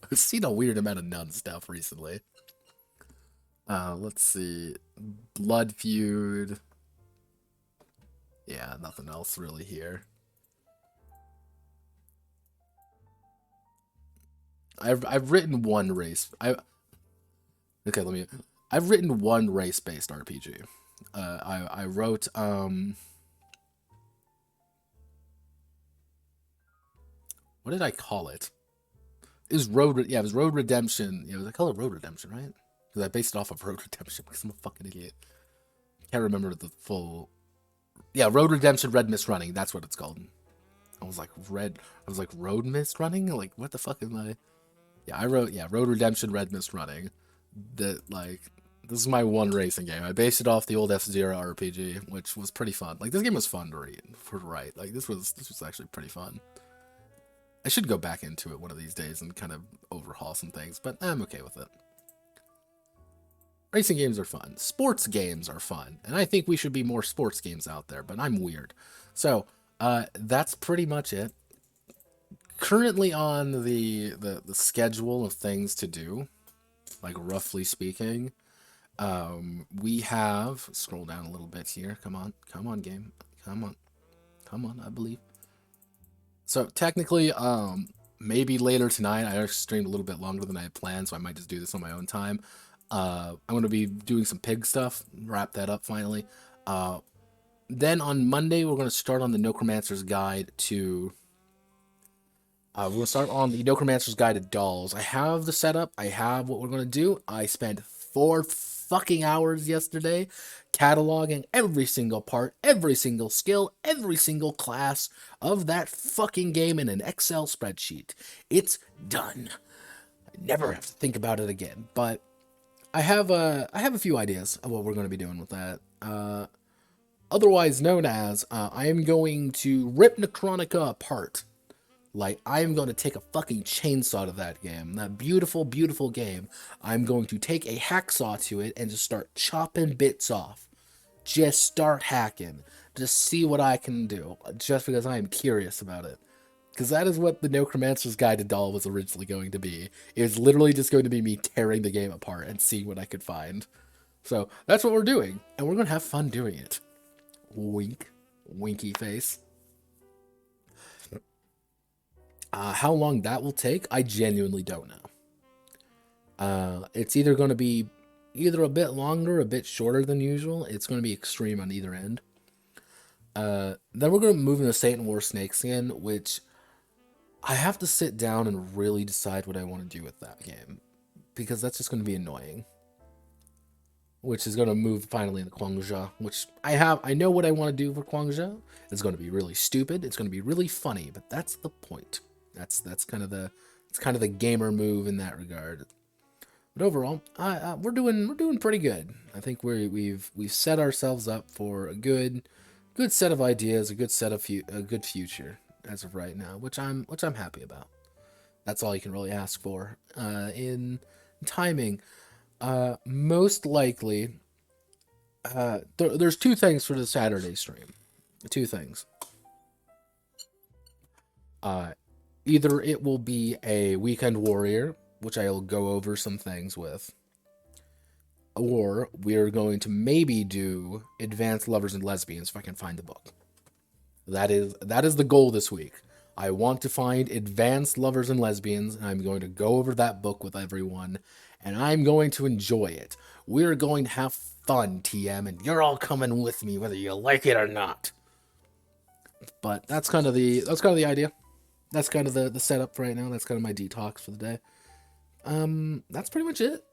I've seen a weird amount of nun stuff recently. Let's see. Blood Feud. Yeah, nothing else really here. I've written one race. I've written one race-based RPG. I wrote what did I call it? It was Road Redemption. Yeah, I call it Road Redemption, right? Because I based it off of Road Redemption because I'm a fucking idiot. Can't remember the full. Yeah, Road Redemption Red Mist Running. That's what it's called. I was like Road Mist Running? Like what the fuck am I? Yeah, I wrote Road Redemption Red Mist Running. This is my one racing game. I based it off the old F-Zero RPG, which was pretty fun. Like this game was fun to read, write. Like this was actually pretty fun. I should go back into it one of these days and kind of overhaul some things, but I'm okay with it. Racing games are fun. Sports games are fun. And I think we should be more sports games out there, but I'm weird. So, that's pretty much it. Currently on the schedule of things to do, like roughly speaking, we have, scroll down a little bit here. Come on game. Come on, I believe. So technically, maybe later tonight, I actually streamed a little bit longer than I had planned, so I might just do this on my own time. I'm going to be doing some pig stuff, wrap that up finally. Then on Monday, we're going to start on the Necromancer's Guide to... we're going to start on the Necromancer's Guide to Dolls. I have the setup. I have what we're going to do. I spent 4 fucking hours yesterday cataloging every single part, every single skill, every single class of that fucking game in an Excel spreadsheet. It's done. I never have to think about it again. But I have a few ideas of what we're going to be doing with that. Otherwise known as, I am going to rip Necronica apart. Like, I am going to take a fucking chainsaw to that game. That beautiful, beautiful game. I'm going to take a hacksaw to it and just start chopping bits off. Just start hacking. Just see what I can do. Just because I am curious about it. Because that is what the Necromancer's Guide to Doll was originally going to be. It was literally just going to be me tearing the game apart and seeing what I could find. So, that's what we're doing. And we're going to have fun doing it. Wink. Winky face. How long that will take, I genuinely don't know. It's either going to be either a bit longer, a bit shorter than usual. It's going to be extreme on either end. Then we're going to move into Satan War Snakeskin, which I have to sit down and really decide what I want to do with that game. Because that's just going to be annoying. Which is going to move finally into Kwangja, which I know what I want to do for Kwangja. It's going to be really stupid. It's going to be really funny, but that's the point. That's kind of the gamer move in that regard. But overall, we're doing pretty good. I think we've set ourselves up for a good set of ideas, a good set of a good future as of right now, which I'm happy about. That's all you can really ask for. In timing, most likely, there's two things for the Saturday stream. Two things. Either it will be a Weekend Warrior, which I'll go over some things with, or we're going to maybe do Advanced Lovers and Lesbians if I can find the book. That is the goal this week. I want to find Advanced Lovers and Lesbians, and I'm going to go over that book with everyone, and I'm going to enjoy it. We're going to have fun, TM, and you're all coming with me whether you like it or not. But that's kind of the idea. That's kind of the setup for right now. That's kind of my detox for the day. That's pretty much it.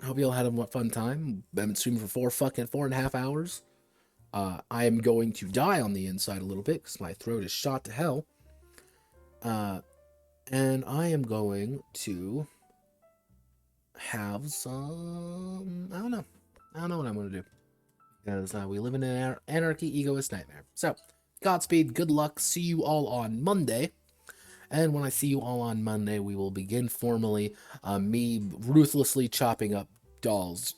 Hope you all had a fun time. I've been streaming for 4.5 hours. I am going to die on the inside a little bit because my throat is shot to hell. And I am going to have some... I don't know what I'm going to do. Because we live in an anarchy egoist nightmare. So, Godspeed, good luck, see you all on Monday. And when I see you all on Monday, we will begin formally me ruthlessly chopping up dolls